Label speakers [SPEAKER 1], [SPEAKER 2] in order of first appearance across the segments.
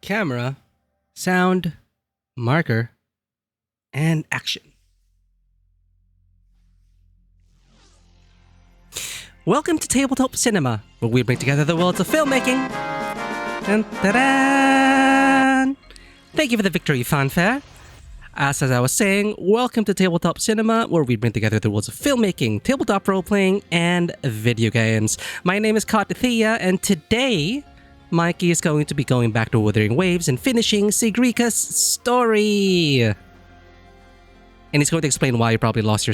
[SPEAKER 1] camera, sound, marker, and action. Welcome to Tabletop Cinema, where we bring together the worlds of filmmaking. Dun, ta-da! Thank you for the victory fanfare. As I was saying, welcome to Tabletop Cinema, where we bring together the worlds of filmmaking, tabletop role-playing, and video games. My name is Thea, and today, Mikey is going to be going back to Wuthering Waves and finishing Sigrika's story. And he's going to explain why you probably lost your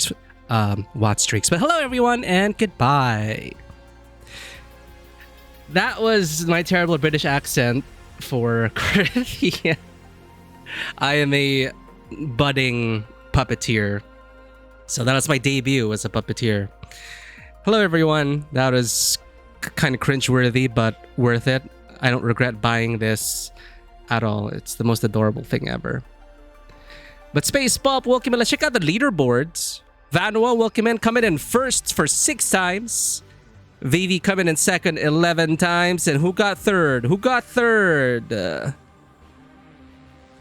[SPEAKER 1] watch streaks. But hello everyone, and goodbye. That was my terrible British accent for Thea. I am a budding puppeteer. So that was my debut as a puppeteer. Hello everyone. That was kind of cringeworthy, but worth it. I don't regret buying this at all. It's the most adorable thing ever. But Space Pop, welcome in. Let's check out the leaderboards. Vanua, welcome in. Coming in first for 6 times. Vivi coming in second 11 times. And who got third?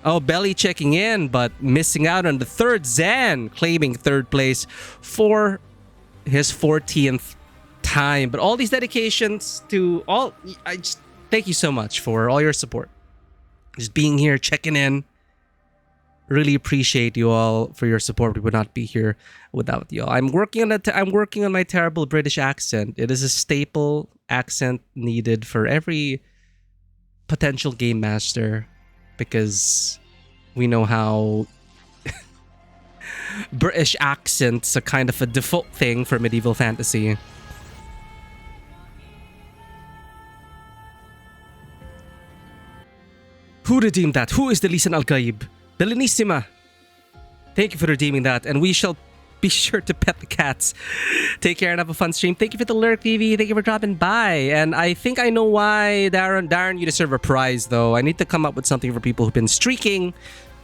[SPEAKER 1] Oh, Belly checking in, but missing out on the third. Zan claiming third place for his 14th time. But all these dedications to all... I just thank you so much for all your support. Just being here, checking in. Really appreciate you all for your support. We would not be here without you all. I'm working on my terrible British accent. It is a staple accent needed for every potential game master, because we know how British accents are kind of a default thing for medieval fantasy. Who redeemed that? Who is the Lisan Al-Gaib? The Linissima. Thank you for redeeming that, and we shall be sure to pet the cats. Take care and have a fun stream. Thank you for the lurk, TV. Thank you for dropping by. And I think I know why, Darren, you deserve a prize, though. I need to come up with something for people who've been streaking,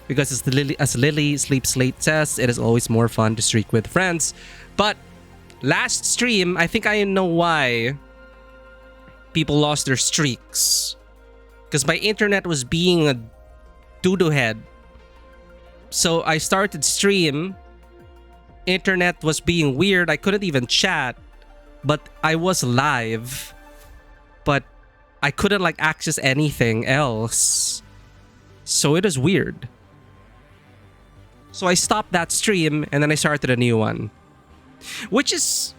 [SPEAKER 1] because as Lily Sleeps Late says, it is always more fun to streak with friends. But last stream, I think I know why people lost their streaks. Because my internet was being a doo-doo head. So I started stream. Internet was being weird. I couldn't even chat. But I was live. But I couldn't access anything else. So it was weird. So I stopped that stream and then I started a new one. Which is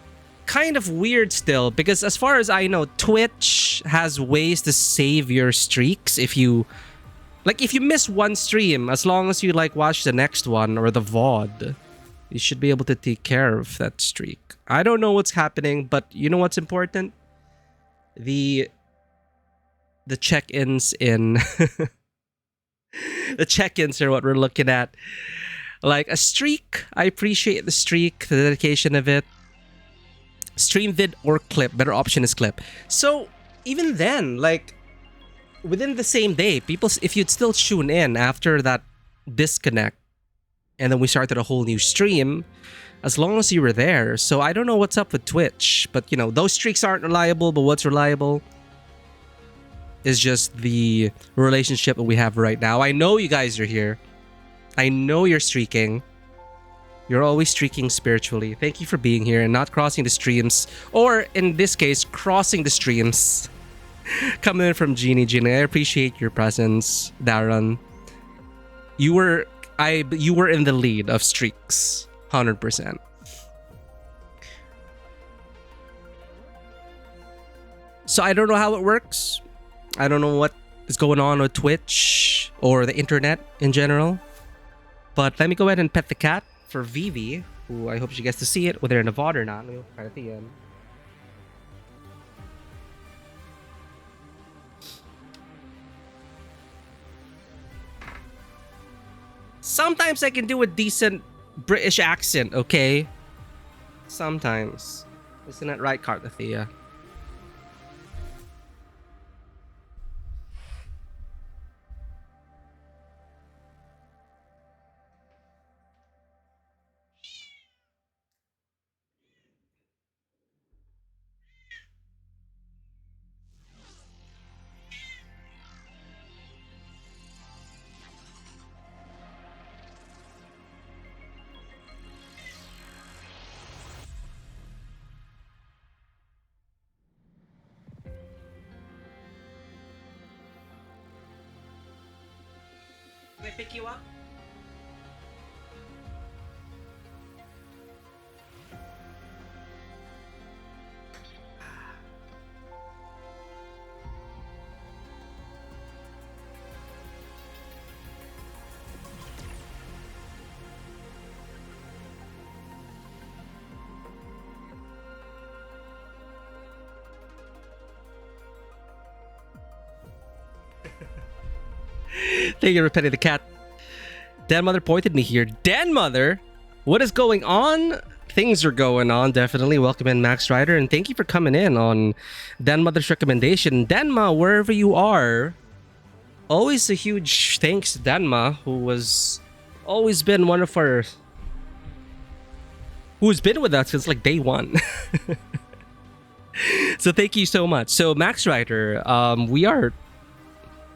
[SPEAKER 1] kind of weird still, because as far as I know, Twitch has ways to save your streaks if you miss one stream, as long as you watch the next one or the VOD, you should be able to take care of that streak. I don't know what's happening, but you know what's important? The check-ins in the check-ins are what we're looking at. A streak, I appreciate the streak, the dedication of it. Stream vid or clip, better option is clip. So even then, within the same day, people, if you'd still tune in after that disconnect, and then we started a whole new stream, as long as you were there. So I don't know what's up with Twitch, but those streaks aren't reliable, but what's reliable is just the relationship that we have right now. I know you guys are here. I know you're streaking. You're always streaking spiritually. Thank you for being here and not crossing the streams, or in this case, crossing the streams. Coming in from Jeannie. I appreciate your presence, Darren. You were in the lead of streaks, 100%. So I don't know how it works. I don't know what is going on with Twitch or the internet in general. But let me go ahead and pet the cat for Vivi, who I hope she gets to see it, whether in a VOD or not. Let me try at the end. Sometimes I can do a decent British accent, okay? Sometimes. Isn't that right, Thea? Can I pick you up? Thank you for petting the cat. Dan Mother pointed me here. Dan Mother? What is going on? Things are going on, definitely. Welcome in, Max Ryder, and thank you for coming in on Dan Mother's recommendation. Danma, wherever you are, always a huge thanks to Danma, who was always been one of our... who's been with us since like day one. So thank you so much. So Max Ryder, we are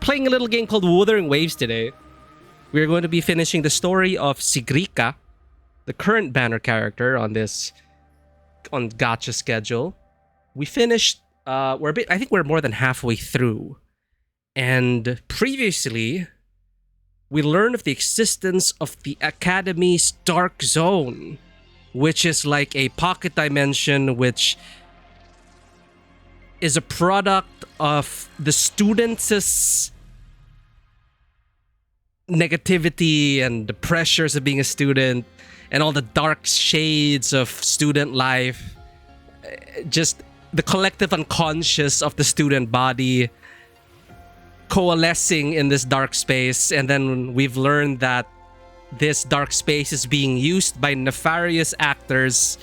[SPEAKER 1] playing a little game called Wuthering Waves today. We're going to be finishing the story of Sigrika, the current banner character on this gacha schedule. We finished I think we're more than halfway through. And previously we learned of the existence of the Academy's Dark Zone, which is like a pocket dimension which is a product of the students' negativity and the pressures of being a student and all the dark shades of student life. Just the collective unconscious of the student body coalescing in this dark space. And then we've learned that this dark space is being used by nefarious actors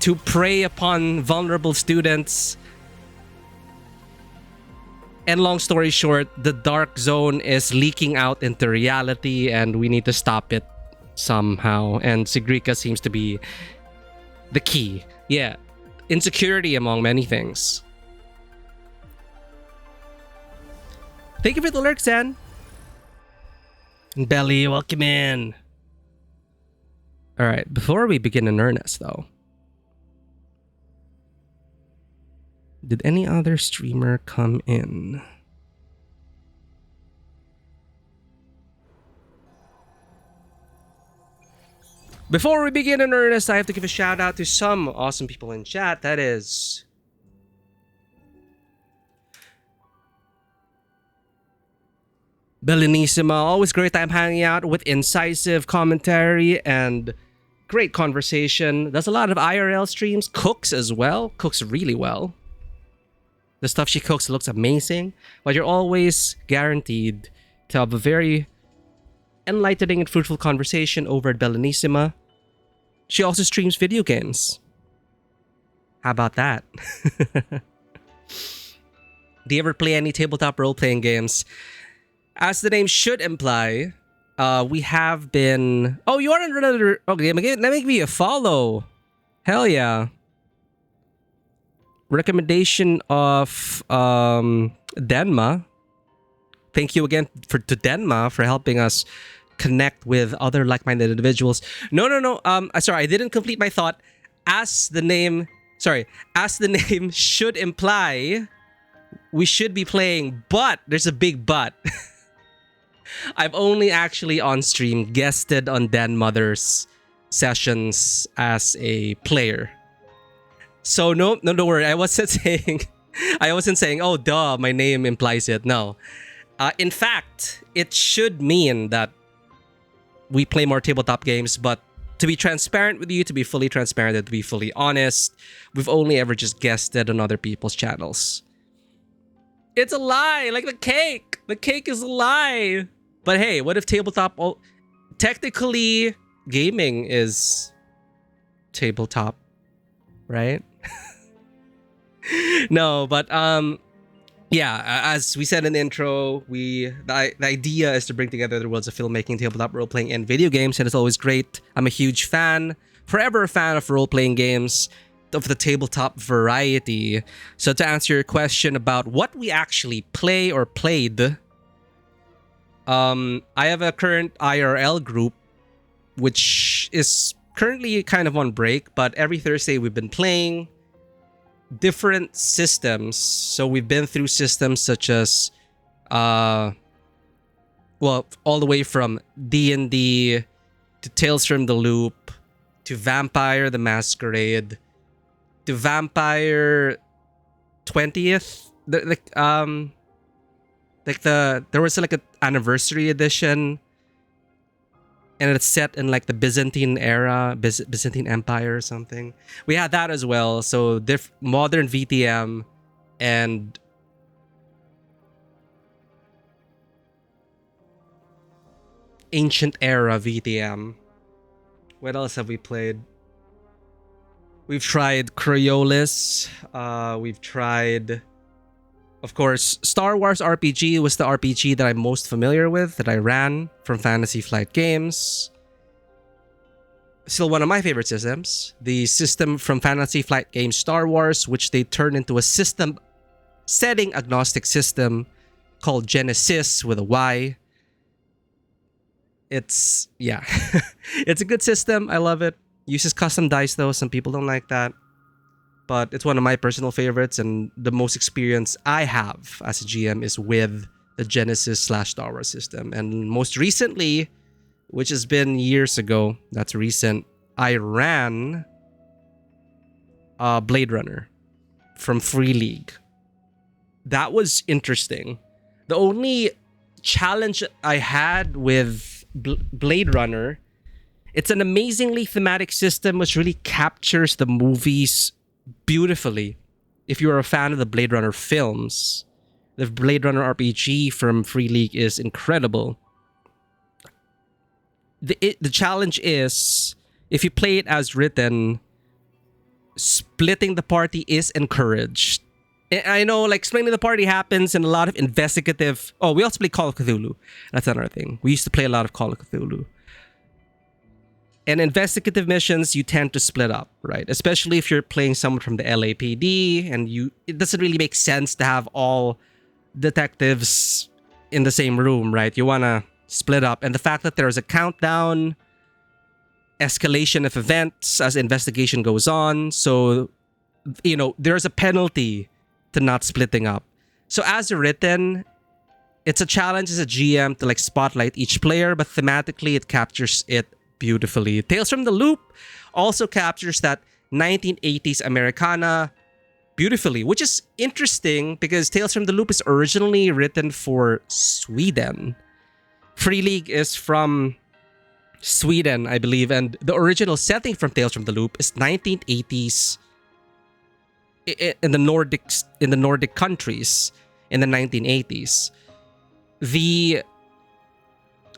[SPEAKER 1] to prey upon vulnerable students. And long story short, the dark zone is leaking out into reality and we need to stop it somehow. And Sigrika seems to be the key. Yeah. Insecurity among many things. Thank you for the lurk, San. And Belly, welcome in. Alright, before we begin in earnest though, did any other streamer come in? Before we begin in earnest, I have to give a shout out to some awesome people in chat. That is Belenissima. Always great time hanging out with incisive commentary and great conversation. Does a lot of IRL streams. Cooks as well. Cooks really well. The stuff she cooks looks amazing, but you're always guaranteed to have a very enlightening and fruitful conversation over at Belenissima. She also streams video games. How about that? Do you ever play any tabletop role-playing games? As the name should imply, we have been... Oh, you are another... Okay, let me give you a follow. Hell yeah. Recommendation of Denma. Thank you again to Denma for helping us connect with other like-minded individuals. No. Sorry, I didn't complete my thought. As the name should imply, we should be playing, but there's a big but. I've only actually on stream guested on Dan Mother's sessions as a player. So no, don't worry. I wasn't saying, oh duh, my name implies it. No. In fact, it should mean that we play more tabletop games, but to be transparent with you, to be fully transparent, and to be fully honest, we've only ever just guested on other people's channels. It's a lie, like the cake. The cake is a lie. But hey, what if tabletop... technically, gaming is tabletop, right? No, but yeah, as we said in the intro, the idea is to bring together the worlds of filmmaking, tabletop role-playing, and video games, and it's always great. I'm a huge fan, forever a fan of role-playing games, of the tabletop variety. So to answer your question about what we actually play or played, I have a current IRL group, which is currently kind of on break, but every Thursday we've been playing different systems. So we've been through systems such as well, all the way from D&D to Tales from the Loop to Vampire the Masquerade to Vampire 20th. There was like an anniversary edition, and it's set in like the Byzantine era, Byzantine Empire or something. We had that as well. So modern VTM and ancient era VTM. What else have we played? We've tried Coriolis. We've tried, of course, Star Wars RPG was the RPG that I'm most familiar with, that I ran from Fantasy Flight Games. Still one of my favorite systems. The system from Fantasy Flight Games Star Wars, which they turned into a system setting agnostic system called Genesis with a Y. It's, yeah. It's a good system. I love it. Uses custom dice though. Some people don't like that. But it's one of my personal favorites, and the most experience I have as a GM is with the Genesis/Star Wars system. And most recently, which has been years ago, that's recent, I ran Blade Runner from Free League. That was interesting. The only challenge I had with Blade Runner, it's an amazingly thematic system which really captures the movies beautifully. If you're a fan of the Blade Runner films, the Blade Runner RPG from Free League is incredible. The challenge is, if you play it as written, splitting the party is encouraged. I know, like, splitting the party happens in a lot of investigative... Oh, we also play Call of Cthulhu. That's another thing. We used to play a lot of Call of Cthulhu. And investigative missions, you tend to split up, right? Especially if you're playing someone from the LAPD, and it doesn't really make sense to have all detectives in the same room, right? You want to split up. And the fact that there's a countdown, escalation of events as investigation goes on. So, you know, there's a penalty to not splitting up. So as written, it's a challenge as a GM to like spotlight each player, but thematically it captures it beautifully. Tales from the Loop also captures that 1980s Americana beautifully, which is interesting because Tales from the Loop is originally written for Sweden. Free League is from Sweden, I believe, and the original setting from Tales from the Loop is 1980s in the Nordic countries in the 1980s. The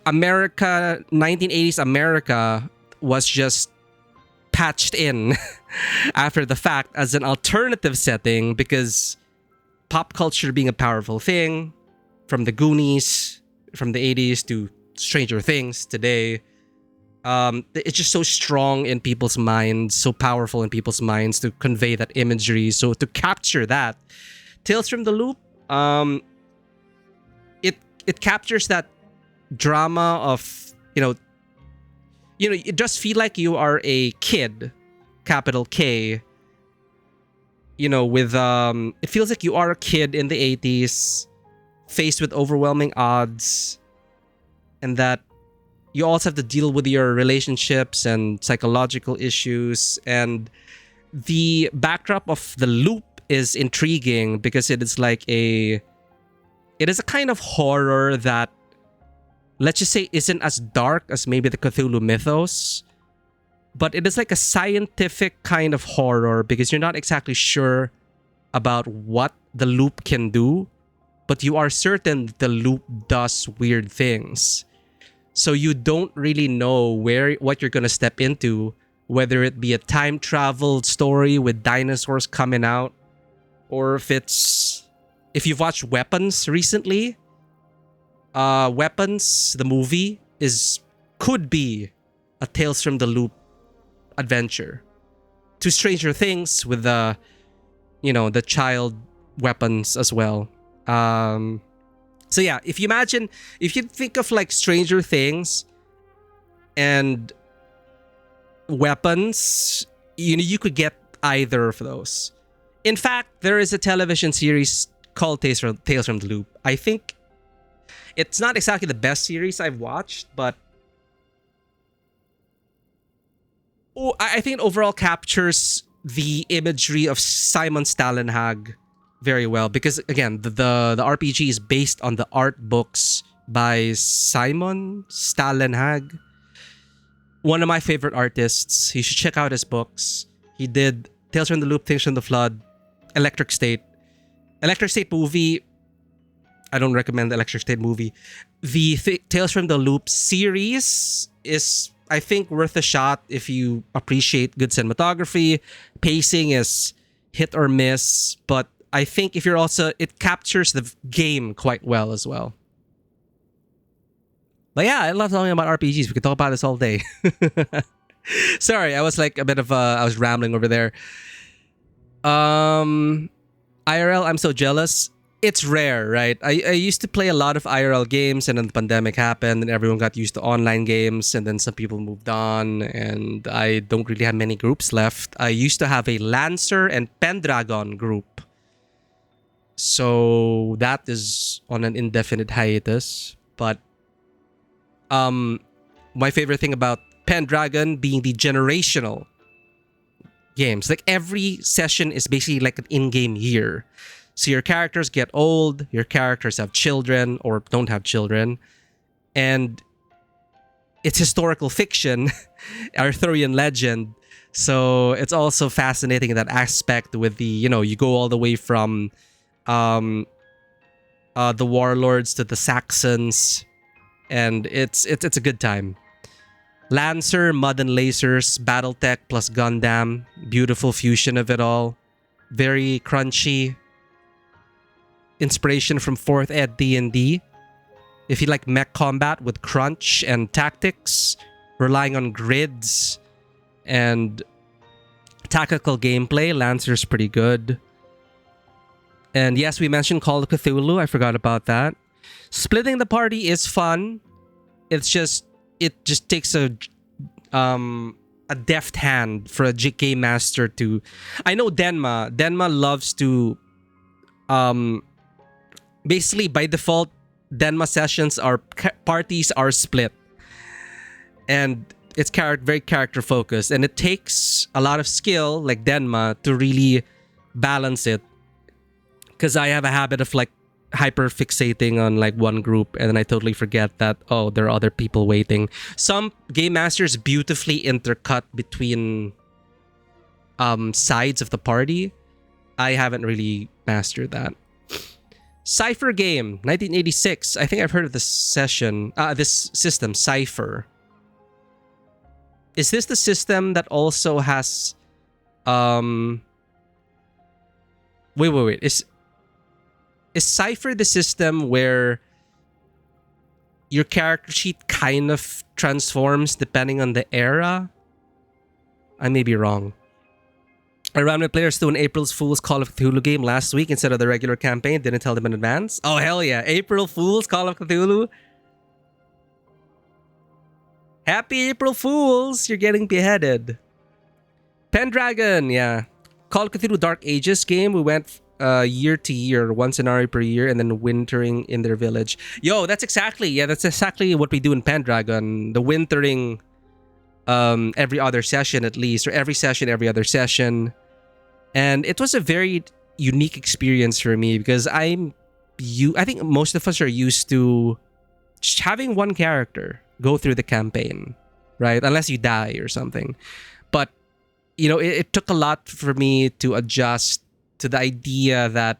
[SPEAKER 1] 1980s America was just patched in after the fact as an alternative setting because pop culture being a powerful thing, from the Goonies from the 80s to Stranger Things today, it's just so strong in people's minds, so powerful in people's minds to convey that imagery. So to capture that, Tales from the Loop, it captures that drama of, you know, it just feel like you are a kid, capital K, you know, with it feels like you are a kid in the 80s faced with overwhelming odds, and that you also have to deal with your relationships and psychological issues. And the backdrop of the loop is intriguing because it is a kind of horror that, let's just say, isn't as dark as maybe the Cthulhu mythos, but it is like a scientific kind of horror because you're not exactly sure about what the loop can do, but you are certain the loop does weird things. So you don't really know what you're gonna step into, whether it be a time travel story with dinosaurs coming out, or if you've watched Weapons recently, Weapons, the movie, could be a Tales from the Loop adventure. To Stranger Things with the child weapons as well. So yeah, if you think of like Stranger Things and Weapons, you could get either of those. In fact, there is a television series called Tales from the Loop. I think It's not exactly the best series I've watched, but I think it overall captures the imagery of Simon Stalenhag very well, because again, the RPG is based on the art books by Simon Stalenhag, one of my favorite artists. You should check out his books. He did Tales from the Loop, Things from the Flood, Electric State. Electric State movie, I don't recommend the Electric State movie. The Tales from the Loop series is, I think, worth a shot if you appreciate good cinematography. Pacing is hit or miss, but I think if you're also, it captures the game quite well as well. But yeah, I love talking about RPGs. We could talk about this all day. Sorry, I was like a bit of I was rambling over there. IRL, I'm so jealous. It's rare, right? I used to play a lot of IRL games, and then the pandemic happened and everyone got used to online games, and then some people moved on, and I don't really have many groups left. I used to have a Lancer and Pendragon group. So that is on an indefinite hiatus. But my favorite thing about Pendragon being the generational games. Like every session is basically like an in-game year. So your characters get old, your characters have children or don't have children, and it's historical fiction, Arthurian legend. So it's also fascinating in that aspect with the, you go all the way from the warlords to the Saxons, and it's a good time. Lancer, Mud and Lasers, Battletech plus Gundam, beautiful fusion of it all. Very crunchy. Inspiration from 4th Ed D&D. If you like mech combat with crunch and tactics, relying on grids and tactical gameplay, Lancer's pretty good. And yes, we mentioned Call of Cthulhu. I forgot about that. Splitting the party is fun. It just takes a deft hand for a game master to. I know Denma loves to basically by default Denma sessions are parties are split, and it's very character focused, and it takes a lot of skill like Denma to really balance it. Because I have a habit of like hyper fixating on like one group, and then I totally forget that, oh, there are other people waiting. Some game masters beautifully intercut between sides of the party. I haven't really mastered that. Cypher game, 1986. I think I've heard of this system, Cypher. Is this the system that also has wait. Is Cypher the system where your character sheet kind of transforms depending on the era? I may be wrong. I ran my players through an April Fool's Call of Cthulhu game last week instead of the regular campaign. Didn't tell them in advance. Oh, hell yeah. April Fool's Call of Cthulhu. Happy April Fools. You're getting beheaded. Pendragon, yeah. Call of Cthulhu Dark Ages game. We went year to year, one scenario per year, and then wintering in their village. Yo, that's exactly what we do in Pendragon. The wintering every other session at least, or every session, every other session. And it was a very unique experience for me because I think most of us are used to just having one character go through the campaign, right? Unless you die or something. But, it took a lot for me to adjust to the idea that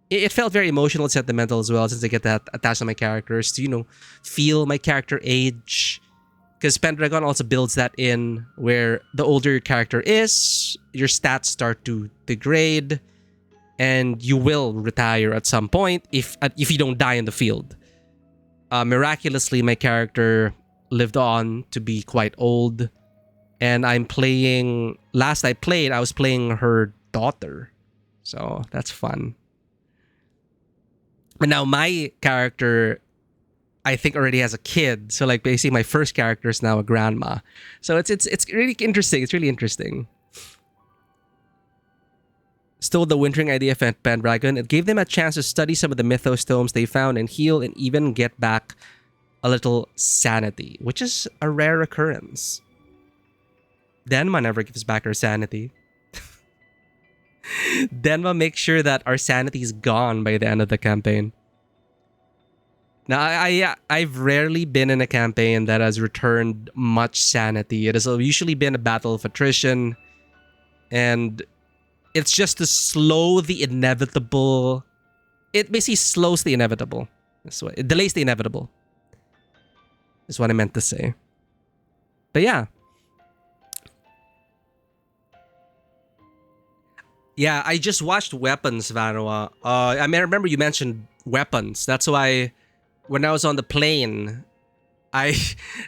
[SPEAKER 1] it felt very emotional and sentimental as well, since I get that attached to my characters, to, feel my character age. Because Pendragon also builds that in, where the older your character is, your stats start to degrade, and you will retire at some point if you don't die in the field. Miraculously, my character lived on to be quite old, and last I played, I was playing her daughter. So that's fun. But now my character, I think, already has a kid. So like basically my first character is now a grandma. So it's really interesting. It's really interesting. stole the Wuthering idea from Pendragon. It gave them a chance to study some of the mythos tomes they found and heal and even get back a little sanity, which is a rare occurrence. Denma never gives back her sanity. Denma makes sure that our sanity is gone by the end of the campaign. Now, I've rarely been in a campaign that has returned much sanity. It has usually been a battle of attrition, and it's just to slow the inevitable. It basically slows the inevitable. That's what it delays the inevitable. Is what I meant to say. But yeah. Yeah, I just watched Weapons, Vanua. I remember you mentioned Weapons. That's why when I was on the plane, I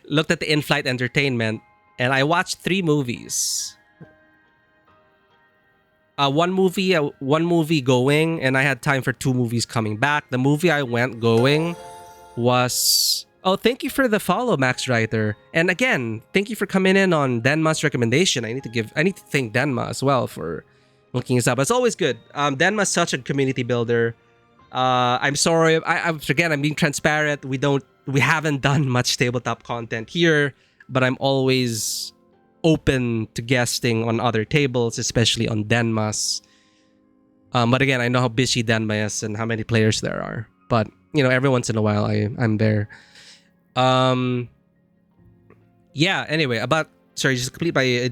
[SPEAKER 1] looked at the in-flight entertainment and I watched 3 movies. One movie going, and I had time for 2 movies coming back. The movie I went going was... Oh, thank you for the follow, Max Reiter. And again, thank you for coming in on Denma's recommendation. I need to thank Denma as well for looking this up. It's always good. Denma's such a community builder. I'm sorry. Again, I'm being transparent. We haven't done much tabletop content here, but I'm always open to guesting on other tables, especially on Denma's. But again, I know how busy Denma is and how many players there are. But you know, every once in a while, I'm there. Yeah. Anyway, just complete my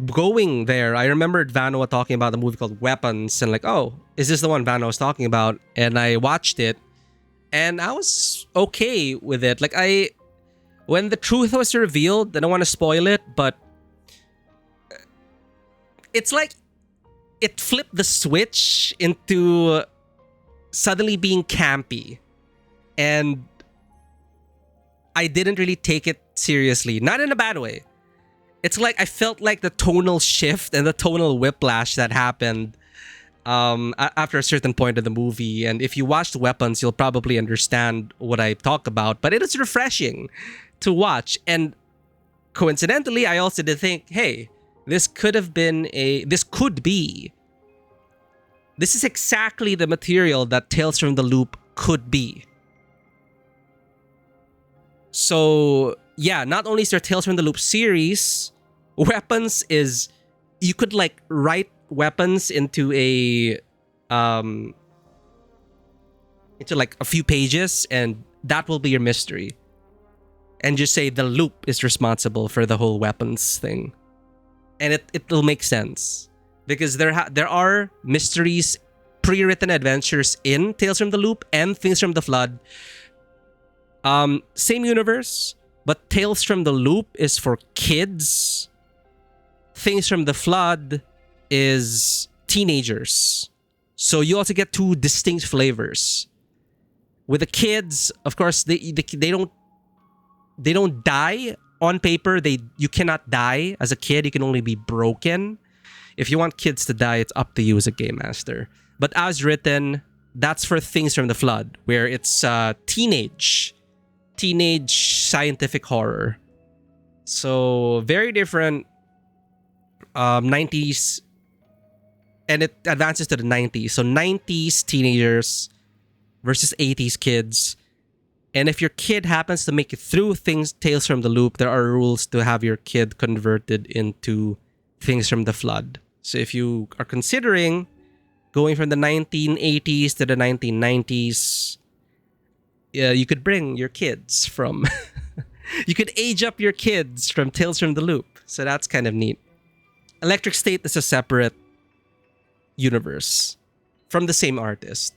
[SPEAKER 1] going there. I remembered Vanua talking about the movie called Weapons, and like, oh, is this the one Vanua was talking about? And I watched it, and I was okay with it. Like when the truth was revealed, I don't want to spoil it, but it's like it flipped the switch into suddenly being campy, and I didn't really take it seriously. Not in a bad way. It's like I felt like the tonal shift and the tonal whiplash that happened after a certain point of the movie. And if you watched Weapons, you'll probably understand what I talk about. But it is refreshing to watch. And coincidentally, I also did think, hey, this is exactly the material that Tales from the Loop could be. So yeah, not only is there Tales from the Loop series, Weapons is, you could like write Weapons into like a few pages, and that will be your mystery. And just say the Loop is responsible for the whole Weapons thing. And it'll make sense. Because there are mysteries, pre-written adventures in Tales from the Loop and Things from the Flood. Same universe, but Tales from the Loop is for kids. Things from the Flood is teenagers. So you also get 2 distinct flavors. With the kids, of course, they don't die on paper. You cannot die as a kid. You can only be broken. If you want kids to die, it's up to you as a game master. But as written, that's for Things from the Flood, where it's teenage scientific horror. So very different 90s, and it advances to the 90s. So 90s teenagers versus 80s kids. And if your kid happens to make it through Tales from the Loop, there are rules to have your kid converted into Things from the Flood. So if you are considering going from the 1980s to the 1990s, you could bring your kids from... you could age up your kids from Tales from the Loop. So that's kind of neat. Electric State is a separate universe from the same artist.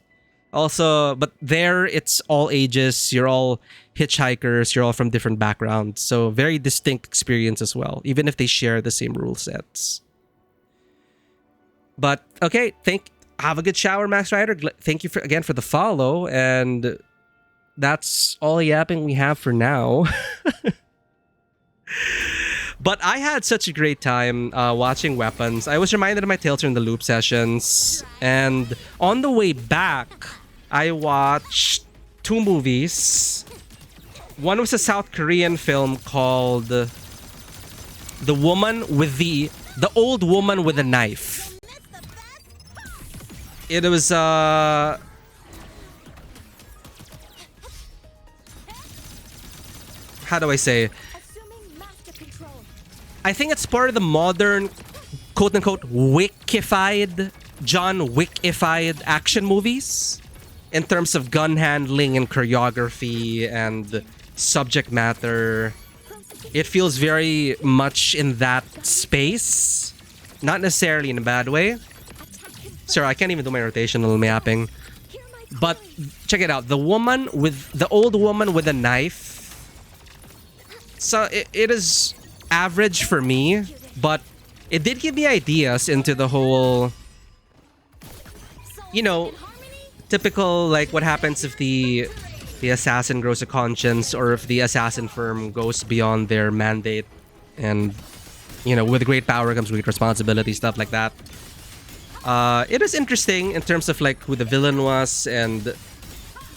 [SPEAKER 1] Also, but there it's all ages. You're all hitchhikers. You're all from different backgrounds. So very distinct experience as well, even if they share the same rule sets. But okay, have a good shower, Max Rider. Thank you again for the follow, and that's all the yapping we have for now. But I had such a great time watching Weapons. I was reminded of my Tales from the Loop sessions, and on the way back, I watched 2 movies. One was a South Korean film called The Old Woman with a Knife. It was how do I say? I think it's part of the modern, quote-unquote, Wickified, John Wickified action movies in terms of gun handling and choreography and subject matter. It feels very much in that space. Not necessarily in a bad way. Sorry, I can't even do my rotational mapping. But check it out. The old woman with a knife. So it is average for me, but it did give me ideas into the whole, you know, typical like what happens if the assassin grows a conscience, or if the assassin firm goes beyond their mandate, and you know, with great power comes great responsibility, stuff like that. It is interesting in terms of like who the villain was, and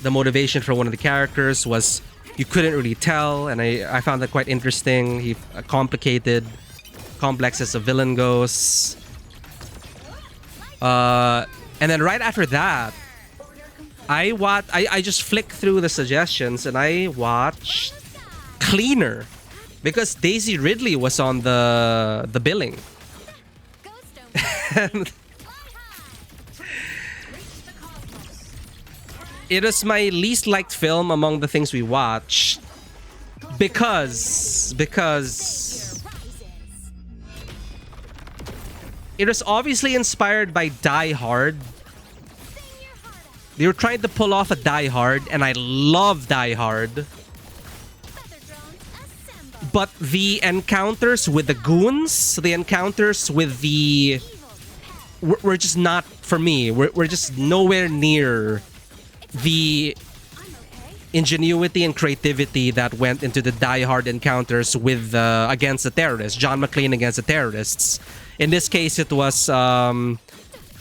[SPEAKER 1] the motivation for one of the characters was you couldn't really tell, and I found that quite interesting. He complicated, complex as a villain goes. And then right after that, I just flicked through the suggestions and I watched Cleaner because Daisy Ridley was on the billing. And it was my least liked film among the things we watched because it was obviously inspired by Die Hard. They were trying to pull off a Die Hard, and I love Die Hard. But the encounters with the goons, the encounters with the... We're just not, for me, we're just nowhere near the ingenuity and creativity that went into the Die Hard encounters with against the terrorists. John McClane against the terrorists. In this case, it was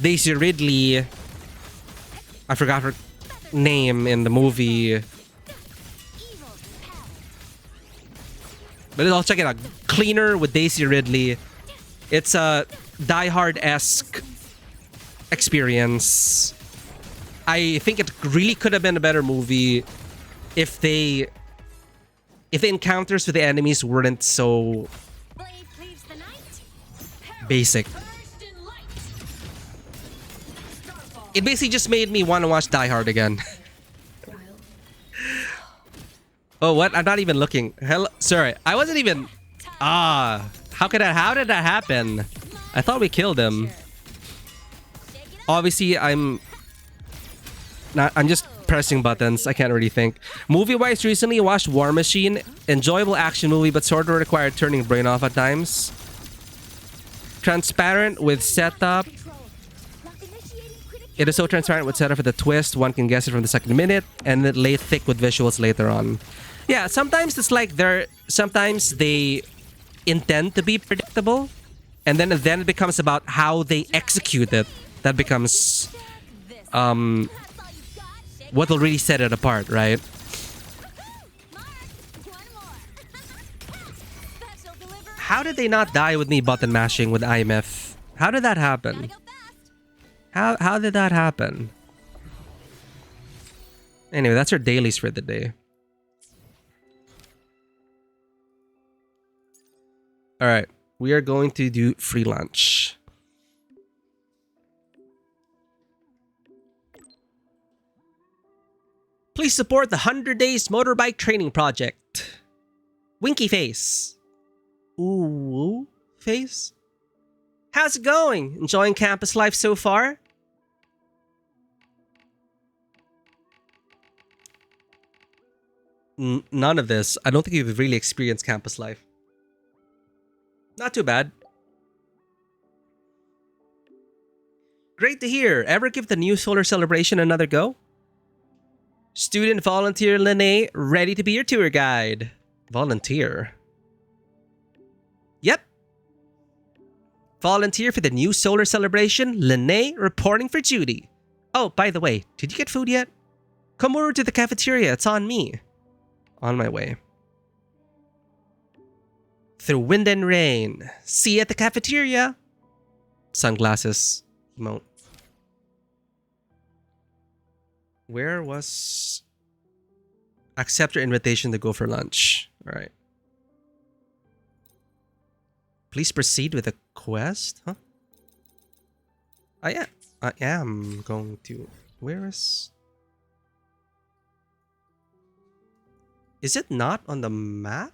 [SPEAKER 1] Daisy Ridley. I forgot her name in the movie. But I'll check it out. Cleaner with Daisy Ridley. It's a Die Hard-esque experience. I think it really could have been a better movie if the encounters with the enemies weren't so basic. It basically just made me want to watch Die Hard again. Oh, what? I'm not even looking. Hello, sorry. I wasn't even... how did that happen? I thought we killed him. Obviously, I'm just pressing buttons. I can't really think. Movie-wise, recently watched War Machine. Enjoyable action movie, but sort of required turning brain off at times. Transparent with setup. It is so transparent with setup for the twist. One can guess it from the second minute, and then lay thick with visuals later on. Yeah, sometimes it's like sometimes they intend to be predictable, and then it becomes about how they execute it. That becomes what will really set it apart, right? How did they not die with me button mashing with IMF? How did that happen? How did that happen? Anyway, that's our dailies for the day. Alright, we are going to do free lunch. Please support the 100 Days Motorbike Training Project. Winky face. Ooh, face? How's it going? Enjoying campus life so far? None of this. I don't think you've really experienced campus life. Not too bad. Great to hear. Ever give the new solar celebration another go? Student volunteer Lene, ready to be your tour guide. Volunteer? Yep. Volunteer for the new solar celebration. Lene reporting for duty. Oh, by the way, did you get food yet? Come over to the cafeteria. It's on me. On my way. Through wind and rain. See you at the cafeteria. Sunglasses. Emote. Where was... Accept your invitation to go for lunch. Alright. Please proceed with the quest? Huh? I am going to... Where is... Is it not on the map?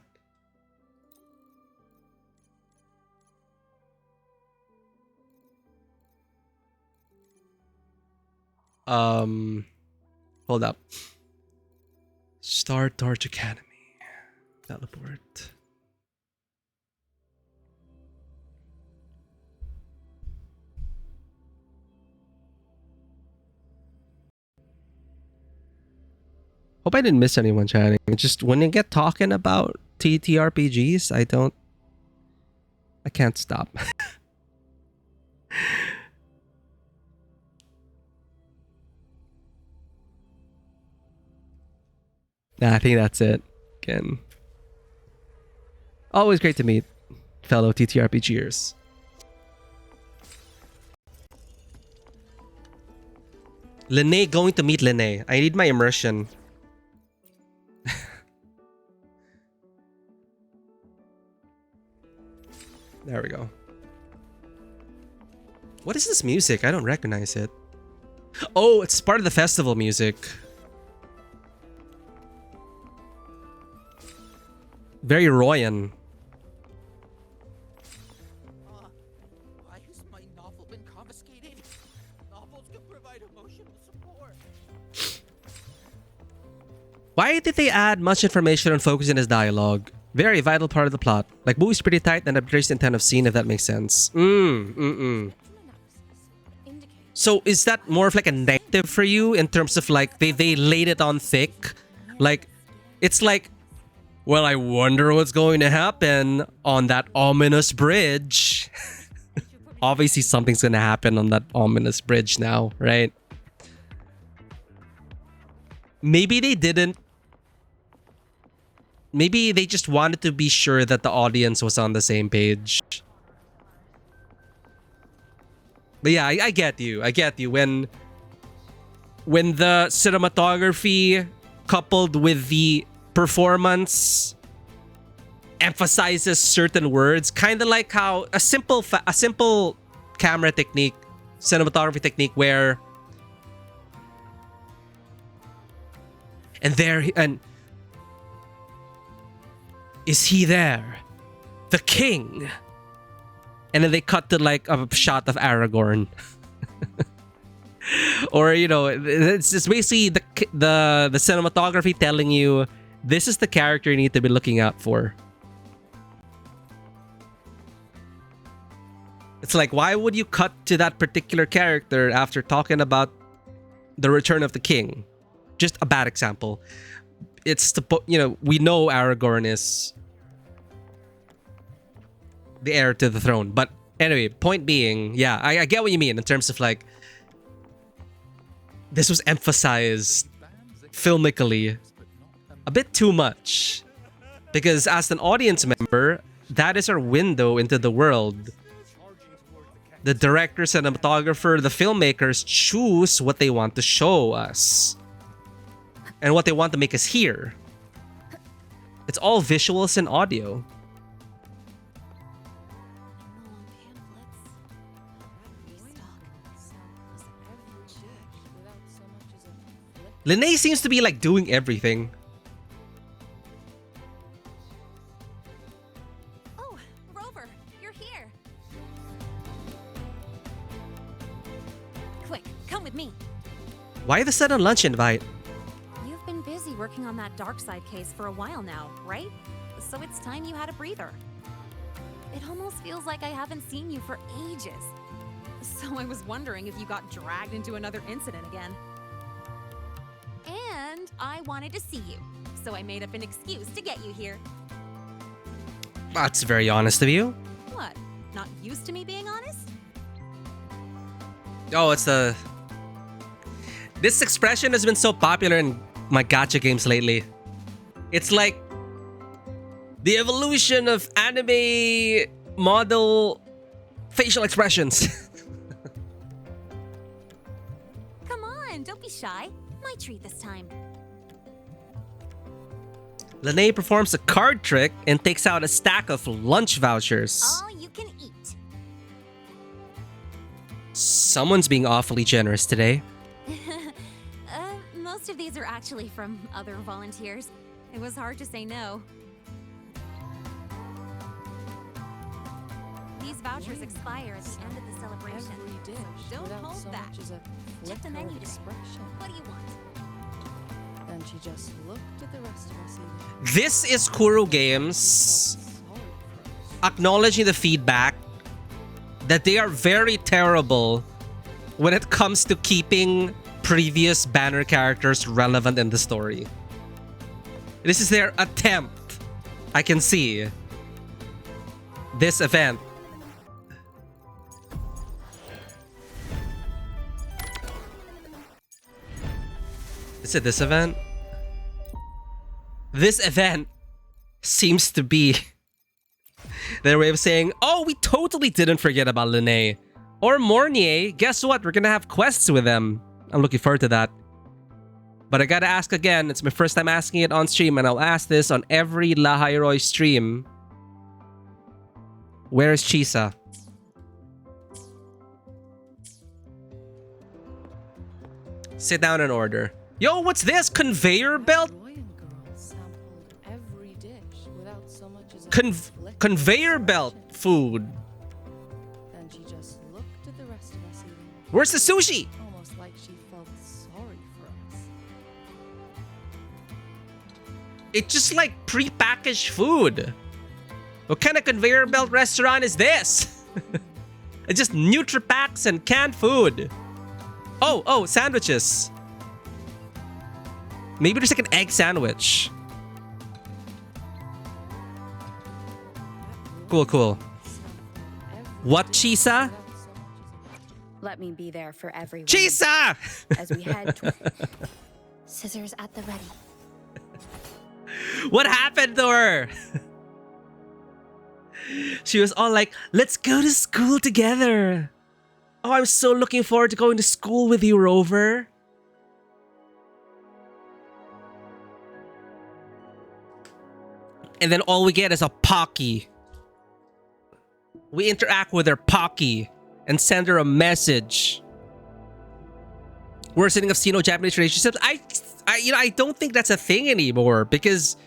[SPEAKER 1] Hold up. Star Torch Academy. Teleport. Hope I didn't miss anyone chatting. It's just when you get talking about TTRPGs, I can't stop. Nah, I think that's it. Again. Always great to meet fellow TTRPGers. Lene, going to meet Lene. I need my immersion. There we go. What is this music? I don't recognize it. Oh, it's part of the festival music. Very Royan.
[SPEAKER 2] Why has my novel been confiscated? Novels can provide emotional support.
[SPEAKER 1] Why did they add much information and focus in his dialogue? Very vital part of the plot. Like, movie's pretty tight and upgrades the intent of scene, if that makes sense. So is that more of like a negative for you in terms of like they laid it on thick? Like, it's like, well, I wonder what's going to happen on that ominous bridge. Obviously something's gonna happen on that ominous bridge now, right? Maybe they didn't. Maybe they just wanted to be sure that the audience was on the same page. But yeah, I get you. I get you. When the cinematography coupled with the performance emphasizes certain words, kind of like how a simple camera technique, cinematography technique, where and is he there, the king? And then they cut to like a shot of Aragorn. Or, you know, it's basically the cinematography telling you this is the character you need to be looking out for. It's like, why would you cut to that particular character after talking about the return of the king? Just a bad example. It's the, you know, we know Aragorn is the heir to the throne. But anyway, point being, yeah, I get what you mean in terms of like, this was emphasized filmically a bit too much. Because as an audience member, that is our window into the world. The director, cinematographer, the filmmakers choose what they want to show us. And what they want to make us hear. It's all visuals and audio. Lene seems to be like doing everything.
[SPEAKER 3] Oh, Rover, you're here. Quick, come with me.
[SPEAKER 1] Why the sudden lunch invite?
[SPEAKER 3] You've been busy working on that dark side case for a while now, right? So it's time you had a breather. It almost feels like I haven't seen you for ages. So I was wondering if you got dragged into another incident again. And I wanted to see you, so I made up an excuse to get you here.
[SPEAKER 1] That's very honest of you.
[SPEAKER 3] What? Not used to me being honest?
[SPEAKER 1] Oh, it's the... This expression has been so popular in my gacha games lately. It's like the evolution of anime model facial expressions.
[SPEAKER 3] Come on, don't be shy. My my treat this time.
[SPEAKER 1] Lene performs a card trick and takes out a stack of lunch vouchers.
[SPEAKER 3] All you can eat.
[SPEAKER 1] Someone's being awfully generous today.
[SPEAKER 3] Most of these are actually from other volunteers. It was hard to say no. These vouchers expire at the end of the celebration. So don't hold back. Check the menu today. What do you want?
[SPEAKER 4] And she just looked at the rest of us eating.
[SPEAKER 1] This is Kuro Games acknowledging the feedback that they are very terrible when it comes to keeping previous banner characters relevant in the story. This is their attempt. I can see this event. Is it this event? This event seems to be their way of saying, oh, we totally didn't forget about Lene. Or Mornier. Guess what? We're gonna have quests with them. I'm looking forward to that. But I gotta ask again. It's my first time asking it on stream, and I'll ask this on every Lahairoi stream. Where is Chisa? Sit down and order. Yo, what's this? Conveyor belt?
[SPEAKER 4] Every dish without so much as a
[SPEAKER 1] Conveyor belt food.
[SPEAKER 4] Then she just looked at the rest of us eating,
[SPEAKER 1] Where's the sushi?
[SPEAKER 4] almost like she felt sorry for us.
[SPEAKER 1] It's just like pre-packaged food. What kind of conveyor belt restaurant is this? It's just Nutri-Packs and canned food. Oh, sandwiches. Maybe there's like an egg sandwich. Cool. What, Chisa?
[SPEAKER 5] Let me be there for everyone.
[SPEAKER 1] Chisa!
[SPEAKER 5] As we head toward...
[SPEAKER 3] Scissors at the ready.
[SPEAKER 1] What happened to her? She was all like, let's go to school together. Oh, I'm so looking forward to going to school with you, Rover. And then all we get is a Pocky. We interact with her Pocky and send her a message. Worsening of Sino-Japanese relationships. I don't think that's a thing anymore because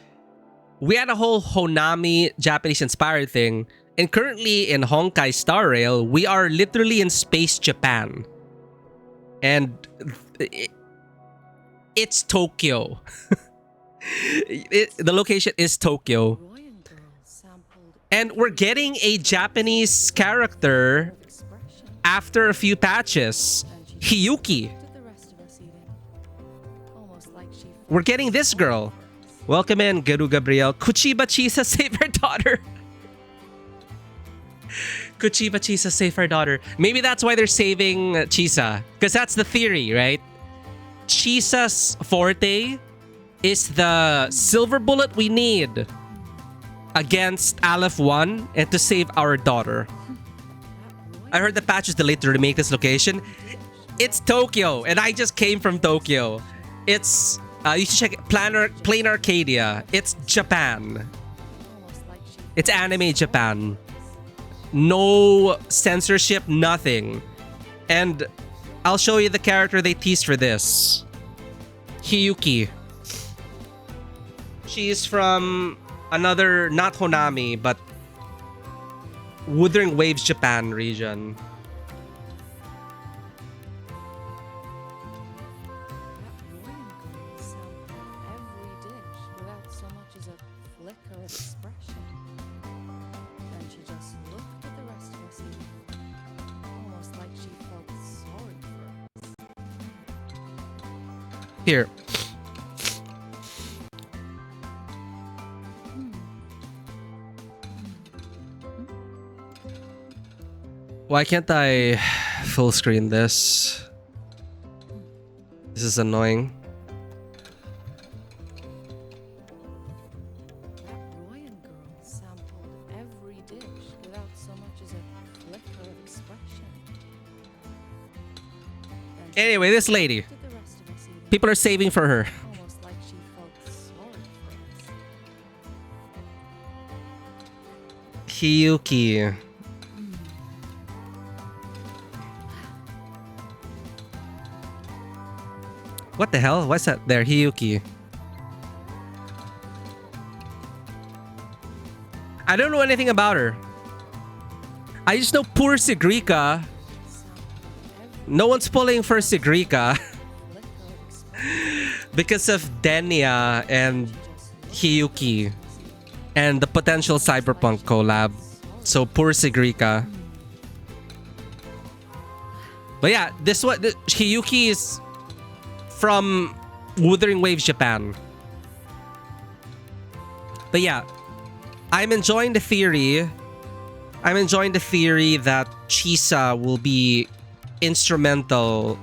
[SPEAKER 1] we had a whole Honami Japanese-inspired thing. And currently in Honkai Star Rail, we are literally in Space Japan. And it's Tokyo. The location is Tokyo. And we're getting a Japanese character after a few patches. Hiyuki. We're getting this girl. Welcome in, Guru Gabriel. Kuchiba Chisa, save her daughter. Kuchiba Chisa, save her daughter. Maybe that's why they're saving Chisa. Because that's the theory, right? Chisa's forte is the silver bullet we need against Aleph 1 and to save our daughter. I heard the patch is delayed to remake this location. It's Tokyo, and I just came from Tokyo. It's, you should check it, Plain Arcadia. It's Japan. It's anime Japan. No censorship, nothing. And I'll show you the character they teased for this. Hiyuki. She's from another, not Honami, but Wuthering Waves Japan region. Here. Why can't I full screen this? This is annoying. Anyway, this lady. People are saving for her.
[SPEAKER 4] Almost like she felt sorry for us.
[SPEAKER 1] Hiyuki. What the hell? What's that there? Hiyuki. I don't know anything about her. I just know poor Sigrika. No one's pulling for Sigrika because of Denia and Hiyuki and the potential cyberpunk collab. So poor Sigrika. But yeah, Hiyuki is from Wuthering Waves Japan. But yeah, I'm enjoying the theory. I'm enjoying the theory that Chisa will be instrumental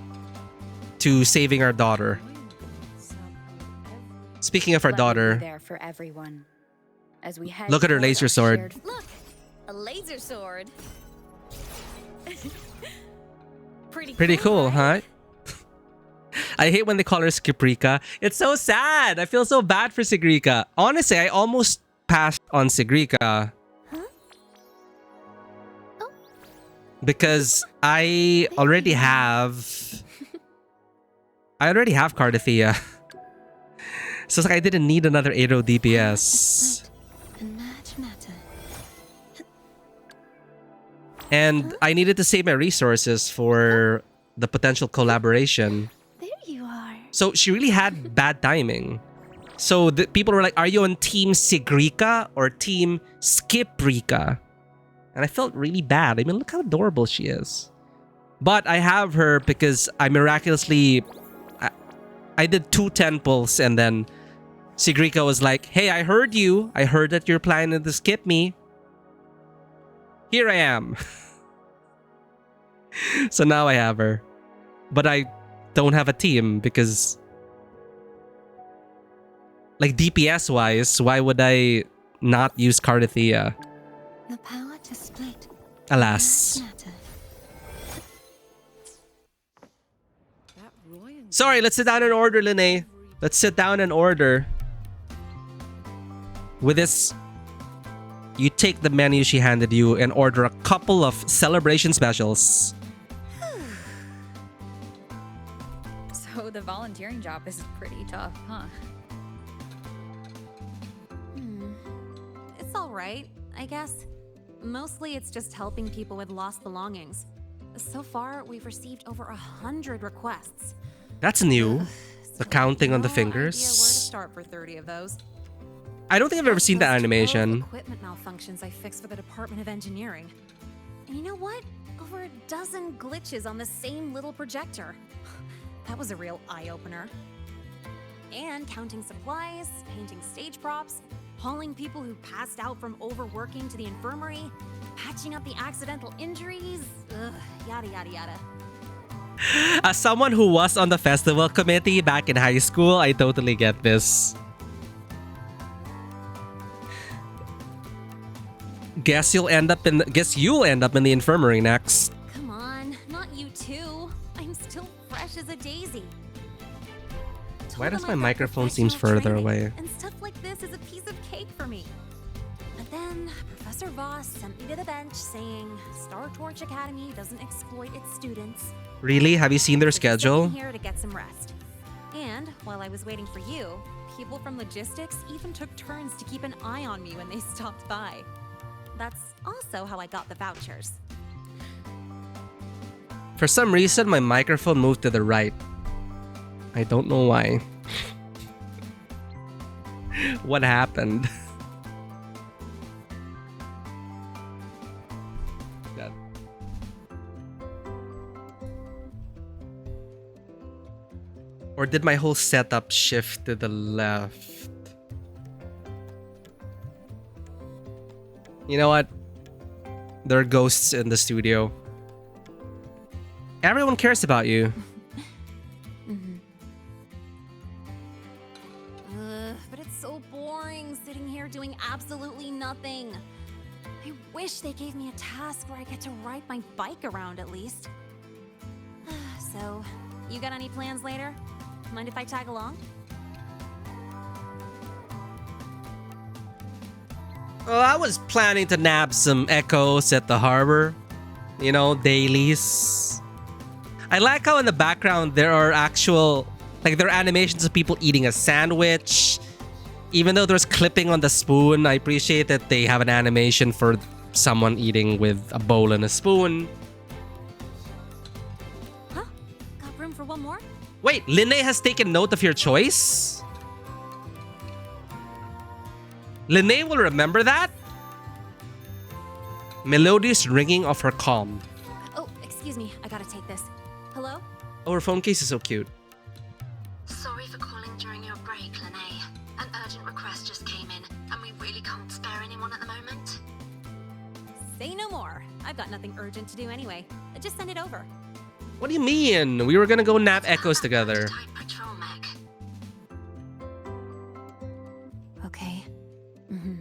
[SPEAKER 1] to saving our daughter. Speaking of our
[SPEAKER 5] Let me be
[SPEAKER 1] daughter,
[SPEAKER 5] there for everyone. As we head
[SPEAKER 1] look at her
[SPEAKER 5] toward
[SPEAKER 1] laser
[SPEAKER 5] our
[SPEAKER 1] sword.
[SPEAKER 5] shared-
[SPEAKER 3] Look, a laser sword.
[SPEAKER 1] Pretty cool,
[SPEAKER 3] right?
[SPEAKER 1] huh? I hate when they call her Sigrika. It's so sad. I feel so bad for Sigrika. Honestly, I almost passed on Sigrika. Because I already have Cardathea. So it's like I didn't need another 80 DPS. And I needed to save my resources for the potential collaboration.
[SPEAKER 3] There you are.
[SPEAKER 1] So she really had bad timing. So the people were like, are you on team Sigrika or team Skiprika? And I felt really bad. I mean, look how adorable she is. But I have her because I miraculously... I did 2 temples and then Sigrika was like, hey, I heard you. I heard that you're planning to skip me. Here I am. So now I have her. But I don't have a team because... Like DPS-wise, why would I not use Cardathea?
[SPEAKER 3] The power to split.
[SPEAKER 1] Alas. Sorry, let's sit down and order, Linnae. Let's sit down and order. With this, you take the menu she handed you and order a couple of celebration specials.
[SPEAKER 5] So the volunteering job is pretty tough, huh?
[SPEAKER 3] It's all right, I guess. Mostly it's just helping people with lost belongings. So far, we've received over 100 requests.
[SPEAKER 1] That's new. The counting on the
[SPEAKER 3] No idea
[SPEAKER 1] fingers.
[SPEAKER 3] where to start for 30 of those.
[SPEAKER 1] I don't think I've ever seen that
[SPEAKER 3] Plus 12
[SPEAKER 1] animation.
[SPEAKER 3] Equipment malfunctions I fixed for the Department of Engineering. And you know what? Over a dozen glitches on the same little projector. That was a real eye-opener. And counting supplies, painting stage props, hauling people who passed out from overworking to the infirmary, patching up the accidental injuries, yada yada yada.
[SPEAKER 1] As someone who was on the festival committee back in high school, I totally get this. Guess you'll end up in the infirmary next.
[SPEAKER 3] Come on, not you too. I'm still fresh as a daisy.
[SPEAKER 1] Why
[SPEAKER 3] Told
[SPEAKER 1] does
[SPEAKER 3] them
[SPEAKER 1] my
[SPEAKER 3] I've got
[SPEAKER 1] microphone seems
[SPEAKER 3] professional
[SPEAKER 1] further
[SPEAKER 3] training,
[SPEAKER 1] away?
[SPEAKER 3] And stuff like this is a piece of cake for me. But then Professor Voss sent me to the bench saying Star Torch Academy doesn't exploit its students.
[SPEAKER 1] Really? Have you seen their
[SPEAKER 3] So he sent
[SPEAKER 1] schedule?
[SPEAKER 3] me here to get some rest. And while I was waiting for you, people from logistics even took turns to keep an eye on me when they stopped by. That's also how I got the vouchers.
[SPEAKER 1] For some reason, my microphone moved to the right. I don't know why. What happened? God. Or did my whole setup shift to the left? You know what? There are ghosts in the studio. Everyone cares about you.
[SPEAKER 3] But it's so boring sitting here doing absolutely nothing. I wish they gave me a task where I get to ride my bike around at least. So, you got any plans later? Mind if I tag along?
[SPEAKER 1] Oh, I was planning to nab some echoes at the harbor. You know, dailies. I like how in the background there are actual, like there are animations of people eating a sandwich. Even though there's clipping on the spoon, I appreciate that they have an animation for someone eating with a bowl and a spoon.
[SPEAKER 3] Huh? Got room for one more?
[SPEAKER 1] Wait, Linnae has taken note of your choice? Linnae will remember that? Melodious ringing of her calm.
[SPEAKER 3] Oh, excuse me. I gotta take this. Hello?
[SPEAKER 1] Oh, her phone case is so cute.
[SPEAKER 6] Sorry for calling during your break, Linnae. An urgent request just came in, and we really can't spare anyone at the moment.
[SPEAKER 3] Say no more. I've got nothing urgent to do anyway. Just send it over.
[SPEAKER 1] What do you mean? We were gonna go nab echoes together.
[SPEAKER 6] Prototype patrol mech.
[SPEAKER 3] Okay. Mm-hmm.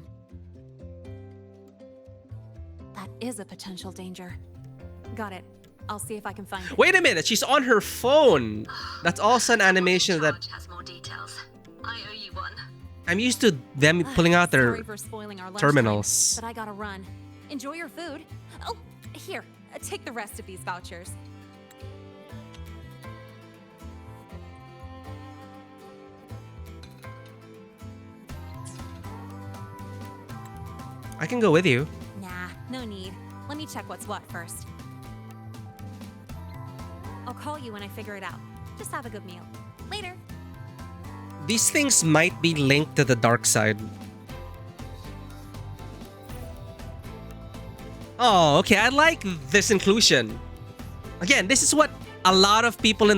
[SPEAKER 3] That is a potential danger. Got it. I'll see if I can find it.
[SPEAKER 1] Wait a minute, she's on her phone. That's also an animation that
[SPEAKER 6] Charge has more details. I owe you one.
[SPEAKER 1] I'm used to them pulling out their
[SPEAKER 3] Sorry for spoiling our lunch
[SPEAKER 1] terminals.
[SPEAKER 3] time, but I gotta run. Enjoy your food. Oh, here. Take the rest of these vouchers.
[SPEAKER 1] I can go with you.
[SPEAKER 3] Nah, no need. Let me check what's what first. I'll call you when I figure it out. Just have a good meal. Later.
[SPEAKER 1] These things might be linked to the dark side. Oh, okay. I like this inclusion. Again, this is what a lot of people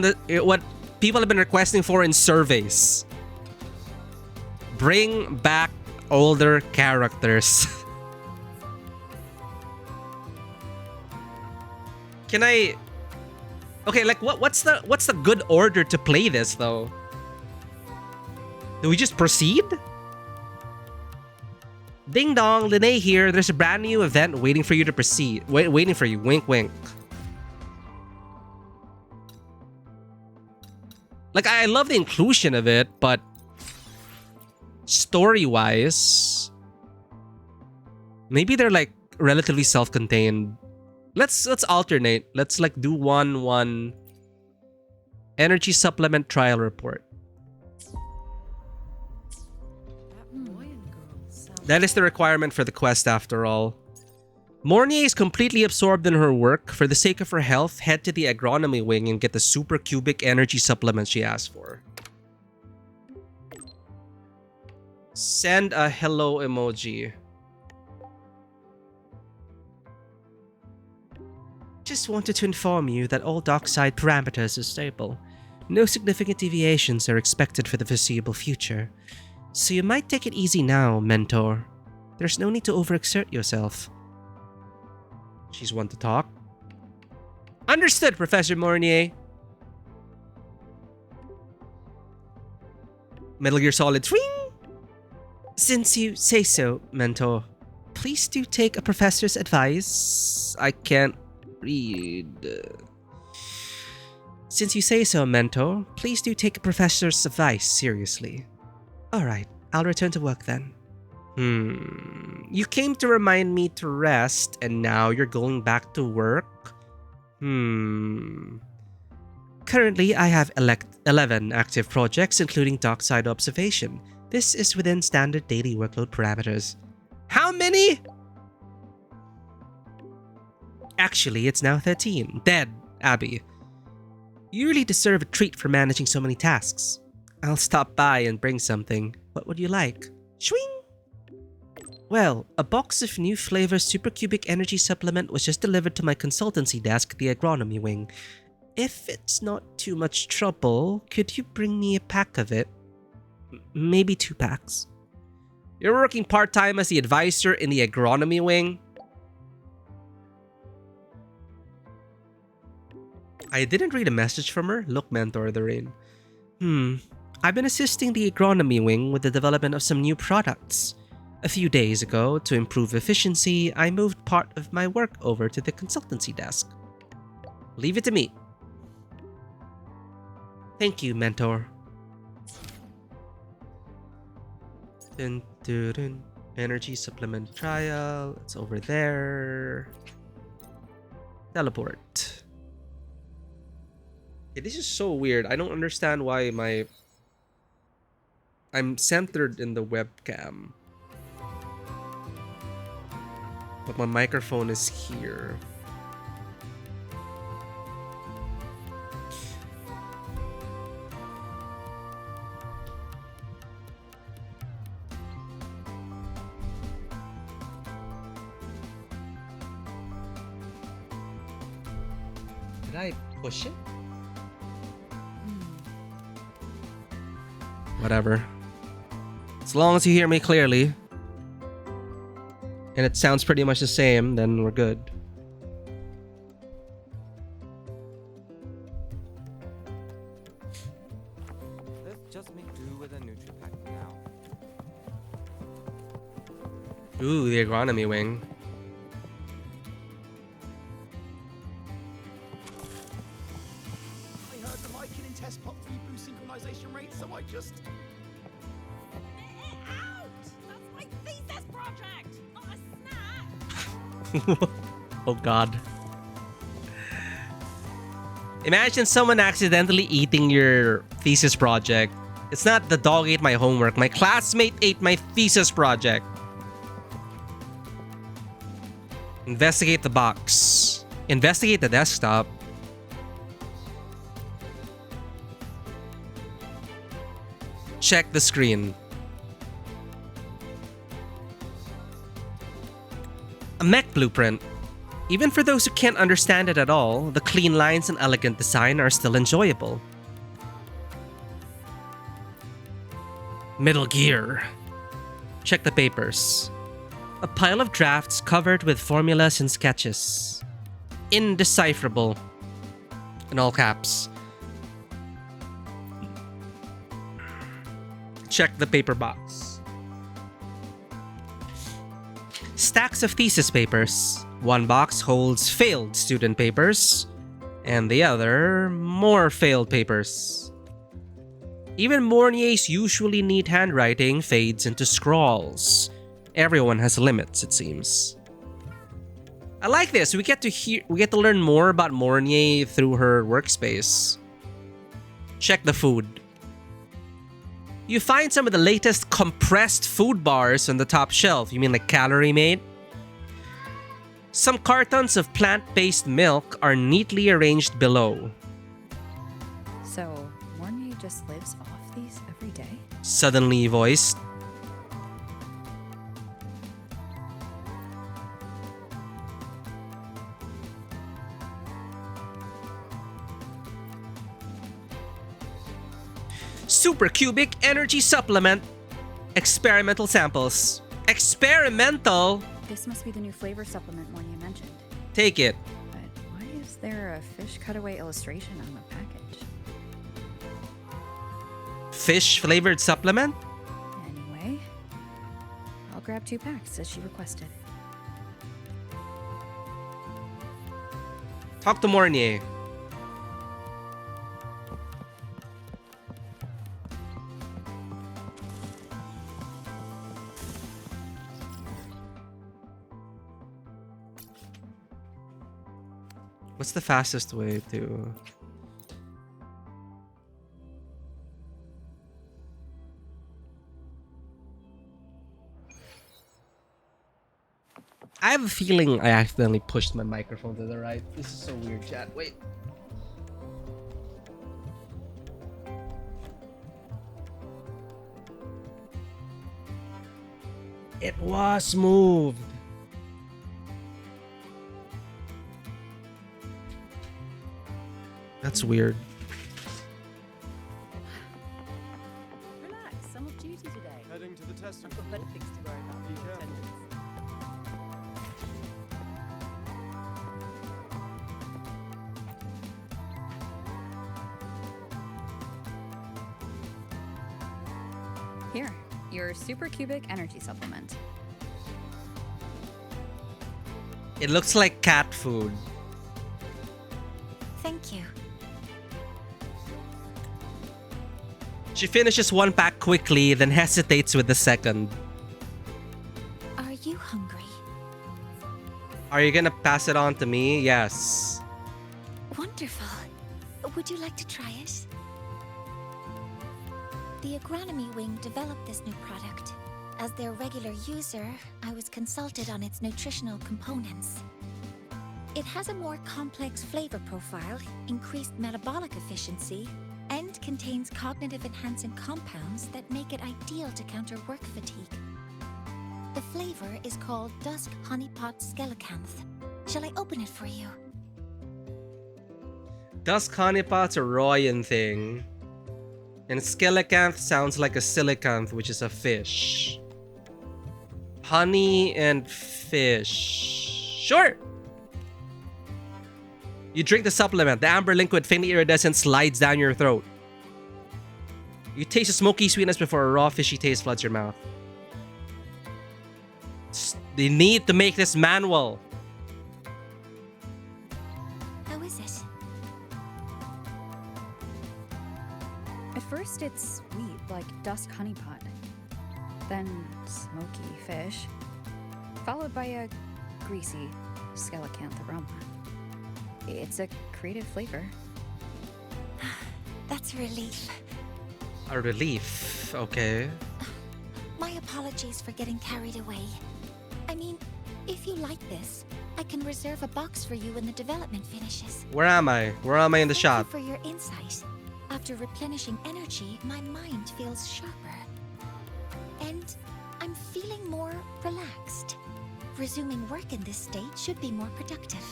[SPEAKER 1] what people have been requesting for in surveys. Bring back older characters. Can I? Okay, like what's the good order to play this though? Do we just proceed? Ding dong, Linnae here. There's a brand new event waiting for you to proceed. Waiting for you. Wink, wink. Like, I love the inclusion of it, but story-wise, maybe they're like relatively self-contained. Let's alternate. Let's like do one energy supplement trial report. That is the requirement for the quest after all. Mornier is completely absorbed in her work. For the sake of her health, head to the agronomy wing and get the supercubic energy supplement she asked for. Send a hello emoji. Just wanted to inform you that all dockside parameters are stable. No significant deviations are expected for the foreseeable future. So you might take it easy now, mentor. There's no need to overexert yourself. She's one to talk. Understood, Professor Mornier. Metal Gear Solid swing. Since you say so, mentor, please do take a professor's advice. I can't read. Since you say so, mentor, please do take a professor's advice seriously. Alright, I'll return to work then. You came to remind me to rest, and now you're going back to work? Currently, I have 11 active projects, including dockside observation. This is within standard daily workload parameters. How many? Actually, it's now 13. Dead, Abby. You really deserve a treat for managing so many tasks. I'll stop by and bring something. What would you like? Swing! Well, a box of new flavor supercubic energy supplement was just delivered to my consultancy desk at the agronomy wing. If it's not too much trouble, could you bring me a pack of it? Maybe 2 packs. You're working part-time as the advisor in the agronomy wing? I didn't read a message from her. Look, Mentor Doreen. I've been assisting the agronomy wing with the development of some new products. A few days ago, to improve efficiency, I moved part of my work over to the consultancy desk. Leave it to me. Thank you, Mentor. Dun, dun, dun. Energy supplement trial. It's over there. Teleport. Okay, this is so weird. I don't understand why I'm centered in the webcam, but my microphone is here. Did I push it? Whatever. As long as you hear me clearly, and it sounds pretty much the same, then we're good.
[SPEAKER 2] Let's just make do with a Nutripack for now.
[SPEAKER 1] Ooh, the agronomy wing.
[SPEAKER 7] I heard the Lycan in test popped boost synchronization rate, so I just...
[SPEAKER 3] Out! That's my thesis project, not a snack!
[SPEAKER 1] Oh god. Imagine someone accidentally eating your thesis project. It's not the dog ate my homework. My classmate ate my thesis project. Investigate the box. Investigate the desktop. Check the screen. A mech blueprint. Even for those who can't understand it at all, the clean lines and elegant design are still enjoyable. Middle gear. Check the papers. A pile of drafts covered with formulas and sketches. Indecipherable. In all caps. Check the paper box. Stacks of thesis papers. One box holds failed student papers, and the other more failed papers. Even Mornier's usually neat handwriting fades into scrawls. Everyone has limits, it seems. I like this. We get to learn more about Mornier through her workspace. Check the food. You find some of the latest compressed food bars on the top shelf. You mean like Calorie Mate? Some cartons of plant-based milk are neatly arranged below.
[SPEAKER 5] So, Mornier just lives off these every day?
[SPEAKER 1] Suddenly voiced. Supercubic energy supplement. Experimental samples. Experimental?
[SPEAKER 5] This must be the new flavor supplement Mornier mentioned.
[SPEAKER 1] Take it.
[SPEAKER 5] But why is there a fish cutaway illustration on the package?
[SPEAKER 1] Fish flavored supplement?
[SPEAKER 5] Anyway, I'll grab 2 packs as she requested.
[SPEAKER 1] Talk to Mornier. What's the fastest way to... I have a feeling I accidentally pushed my microphone to the right. This is so weird, chat. Wait. It was moved. That's weird.
[SPEAKER 4] Relax, I'm off duty today.
[SPEAKER 7] Heading to the test.
[SPEAKER 4] I've got better things to worry about than attendance.
[SPEAKER 5] Here, your supercubic energy supplement.
[SPEAKER 1] It looks like cat food.
[SPEAKER 3] Thank you.
[SPEAKER 1] She finishes one pack quickly, then hesitates with the second.
[SPEAKER 3] Are you hungry?
[SPEAKER 1] Are you gonna pass it on to me? Yes.
[SPEAKER 3] Wonderful. Would you like to try it? The agronomy wing developed this new product. As their regular user, I was consulted on its nutritional components. It has a more complex flavor profile, increased metabolic efficiency, and contains cognitive enhancing compounds that make it ideal to counter work fatigue. The flavor is called Dusk Honeypot Skelecanth. Shall I open it for you?
[SPEAKER 1] Dusk honeypot's a Royan thing. And skelecanth sounds like a silacanth, which is a fish. Honey and fish. Sure! You drink the supplement. The amber liquid faintly iridescent slides down your throat. You taste a smoky sweetness before a raw fishy taste floods your mouth. They need to make this manual.
[SPEAKER 3] How is it?
[SPEAKER 5] At first, it's sweet, like dusk honeypot. Then smoky fish. Followed by a greasy skelecanth aroma. It's a creative flavor.
[SPEAKER 3] That's a relief.
[SPEAKER 1] A relief, okay.
[SPEAKER 3] My apologies for getting carried away. I mean, if you like this, I can reserve a box for you when the development finishes.
[SPEAKER 1] Where am I? Where am I in the
[SPEAKER 3] Thank
[SPEAKER 1] shot?
[SPEAKER 3] you for your insight. After replenishing energy, my mind feels sharper. And I'm feeling more relaxed. Resuming work in this state should be more productive.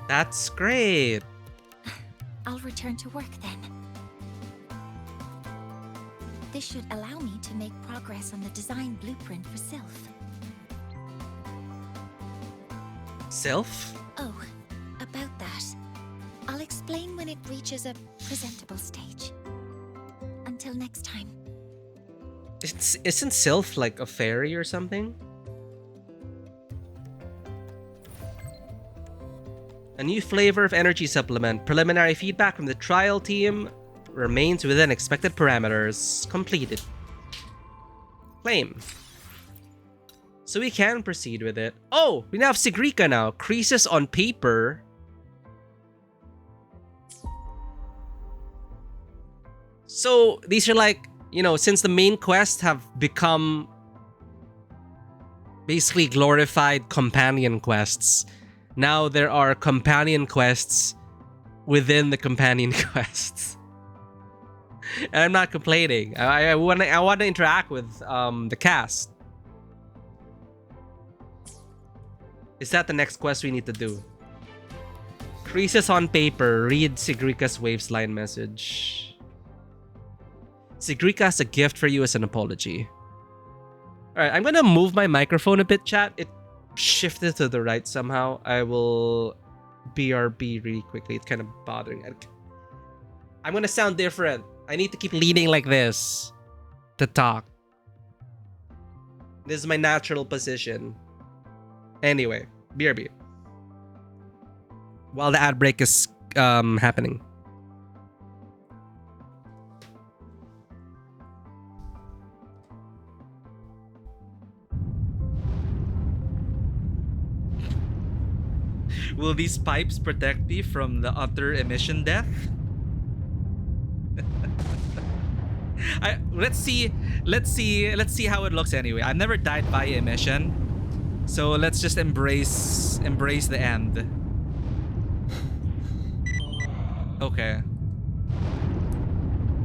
[SPEAKER 1] That's great.
[SPEAKER 3] I'll return to work then. This should allow me to make progress on the design blueprint for Sylph.
[SPEAKER 1] Sylph?
[SPEAKER 3] Oh, about that. I'll explain when it reaches a presentable stage. Until next time.
[SPEAKER 1] Isn't Sylph like a fairy or something? A new flavor of energy supplement. Preliminary feedback from the trial team remains within expected parameters. Completed. Claim. So we can proceed with it. Oh, we now have Sigrika now. Creases on paper. So these are like, you know, since the main quests have become basically glorified companion quests, now there are companion quests within the companion quests. And I'm not complaining. I want to interact with the cast. Is that the next quest we need to do? Creases on paper. Read Sigrika's waves line message. Sigrika has a gift for you as an apology. Alright, I'm gonna move my microphone a bit, chat. It shifted to the right somehow. I will BRB really quickly. It's kind of bothering. I'm gonna sound different. I need to keep leaning like this to talk. This is my natural position. Anyway, BRB. While the ad break is happening. Will these pipes protect me from the utter emission death? Let's see how it looks anyway. I've never died by emission, so let's just embrace the end. Okay.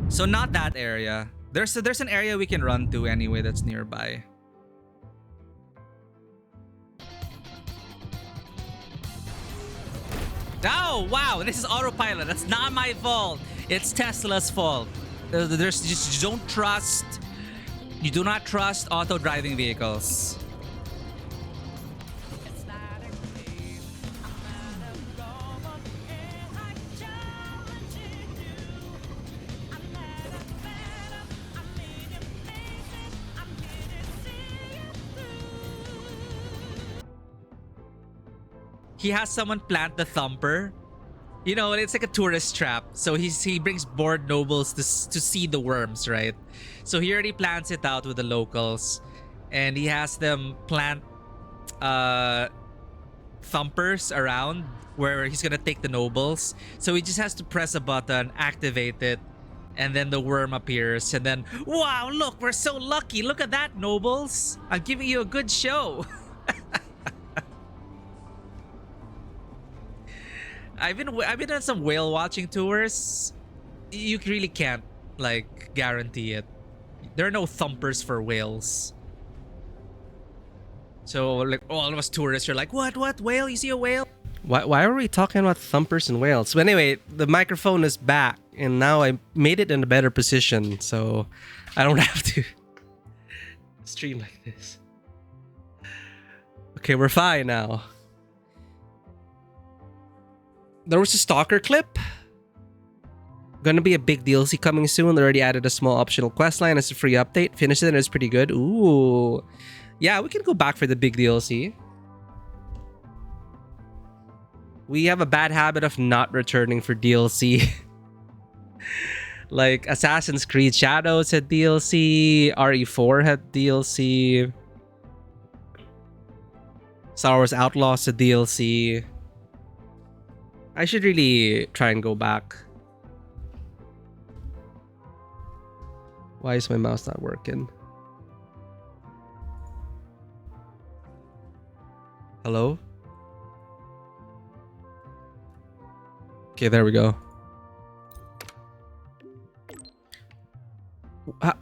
[SPEAKER 1] So not that area. There's an area we can run to anyway that's nearby. Oh, wow, this is autopilot. That's not my fault. It's Tesla's fault. There's just you do not trust auto driving vehicles. He has someone plant the thumper. You know, it's like a tourist trap. So he brings bored nobles to see the worms, right? So he already plans it out with the locals, and he has them plant thumpers around where he's gonna take the nobles. So he just has to press a button, activate it, and then the worm appears, and then wow, look, we're so lucky. Look at that, nobles. I'm giving you a good show. I've been on some whale watching tours. You really can't like guarantee it. There are no thumpers for whales. So like all of us tourists are like, what whale? You see a whale? Why are we talking about thumpers and whales? So anyway, the microphone is back, and now I made it in a better position, so I don't have to stream like this. Okay, we're fine now. There was a stalker clip. Gonna be a big DLC coming soon. They already added a small optional quest line as a free update. Finished it and it's pretty good. Ooh. Yeah, we can go back for the big DLC. We have a bad habit of not returning for DLC. Like Assassin's Creed Shadows had DLC. RE4 had DLC. Star Wars Outlaws had DLC. I should really try and go back. Why is my mouse not working? Hello? Okay, there we go.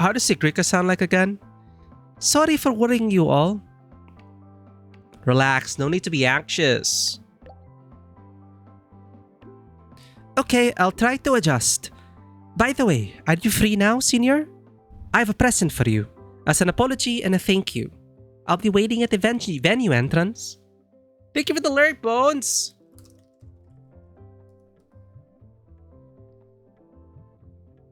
[SPEAKER 1] How does Sigrika sound like again? Sorry for worrying you all. Relax, no need to be anxious. Okay, I'll try to adjust. By the way, are you free now, Senior? I have a present for you, as an apology and a thank you. I'll be waiting at the venue entrance. Thank you for the alert, Bones!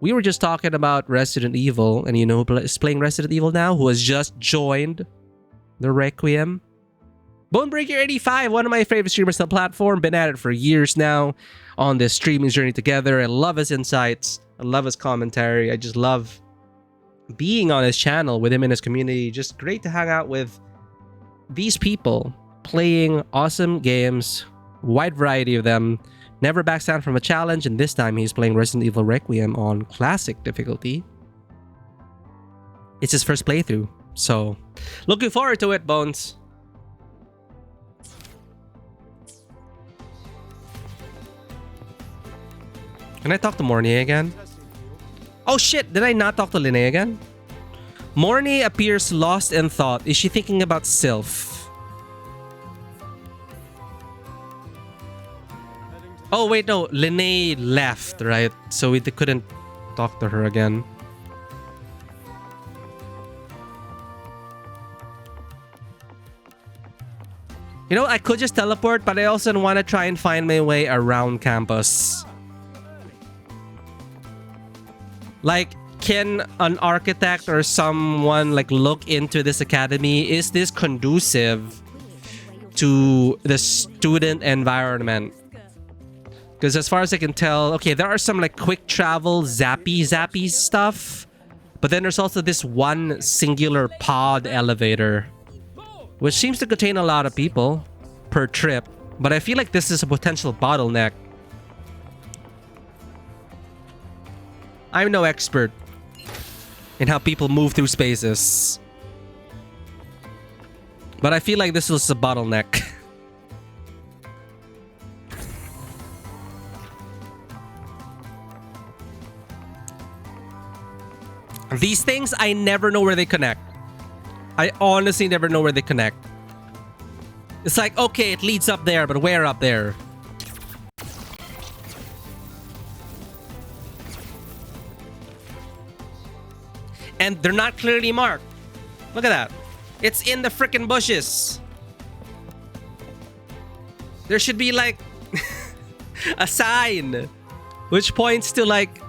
[SPEAKER 1] We were just talking about Resident Evil, and you know who is playing Resident Evil now? Who has just joined the Requiem? Bonebreaker85, one of my favorite streamers on the platform. Been at it for years now on this streaming journey together. I love his insights. I love his commentary. I just love being on his channel with him in his community. Just great to hang out with these people playing awesome games, wide variety of them. Never backs down from a challenge, and this time he's playing Resident Evil Requiem on classic difficulty. It's his first playthrough, so looking forward to it, Bones. Can I talk to Mornay again? Oh shit, did I not talk to Linnea again? Mornay appears lost in thought. Is she thinking about Sylph? Oh wait, no, Linnea left, right? So we couldn't talk to her again. You know, I could just teleport, but I also want to try and find my way around campus. Like, can an architect or someone like look into this academy? Is this conducive to the student environment? Because as far as I can tell, okay, there are some like quick travel zappy stuff, but then there's also this one singular pod elevator, which seems to contain a lot of people per trip. But I feel like this is a potential bottleneck. I'm no expert in how people move through spaces, but I feel like this is a bottleneck. These things, I never know where they connect. I honestly never know where they connect. It's like, okay, it leads up there, but where up there? And they're not clearly marked. Look at that. It's in the frickin' bushes. There should be like a sign which points to like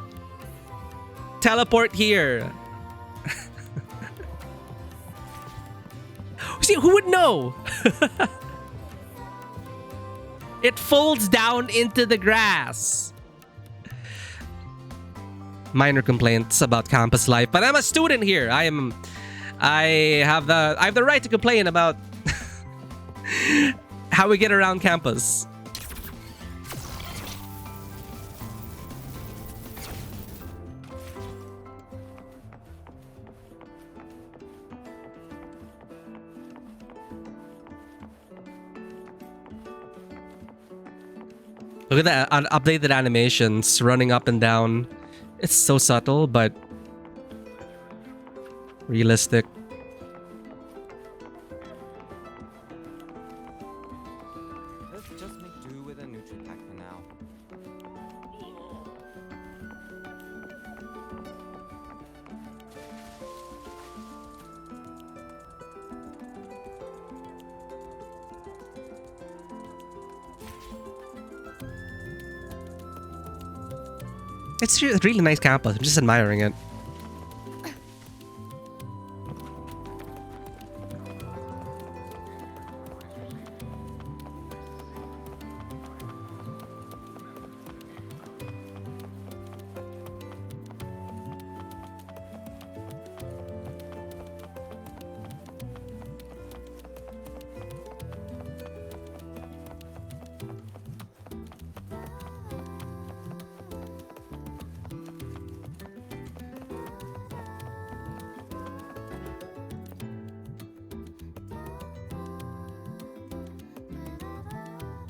[SPEAKER 1] teleport here. See, who would know? It folds down into the grass. Minor complaints about campus life, but I'm a student here. I have the right to complain about how we get around campus. Look at the updated animations running up and down. It's so subtle, but realistic.
[SPEAKER 8] Let's just make do with a Nutri-Pack for now.
[SPEAKER 1] It's a really nice campus. I'm just admiring it.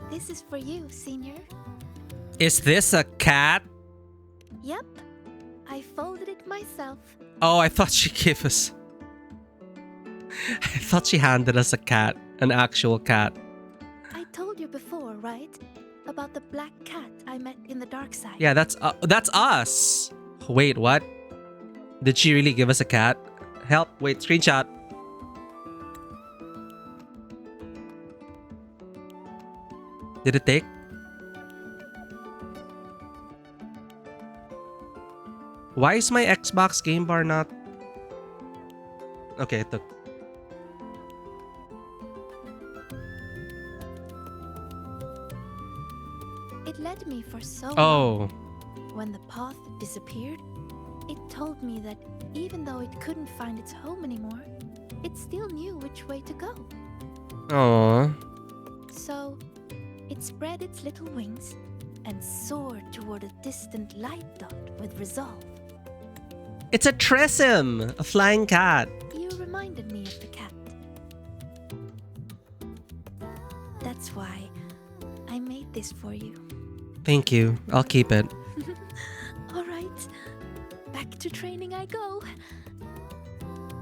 [SPEAKER 9] This is for you, Senior.
[SPEAKER 1] Is this a cat?
[SPEAKER 9] Yep. I folded it myself.
[SPEAKER 1] Oh, I thought she gave us... I thought she handed us a cat. An actual cat.
[SPEAKER 9] I told you before, right? About the black cat I met in the dark side.
[SPEAKER 1] Yeah, that's us. Wait, what? Did she really give us a cat? Help, wait, screenshot. Did it take? Why is my Xbox game bar not... Okay, it took.
[SPEAKER 9] It led me for so long.
[SPEAKER 1] Oh.
[SPEAKER 9] When the path disappeared, it told me that even though it couldn't find its home anymore, it still knew which way to go.
[SPEAKER 1] Aww.
[SPEAKER 9] So, it spread its little wings and soared toward a distant light dot with resolve.
[SPEAKER 1] It's a Tresem, a flying cat.
[SPEAKER 9] You reminded me of the cat. That's why I made this for you.
[SPEAKER 1] Thank you. I'll keep it.
[SPEAKER 9] All right, back to training I go.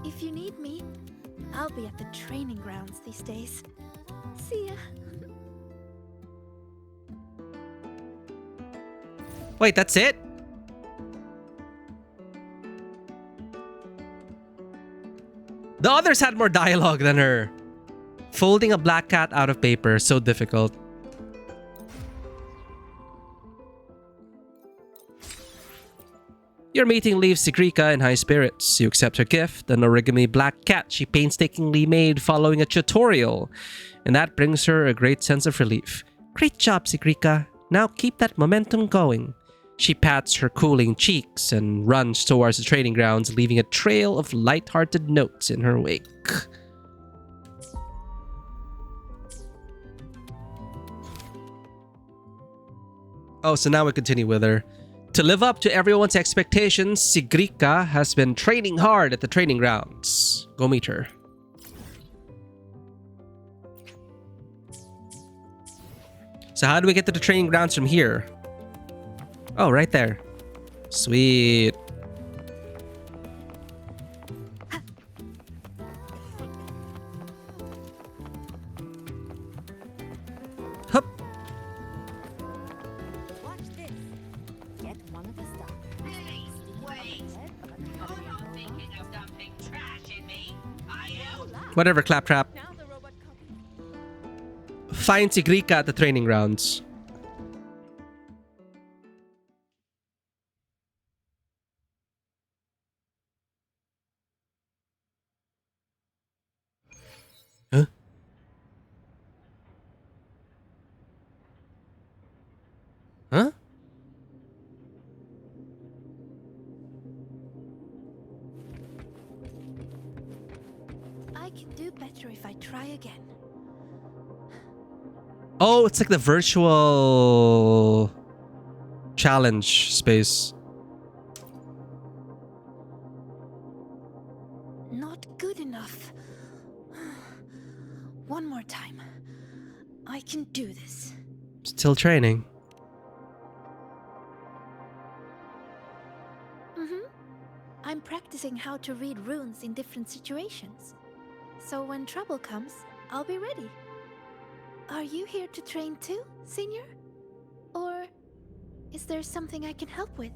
[SPEAKER 9] If you need me, I'll be at the training grounds these days. See ya.
[SPEAKER 1] Wait, that's it? The others had more dialogue than her. Folding a black cat out of paper, so difficult. Your meeting leaves Sigrika in high spirits. You accept her gift, an origami black cat she painstakingly made following a tutorial. And that brings her a great sense of relief. Great job, Sigrika. Now keep that momentum going. She pats her cooling cheeks and runs towards the training grounds, leaving a trail of light-hearted notes in her wake. Oh, so now we continue with her. To live up to everyone's expectations, Sigrika has been training hard at the training grounds. Go meet her. So how do we get to the training grounds from here? Oh, right there. Sweet. Hup.
[SPEAKER 10] Watch this. Get one of the stuff.
[SPEAKER 6] Hey, wait! You're not thinking of dumping trash in me, are you?
[SPEAKER 1] Whatever, Claptrap.
[SPEAKER 10] Now the robot copy.
[SPEAKER 1] Find Sigrika at the training grounds. Huh?
[SPEAKER 9] I can do better if I try again.
[SPEAKER 1] Oh, it's like the virtual challenge space.
[SPEAKER 9] Not good enough. One more time. I can do this.
[SPEAKER 1] Still training.
[SPEAKER 9] I'm practicing how to read runes in different situations. So when trouble comes, I'll be ready. Are you here to train too, Senior? Or is there something I can help with?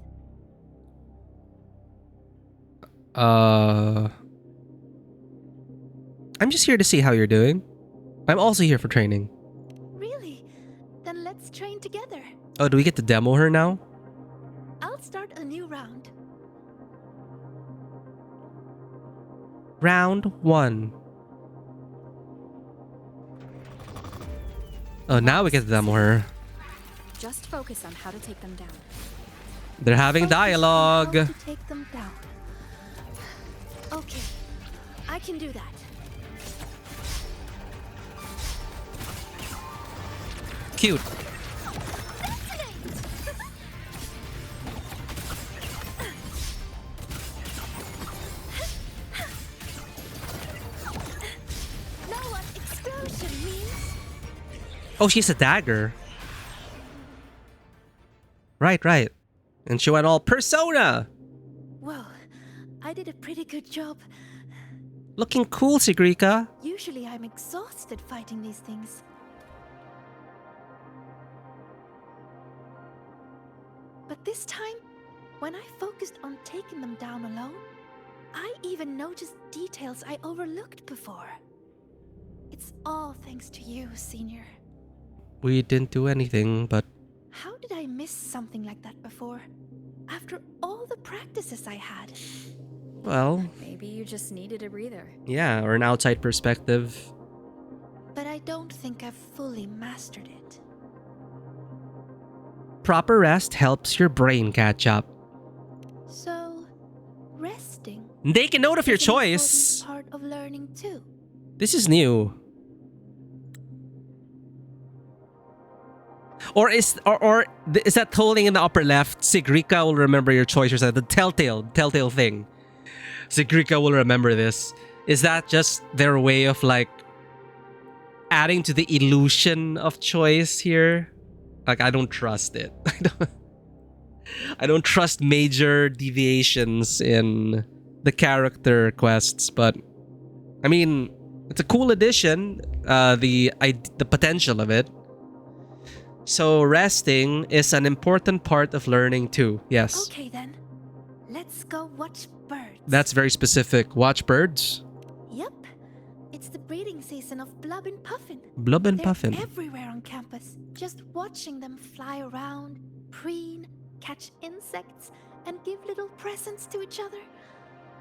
[SPEAKER 1] I'm just here to see how you're doing. I'm also here for training.
[SPEAKER 9] Really? Then let's train together.
[SPEAKER 1] Oh, do we get to demo her now?
[SPEAKER 9] I'll start a new round.
[SPEAKER 1] Round 1. Oh, now we get to demo her.
[SPEAKER 5] Just focus on how to take them down.
[SPEAKER 1] They're having
[SPEAKER 9] Focus on
[SPEAKER 1] dialogue.
[SPEAKER 9] how to take them down. Okay, I can do that.
[SPEAKER 1] Cute.
[SPEAKER 9] Know what explosion means?
[SPEAKER 1] Oh, she's a dagger. Right. And she went all persona.
[SPEAKER 9] Well, I did a pretty good job.
[SPEAKER 1] Looking cool, Sigrika.
[SPEAKER 9] Usually I'm exhausted fighting these things. But this time, when I focused on taking them down alone, I even noticed details I overlooked before. It's all thanks to you, Senior.
[SPEAKER 1] We didn't do anything, but
[SPEAKER 9] How did I miss something like that before? After all the practices I had.
[SPEAKER 1] well,
[SPEAKER 5] Maybe you just needed a breather.
[SPEAKER 1] yeah, or an outside perspective.
[SPEAKER 9] But I don't think I've fully mastered it.
[SPEAKER 1] Proper rest helps your brain catch up.
[SPEAKER 9] So, resting
[SPEAKER 1] Take a note of your
[SPEAKER 9] is an important
[SPEAKER 1] choice.
[SPEAKER 9] part of learning too.
[SPEAKER 1] This is new. Or is that tolling in the upper left? Sigrika will remember your choice. Or the telltale thing. Sigrika will remember this. Is that just their way of like adding to the illusion of choice here? Like, I don't trust it. I don't trust major deviations in the character quests, but I mean, it's a cool addition. The potential of it. So resting is an important part of learning too. Yes.
[SPEAKER 9] Okay then. Let's go watch birds.
[SPEAKER 1] That's very specific. Watch birds.
[SPEAKER 9] Yep. It's the breeding season of Blub and Puffin.
[SPEAKER 1] Blub and
[SPEAKER 9] They're
[SPEAKER 1] Puffin.
[SPEAKER 9] everywhere on campus. Just watching them fly around, preen, catch insects, and give little presents to each other.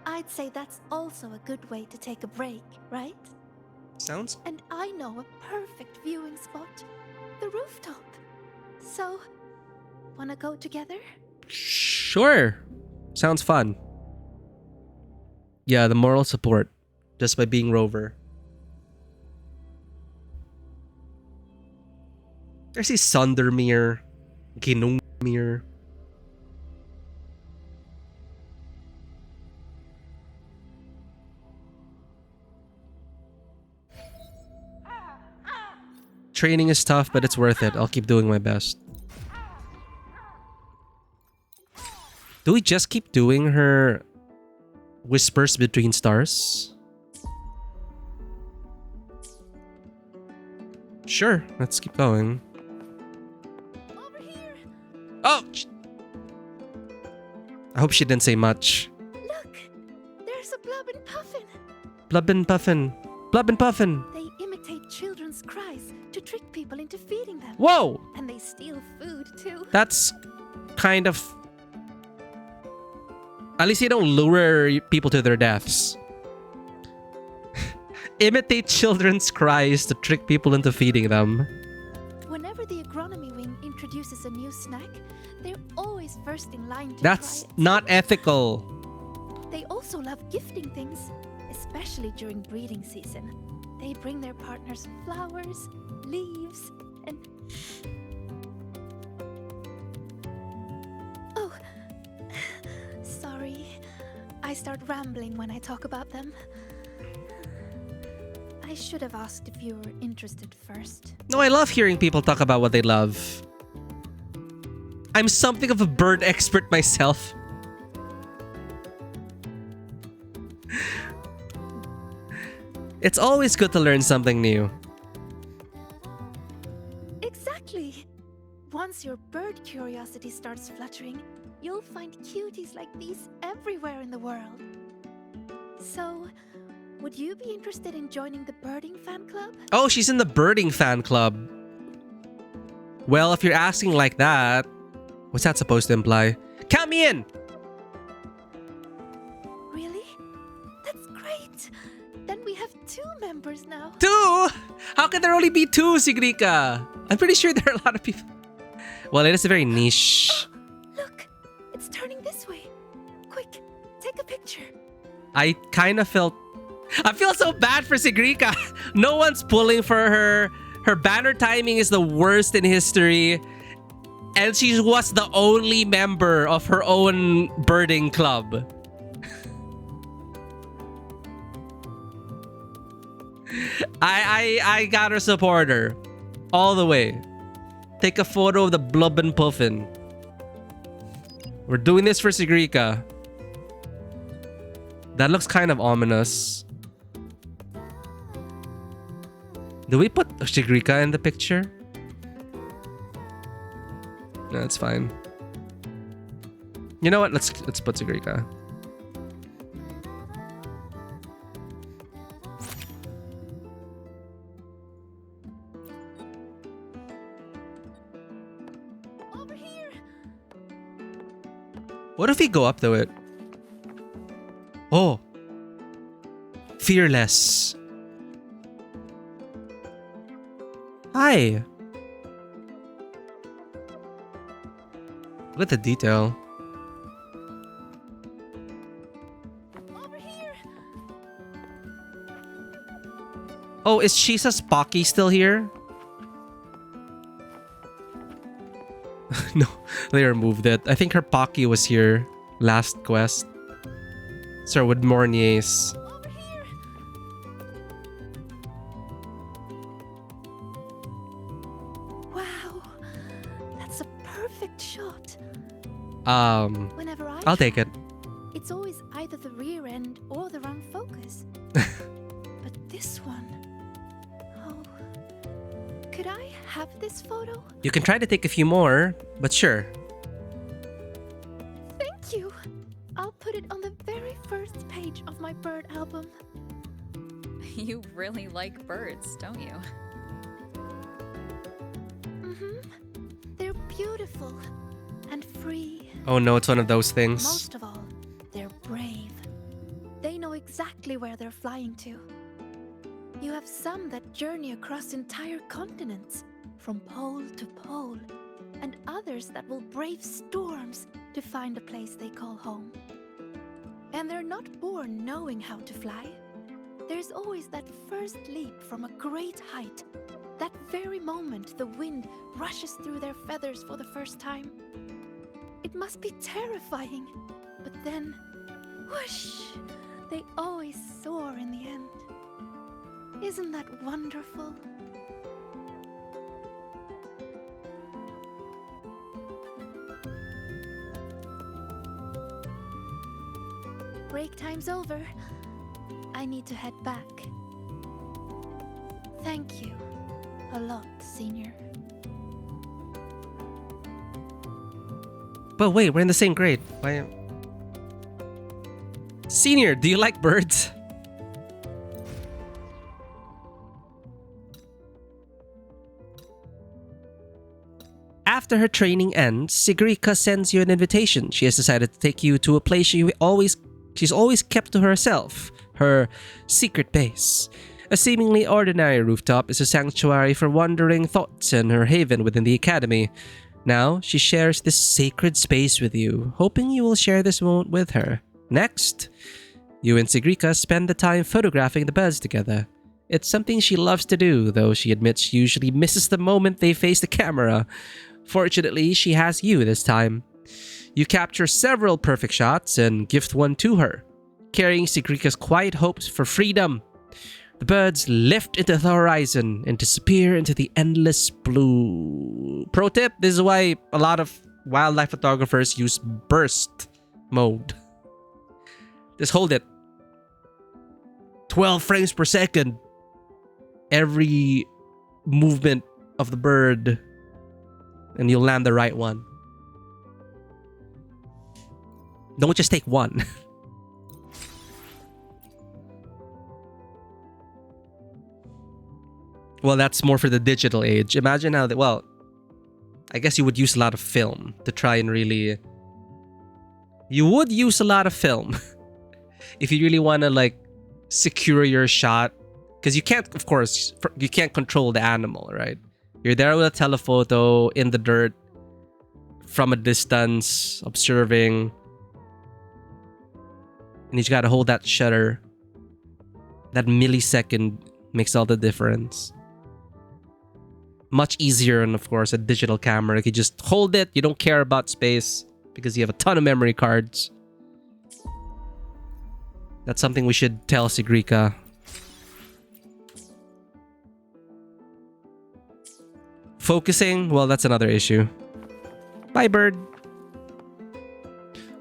[SPEAKER 9] I'd say that's also a good way to take a break, right?
[SPEAKER 1] Sounds.
[SPEAKER 9] And I know a perfect viewing spot. The rooftop. So, wanna go together?
[SPEAKER 1] Sure. Sounds fun. Yeah, the moral support. Just by being Rover. There's si Sondermere. Ginungmere. Training is tough, but it's worth it. I'll keep doing my best. Do we just keep doing her whispers between stars? Sure, let's keep going.
[SPEAKER 9] Over here!
[SPEAKER 1] Oh! I hope she didn't say much.
[SPEAKER 9] Look! There's a Blub and Puffin!
[SPEAKER 1] Blub and Puffin. Blub and Puffin.
[SPEAKER 9] They imitate children's cries to trick people into feeding them.
[SPEAKER 1] Whoa!
[SPEAKER 9] And they steal food too.
[SPEAKER 1] That's kind of... At least they don't lure people to their deaths. Imitate children's cries to trick people into feeding them.
[SPEAKER 9] Whenever the agronomy wing introduces a new snack, they're always first in line to
[SPEAKER 1] That's
[SPEAKER 9] try it.
[SPEAKER 1] not ethical.
[SPEAKER 9] They also love gifting things, especially during breeding season. They bring their partners flowers, leaves, and... Oh, sorry. I start rambling when I talk about them. I should have asked if you were interested first.
[SPEAKER 1] No, I love hearing people talk about what they love. I'm something of a bird expert myself. It's always good to learn something new.
[SPEAKER 9] Exactly. Once your bird curiosity starts fluttering, you'll find cuties like these everywhere in the world. So, would you be interested in joining the birding fan club?
[SPEAKER 1] Oh, she's in the birding fan club. Well, if you're asking like that, what's that supposed to imply? Count me in!
[SPEAKER 9] Really? That's great. Then we have 2 members now.
[SPEAKER 1] 2? How can there only be 2, Sigrika? I'm pretty sure there are a lot of people. Well, it is a very niche.
[SPEAKER 9] Look, it's turning this way. Quick, take a picture.
[SPEAKER 1] I kind of felt... I feel so bad for Sigrika. No one's pulling for her. Her banner timing is the worst in history. And she was the only member of her own birding club. I gotta support her. All the way. Take a photo of the blub and puffin. We're doing this for Sigrika. That looks kind of ominous. Do we put Sigrika in the picture? No, it's fine. You know what? Let's put Sigrika.
[SPEAKER 9] Over here.
[SPEAKER 1] What if we go up to it? Oh. Fearless. Hi. Look at the detail.
[SPEAKER 9] Over here.
[SPEAKER 1] Oh, is Chisa's Pocky still here? No, they removed it. I think her Pocky was here last quest. Sir, with Mornier's.
[SPEAKER 9] Over here. Wow. That's a perfect shot. Whenever
[SPEAKER 1] I'll take it.
[SPEAKER 9] It's always either the rear end or the wrong focus. But this one... Oh... Could I have this photo?
[SPEAKER 1] You can try to take a few more, but sure.
[SPEAKER 9] Thank you! I'll put it on the very first page of my bird album.
[SPEAKER 5] You really like birds, don't you?
[SPEAKER 9] Mm-hmm. They're beautiful and free.
[SPEAKER 1] Oh no, it's one of those things.
[SPEAKER 9] Most of all, they're brave. They know exactly where they're flying to. You have some that journey across entire continents, from pole to pole, and others that will brave storms to find a place they call home. And they're not born knowing how to fly. There's always that first leap from a great height. That very moment the wind rushes through their feathers for the first time. It must be terrifying, but then, whoosh, they always soar in the end. Isn't that wonderful? Break time's over. I need to head back. Thank you a lot, Senior.
[SPEAKER 1] But wait, we're in the same grade. Why? Senior, do you like birds? After her training ends, Sigrika sends you an invitation. She has decided to take you to a place she's always kept to herself, her secret base. A seemingly ordinary rooftop is a sanctuary for wandering thoughts and her haven within the academy. Now, she shares this sacred space with you, hoping you will share this moment with her. Next, You and Sigrika spend the time photographing the birds together. It's something she loves to do, though she admits she usually misses the moment they face the camera. Fortunately, she has you this time. You capture several perfect shots and gift one to her, carrying Sigrika's quiet hopes for freedom. The birds lift into the horizon and disappear into the endless blue. Pro tip, this is why a lot of wildlife photographers use burst mode. Just hold it. 12 frames per second. Every movement of the bird, and you'll land the right one. Don't just take one. Well, that's more for the digital age. Imagine how that, well, I guess you would use a lot of film to try and really... You would use a lot of film if you really want to like secure your shot. Because you can't, of course, you can't control the animal, right? You're there with a telephoto in the dirt from a distance, observing. And you just gotta hold that shutter. That millisecond makes all the difference. Much easier than, of course, a digital camera. You just hold it, you don't care about space because you have a ton of memory cards. That's something we should tell Sigrika. Focusing, well, that's another issue. Bye, bird.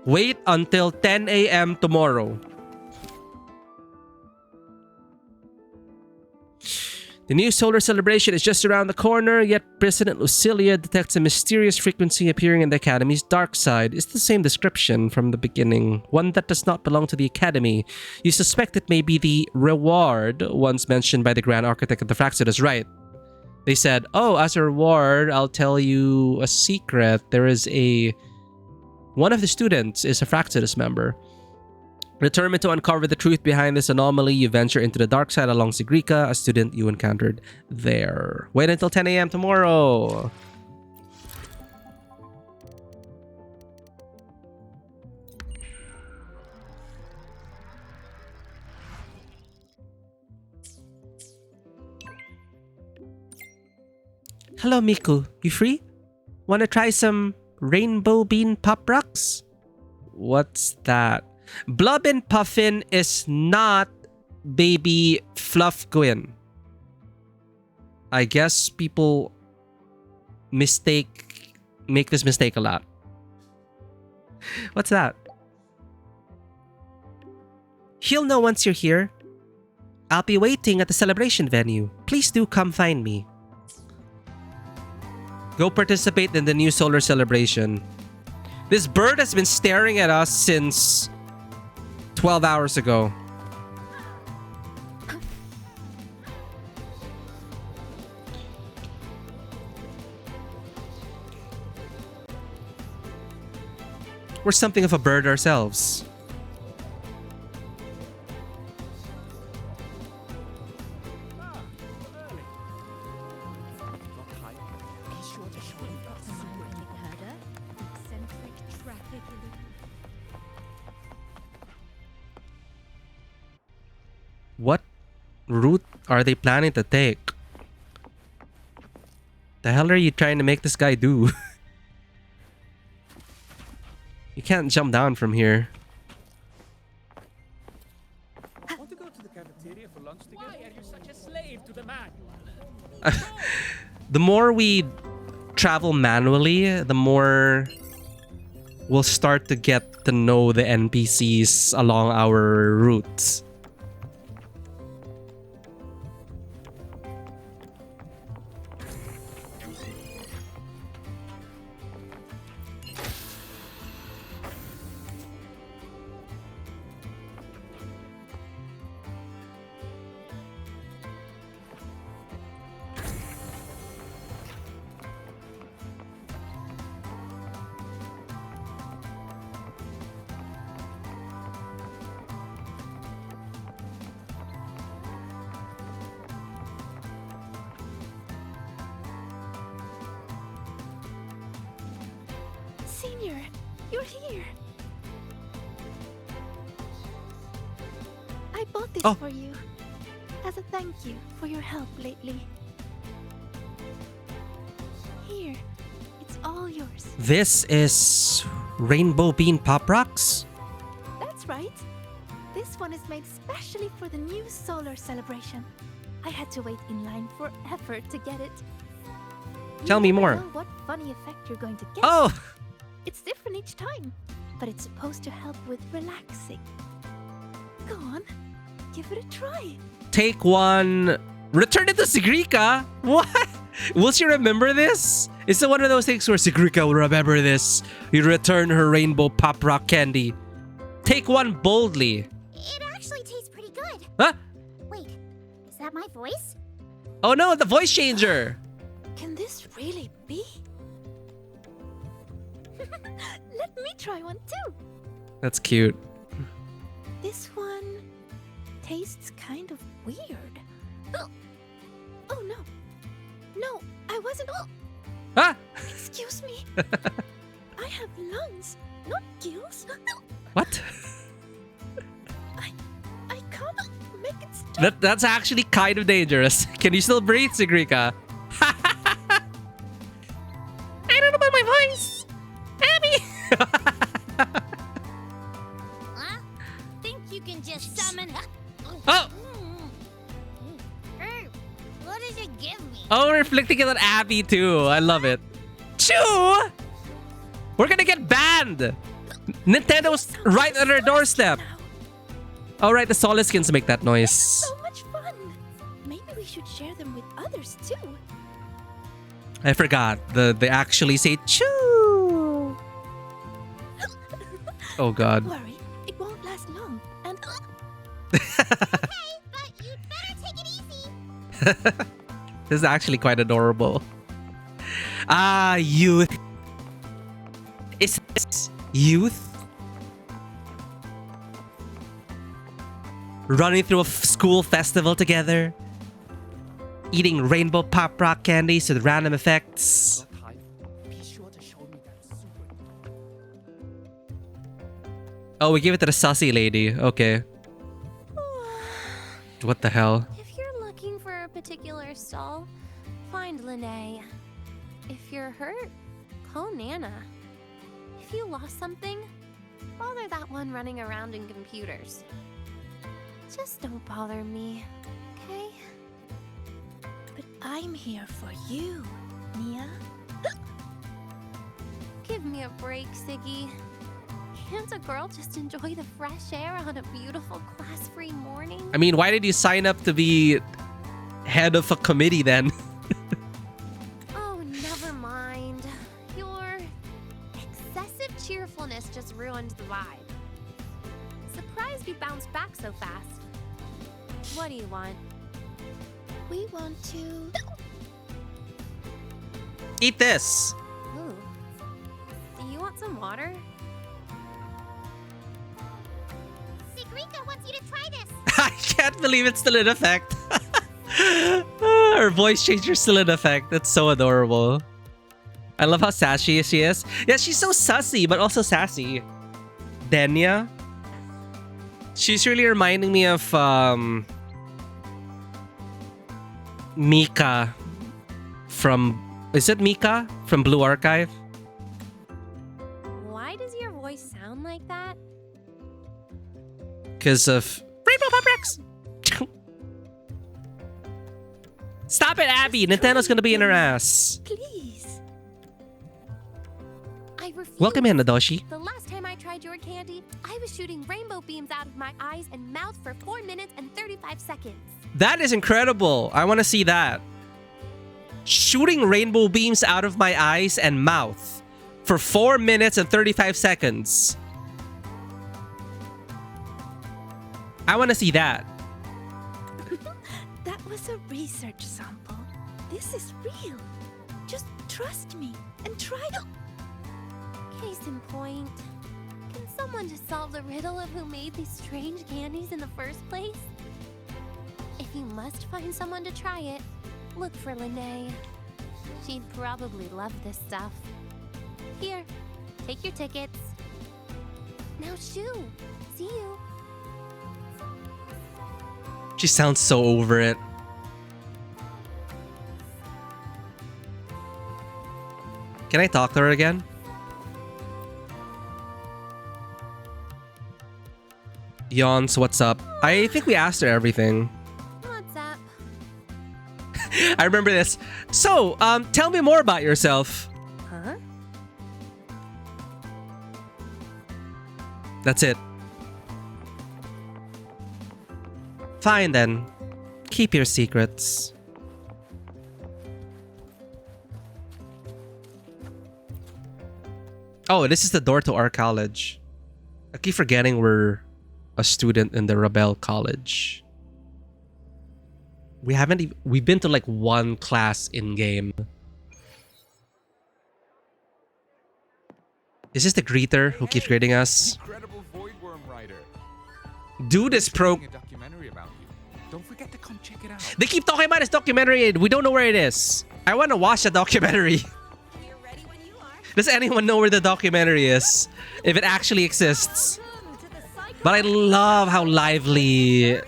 [SPEAKER 1] Wait until 10 a.m. tomorrow. The new solar celebration is just around the corner, yet President Lucilia detects a mysterious frequency appearing in the Academy's dark side. It's the same description from the beginning, one that does not belong to the Academy. You suspect it may be the reward once mentioned by the Grand Architect of the Fraxidus, right? They said, oh, as a reward, I'll tell you a secret. There is one of the students is a Fraxidus member. Determined to uncover the truth behind this anomaly, you venture into the dark side along Sigrika, a student you encountered there. Wait until 10 a.m. tomorrow. Hello, Miku. You free? Wanna try some rainbow bean pop rocks? What's that? Blub and Puffin is not baby Fluff Gwyn. I guess people make this mistake a lot. What's that? He'll know once you're here. I'll be waiting at the celebration venue. Please do come find me. Go participate in the new solar celebration. This bird has been staring at us since 12 hours ago. We're something of a bird ourselves. What route are they planning to take? The hell are you trying to make this guy do? You can't jump down from here.
[SPEAKER 7] Want to go to the cafeteria for lunch together? Why are you such a slave to the man?
[SPEAKER 1] The more we travel manually, the more we'll start to get to know the NPCs along our routes.
[SPEAKER 9] Senior, you're here.
[SPEAKER 1] Oh.
[SPEAKER 9] for you. As a thank you for your help lately. Here, it's all yours.
[SPEAKER 1] This is Rainbow Bean Pop Rocks?
[SPEAKER 9] That's right. This one is made specially for the new solar celebration. I had to wait in line forever to get it.
[SPEAKER 1] Tell me
[SPEAKER 9] You never
[SPEAKER 1] more.
[SPEAKER 9] know what funny effect you're going to get.
[SPEAKER 1] Oh!
[SPEAKER 9] It's different each time, but it's supposed to help with relaxing. Go on, give it a try.
[SPEAKER 1] Take one. Return it to Sigrika? What? Will she remember this? Is it one of those things where Sigrika will remember this? You return her rainbow pop rock candy. Take one boldly.
[SPEAKER 6] It actually tastes pretty good.
[SPEAKER 1] Huh?
[SPEAKER 6] Wait, is that my voice?
[SPEAKER 1] Oh no, the voice changer.
[SPEAKER 9] Can this really be? Let me try one too.
[SPEAKER 1] That's cute.
[SPEAKER 9] This one tastes kind of weird. Oh no. No, I wasn't.
[SPEAKER 1] Ah!
[SPEAKER 9] Excuse me. I have lungs, not gills.
[SPEAKER 1] What?
[SPEAKER 9] I can't make it stop.
[SPEAKER 1] That's actually kind of dangerous. Can you still breathe, Sigrika? I don't know about my voice. Abby!
[SPEAKER 6] Huh? Think you can just summon?
[SPEAKER 1] Oh!
[SPEAKER 6] What does it give me?
[SPEAKER 1] Oh, we're reflecting it on Abby too. I love it. Chew! We're gonna get banned! Nintendo's right on our doorstep. All right, the solid skins make that noise.
[SPEAKER 9] So much fun. Maybe we should share them with others too.
[SPEAKER 1] I forgot. They actually say chew. Oh god.
[SPEAKER 9] Don't worry, it won't last long. And
[SPEAKER 6] Okay, but you'd better take it easy.
[SPEAKER 1] This is actually quite adorable. Ah, youth. Is this youth? Running through a school festival together. Eating rainbow pop rock candies with random effects.
[SPEAKER 7] Be sure to show me that super.
[SPEAKER 1] Oh, we give it to the sussy lady. Okay. What the hell?
[SPEAKER 3] If you're looking for a particular stall, find Lene. If you're hurt, call Nana. If you lost something, bother that one running around in computers. Just don't bother me, okay?
[SPEAKER 9] but I'm here for you, Nia.
[SPEAKER 3] Give me a break, Siggy. Can't a girl just enjoy the fresh air on a beautiful class-free morning?
[SPEAKER 1] I mean, why did you sign up to be head of a committee then?
[SPEAKER 3] Oh, never mind. Your excessive cheerfulness just ruined the vibe. Surprised you bounced back so fast. What do you want?
[SPEAKER 9] We want to.
[SPEAKER 1] Eat this.
[SPEAKER 3] Ooh. Do you want some water?
[SPEAKER 6] Sigrika wants you to try this.
[SPEAKER 1] I can't believe it's still in effect. Her voice changer's still in effect. That's so adorable. I love how sassy she is. Yeah, she's so sussy, but also sassy. Denya. She's really reminding me of Mika from... Is it Mika from Blue Archive?
[SPEAKER 3] Why does your voice sound like that?
[SPEAKER 1] Because of Rainbow Pop Rex. Stop it, Abby. Nintendo's gonna be in her ass.
[SPEAKER 9] Please.
[SPEAKER 3] I refuse.
[SPEAKER 1] Welcome in, Nadoshi.
[SPEAKER 3] The last time I tried your candy, I was shooting rainbow beams out of my eyes and mouth for 4 minutes and 35 seconds.
[SPEAKER 1] That is incredible. I want to see that. Shooting rainbow beams out of my eyes and mouth for 4 minutes and 35 seconds. I want to see that.
[SPEAKER 9] That was a research sample. This is real. Just trust me and try to.
[SPEAKER 3] Case in point, can someone just solve the riddle of who made these strange candies in the first place? If you must find someone to try it, look for Lene. She'd probably love this stuff. Here, take your tickets. Now shoo! See you!
[SPEAKER 1] She sounds so over it. Can I talk to her again? Yawns, what's up? I think we asked her everything.
[SPEAKER 3] What's up?
[SPEAKER 1] I remember this. So, tell me more about yourself.
[SPEAKER 3] Huh?
[SPEAKER 1] That's it. Fine then. Keep your secrets. Oh, this is the door to our college. I keep forgetting we're a student in the Rebel College. We've been to like one class in game. Is this the greeter who keeps greeting us?
[SPEAKER 11] Incredible Voidworm writer.
[SPEAKER 1] Dude is pro.
[SPEAKER 11] A documentary about you. Don't forget to come check it out.
[SPEAKER 1] They keep talking about this documentary. We don't know where it is. I want to watch the documentary.
[SPEAKER 3] We're ready when you are.
[SPEAKER 1] Does anyone know where the documentary is? If it actually exists. But I love how lively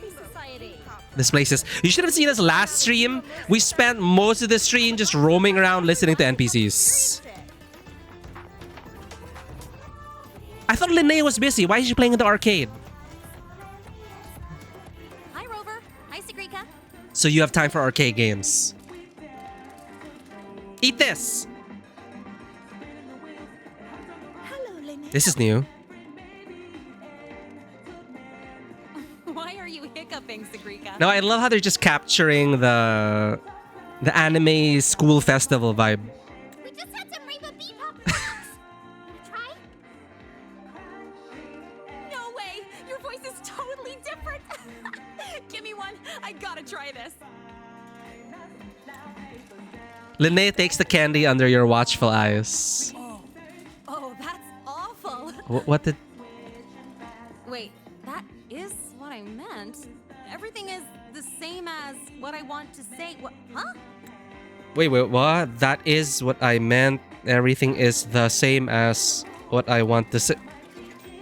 [SPEAKER 1] this place is. You should have seen us last stream. We spent most of the stream just roaming around listening to NPCs. I thought Linnea was busy. Why is she playing in the arcade?
[SPEAKER 3] Hi, Rover. Hi, Sigrika.
[SPEAKER 1] So you have time for arcade games. Eat this!
[SPEAKER 9] Hello, Linnea.
[SPEAKER 1] This is new.
[SPEAKER 3] Why are you hiccuping, Sigrika?
[SPEAKER 1] No, I love how they're just capturing the anime school festival vibe.
[SPEAKER 6] We just had some Rainbow Bebop rounds. Try?
[SPEAKER 3] No way! Your voice is totally different! Give me one! I gotta try this!
[SPEAKER 1] Linnea takes the candy under your watchful eyes.
[SPEAKER 3] Oh, that's awful!
[SPEAKER 1] What did...
[SPEAKER 3] Wait, that is what I meant. Everything is the same as what I want to say. What? Huh?
[SPEAKER 1] Wait, what? That is what I meant. Everything is the same as what I want to say.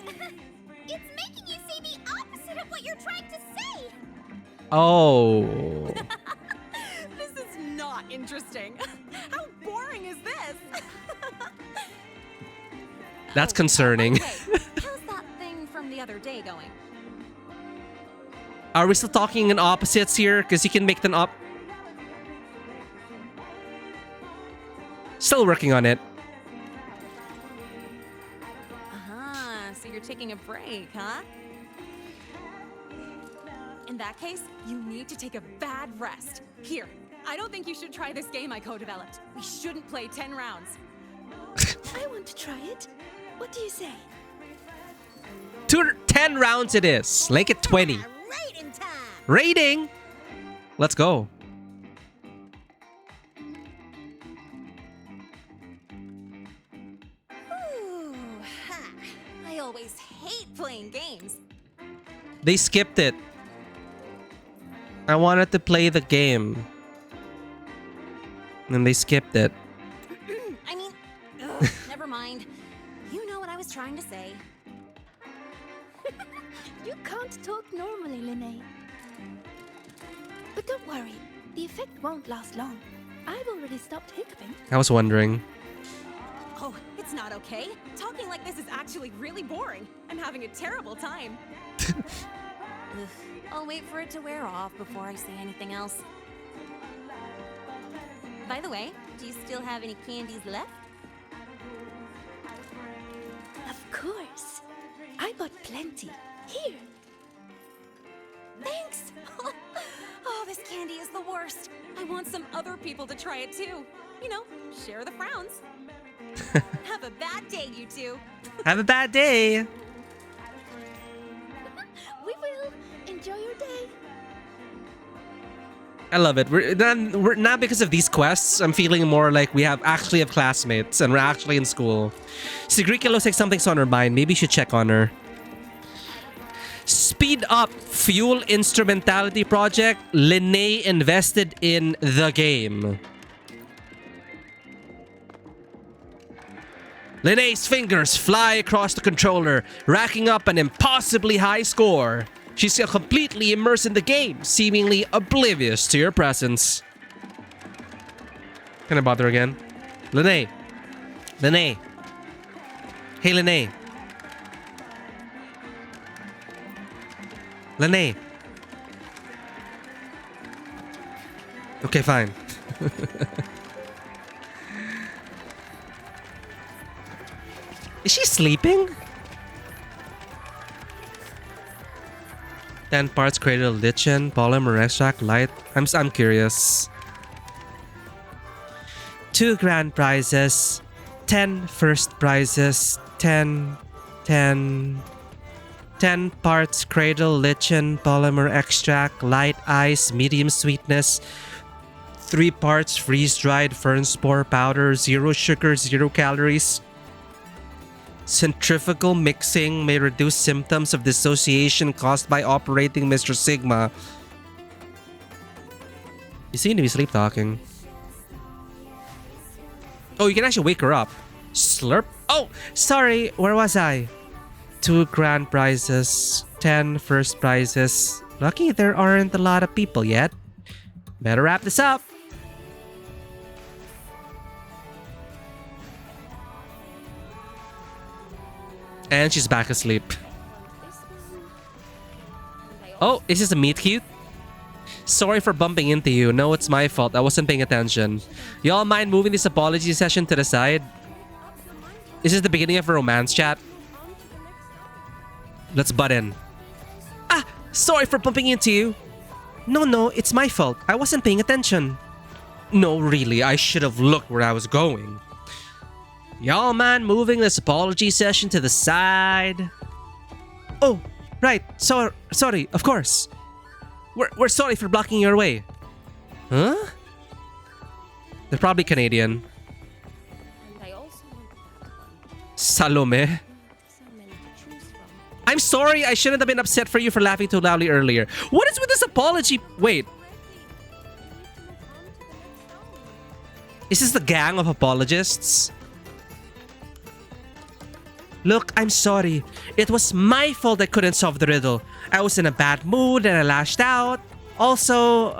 [SPEAKER 6] It's making you say the opposite of what you're trying to say.
[SPEAKER 1] Oh.
[SPEAKER 3] This is not interesting. How boring is this?
[SPEAKER 1] That's concerning.
[SPEAKER 3] How's that thing from the other day going?
[SPEAKER 1] Are we still talking in opposites here? Because you can make them up. Still working on it.
[SPEAKER 3] So you're taking a break, huh? In that case, you need to take a bad rest. Here, I don't think you should try this game I co-developed. We shouldn't play 10 rounds.
[SPEAKER 9] I want to try it. What do you say?
[SPEAKER 1] 10 rounds it is. Make it 20.
[SPEAKER 6] Rating time.
[SPEAKER 1] Rating! Let's go.
[SPEAKER 3] Ooh, ha. I always hate playing games.
[SPEAKER 1] They skipped it. I wanted to play the game. And they skipped it.
[SPEAKER 3] I mean, ugh, never mind. You know what I was trying to say.
[SPEAKER 9] You can't talk normally, Linnea. But don't worry, the effect won't last long. I've already stopped hiccuping.
[SPEAKER 1] I was wondering.
[SPEAKER 3] Oh, it's not okay. Talking like this is actually really boring. I'm having a terrible time. Ugh, I'll wait for it to wear off before I say anything else. By the way, do you still have any candies left?
[SPEAKER 9] Of course. I bought plenty. Here.
[SPEAKER 3] Thanks! Oh, this candy is the worst. I want some other people to try it too. You know, share the frowns. Have a bad day, you two.
[SPEAKER 1] Have a bad day.
[SPEAKER 9] We will. Enjoy your day.
[SPEAKER 1] I love it. We're not because of these quests. I'm feeling more like we actually have classmates and we're actually in school. Sigrika looks like something's on her mind. Maybe you should check on her. Speed up fuel instrumentality project. Linnea invested in the game. Linnea's fingers fly across the controller, racking up an impossibly high score. She's completely immersed in the game, seemingly oblivious to your presence. Can I bother again? Lene. Lene. Hey, Lene. Lene. Okay, fine. Is she sleeping? 10 parts created of lichen, polymer extract, light. I'm curious. 2 grand prizes, 10 first prizes, 10 parts cradle, lichen, polymer extract, light ice, medium sweetness, 3 parts freeze-dried fern spore powder, 0 sugar, 0 calories. Centrifugal mixing may reduce symptoms of dissociation caused by operating Mr. Sigma. You seem to be sleep talking. Oh, you can actually wake her up. Slurp? Oh, sorry, where was I? 2 grand prizes, 10 first prizes. Lucky there aren't a lot of people yet. Better wrap this up. And she's back asleep. Oh, is this a meet cute? Sorry for bumping into you. No, it's my fault. I wasn't paying attention. Y'all mind moving this apology session to the side? Is this the beginning of a romance chat? Let's butt in. Ah, sorry for bumping into you. No, it's my fault. I wasn't paying attention. No, really, I should have looked where I was going. Y'all mind moving this apology session to the side? Oh, right. Sorry, of course. We're sorry for blocking your way. Huh? They're probably Canadian. Salome. I'm sorry, I shouldn't have been upset for you for laughing too loudly earlier. What is with this apology? Wait. Is this the gang of apologists? Look, I'm sorry. It was my fault I couldn't solve the riddle. I was in a bad mood and I lashed out. Also,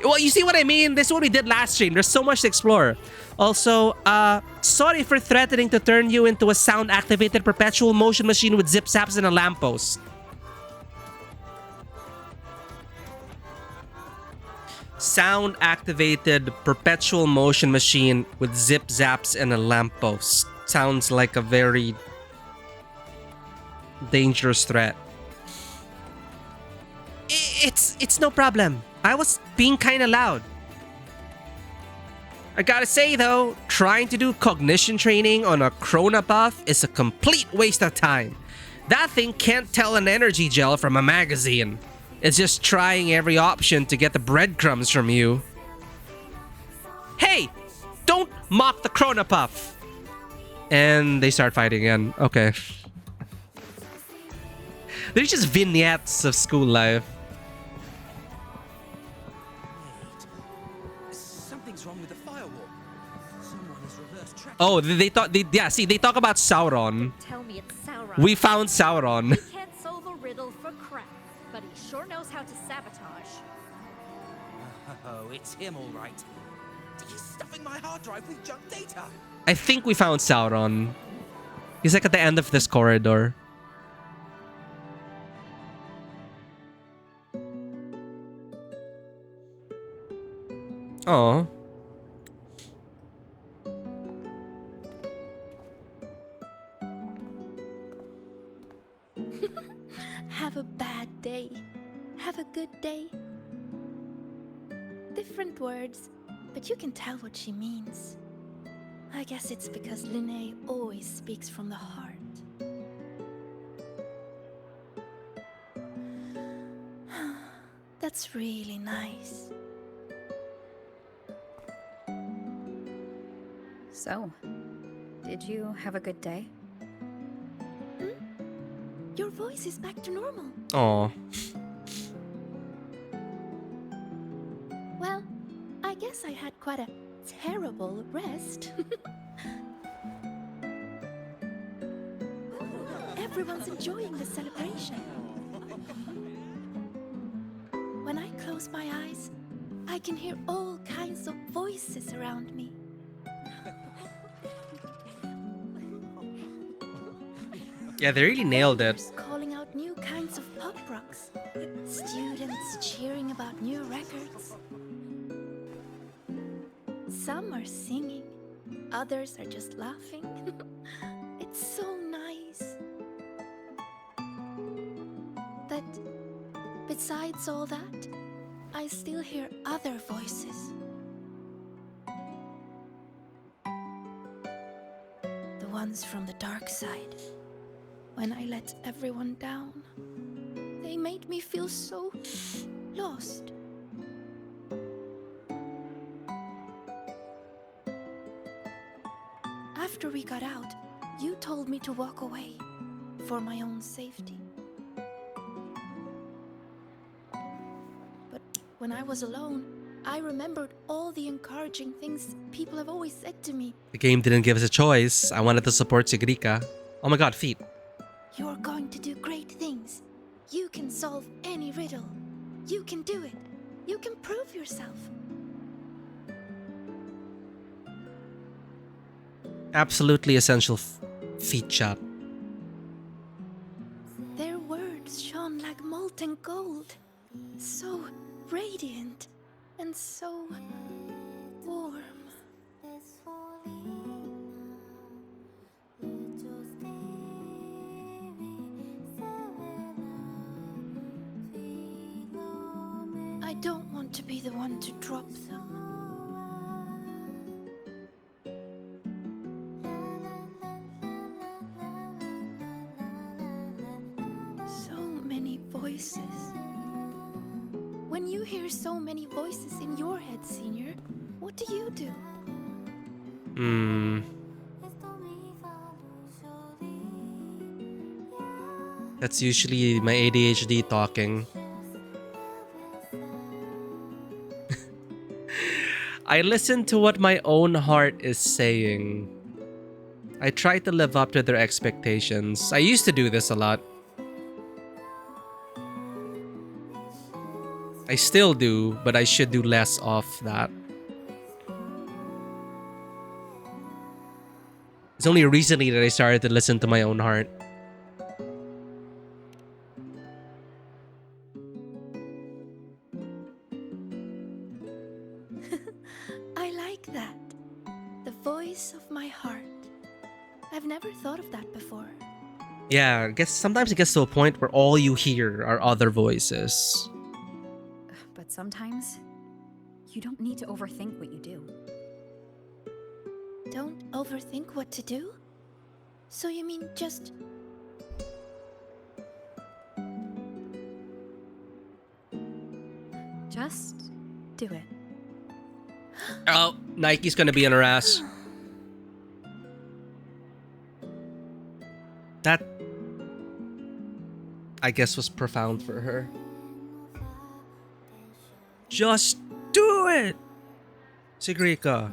[SPEAKER 1] well, you see what I mean? This is what we did last stream. There's so much to explore. Also, sorry for threatening to turn you into a sound-activated perpetual motion machine with zip zaps and a lamppost. Sound-activated perpetual motion machine with zip zaps and a lamppost. Sounds like a very dangerous threat. It's no problem. I was being kind of loud. I gotta say though, trying to do cognition training on a Krona buff is a complete waste of time. That thing can't tell an energy gel from a magazine. It's just trying every option to get the breadcrumbs from you. Hey! Don't mock the Krona puff! And they start fighting again. Okay. They're just vignettes of school life.
[SPEAKER 2] Something's wrong with the firewall. Someone has reversed track.
[SPEAKER 1] Oh, they talk about Sauron.
[SPEAKER 10] Tell me it's Sauron.
[SPEAKER 1] We found Sauron.
[SPEAKER 10] He can't solve a riddle for crap, but he sure knows how to sabotage.
[SPEAKER 2] Oh, it's him all right. He's stuffing my hard drive with junk data.
[SPEAKER 1] I think we found Sauron. He's like at the end of this corridor. Oh.
[SPEAKER 9] Have a bad day. Have a good day. Different words, but you can tell what she means. I guess it's because Linnae always speaks from the heart. That's really nice.
[SPEAKER 5] So, did you have a good day?
[SPEAKER 9] Your voice is back to normal.
[SPEAKER 1] Oh.
[SPEAKER 9] Well, I guess I had quite a terrible rest. Everyone's enjoying the celebration. close my eyes, I can hear all kinds of voices around me.
[SPEAKER 1] Yeah, they really nailed it.
[SPEAKER 9] Vendors calling out new kinds of pop rocks. Students cheering about new records. Some are singing, others are just laughing. It's so nice. But besides all that, I still hear other voices. The ones from the dark side. When I let everyone down, they made me feel so lost. After we got out, you told me to walk away for my own safety. But when I was alone, I remembered all the encouraging things people have always said to me.
[SPEAKER 1] The game didn't give us a choice. I wanted to support Sigrika. Oh my god, feet.
[SPEAKER 9] You're going to do great things. You can solve any riddle. You can do it. You can prove yourself.
[SPEAKER 1] Absolutely essential feet shot.
[SPEAKER 9] Their words shone like molten gold. So radiant and so warm. I don't want to be the one to drop them. So many voices. When you hear so many voices in your head, Senior, what do you do?
[SPEAKER 1] That's usually my ADHD talking. I listen to what my own heart is saying. I try to live up to their expectations. I used to do this a lot. I still do, but I should do less of that. It's only recently that I started to listen to my own heart.
[SPEAKER 9] I like that. The voice of my heart. I've never thought of that before.
[SPEAKER 1] Yeah, I guess sometimes it gets to a point where all you hear are other voices.
[SPEAKER 5] But sometimes, you don't need to overthink what you do.
[SPEAKER 9] Don't overthink what to do? So you mean just...
[SPEAKER 5] Just do it.
[SPEAKER 1] Oh, Nike's gonna be on her ass. That, I guess, was profound for her. Just do it! Sigrika.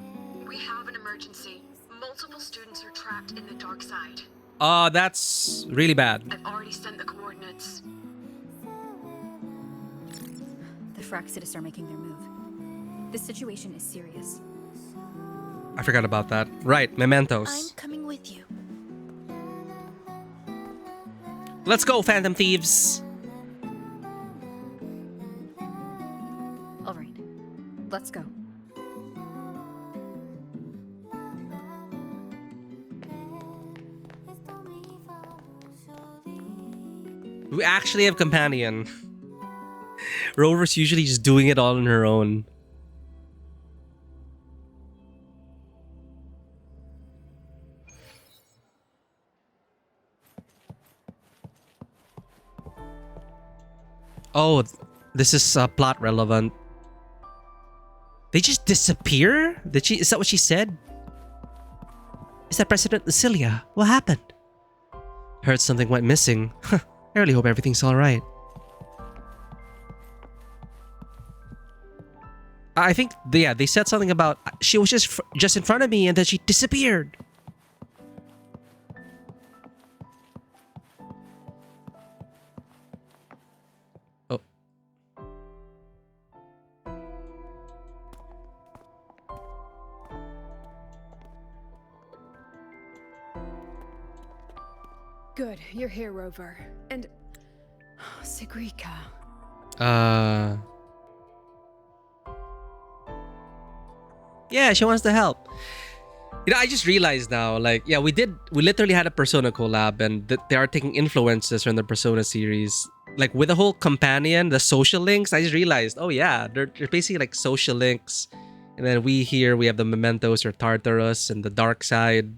[SPEAKER 6] We have an emergency. Multiple students are trapped in the dark side.
[SPEAKER 1] That's really bad.
[SPEAKER 6] I've already sent the coordinates.
[SPEAKER 5] The Fraxitus are making their move. This situation is serious.
[SPEAKER 1] I forgot about that. Right, mementos.
[SPEAKER 9] I'm coming with you.
[SPEAKER 1] Let's go, Phantom Thieves!
[SPEAKER 5] All right, let's go.
[SPEAKER 1] We actually have companion. Rover's usually just doing it all on her own. Oh, this is plot relevant. They just disappear? Is that what she said? Is that President Lucilia? What happened? Heard something went missing. I really hope everything's alright. I think, yeah, they said something about she was just in front of me and then she disappeared. Oh.
[SPEAKER 12] Good, you're here, Rover. And Sigrika.
[SPEAKER 1] Yeah, she wants to help. You know, I just realized now, like, yeah, we literally had a Persona collab, and they are taking influences from the Persona series. Like, with the whole companion, the social links, I just realized, oh yeah, they're basically like social links. And then we have the Mementos or Tartarus and the dark side,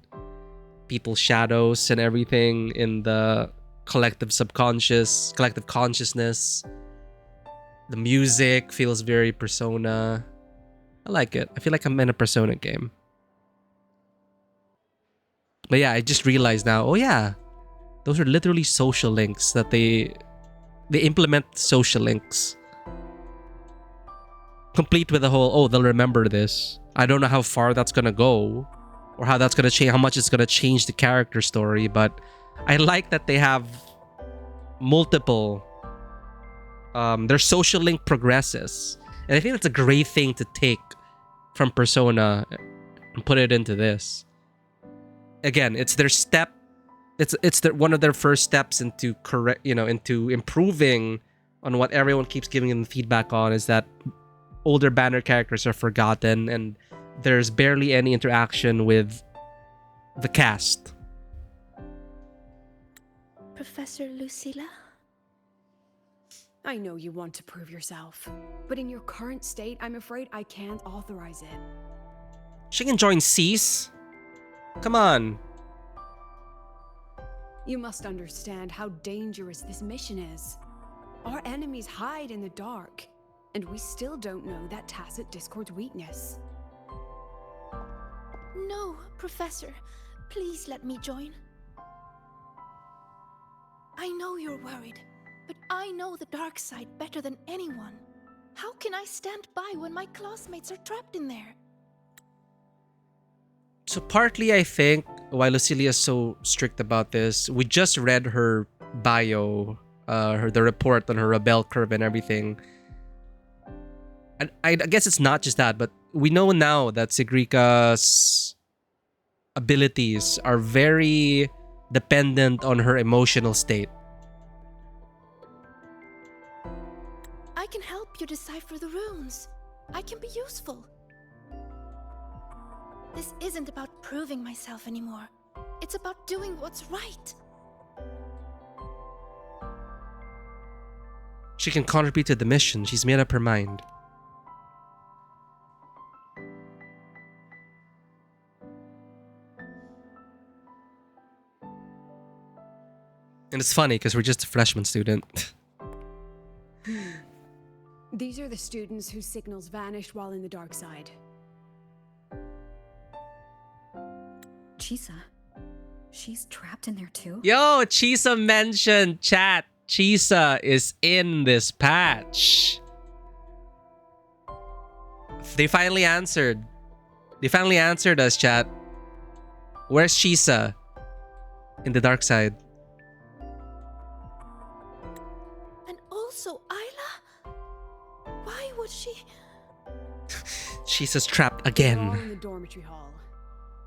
[SPEAKER 1] people's shadows and everything in the collective consciousness. The music feels very Persona. I like it. I feel like I'm in a Persona game. But yeah, I just realized now, oh yeah, those are literally social links that they implement social links. Complete with the whole, oh, they'll remember this. I don't know how far that's gonna go or how that's gonna change, how much it's gonna change the character story, but I like that they have multiple their social link progresses. And I think that's a great thing to take from Persona and put it into this. Again, it's their step. It's one of their first steps into into improving on what everyone keeps giving them feedback on, is that older banner characters are forgotten and there's barely any interaction with the cast.
[SPEAKER 9] Professor Lucilla?
[SPEAKER 12] I know you want to prove yourself, but in your current state, I'm afraid I can't authorize it.
[SPEAKER 1] She can join Cease. Come on.
[SPEAKER 12] You must understand how dangerous this mission is. Our enemies hide in the dark, and we still don't know that tacit Discord's weakness.
[SPEAKER 9] No, Professor. Please let me join. I know you're worried, but I know the dark side better than anyone. How can I stand by when my classmates are trapped in there?
[SPEAKER 1] So partly, I think, why Lucilia is so strict about this, we just read her bio, the report on her rebel curve and everything. And I guess it's not just that, but we know now that Sigrika's abilities are very dependent on her emotional state.
[SPEAKER 9] I can help you decipher the runes. I can be useful. This isn't about proving myself anymore. It's about doing what's right.
[SPEAKER 1] She can contribute to the mission. She's made up her mind. And it's funny because we're just a freshman student.
[SPEAKER 12] These are the students whose signals vanished while in the dark side.
[SPEAKER 5] Chisa, she's trapped in there too?
[SPEAKER 1] Yo, Chisa mentioned, chat. Chisa is in this patch. They finally answered. They finally answered us, chat. Where's Chisa? In the dark side.
[SPEAKER 9] And also Isla? Why would she?
[SPEAKER 1] Chisa's trapped
[SPEAKER 12] They're all
[SPEAKER 1] again.
[SPEAKER 12] in the dormitory hall.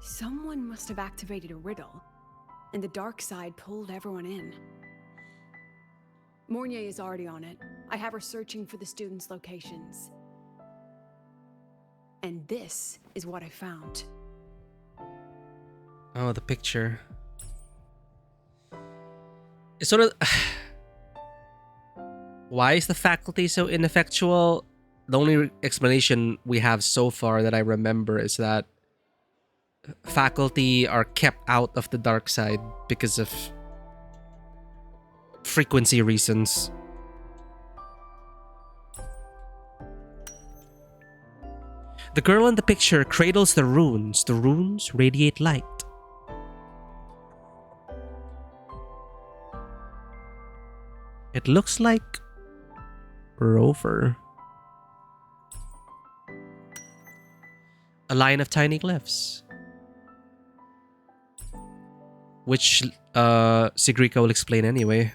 [SPEAKER 12] Someone must have activated a riddle, and the dark side pulled everyone in. Mornier is already on it. I have her searching for the students' locations. And this is what I found.
[SPEAKER 1] Oh, the picture. It's sort of... Why is the faculty so ineffectual? The only explanation we have so far that I remember is that faculty are kept out of the dark side because of frequency reasons. The girl in the picture cradles the runes. The runes radiate light. It looks like Rover. A line of tiny glyphs, which Sigrika will explain anyway.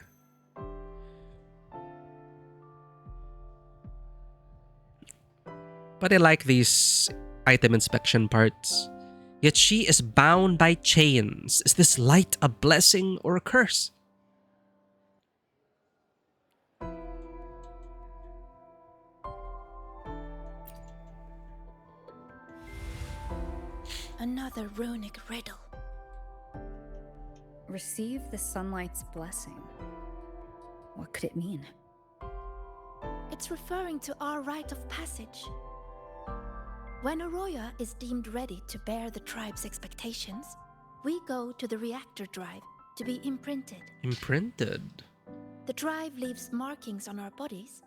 [SPEAKER 1] But I like these item inspection parts. Yet she is bound by chains. Is this light a blessing or a curse?
[SPEAKER 9] Another runic riddle.
[SPEAKER 5] Receive the sunlight's blessing. What could it mean?
[SPEAKER 9] It's referring to our rite of passage. When Arroya is deemed ready to bear the tribe's expectations, we go to the reactor drive to be imprinted.
[SPEAKER 1] Imprinted?
[SPEAKER 9] The drive leaves markings on our bodies.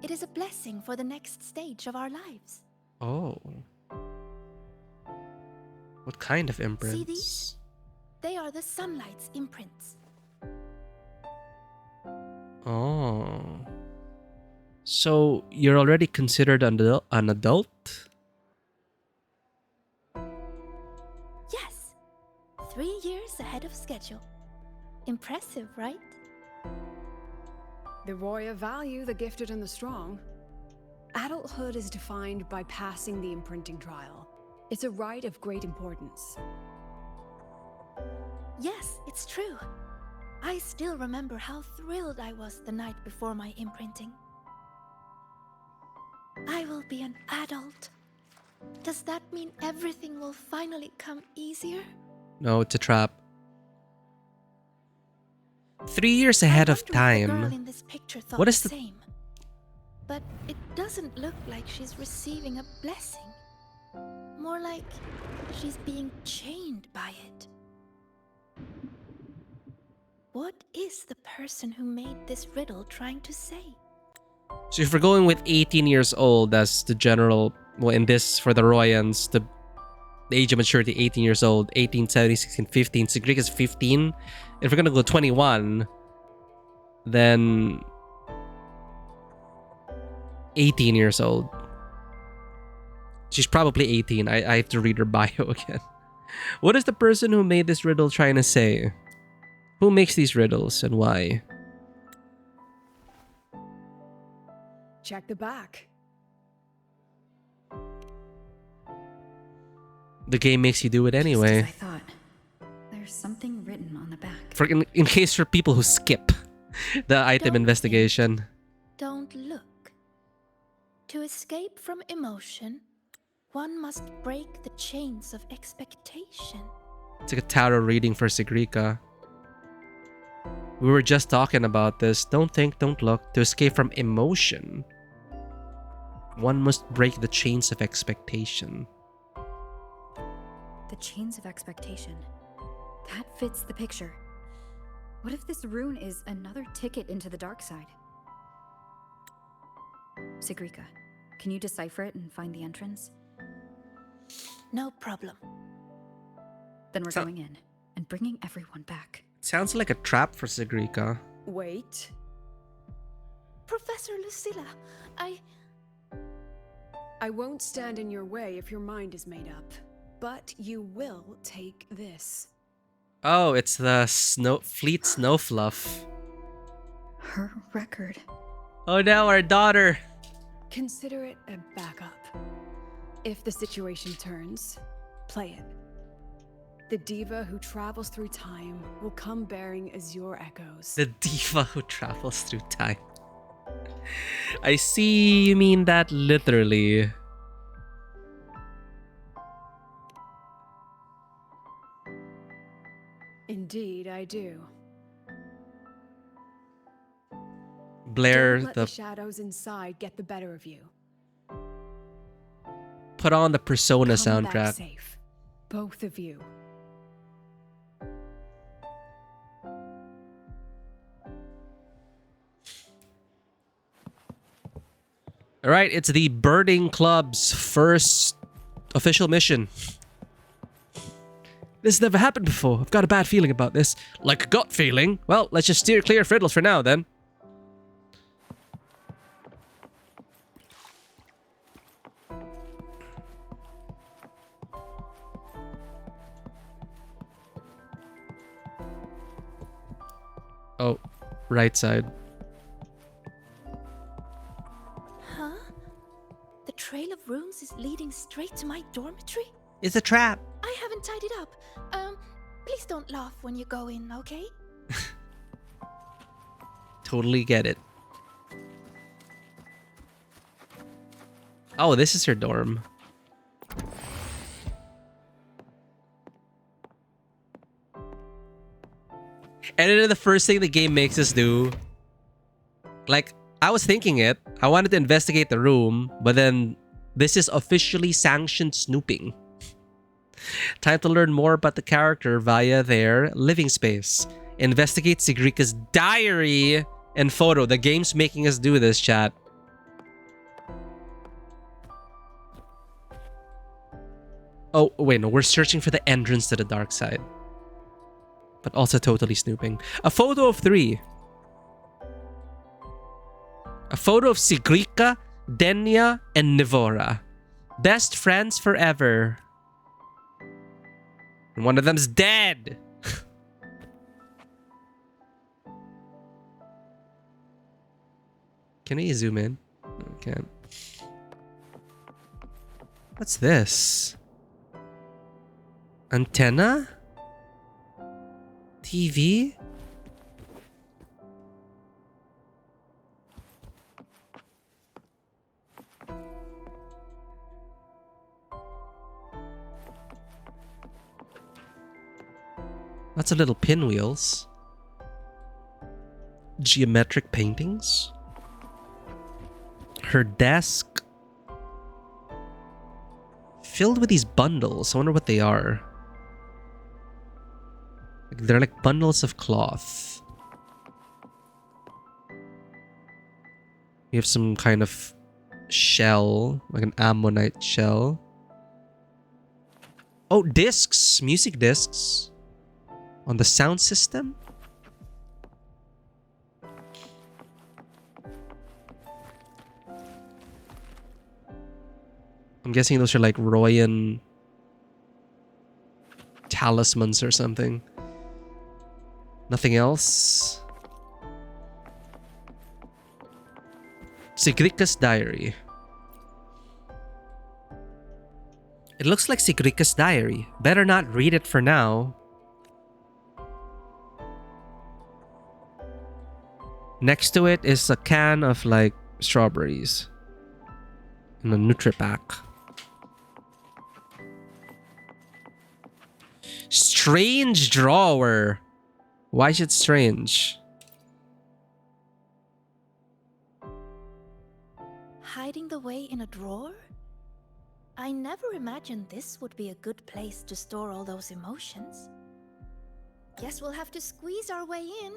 [SPEAKER 9] It is a blessing for the next stage of our lives.
[SPEAKER 1] Oh. What kind of imprints?
[SPEAKER 9] See these? They are the sunlight's imprints.
[SPEAKER 1] Oh. So you're already considered an adult?
[SPEAKER 9] Yes. 3 years ahead of schedule. Impressive, right?
[SPEAKER 12] The Roya value the gifted and the strong. Adulthood is defined by passing the imprinting trial. It's a rite of great importance.
[SPEAKER 9] Yes, it's true. I still remember how thrilled I was the night before my imprinting. I will be an adult. Does that mean everything will finally come easier?
[SPEAKER 1] No, it's a trap. 3 years ahead of
[SPEAKER 9] The girl
[SPEAKER 1] time.
[SPEAKER 9] in this picture thought
[SPEAKER 1] What is
[SPEAKER 9] the
[SPEAKER 1] the...
[SPEAKER 9] same. But it doesn't look like she's receiving a blessing. More like she's being chained by it. What is the person who made this riddle trying to say?
[SPEAKER 1] So if we're going with 18 years old as the general, well, in this, for the Royans, the age of maturity, 18 years old, 18, 17, 16, 15. Sigrika is 15. If we're going to go 21, then 18 years old. She's probably 18. I have to read her bio again. What is the person who made this riddle trying to say? Who makes these riddles and why?
[SPEAKER 12] Check the back.
[SPEAKER 1] The game makes you do it anyway.
[SPEAKER 5] Just as I thought. There's something written on the back.
[SPEAKER 1] For in case for people who skip the item
[SPEAKER 9] Don't
[SPEAKER 1] investigation.
[SPEAKER 9] Don't look. To escape from emotion, one must break the chains of expectation.
[SPEAKER 1] It's like a tarot reading for Sigrika. We were just talking about this. Don't think, don't look. To escape from emotion, one must break the chains of expectation.
[SPEAKER 5] The chains of expectation. That fits the picture. What if this rune is another ticket into the dark side? Sigrika, can you decipher it and find the entrance?
[SPEAKER 9] No problem.
[SPEAKER 5] Then we're going in and bringing everyone back.
[SPEAKER 1] Sounds like a trap for Sigrika.
[SPEAKER 12] Wait.
[SPEAKER 9] Professor Lucilla,
[SPEAKER 12] I won't stand in your way if your mind is made up. But you will take this.
[SPEAKER 1] Oh, it's the Fleet Snow Fluff.
[SPEAKER 5] Her record.
[SPEAKER 1] Oh no, our daughter.
[SPEAKER 12] Consider it a backup. If the situation turns, play it. The diva who travels through time will come bearing azure echoes.
[SPEAKER 1] The diva who travels through time. I see you mean that literally.
[SPEAKER 12] Indeed, I do.
[SPEAKER 1] Blair,
[SPEAKER 12] Don't let the shadows inside get the better of you.
[SPEAKER 1] put on the Persona
[SPEAKER 12] Come back
[SPEAKER 1] soundtrack.
[SPEAKER 12] safe, both of you.
[SPEAKER 1] All right, it's the Birding Club's first official mission. This has never happened before. I've got a bad feeling about this. Like a gut feeling? Well, let's just steer clear of riddles for now, then. Oh, right side.
[SPEAKER 9] Huh? The trail of runes is leading straight to my dormitory?
[SPEAKER 1] It's a trap.
[SPEAKER 9] I haven't tied it up. Please don't laugh when you go in, okay?
[SPEAKER 1] Totally get it. Oh, this is your dorm. And then the first thing the game makes us do, like, I was thinking it. I wanted to investigate the room, but then this is officially sanctioned snooping. Time to learn more about the character via their living space. Investigate Sigrika's diary and photo. The game's making us do this, chat. Oh, wait, no. We're searching for the entrance to the dark side. But also totally snooping. A photo of 3. A photo of Sigrika, Denya, and Nivora. Best friends forever. And one of them's dead. Can we zoom in? No, we can't. What's this? Antenna? TV? Lots of little pinwheels. Geometric paintings. Her desk. Filled with these bundles. I wonder what they are. They're like bundles of cloth. You have some kind of shell, like an ammonite shell. Oh, discs, music discs on the sound system. I'm guessing those are like Royan talismans or something. Nothing else. Sigrika's diary. It looks like Sigrika's diary. Better not read it for now. Next to it is a can of like strawberries. And a Nutripack. Strange drawer. Why is it strange?
[SPEAKER 9] Hiding the way in a drawer? I never imagined this would be a good place to store all those emotions. Guess we'll have to squeeze our way in.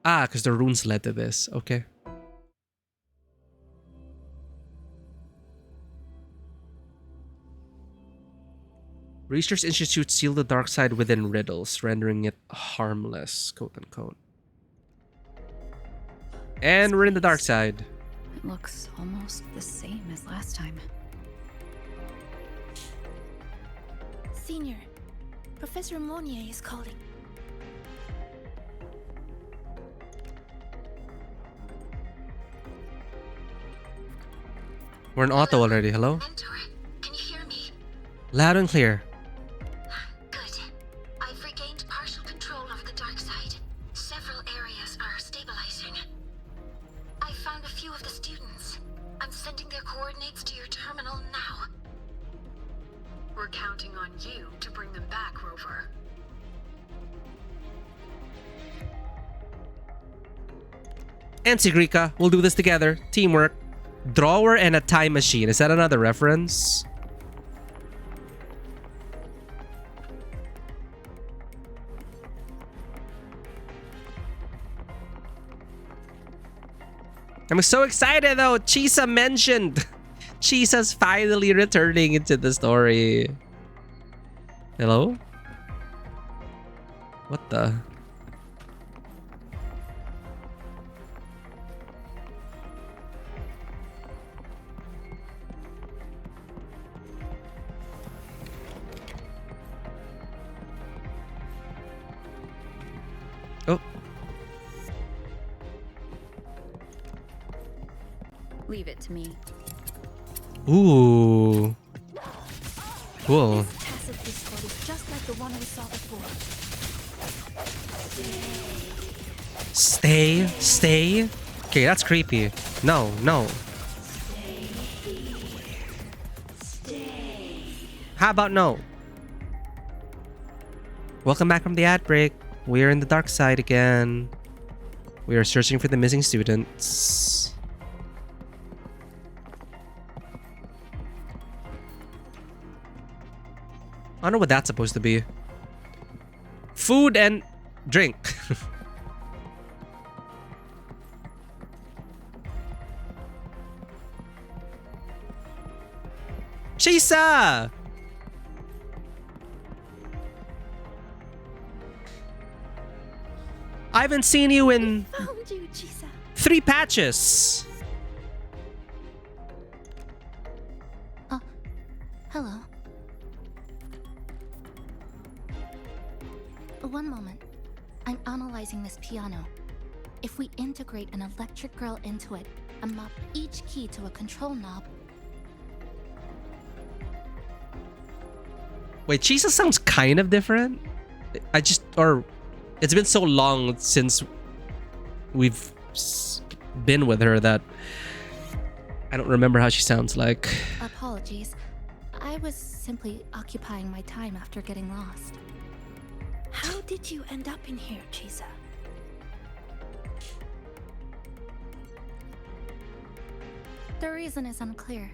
[SPEAKER 1] Ah, because the runes led to this. Okay. Research Institute sealed the dark side within riddles, rendering it harmless, quote unquote. And we're in the dark side.
[SPEAKER 5] It looks almost the same as last time.
[SPEAKER 9] Senior, Professor Monnier is calling.
[SPEAKER 1] We're in auto already. Hello?
[SPEAKER 6] Mentor, can you hear me?
[SPEAKER 1] Loud and clear.
[SPEAKER 6] Good. I've regained partial control of the dark side. Several areas are stabilizing. I found a few of the students. I'm sending their coordinates to your terminal now. We're counting on you to bring them back, Rover.
[SPEAKER 1] And Sigrika, we'll do this together. Teamwork. Drawer and a time machine. Is that another reference? I'm so excited though. Chisa mentioned. Chisa's finally returning into the story. Hello? What the? Oh.
[SPEAKER 5] Leave it to me.
[SPEAKER 1] Ooh. Cool.
[SPEAKER 9] This tacit discord is just like the one we saw before.
[SPEAKER 1] Stay, stay. Okay, that's creepy. No, no. How about no? Welcome back from the ad break. We're in the dark side again. We are searching for the missing students. I don't know what that's supposed to be. Food and drink. Chisa! I haven't seen you in
[SPEAKER 9] Found you, Chisa.
[SPEAKER 1] 3 patches.
[SPEAKER 6] Hello. One moment. I'm analyzing this piano. If we integrate an electric grill into it and map each key to a control knob.
[SPEAKER 1] Wait, Chisa sounds kind of different. It's been so long since we've been with her that I don't remember how she sounds like.
[SPEAKER 6] Apologies. I was simply occupying my time after getting lost.
[SPEAKER 9] How did you end up in here, Chisa?
[SPEAKER 6] The reason is unclear.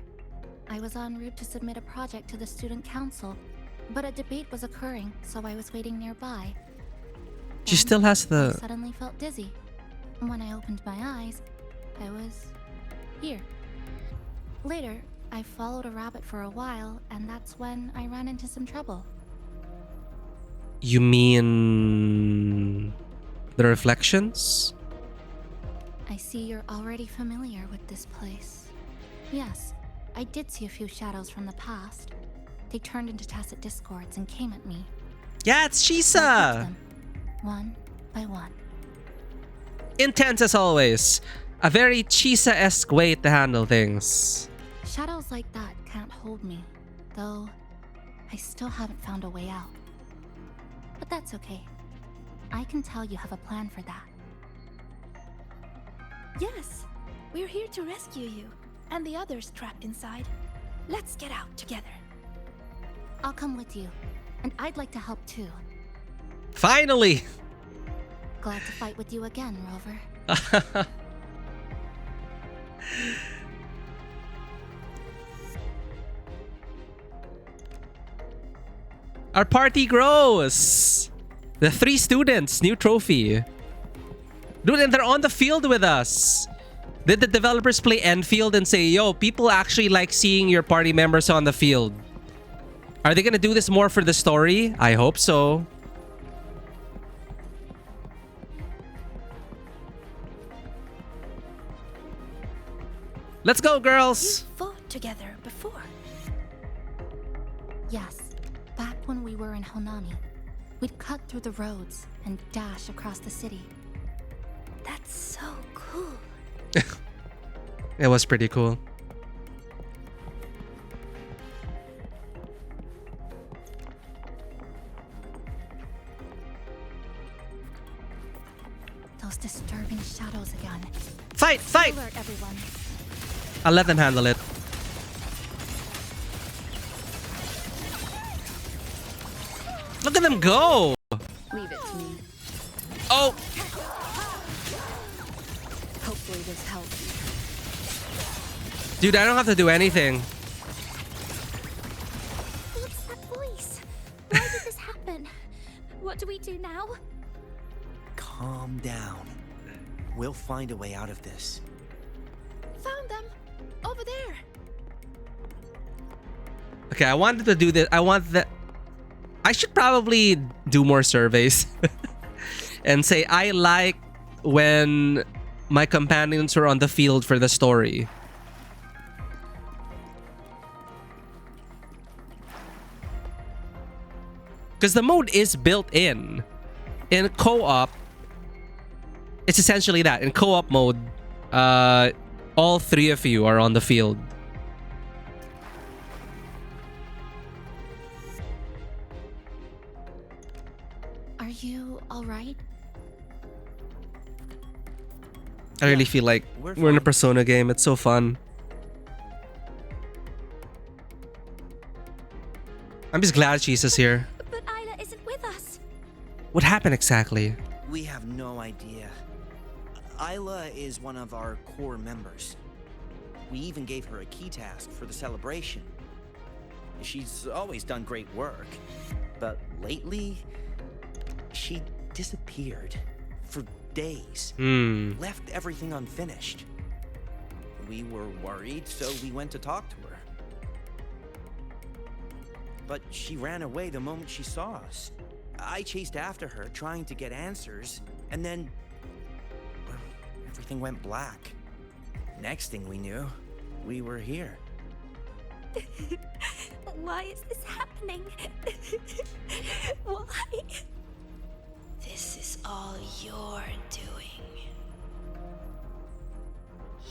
[SPEAKER 6] I was en route to submit a project to the student council, but a debate was occurring, so I was waiting nearby.
[SPEAKER 1] She still has
[SPEAKER 6] I
[SPEAKER 1] the...
[SPEAKER 6] suddenly felt dizzy. When I opened my eyes, I was here. Later, I followed a rabbit for a while, and that's when I ran into some trouble.
[SPEAKER 1] You mean... the reflections?
[SPEAKER 6] I see you're already familiar with this place. Yes, I did see a few shadows from the past. They turned into tacit discords and came at me.
[SPEAKER 1] Yeah, it's
[SPEAKER 6] I picked
[SPEAKER 1] Chisa!
[SPEAKER 6] them, one by one.
[SPEAKER 1] Intense as always. A very Chisa-esque way to handle things.
[SPEAKER 6] Shadows like that can't hold me, though I still haven't found a way out. But that's okay. I can tell you have a plan for that.
[SPEAKER 9] Yes, we're here to rescue you and the others trapped inside. Let's get out together.
[SPEAKER 6] I'll come with you, and I'd like to help too.
[SPEAKER 1] Finally!
[SPEAKER 6] Glad to fight with you again, Rover.
[SPEAKER 1] Our party grows! The 3 students, new trophy. Dude, and they're on the field with us. Did the developers play Enfield and say, yo, people actually like seeing your party members on the field? Are they gonna do this more for the story? I hope so. Let's go, girls!
[SPEAKER 9] You fought together before.
[SPEAKER 6] Yes, back when we were in Honami, we'd cut through the roads and dash across the city.
[SPEAKER 9] That's so cool.
[SPEAKER 1] It was pretty cool.
[SPEAKER 6] Those disturbing shadows again.
[SPEAKER 1] Fight! Fight!
[SPEAKER 6] Alert, everyone.
[SPEAKER 1] I'll let them handle it. Look at them go!
[SPEAKER 12] Leave it to me.
[SPEAKER 1] Oh!
[SPEAKER 12] Hopefully this helps.
[SPEAKER 1] Dude, I don't have to do anything.
[SPEAKER 3] What's that voice? Why did this happen? What do we do now?
[SPEAKER 2] Calm down. We'll find a way out of this.
[SPEAKER 9] Found them. Over there.
[SPEAKER 1] Okay, I wanted to do this. I should probably do more surveys. And say, I like when my companions were on the field for the story. Because the mode is built in. In co-op, it's essentially that. In co-op mode, all 3 of you are on the field. I really feel like we're in a Persona game. It's so fun. I'm just glad Chisa's here.
[SPEAKER 3] But Isla isn't with us.
[SPEAKER 1] What happened exactly?
[SPEAKER 2] We have no idea. Isla is one of our core members. We even gave her a key task for the celebration. She's always done great work, but lately, she disappeared for days. Left everything unfinished. We were worried, so we went to talk to her. But she ran away the moment she saw us. I chased after her, trying to get answers, and then well, everything went black. Next thing we knew, we were here.
[SPEAKER 3] Why is this happening? Why?
[SPEAKER 6] This is all your doing.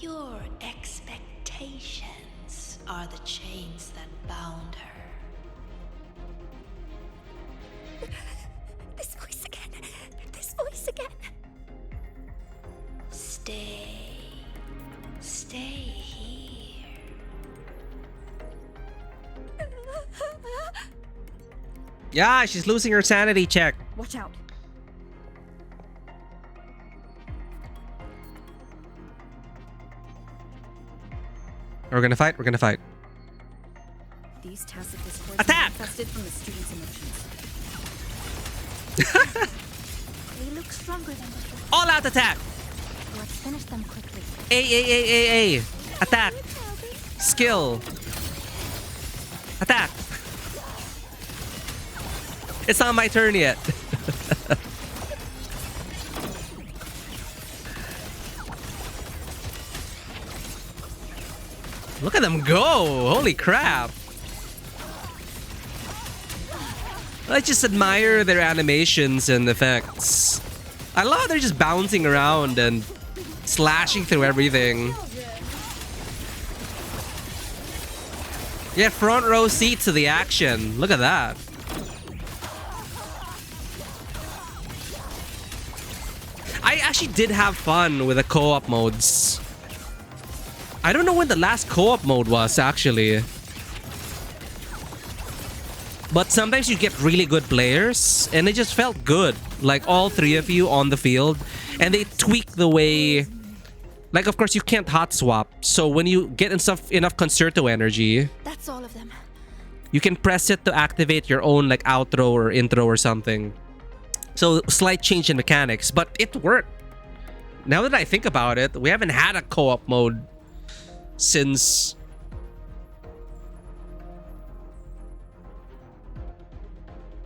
[SPEAKER 6] Your expectations are the chains that bound her.
[SPEAKER 3] This voice again. This voice again.
[SPEAKER 6] Stay. Stay here.
[SPEAKER 1] Yeah, she's losing her sanity check.
[SPEAKER 5] Watch out.
[SPEAKER 1] We're gonna fight. We're gonna fight.
[SPEAKER 5] These tacit discords
[SPEAKER 1] Attack!
[SPEAKER 5] manifested from the students' emotions.
[SPEAKER 3] They look stronger than before.
[SPEAKER 1] All out attack.
[SPEAKER 3] Let's finish them quickly.
[SPEAKER 1] A. Attack. Skill. Attack. It's not my turn yet. Look at them go. Holy crap. I just admire their animations and effects. I love how they're just bouncing around and slashing through everything. Yeah, front row seat to the action. Look at that. I actually did have fun with the co-op modes. I don't know when the last co-op mode was, actually. But sometimes you get really good players, and it just felt good. Like, all three of you on the field. And they tweak the way... Like, of course, you can't hot swap. So when you get enough concerto energy...
[SPEAKER 9] That's all of them.
[SPEAKER 1] You can press it to activate your own, like, outro or intro or something. So, slight change in mechanics. But it worked. Now that I think about it, we haven't had a co-op mode since...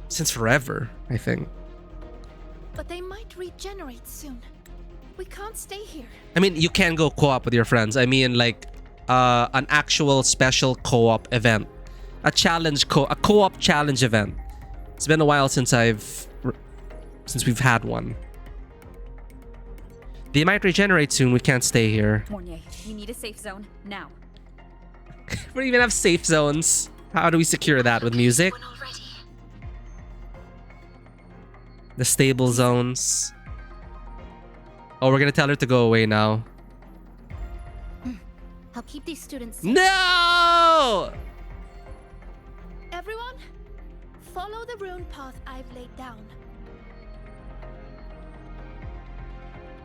[SPEAKER 1] Since forever, I think.
[SPEAKER 9] But they might regenerate soon. We can't stay here.
[SPEAKER 1] I mean, you can go co-op with your friends. I mean, like, an actual special co-op event. A co-op challenge event. It's been a while since we've had one. They might regenerate soon. We can't stay here.
[SPEAKER 5] Mornier, you need a safe zone now.
[SPEAKER 1] We don't even have safe zones. How do we secure that with music? The stable zones. Oh, we're gonna tell her to go away now.
[SPEAKER 3] I'll keep these students safe.
[SPEAKER 1] No!
[SPEAKER 9] Everyone, follow the rune path I've laid down.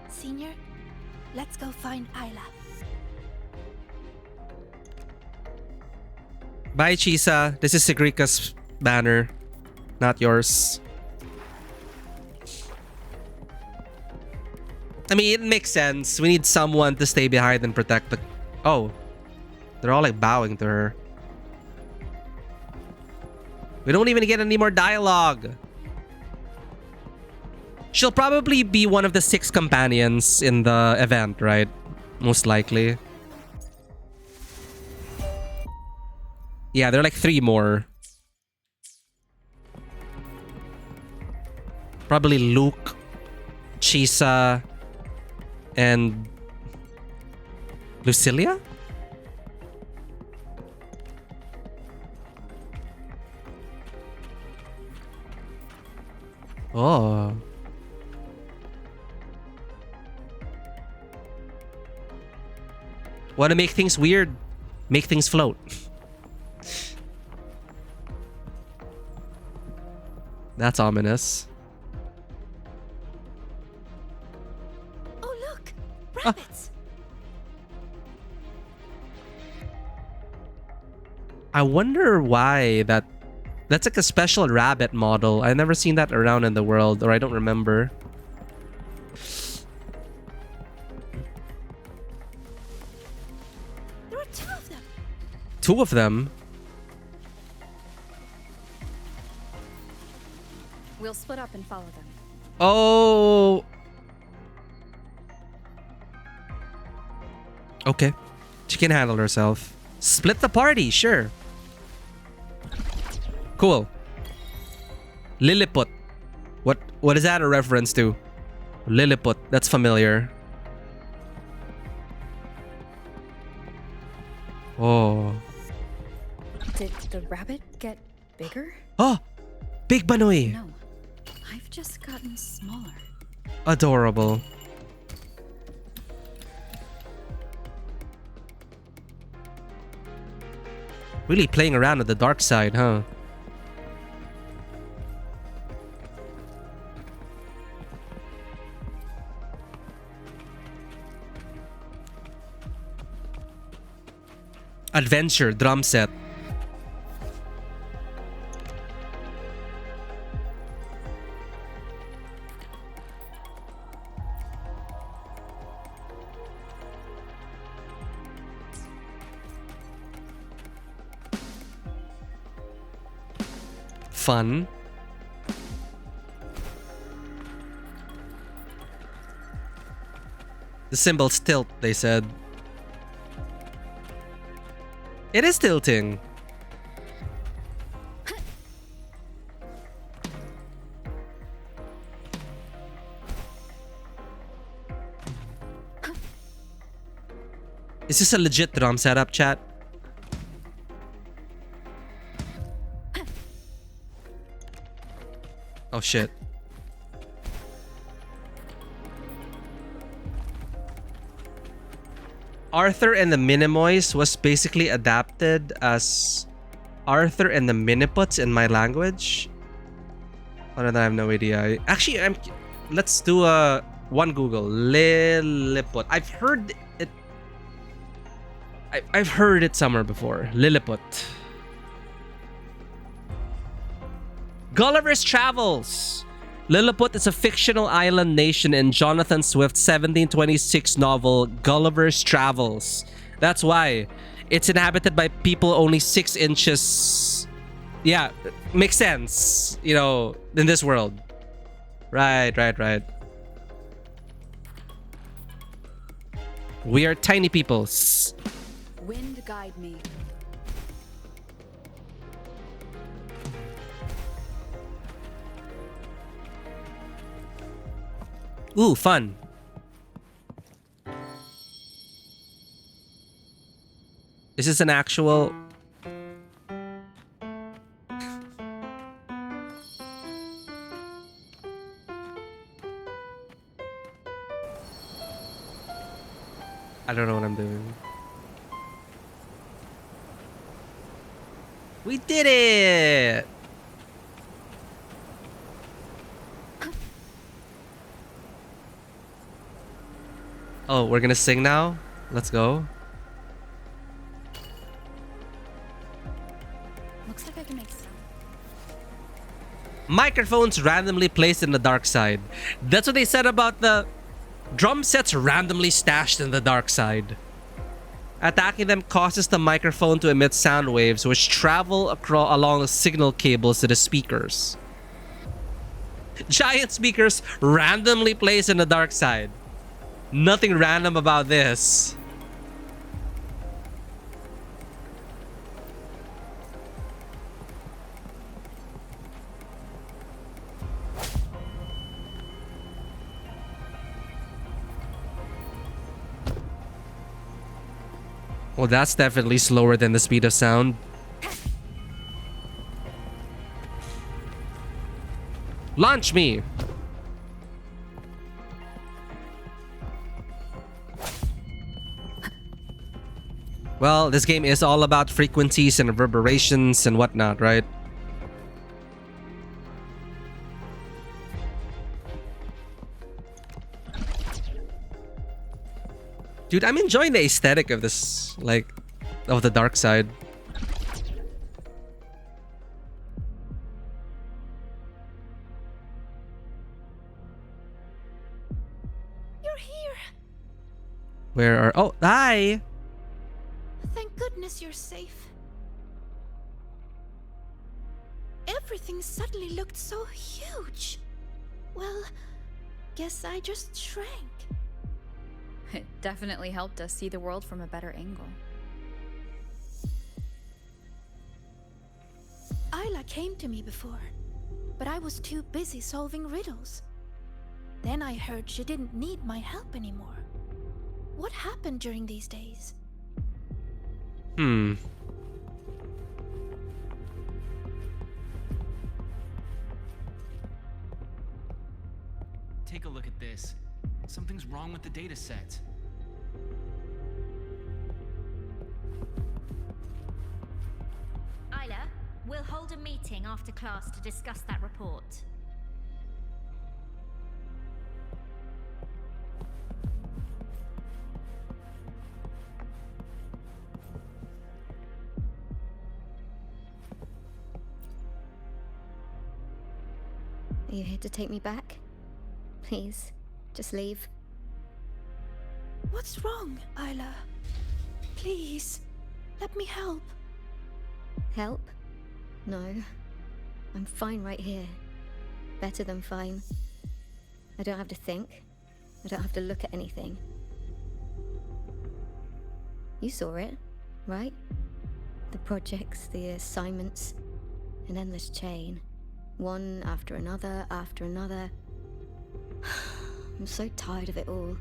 [SPEAKER 9] Senior, let's go find Isla.
[SPEAKER 1] Bye, Chisa. This is Sigrika's banner, not yours. I mean, it makes sense. We need someone to stay behind and protect the... Oh. They're all like bowing to her. We don't even get any more dialogue. She'll probably be one of the 6 companions in the event, right? Most likely. Yeah, there are like 3 more. Probably Luke, Chisa, and Lucilia? Oh. Want to make things weird? Make things float. That's ominous.
[SPEAKER 9] Oh, look! Rabbits!
[SPEAKER 1] I wonder why that's like a special rabbit model. I've never seen that around in the world, or I don't remember.
[SPEAKER 9] There are two of them!
[SPEAKER 1] Two of them?
[SPEAKER 4] We'll split up and follow them.
[SPEAKER 1] Oh. Okay. She can handle herself. Split the party, sure. Cool. Lilliput. What is that a reference to? Lilliput. That's familiar. Oh.
[SPEAKER 5] Did the rabbit get bigger?
[SPEAKER 1] Oh! Big Banoy!
[SPEAKER 5] No. I've just gotten smaller.
[SPEAKER 1] Adorable. Really playing around with the dark side, huh? Adventure drum set. Fun. The symbol's tilt, they said. It is tilting. Is this a legit drum setup, chat? Oh shit. Arthur and the Minimoys was basically adapted as Arthur and the Miniputs in my language. Other than I have no idea. Actually, let's do one Google. Lilliput. I've heard it. I've heard it somewhere before. Lilliput. Gulliver's Travels. Lilliput is a fictional island nation in Jonathan Swift's 1726 novel Gulliver's Travels. That's why it's inhabited by people only 6 inches. Yeah, makes sense, you know, in this world. Right. We are tiny peoples.
[SPEAKER 12] Wind guide me.
[SPEAKER 1] Ooh, fun. Is this an actual... I don't know what I'm doing. We did it! Oh, we're gonna sing now? Let's go.
[SPEAKER 5] Looks like I can make sound.
[SPEAKER 1] Microphones randomly placed in the dark side. That's what they said about the drum sets randomly stashed in the dark side. Attacking them causes the microphone to emit sound waves which travel along the signal cables to the speakers. Giant speakers randomly placed in the dark side. Nothing random about this. Well, that's definitely slower than the speed of sound. Launch me! Well, this game is all about frequencies and reverberations and whatnot, right? Dude, I'm enjoying the aesthetic of this, like, of the dark side.
[SPEAKER 9] You're here.
[SPEAKER 1] Where are... Oh, hi!
[SPEAKER 9] Thank goodness you're safe. Everything suddenly looked so huge. Well, guess I just shrank.
[SPEAKER 5] It definitely helped us see the world from a better angle.
[SPEAKER 9] Isla came to me before, but I was too busy solving riddles. Then I heard she didn't need my help anymore. What happened during these days?
[SPEAKER 7] Take a look at this. Something's wrong with the data set.
[SPEAKER 6] Isla, we'll hold a meeting after class to discuss that report.
[SPEAKER 13] Are you here to take me back? Please, just leave.
[SPEAKER 9] What's wrong, Isla? Please, let me help.
[SPEAKER 13] Help? No. I'm fine right here. Better than fine. I don't have to think. I don't have to look at anything. You saw it, right? The projects, the assignments, an endless chain. One after another, after another. I'm so tired of it all.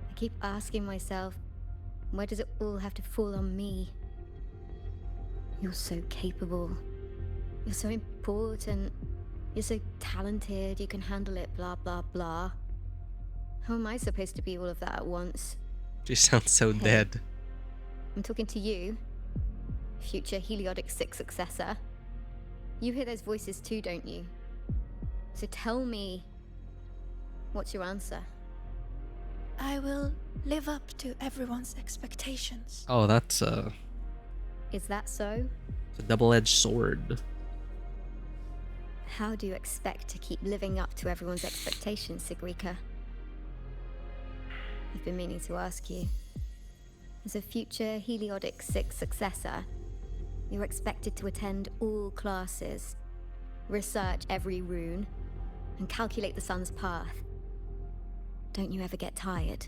[SPEAKER 13] I keep asking myself, why does it all have to fall on me? You're so capable. You're so important. You're so talented, you can handle it, blah, blah, blah. How am I supposed to be all of that at once?
[SPEAKER 1] She sounds so dead.
[SPEAKER 13] I'm talking to you, future Heliotic 6 successor. You hear those voices too, don't you? So tell me, what's your answer?
[SPEAKER 9] I will live up to everyone's expectations.
[SPEAKER 1] Oh, that's
[SPEAKER 13] Is that so?
[SPEAKER 1] it's a double-edged sword.
[SPEAKER 13] How do you expect to keep living up to everyone's expectations, Sigrika? I've been meaning to ask you. As a future Heliotic 6 successor, you're expected to attend all classes, research every rune, and calculate the sun's path. Don't you ever get tired?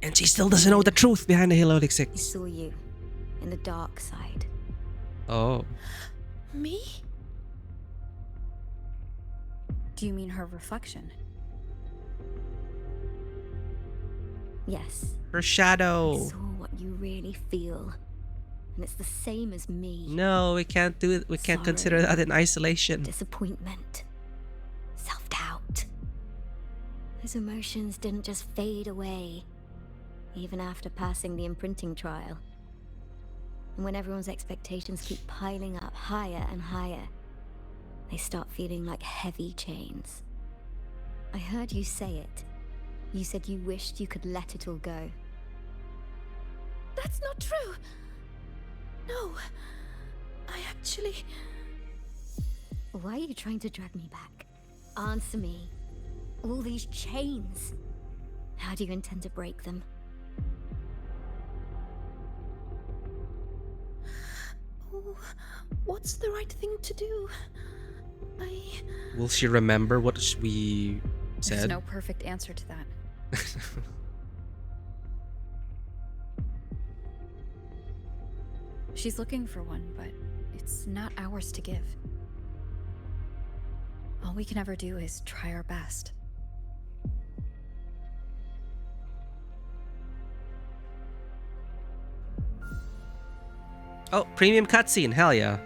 [SPEAKER 1] And she still doesn't know the truth behind the Heliotic
[SPEAKER 13] I
[SPEAKER 1] 6.
[SPEAKER 13] saw you in the dark side.
[SPEAKER 1] Oh.
[SPEAKER 9] Me?
[SPEAKER 5] Do you mean her reflection?
[SPEAKER 13] Yes.
[SPEAKER 1] Her
[SPEAKER 13] I
[SPEAKER 1] shadow.
[SPEAKER 13] saw what you really feel. And it's the same as me.
[SPEAKER 1] No, we can't do it. We can't consider that in isolation.
[SPEAKER 13] Disappointment. Self-doubt. Those emotions didn't just fade away, even after passing the imprinting trial. And when everyone's expectations keep piling up higher and higher, they start feeling like heavy chains. I heard you say it. You said you wished you could let it all go.
[SPEAKER 9] That's not true. No. I actually...
[SPEAKER 13] Why are you trying to drag me back? Answer me. All these chains. How do you intend to break them?
[SPEAKER 9] Oh, what's the right thing to do?
[SPEAKER 1] Will she remember what we said?
[SPEAKER 5] There's no perfect answer to that. She's looking for one, but it's not ours to give. All we can ever do is try our best.
[SPEAKER 1] Oh, premium cutscene. Hell yeah.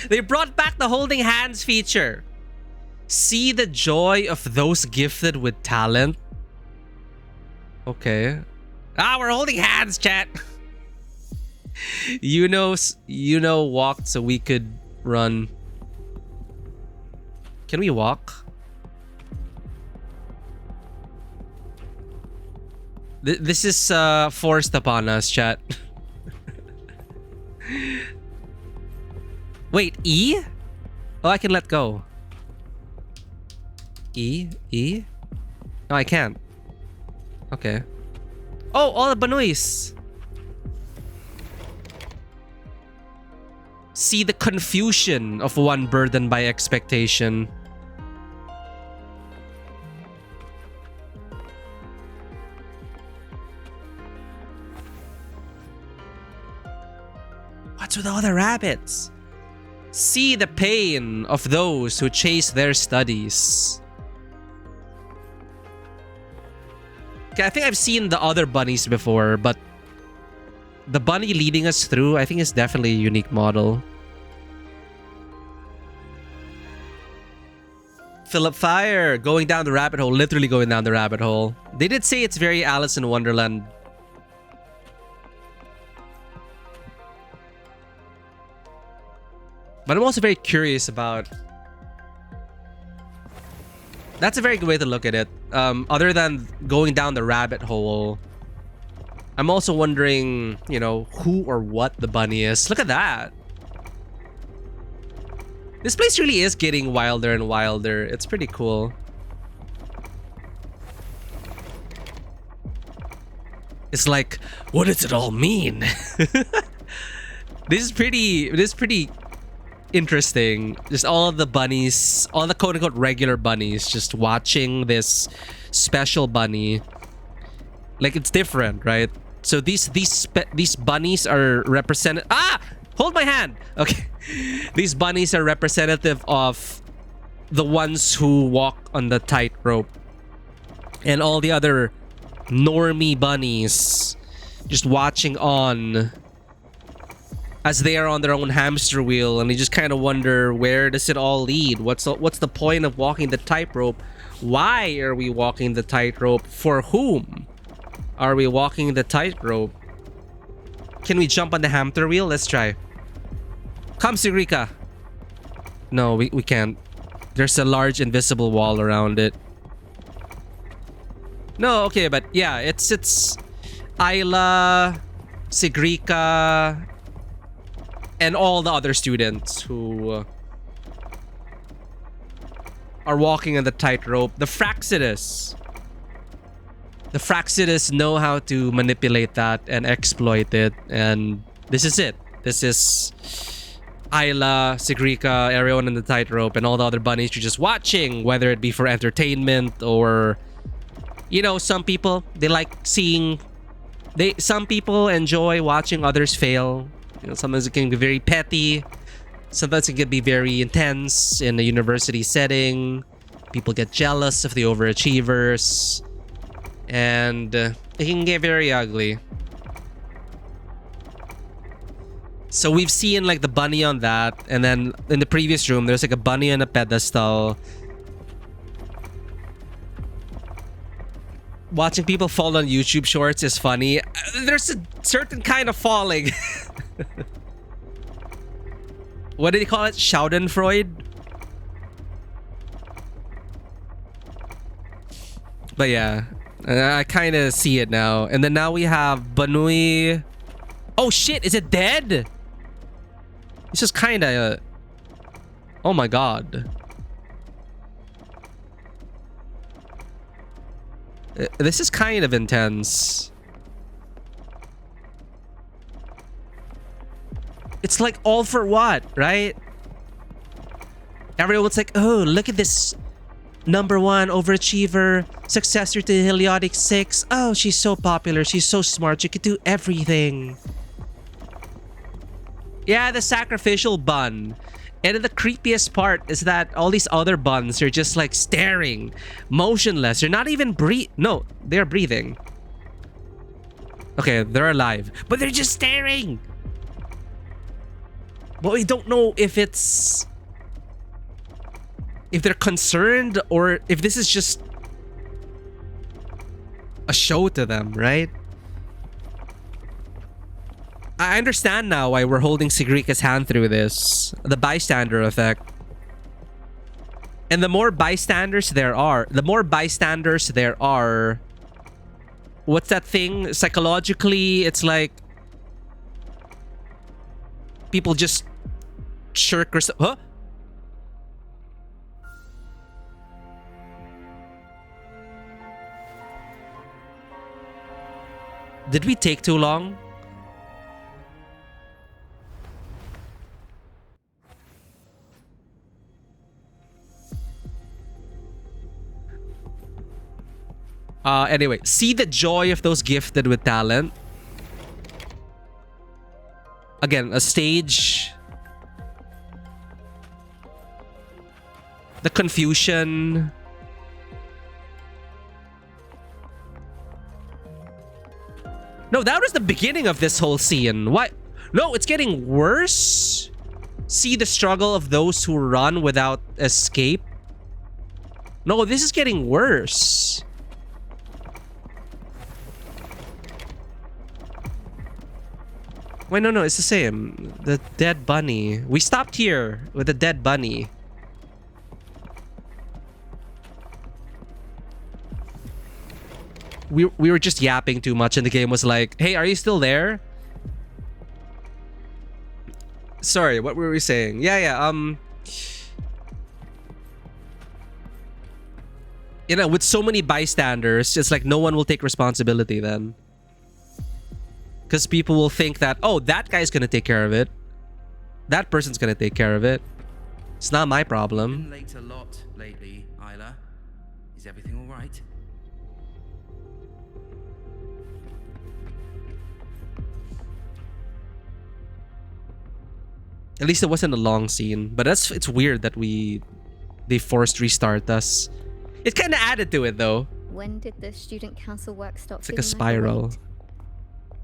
[SPEAKER 1] They brought back the holding hands feature. See the joy of those gifted with talent. Okay. Ah, we're holding hands, chat. You know, walked so we could run. Can we walk? This is forced upon us, chat. Wait, E? Oh, I can let go. E? E? No, I can't. Okay. Oh, all the Banois. See the confusion of one burdened by expectation. What's with all the rabbits? See the pain of those who chase their studies. Okay, I think I've seen the other bunnies before, but the bunny leading us through, I think, is definitely a unique model. Philip Fire, going down the rabbit hole, literally going down the rabbit hole. They did say it's very Alice in Wonderland. But I'm also very curious about... That's a very good way to look at it. Other than going down the rabbit hole, I'm also wondering, you know, who or what the bunny is. Look at that. This place really is getting wilder and wilder. It's pretty cool. It's like, what does it all mean? This is pretty interesting. Just all of the bunnies, all the quote-unquote regular bunnies, just watching this special bunny. Like, it's different, right? So these bunnies are represented. Ah! Hold my hand. Okay. These bunnies are representative of the ones who walk on the tightrope, and all the other normie bunnies just watching on as they are on their own hamster wheel, and they just kind of wonder, where does it all lead? What's the point of walking the tightrope? Why are we walking the tightrope? For whom are we walking the tightrope? Can we jump on the hamster wheel? Let's try. Come, Sigrika. No, we can't. There's a large invisible wall around it. No, okay, but yeah, it's Isla, Sigrika, and all the other students who are walking on the tightrope. The Fraxidus know how to manipulate that and exploit it, and this is it. This is Isla, Sigrika, everyone in the tightrope, and all the other bunnies are just watching, whether it be for entertainment or, you know, some people, they like seeing... Some people enjoy watching others fail. You know, sometimes it can be very petty. Sometimes it can be very intense in a university setting. People get jealous of the overachievers. And it can get very ugly. So we've seen like the bunny on that. And then in the previous room, there's like a bunny on a pedestal. Watching people fall on YouTube shorts is funny. There's a certain kind of falling. What did he call it? Schadenfreude? But yeah, I kind of see it now. And then now we have Banui. Oh shit, is it dead? It's just kind of... Oh my god. This is kind of intense. It's like all for what, right? Everyone's like, oh, look at this #1 overachiever, successor to Heliotic 6. Oh, she's so popular. She's so smart. She could do everything. Yeah, the sacrificial bun. And the creepiest part is that all these other buns are just like staring, motionless. They're not even No, they're breathing. Okay, they're alive, but they're just staring. But we don't know if they're concerned or if this is just a show to them, right? I understand now why we're holding Sigrika's hand through this. The bystander effect. And the more bystanders there are, what's that thing? Psychologically, it's like people just shirk or huh? Did we take too long? Anyway, see the joy of those gifted with talent. Again, a stage. The confusion. No, that was the beginning of this whole scene. What? No, it's getting worse. See the struggle of those who run without escape. No, this is getting worse. Wait, no, it's the same. The dead bunny. We stopped here with the dead bunny. We were just yapping too much and the game was like, hey, are you still there? Sorry, what were we saying? Yeah, you know, with so many bystanders, it's like no one will take responsibility then. Because people will think that, oh, that guy's gonna take care of it. That person's gonna take care of it. It's not my problem.
[SPEAKER 2] Been late a lot lately, Isla. Is everything all right?
[SPEAKER 1] At least it wasn't a long scene. But it's weird that they forced restart us. It kind of added to it though.
[SPEAKER 13] When did the student council work stop?
[SPEAKER 1] It's like a spiral.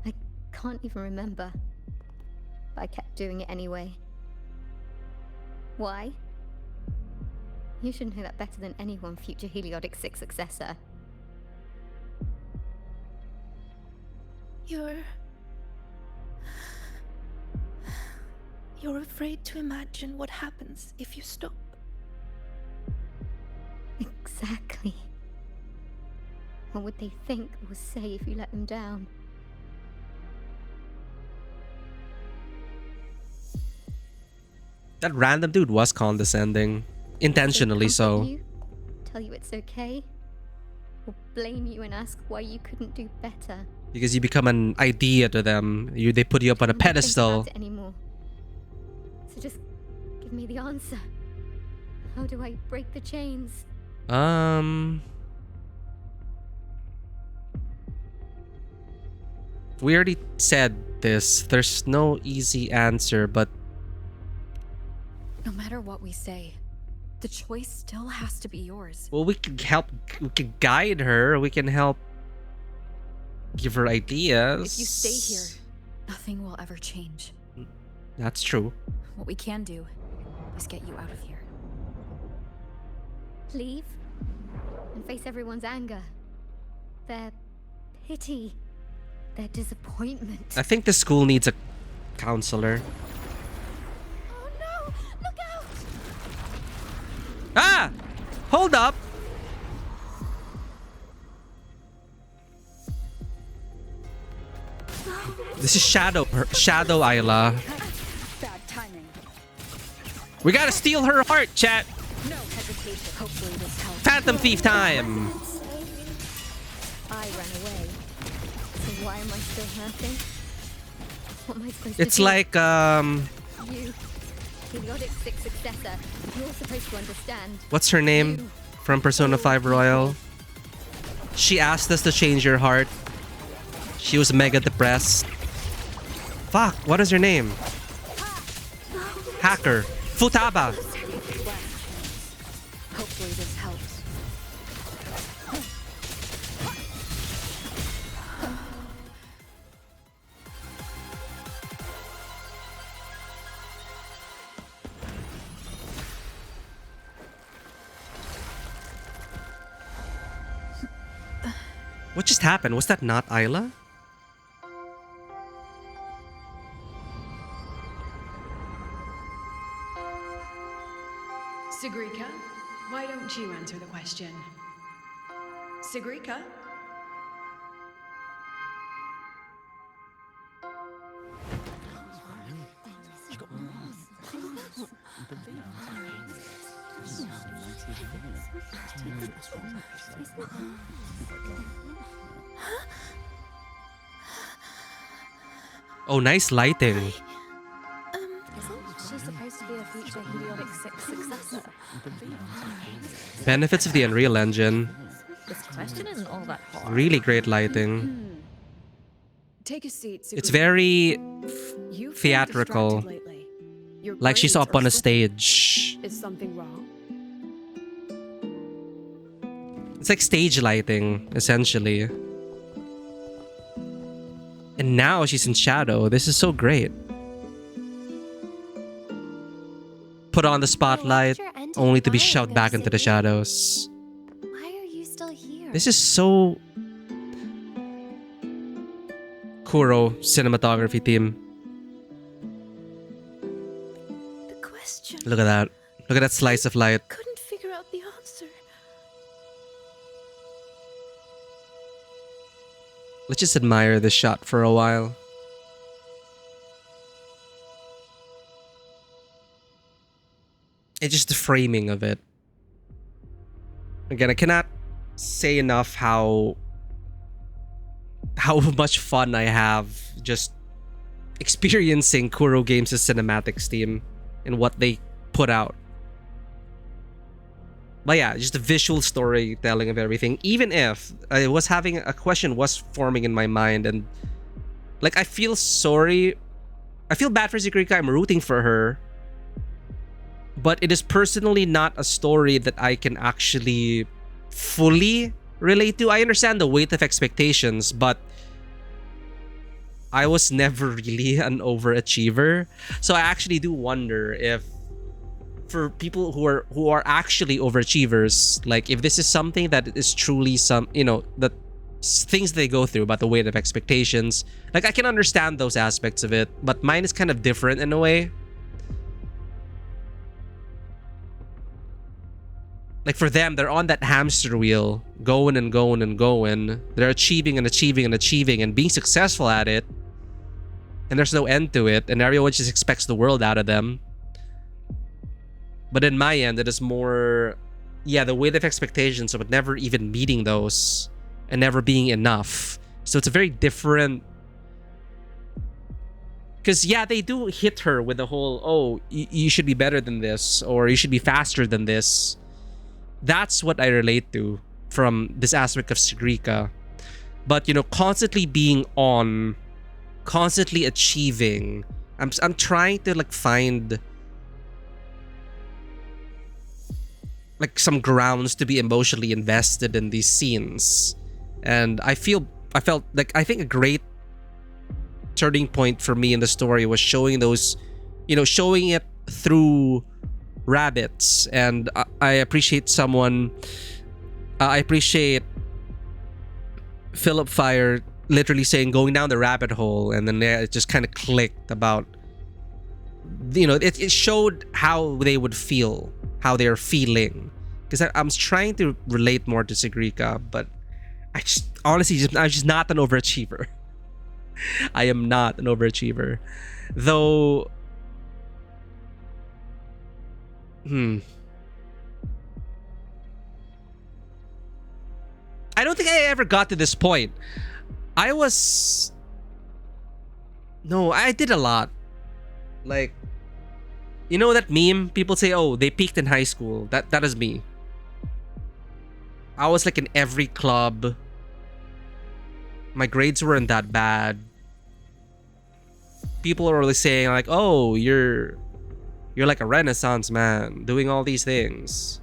[SPEAKER 13] I can't even remember. But I kept doing it anyway. Why? You should know that better than anyone, future Heliodic 6 successor.
[SPEAKER 9] You're afraid to imagine what happens if you stop.
[SPEAKER 13] Exactly. What would they think or say if you let them down?
[SPEAKER 1] That random dude was condescending. Intentionally so.
[SPEAKER 13] You, tell you it's okay? Or blame you and ask why you couldn't do better?
[SPEAKER 1] Because you become an idea to them. They put you up on a pedestal.
[SPEAKER 13] Think about it anymore. So just give me the answer. How do I break the chains?
[SPEAKER 1] We already said this. There's no easy answer, but
[SPEAKER 4] no matter what we say, the choice still has to be yours.
[SPEAKER 1] well, we can help. We can guide her. We can help give her ideas.
[SPEAKER 4] If you stay here, nothing will ever change.
[SPEAKER 1] That's true.
[SPEAKER 4] What we can do is get you out of here.
[SPEAKER 13] Leave and face everyone's anger, their pity, their disappointment.
[SPEAKER 1] I think the school needs a counselor.
[SPEAKER 9] Oh no! Look out!
[SPEAKER 1] Ah! Hold up! This is Shadow Isla.
[SPEAKER 4] Bad timing.
[SPEAKER 1] We gotta steal her heart, chat.
[SPEAKER 4] No hesitation. Hopefully this helps.
[SPEAKER 1] Phantom Thief time.
[SPEAKER 13] I ran away. So why am I still hurting? What am I supposed
[SPEAKER 1] It's
[SPEAKER 13] to do?
[SPEAKER 1] like
[SPEAKER 13] You, Heliodic 6 successor, you're supposed to understand.
[SPEAKER 1] what's her name from Persona 5 Royal? She asked us to change her heart. She was mega depressed. Fuck, what is her name? Hacker. Futaba.
[SPEAKER 4] Hopefully this helps.
[SPEAKER 1] What just happened? Was that not Isla?
[SPEAKER 12] Sigrika, why don't you answer the question? Sigrika?
[SPEAKER 1] Oh, nice lighting.
[SPEAKER 3] She's supposed to be a future Heliotic 6 successor.
[SPEAKER 1] Benefits of the Unreal Engine.
[SPEAKER 10] This question isn't all that hard.
[SPEAKER 1] Really great lighting.
[SPEAKER 12] Take a seat, Sigrika.
[SPEAKER 1] It's very
[SPEAKER 12] You've been
[SPEAKER 1] theatrical.
[SPEAKER 12] distracted lately. Your
[SPEAKER 1] Like she's
[SPEAKER 12] grades
[SPEAKER 1] up
[SPEAKER 12] are
[SPEAKER 1] on a
[SPEAKER 12] slipping.
[SPEAKER 1] stage.
[SPEAKER 12] Is something wrong?
[SPEAKER 1] It's like stage lighting, essentially. And now she's in shadow. This is so great. Put on the spotlight, only to be shoved back into the shadows.
[SPEAKER 3] Why are you still here?
[SPEAKER 1] This is so... Kuro cinematography team.
[SPEAKER 9] The question.
[SPEAKER 1] Look at that. Look at that slice of light.
[SPEAKER 9] Couldn't figure out the answer.
[SPEAKER 1] Let's just admire this shot for a while. It's just the framing of it. Again, I cannot say enough how much fun I have just experiencing Kuro Games' cinematics team and what they put out. But yeah, just the visual storytelling of everything. Even if I was having a question was forming in my mind, and like I feel sorry. I feel bad for Sigrika. I'm rooting for her. But it is personally not a story that I can actually fully relate to. I understand the weight of expectations, but I was never really an overachiever. So I actually do wonder if for people who are actually overachievers, like if this is something that is truly some, you know, the things they go through about the weight of expectations. Like I can understand those aspects of it, but mine is kind of different in a way. Like for them, they're on that hamster wheel, going and going and going. They're achieving and achieving and achieving and being successful at it. And there's no end to it. And everyone just expects the world out of them. But in my end, it is more, yeah, the weight of expectations of never even meeting those and never being enough. So it's a very different... Because yeah, they do hit her with the whole, oh, you should be better than this, or you should be faster than this. That's what I relate to from this aspect of Sigrika. But, you know, constantly being on, constantly achieving. I'm trying to like find like some grounds to be emotionally invested in these scenes. And I felt like, I think a great turning point for me in the story was showing those, you know, showing it through rabbits. And I appreciate someone, I appreciate Philip Fire literally saying going down the rabbit hole, and then it just kind of clicked about, you know, it showed how they would feel, how they're feeling. Because I'm trying to relate more to Sigrika, but I just honestly I'm just not an overachiever. I am not an overachiever, though. I don't think I ever got to this point. I did a lot. Like, you know that meme? People say, oh, they peaked in high school. That is me. I was like in every club. My grades weren't that bad. People are really saying like, oh, you're like a Renaissance man doing all these things.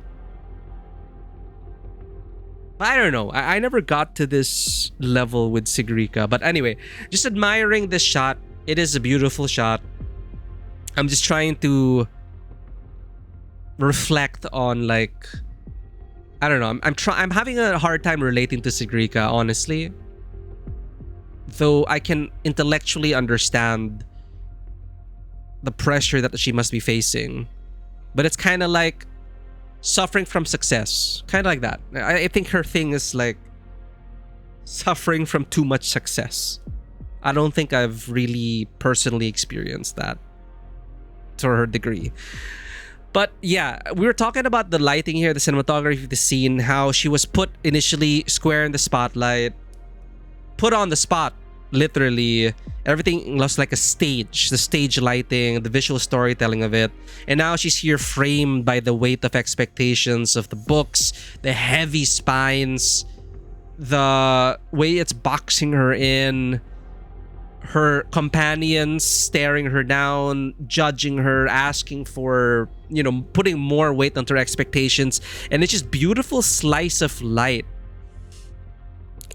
[SPEAKER 1] But I don't know. I never got to this level with Sigrika. But anyway, just admiring this shot. It is a beautiful shot. I'm just trying to reflect on like I don't know. I'm having a hard time relating to Sigrika, honestly. Though I can intellectually understand the pressure that she must be facing. But it's kind of like suffering from success. Kind of like that. I think her thing is like suffering from too much success. I don't think I've really personally experienced that to her degree. But yeah, we were talking about the lighting here, the cinematography of the scene, how she was put initially square in the spotlight, put on the spot, literally. Everything looks like a stage, the stage lighting, the visual storytelling of it. And now she's here framed by the weight of expectations of the books, the heavy spines, the way it's boxing her in, her companions staring her down, judging her, asking for, you know, putting more weight onto her expectations. And it's just beautiful slice of light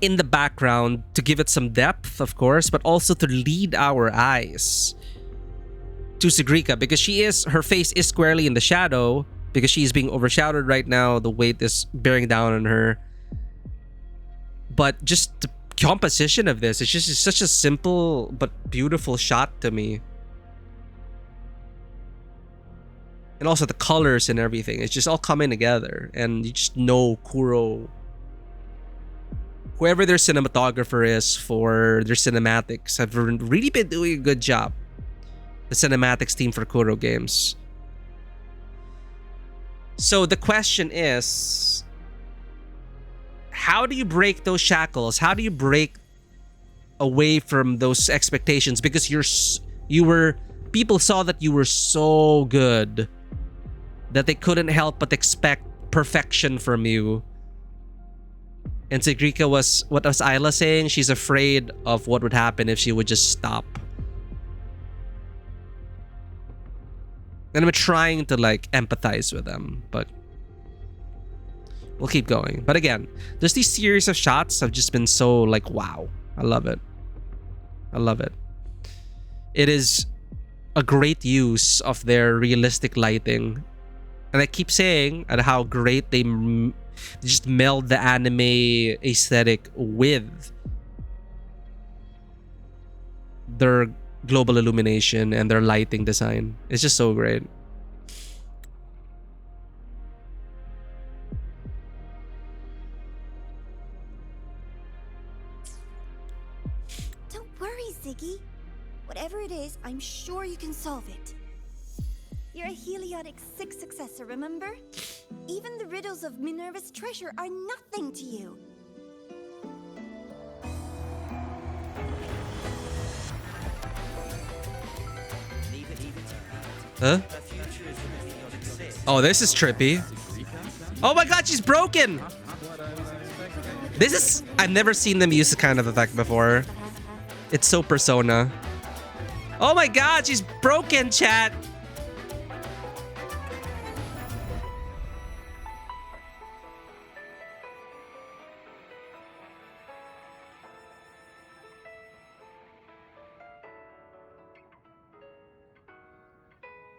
[SPEAKER 1] in the background to give it some depth, of course, but also to lead our eyes to Sigrika, because her face is squarely in the shadow because she is being overshadowed right now. The weight is bearing down on her. But just the composition of this, it's such a simple but beautiful shot to me. And also the colors and everything, it's just all coming together, and you just know Kuro, whoever their cinematographer is for their cinematics, have really been doing a good job. The cinematics team for Kuro games. So the question is, how do you break those shackles? How do you break away from those expectations? Because people saw that you were so good that they couldn't help but expect perfection from you. And Sigrika what was Isla saying? She's afraid of what would happen if she would just stop. And I'm trying to like empathize with them, but we'll keep going. But again, just these series of shots have just been so like, wow. I love it. I love it. It is a great use of their realistic lighting. And I keep saying at how great they just meld the anime aesthetic with their global illumination and their lighting design. It's just so great.
[SPEAKER 14] Don't worry, Ziggy. Whatever it is, I'm sure you can solve it. You're a Heliotic 6 successor, remember? Even the riddles of Minerva's treasure are nothing to you.
[SPEAKER 1] Huh? Oh, this is trippy. Oh my god, she's broken! I've never seen them use this kind of effect before. It's so Persona. Oh my god, she's broken, chat!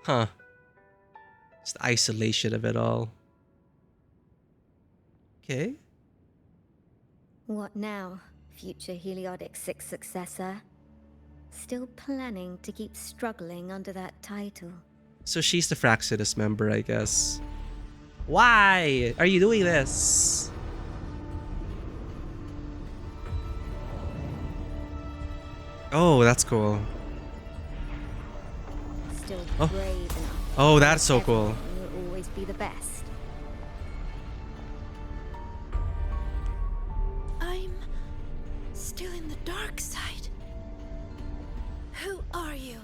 [SPEAKER 1] Huh. Just the isolation of it all. Okay.
[SPEAKER 13] What now, future Heliotic 6 successor? Still planning to keep struggling under that title?
[SPEAKER 1] So she's the Fraxidus member, I guess. Why are you doing this? Oh, that's cool.
[SPEAKER 13] Still brave enough.
[SPEAKER 1] Oh, that's so cool.
[SPEAKER 13] Will always be the best.
[SPEAKER 9] I'm still in the dark side. Who are you?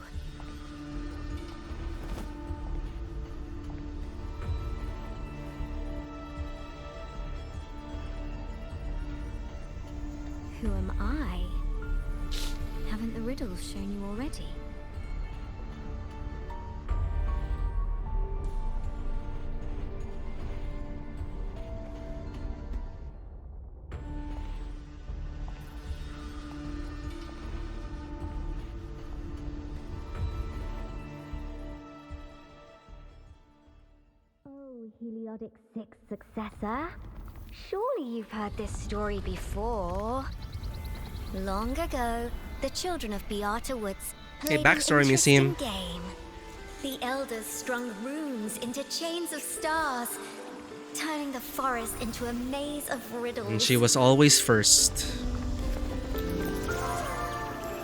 [SPEAKER 13] Who am I? Haven't the riddles shown you already? Heliotic 6 successor? Surely you've heard this story before. Long ago, the children of Beata Woods
[SPEAKER 1] Hey,
[SPEAKER 13] played
[SPEAKER 1] backstory
[SPEAKER 13] an
[SPEAKER 1] museum.
[SPEAKER 13] interesting game. The elders strung runes into chains of stars, turning the forest into a maze of riddles.
[SPEAKER 1] And she was always first.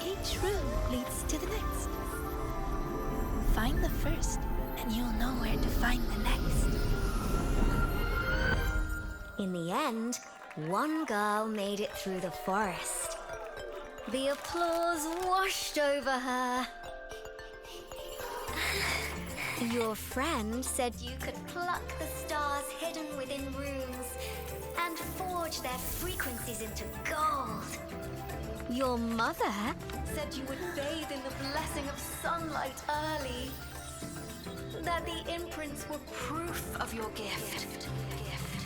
[SPEAKER 9] Each room leads to the next. Find the first, and you'll know where to find the next.
[SPEAKER 13] In the end, one girl made it through the forest. The applause washed over her. Your friend said you could pluck the stars hidden within runes and forge their frequencies into gold. Your mother said you would bathe in the blessing of sunlight early. That the imprints were proof of your gift.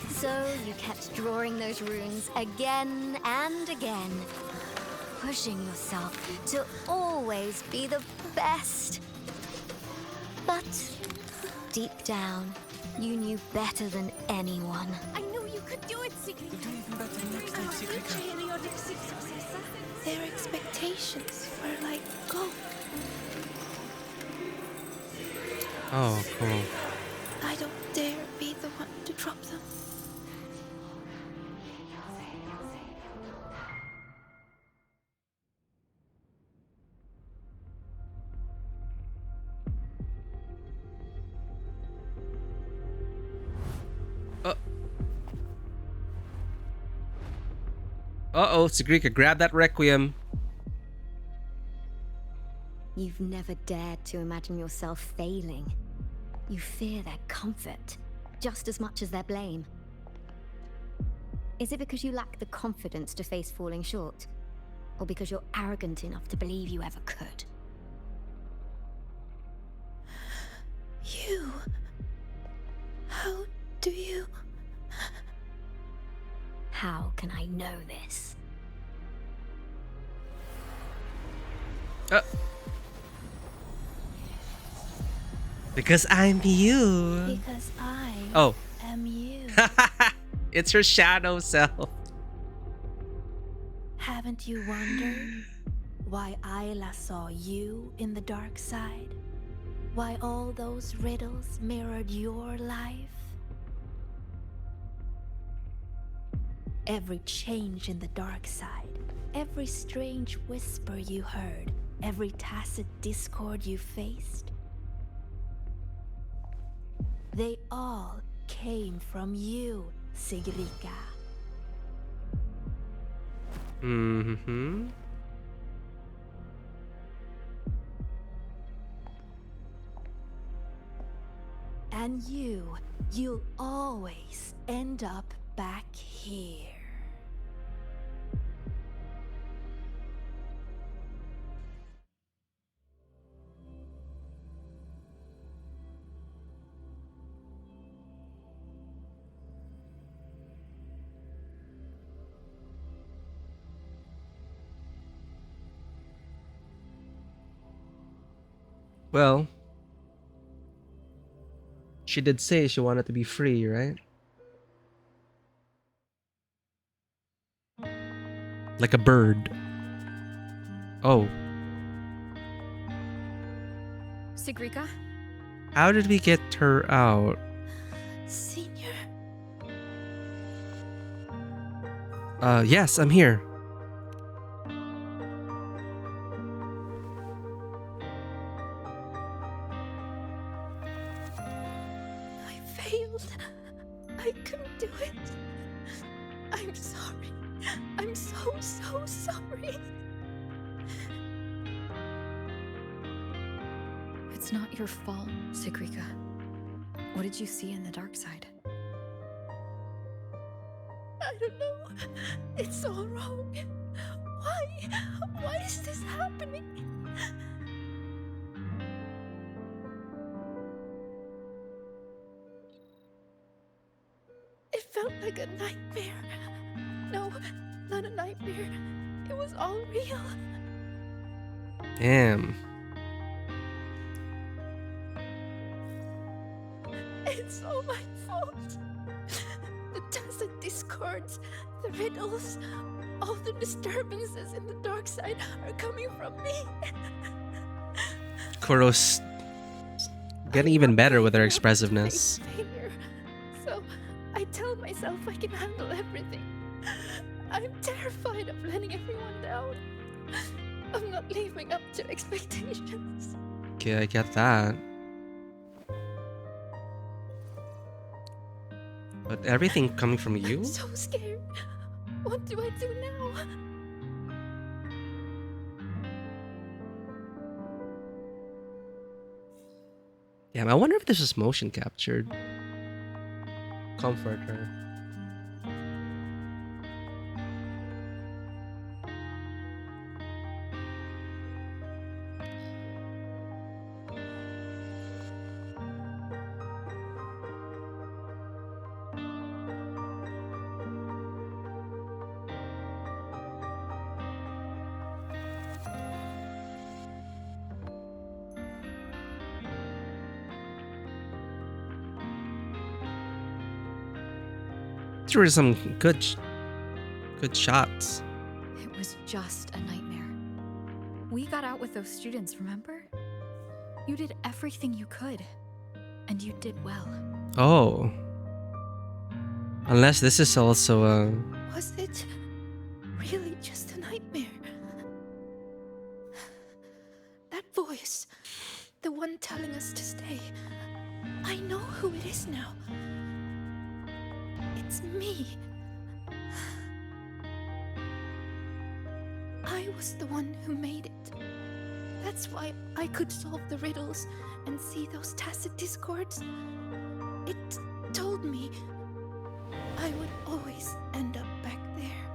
[SPEAKER 13] So you kept drawing those runes again and again, pushing yourself to always be the best. But deep down, you knew better than anyone.
[SPEAKER 9] I knew you could do it, Sigrika. Their expectations were like gold.
[SPEAKER 1] Oh, cool.
[SPEAKER 9] I don't dare be the one to drop them.
[SPEAKER 1] Uh-oh, Sigrika, grab that Requiem.
[SPEAKER 13] You've never dared to imagine yourself failing. You fear their comfort just as much as their blame. Is it because you lack the confidence to face falling short? Or because you're arrogant enough to believe you ever could?
[SPEAKER 9] You... How do you...
[SPEAKER 13] How can I know this?
[SPEAKER 1] Because I'm you.
[SPEAKER 9] Because I am you.
[SPEAKER 1] It's her shadow self.
[SPEAKER 9] Haven't you wondered why Ayla saw you in the dark side? Why all those riddles mirrored your life? Every change in the dark side, every strange whisper you heard, every tacit discord you faced, they all came from you, Sigrika.
[SPEAKER 1] Mm-hmm.
[SPEAKER 9] And you'll always end up back here.
[SPEAKER 1] Well, she did say she wanted to be free, right? Like a bird. Oh.
[SPEAKER 4] Sigrika?
[SPEAKER 1] How did we get her out?
[SPEAKER 9] Senior?
[SPEAKER 1] Yes, I'm here.
[SPEAKER 9] I failed. I couldn't do it. I'm sorry. I'm so sorry.
[SPEAKER 4] It's not your fault, Sigrika. What did you see in the dark side?
[SPEAKER 9] I don't know. It's all wrong. Why is this happening? It felt like a nightmare. No, not a nightmare. It was all real.
[SPEAKER 1] Damn.
[SPEAKER 9] It's all my fault. The tacit discords, the riddles, all the disturbances in the dark side are coming from me.
[SPEAKER 1] Kuro's getting even better with her expressiveness.
[SPEAKER 9] Failure. So I tell myself I can handle everything. I'm terrified of letting everyone down. I'm not living up to expectations.
[SPEAKER 1] Okay, I get that. But everything coming from you?
[SPEAKER 9] I'm so scared. What do I do now?
[SPEAKER 1] Damn, I wonder if this is motion captured. Comfort her. There were some good shots.
[SPEAKER 4] It was just a nightmare. We got out with those students, remember? You did everything you could. And you did well.
[SPEAKER 1] Oh. Unless this is also a...
[SPEAKER 9] Was it really just a nightmare? That voice, the one telling us to stay, I know who it is now. It's me. I was the one who made it. That's why I could solve the riddles and see those tacit discords. It told me I would always end up back there.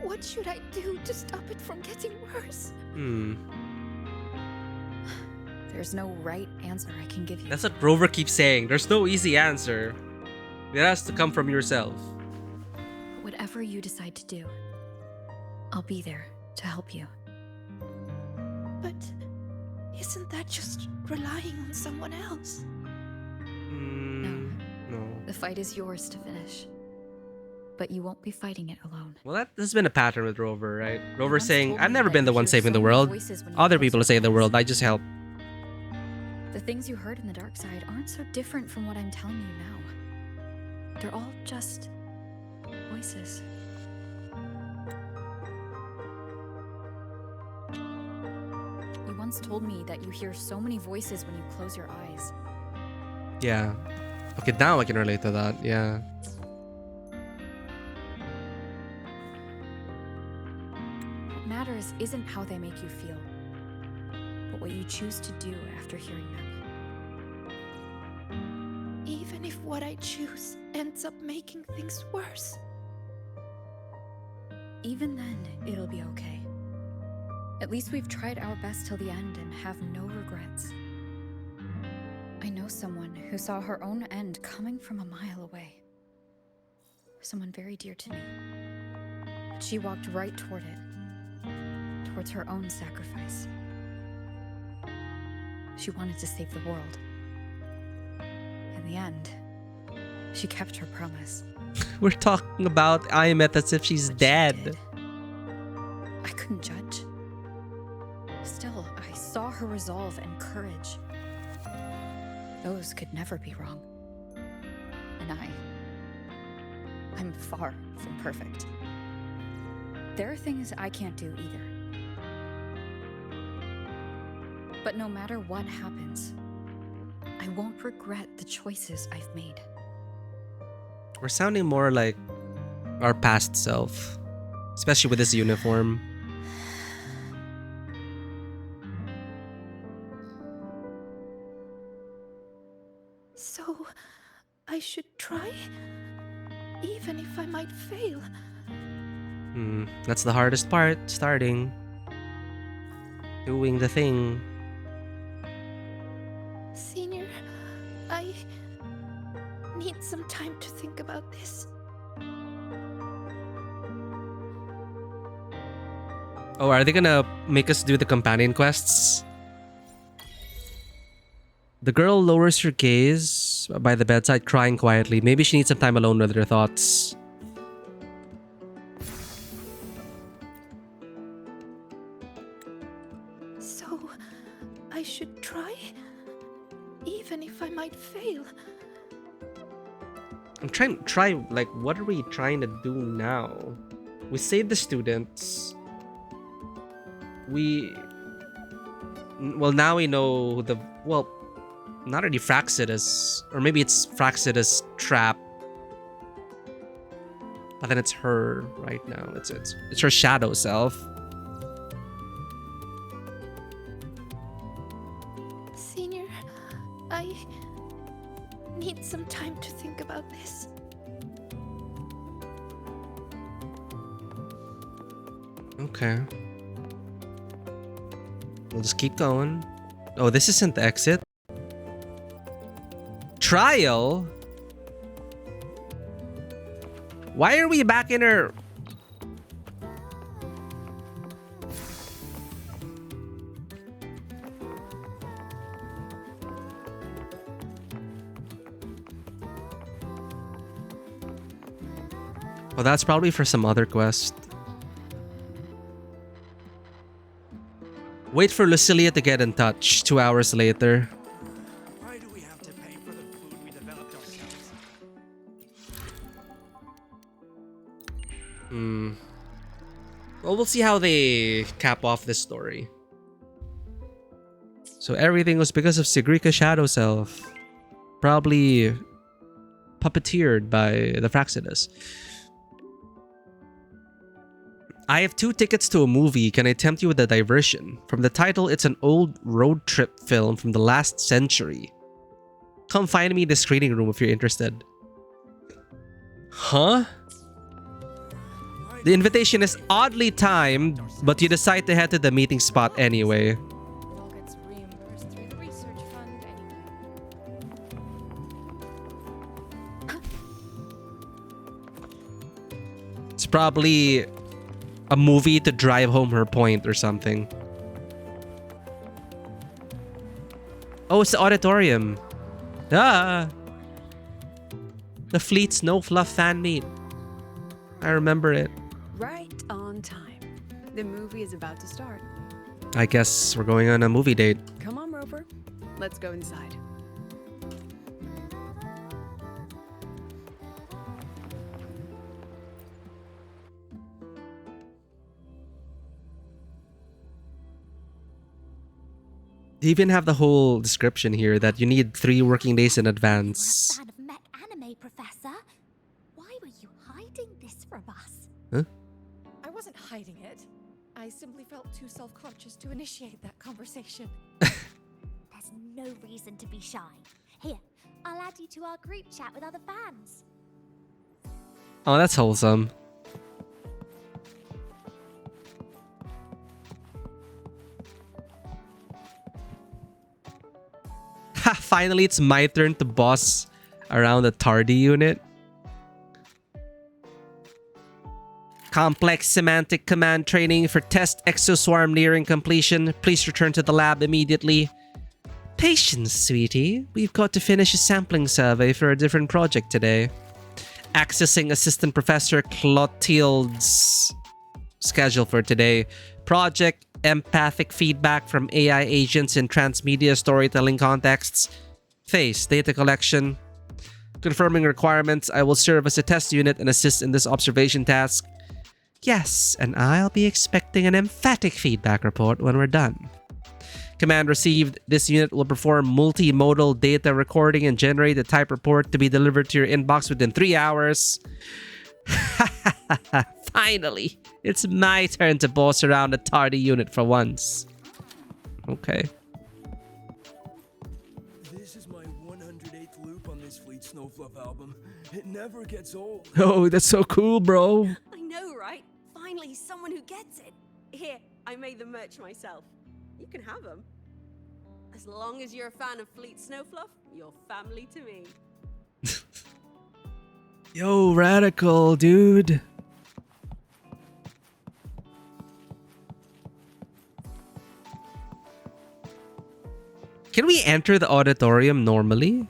[SPEAKER 9] What should I do to stop it from getting worse?
[SPEAKER 4] There's no right answer I can give you.
[SPEAKER 1] That's what Grover keeps saying. There's no easy answer. It has to come from yourself.
[SPEAKER 4] Whatever you decide to do, I'll be there to help you.
[SPEAKER 9] But isn't that just relying on someone else?
[SPEAKER 1] No.
[SPEAKER 4] The fight is yours to finish. But you won't be fighting it alone.
[SPEAKER 1] Well, that has been a pattern with Rover, right? Rover
[SPEAKER 4] once
[SPEAKER 1] saying,
[SPEAKER 4] told
[SPEAKER 1] I've
[SPEAKER 4] me
[SPEAKER 1] never
[SPEAKER 4] that
[SPEAKER 1] been the
[SPEAKER 4] you
[SPEAKER 1] one
[SPEAKER 4] hear
[SPEAKER 1] saving
[SPEAKER 4] so
[SPEAKER 1] the
[SPEAKER 4] many
[SPEAKER 1] world.
[SPEAKER 4] voices when you
[SPEAKER 1] Other
[SPEAKER 4] close
[SPEAKER 1] people
[SPEAKER 4] your
[SPEAKER 1] save the
[SPEAKER 4] eyes.
[SPEAKER 1] world. I just help.
[SPEAKER 4] The things you heard in the dark side aren't so different from what I'm telling you now. They're all just voices. You once told me that you hear so many voices when you close your eyes.
[SPEAKER 1] Yeah. Okay, now I can relate to that. Yeah.
[SPEAKER 4] What matters isn't how they make you feel, but what you choose to do after hearing them.
[SPEAKER 9] Even if what I choose ends up making things worse.
[SPEAKER 4] Even then, it'll be okay. At least we've tried our best till the end and have no regrets. I know someone who saw her own end coming from a mile away. Someone very dear to me. But she walked right toward it. Towards her own sacrifice. She wanted to save the world. In the end, she kept her promise.
[SPEAKER 1] We're talking about Aymet as if she's dead.
[SPEAKER 4] I couldn't judge. Still, I saw her resolve and courage. Those could never be wrong. And I'm far from perfect. There are things I can't do either. But no matter what happens, I won't regret the choices I've made.
[SPEAKER 1] We're sounding more like our past self. Especially with this uniform.
[SPEAKER 9] So, I should try? Even if I might fail?
[SPEAKER 1] That's the hardest part, starting. Doing the thing.
[SPEAKER 9] Senior, I need some time to think about this.
[SPEAKER 1] Oh, are they gonna make us do the companion quests? The girl lowers her gaze hours by the bedside crying quietly. Maybe she needs some time alone with her thoughts.
[SPEAKER 9] So, I should try? Even if I might fail.
[SPEAKER 1] I'm try like, what are we trying to do now? We saved the students. Well, now we know well, not really Fraxidus, or maybe it's Fraxidus trap. But then it's her right now. It's her shadow self.
[SPEAKER 9] Senior, I need some time to think about this.
[SPEAKER 1] Okay. We'll just keep going. Oh, this isn't the exit. Trial? Why are we back in her? Well, that's probably for some other quest. Wait for Lucilia to get in touch 2 hours later.
[SPEAKER 7] Why do we have to pay for the food we developed ourselves?
[SPEAKER 1] Well, we'll see how they cap off this story. So everything was because of Sigrika Shadow Self. Probably puppeteered by the Fraxidus. I have 2 tickets to a movie. Can I tempt you with a diversion? From the title, it's an old road trip film from the last century. Come find me in the screening room if you're interested. Huh? The invitation is oddly timed, but you decide to head to the meeting spot anyway. It's probably a movie to drive home her point or something. Oh, it's the auditorium. Ah! The Fleet Snow Fluff fan meet. I remember it.
[SPEAKER 12] Right on time. The movie is about to start.
[SPEAKER 1] I guess we're going on a movie date.
[SPEAKER 12] Come on, Roper. Let's go inside.
[SPEAKER 1] They even have the whole description here that you need 3 working days in advance.
[SPEAKER 6] Fan of mech anime, Professor. Why were you hiding this from us?
[SPEAKER 1] Huh?
[SPEAKER 10] I wasn't hiding it. I simply felt too self-conscious to initiate that conversation.
[SPEAKER 6] There's no reason to be shy. Here, I'll add you to our group chat with other fans.
[SPEAKER 1] Oh, that's wholesome. Ha! Finally, it's my turn to boss around the tardy unit. Complex semantic command training for test exoswarm nearing completion. Please return to the lab immediately. Patience, sweetie. We've got to finish a sampling survey for a different project today. Accessing Assistant Professor Clotilde's schedule for today. Project Empathic Feedback from AI Agents in Transmedia Storytelling Contexts. Phase Data Collection. Confirming requirements. I will serve as a test unit and assist in this observation task. Yes, and I'll be expecting an emphatic feedback report when we're done. Command received. This unit will perform multimodal data recording and generate a type report to be delivered to your inbox within 3 hours. Finally, it's my turn to boss around a tardy unit for once. Okay.
[SPEAKER 15] This is my 108th loop on this Fleet Snowfluff album. It never gets old.
[SPEAKER 1] Oh, that's so cool, bro.
[SPEAKER 16] I know, right? Finally, someone who gets it. Here, I made the merch myself. You can have them. As long as you're a fan of Fleet Snowfluff, you're family to me.
[SPEAKER 1] Yo, radical, dude. Can we enter the auditorium normally?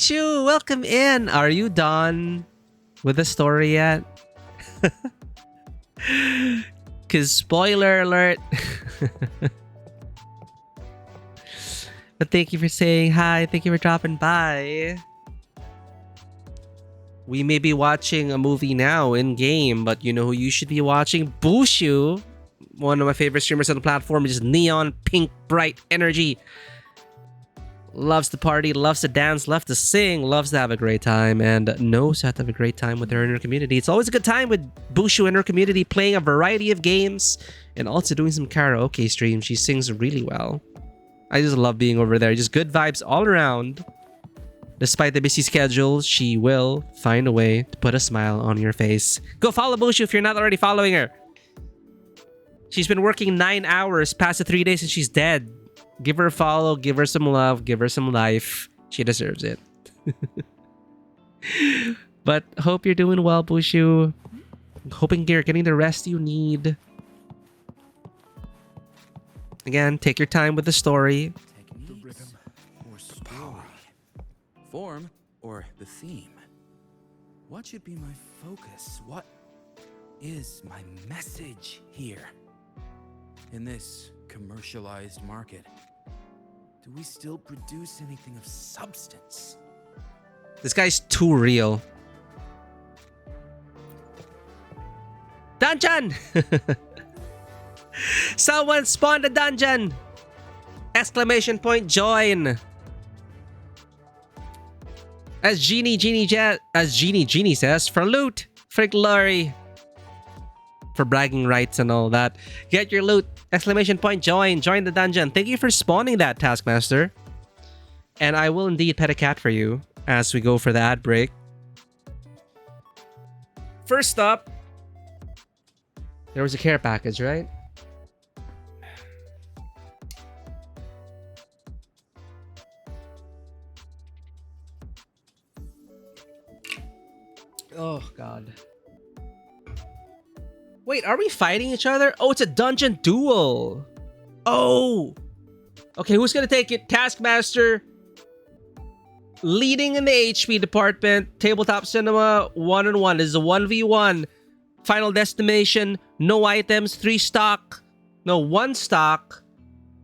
[SPEAKER 1] Bushu, welcome in. Are you done with the story yet? Cause spoiler alert. But thank you for saying hi. Thank you for dropping by. We may be watching a movie now in game, but you know who you should be watching? Bushu, one of my favorite streamers on the platform, just neon pink bright energy. Loves to party, loves to dance, loves to sing, loves to have a great time, and knows how to have a great time with her inner community. It's always a good time with Bushu and her community, playing a variety of games and also doing some karaoke streams. She sings really well. I just love being over there. Just good vibes all around. Despite the busy schedule, she will find a way to put a smile on your face. Go follow Bushu if you're not already following her. She's been working 9 hours past the 3 days and she's dead. Give her a follow, give her some love, give her some life. She deserves it. But hope you're doing well, Bushu. Hoping you're getting the rest you need. Again, take your time with the story.
[SPEAKER 17] The rhythm or story, form or the theme. What should be my focus? What is my message here? In this commercialized market, do we still produce anything of substance?
[SPEAKER 1] This guy's too real. Dungeon! Someone spawned a dungeon! Exclamation point join! As Genie says, for loot, for glory, for bragging rights and all that. Get your loot! Exclamation point join! Join the dungeon! Thank you for spawning that, Taskmaster. And I will indeed pet a cat for you as we go for the ad break. First up, there was a care package, right? Oh, God. Wait, are we fighting each other? Oh, it's a dungeon duel. Oh. Okay, who's gonna take it? Taskmaster leading in the HP department. Tabletop Cinema 1-on-1. This is a 1v1. Final destination. No items. 3 stock. No, 1 stock.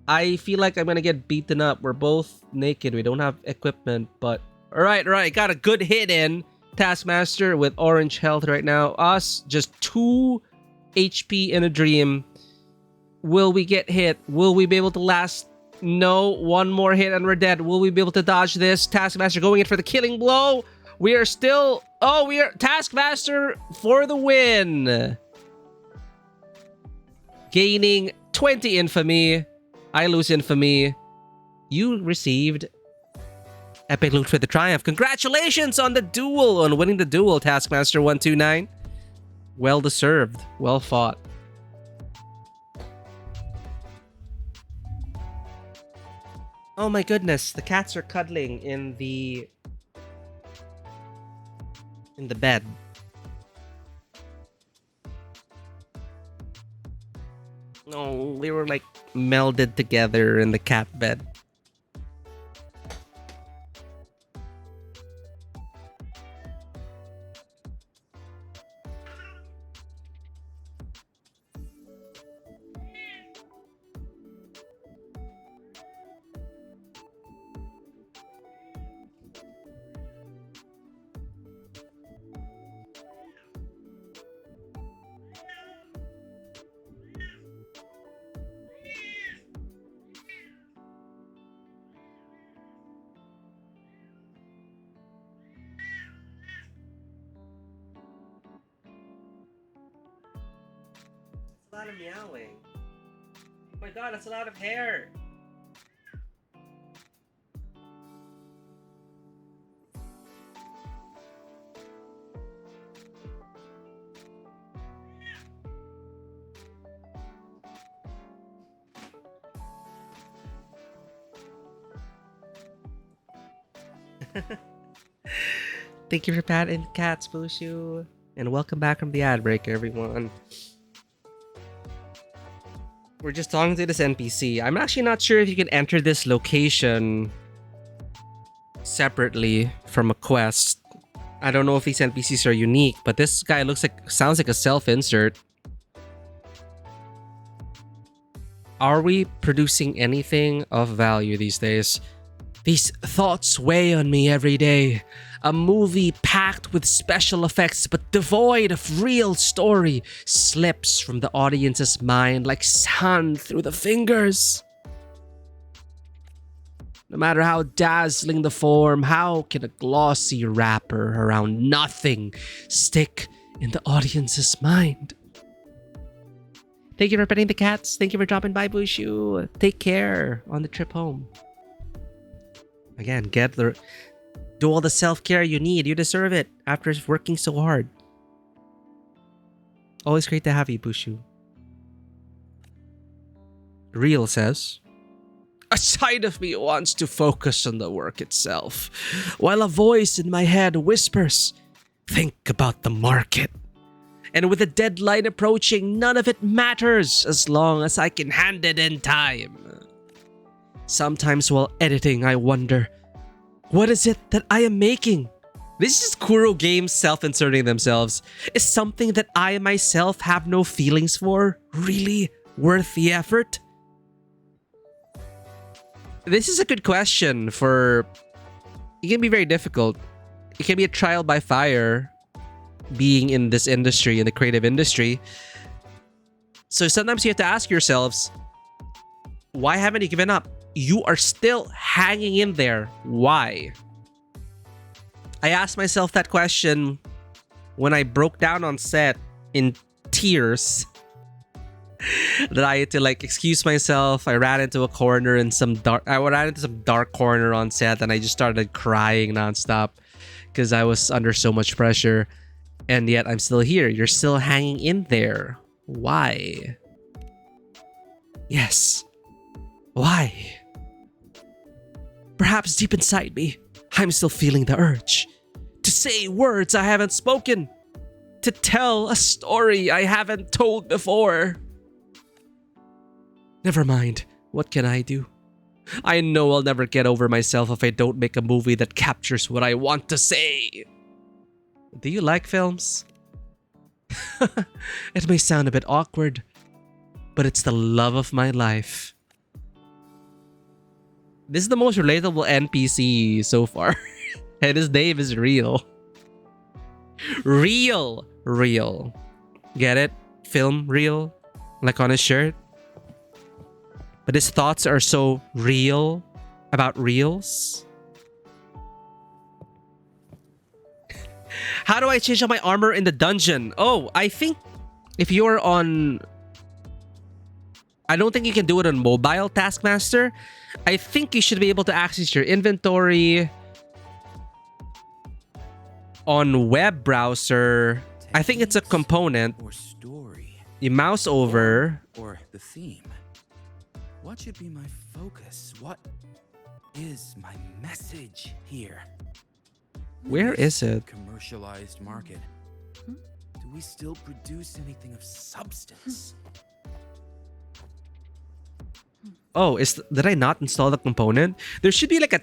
[SPEAKER 1] I feel like I'm gonna get beaten up. We're both naked. We don't have equipment, but... Alright. Got a good hit in. Taskmaster with orange health right now. Us, just 2 HP in a dream. Will we get hit? Will we be able to last? No, 1 more hit and we're dead. Will we be able to dodge this? Taskmaster going in for the killing blow. We are still... Oh, we are... Taskmaster for the win. Gaining 20 infamy. I lose infamy. You received epic loot for the triumph. Congratulations on the duel, on winning the duel, Taskmaster 129. Well deserved. Well fought. Oh my goodness, the cats are cuddling in the bed. No, they were like melded together in the cat bed. A lot of meowing. Oh my god, that's a lot of hair. Thank you for patting the cats, Bushu. And welcome back from the ad break, everyone. We're just talking to this NPC. I'm actually not sure if you can enter this location separately from a quest. I don't know if these NPCs are unique, but this guy sounds like a self-insert. Are we producing anything of value these days? These thoughts weigh on me every day. A movie packed with special effects but devoid of real story slips from the audience's mind like sand through the fingers. No matter how dazzling the form, how can a glossy wrapper around nothing stick in the audience's mind? Thank you for petting the cats. Thank you for dropping by, Bushu. Take care on the trip home. Again, do all the self-care you need. You deserve it after working so hard. Always great to have you, Bushu. Real says, a side of me wants to focus on the work itself, while a voice in my head whispers, think about the market. And with the deadline approaching, none of it matters as long as I can hand it in time. Sometimes while editing, I wonder, what is it that I am making? This is Kuro Games self-inserting themselves. Is something that I myself have no feelings for really worth the effort? This is a good question for... It can be very difficult. It can be a trial by fire being in this industry, in the creative industry. So sometimes you have to ask yourselves, why haven't you given up? You are still hanging in there. Why? I asked myself that question when I broke down on set in tears. That I had to excuse myself. I ran into a corner in some dark corner on set, and I just started crying nonstop because I was under so much pressure. And yet I'm still here. You're still hanging in there. Why? Yes. Why? Perhaps deep inside me, I'm still feeling the urge to say words I haven't spoken, to tell a story I haven't told before. Never mind. What can I do? I know I'll never get over myself if I don't make a movie that captures what I want to say. Do you like films? It may sound a bit awkward, but it's the love of my life. This is the most relatable NPC so far. And his name is Real. Real. Get it? Film real? Like on his shirt? But his thoughts are so real about reals. How do I change out my armor in the dungeon? Oh, I think if you're on... I don't think you can do it on mobile, Taskmaster. I think you should be able to access your inventory on web browser. I think it's a component. You mouse over.
[SPEAKER 17] Or the theme. What should be my focus? What is my message here?
[SPEAKER 1] Where is it?
[SPEAKER 17] Commercialized market. Do we still produce anything of substance?
[SPEAKER 1] Oh, did I not install the component? There should be like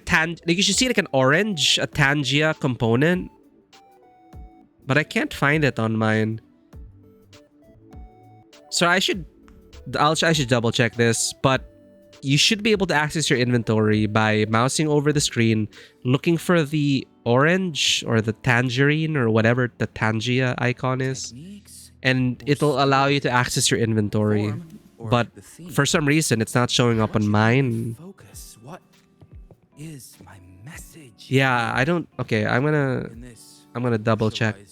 [SPEAKER 1] you should see like an orange, a Tangia component. But I can't find it on mine. So I should double check this, but you should be able to access your inventory by mousing over the screen, looking for the orange or the tangerine or whatever the Tangia icon is, and it'll allow you to access your inventory. But for some reason, it's not showing up on mine.
[SPEAKER 17] What is my message?
[SPEAKER 1] Yeah, I don't. Okay, I'm gonna double check.
[SPEAKER 17] Do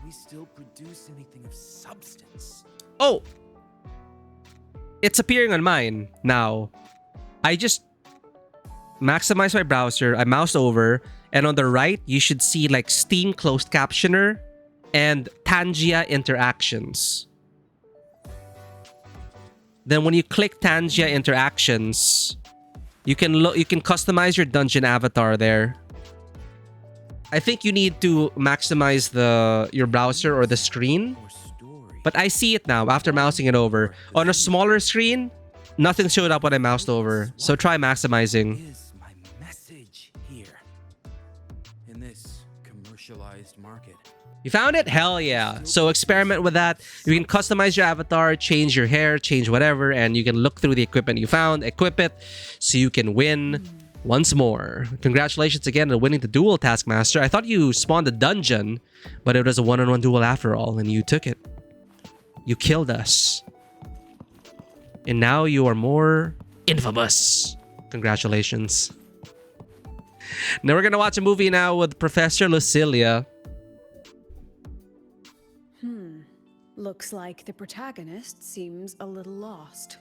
[SPEAKER 17] we still produce anything of substance?
[SPEAKER 1] Oh, it's appearing on mine now. I just maximize my browser. I mouse over, and on the right, you should see like Steam closed captioner and Tangia interactions. Then when you click Tangia interactions, you can customize your dungeon avatar there. I think you need to maximize your browser or the screen. But I see it now after mousing it over. On a smaller screen, nothing showed up when I moused over. So try maximizing.
[SPEAKER 17] Is my message this commercialized market.
[SPEAKER 1] You found it? Hell yeah. So experiment with that. You can customize your avatar, change your hair, change whatever, and you can look through the equipment you found, equip it, so you can win once more. Congratulations again on winning the duel, Taskmaster. I thought you spawned a dungeon, but it was a one-on-one duel after all, and you took it. You killed us. And now you are more infamous. Congratulations. Now we're gonna watch a movie now with Professor Lucilia.
[SPEAKER 12] Looks like the protagonist seems a little lost.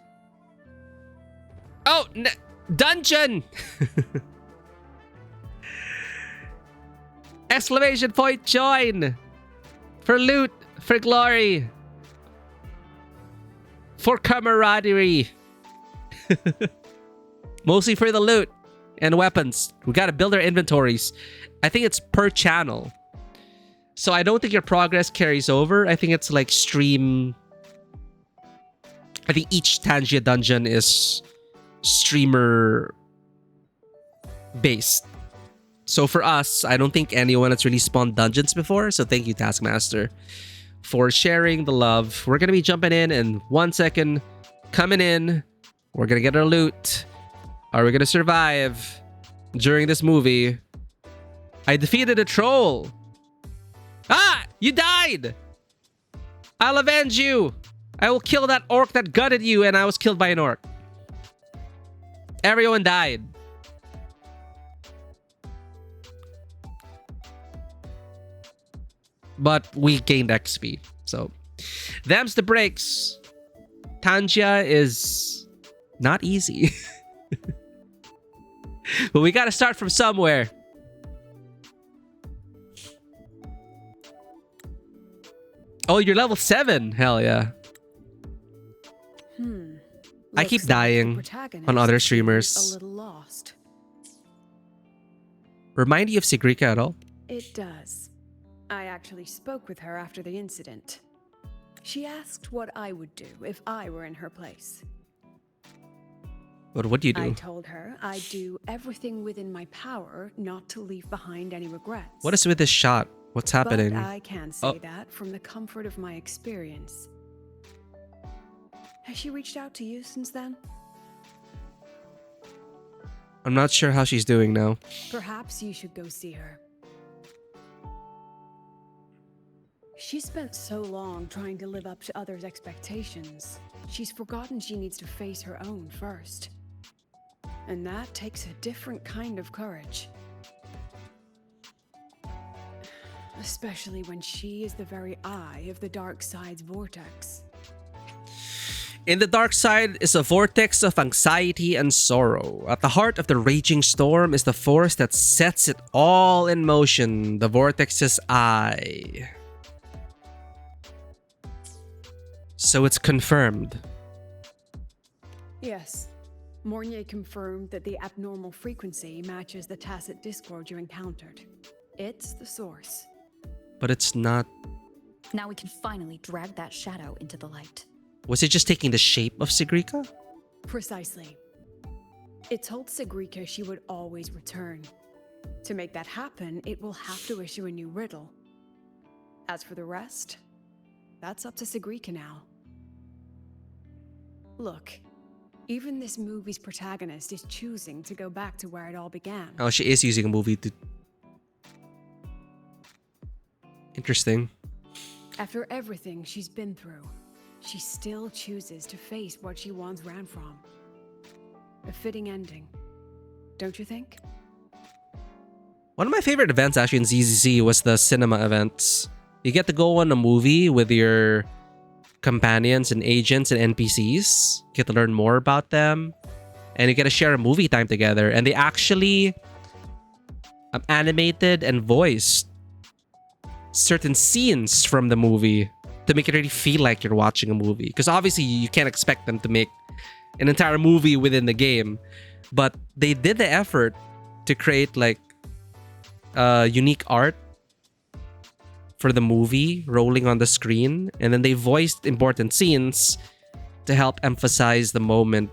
[SPEAKER 1] Oh, dungeon! Exclamation point join! For loot, for glory, for camaraderie. Mostly for the loot and weapons. We gotta build our inventories. I think it's per channel. So I don't think your progress carries over. I think it's like stream. I think each Tangia dungeon is streamer based. So for us, I don't think anyone has really spawned dungeons before. So thank you, Taskmaster, for sharing the love. We're going to be jumping in 1 second. Coming in. We're going to get our loot. Are we going to survive during this movie? I defeated a troll. Ah! You died! I'll avenge you! I will kill that orc that gutted you, and I was killed by an orc. Everyone died. But we gained XP, so... Them's the breaks. Tangia is not easy. But we gotta start from somewhere. Oh, you're level 7. Hell yeah. I keep dying on other streamers.
[SPEAKER 12] A little lost.
[SPEAKER 1] Remind you of Sigrika at all?
[SPEAKER 12] It does. I actually spoke with her after the incident. She asked what I would do if I were in her place.
[SPEAKER 1] What would you do?
[SPEAKER 12] I told her I'd do everything within my power not to leave behind any regrets.
[SPEAKER 1] What is with this shot? What's happening?
[SPEAKER 12] But I can say that from the comfort of my experience. Has she reached out to you since then?
[SPEAKER 1] I'm not sure how she's doing now.
[SPEAKER 12] Perhaps you should go see her. She spent so long trying to live up to others' expectations. She's forgotten she needs to face her own first. And that takes a different kind of courage. Especially when she is the very eye of the dark side's vortex.
[SPEAKER 1] In the dark side is a vortex of anxiety and sorrow. At the heart of the raging storm is the force that sets it all in motion. The vortex's eye. So it's confirmed.
[SPEAKER 12] Yes. Mornier confirmed that the abnormal frequency matches the tacit discord you encountered. It's the source.
[SPEAKER 1] But it's not...
[SPEAKER 4] Now we can finally drag that shadow into the light.
[SPEAKER 1] Was it just taking the shape of Sigrika?
[SPEAKER 12] Precisely. It told Sigrika she would always return. To make that happen, it will have to issue a new riddle. As for the rest, that's up to Sigrika now. Look, even this movie's protagonist is choosing to go back to where it all began.
[SPEAKER 1] Oh, she is using a movie to... Interesting.
[SPEAKER 12] After everything she's been through, she still chooses to face what she once ran from. A fitting ending, don't you think?
[SPEAKER 1] One of my favorite events actually in ZZZ was the cinema events. You get to go on a movie with your companions and agents and NPCs. Get to learn more about them. And you get to share a movie time together. And they actually animated and voiced certain scenes from the movie to make it really feel like you're watching a movie. Because obviously you can't expect them to make an entire movie within the game. But they did the effort to create like unique art for the movie rolling on the screen, and then they voiced important scenes to help emphasize the moment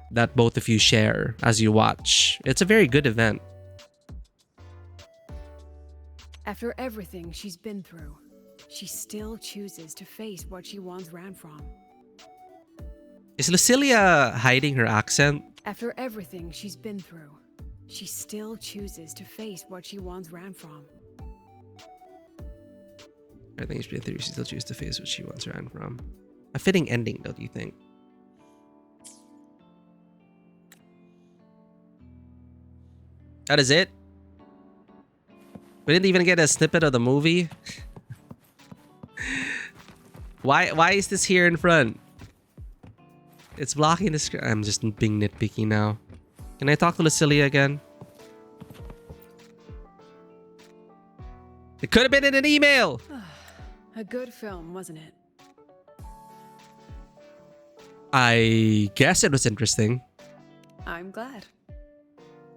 [SPEAKER 1] that both of you share as you watch. It's a very good event.
[SPEAKER 12] After everything she's been through, she still chooses to face what she once ran from.
[SPEAKER 1] Is Lucilia hiding her accent?
[SPEAKER 12] After everything she's been through, she still chooses to face what she once ran from.
[SPEAKER 1] Everything she's been through, she still chooses to face what she once ran from. A fitting ending, though, do you think? That is it? We didn't even get a snippet of the movie? Why is this here in front? It's blocking the screen. I'm just being nitpicky now. Can I talk to Lucilia again? It could have been in an email!
[SPEAKER 12] A good film, wasn't it?
[SPEAKER 1] I guess it was interesting.
[SPEAKER 12] I'm glad.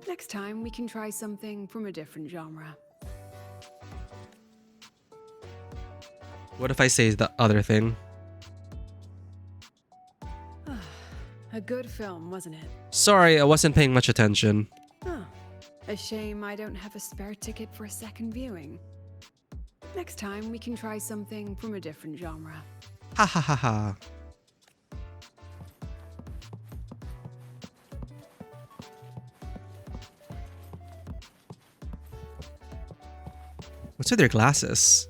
[SPEAKER 12] Next time we can try something from a different genre.
[SPEAKER 1] What if I say the other thing?
[SPEAKER 12] A good film, wasn't it?
[SPEAKER 1] Sorry, I wasn't paying much attention.
[SPEAKER 12] Oh, a shame I don't have a spare ticket for a second viewing. Next time we can try something from a different genre.
[SPEAKER 1] Ha ha ha ha. What's with their glasses?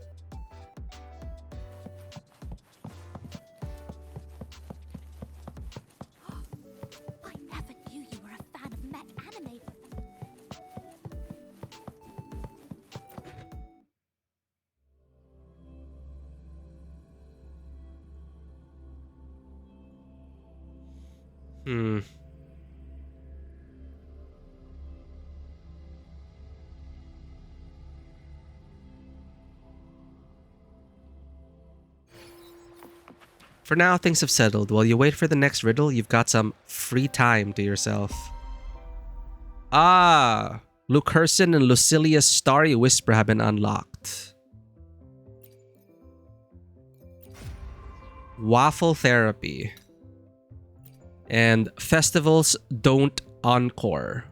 [SPEAKER 9] I never knew you were a fan of mech anime.
[SPEAKER 1] For now, things have settled. While you wait for the next riddle, you've got some free time to yourself. Ah! Luke Herson and Lucilia's Starry Whisper have been unlocked. Waffle Therapy. And Festivals Don't Encore.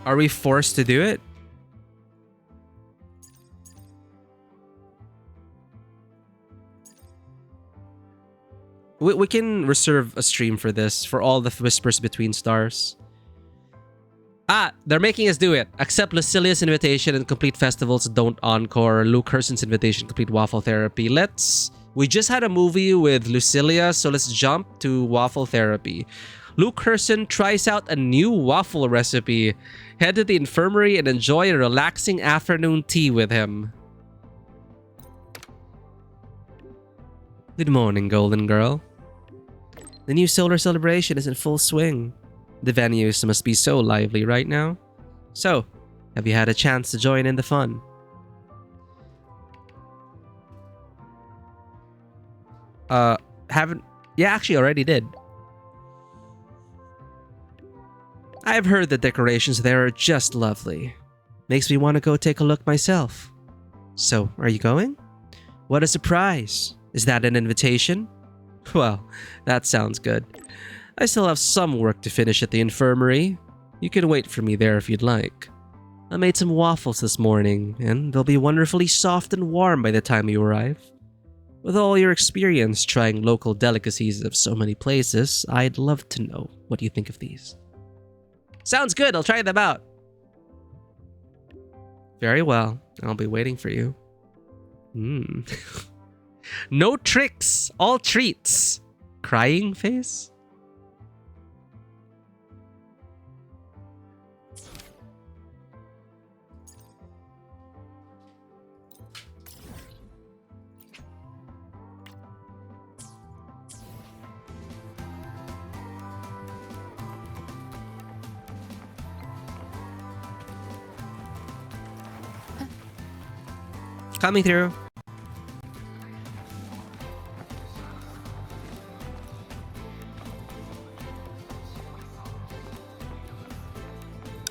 [SPEAKER 1] Are we forced to do it? We can reserve a stream for this, for all the Whispers Between Stars. Ah, they're making us do it. Accept Lucilia's invitation and complete Festivals Don't Encore. Luke Herson's invitation, complete Waffle Therapy. We just had a movie with Lucilia, so let's jump to Waffle Therapy. Luke Herson tries out a new waffle recipe. Head to the infirmary and enjoy a relaxing afternoon tea with him. Good morning, Golden Girl. The new solar celebration is in full swing. The venues must be so lively right now. So, have you had a chance to join in the fun? Haven't... Yeah, actually already did. I've heard the decorations there are just lovely. Makes me want to go take a look myself. So, are you going? What a surprise! Is that an invitation? Well, that sounds good. I still have some work to finish at the infirmary. You can wait for me there if you'd like. I made some waffles this morning, and they'll be wonderfully soft and warm by the time you arrive. With all your experience trying local delicacies of so many places, I'd love to know what you think of these. Sounds good, I'll try them out. Very well, I'll be waiting for you. No tricks, all treats. Crying face? Coming through.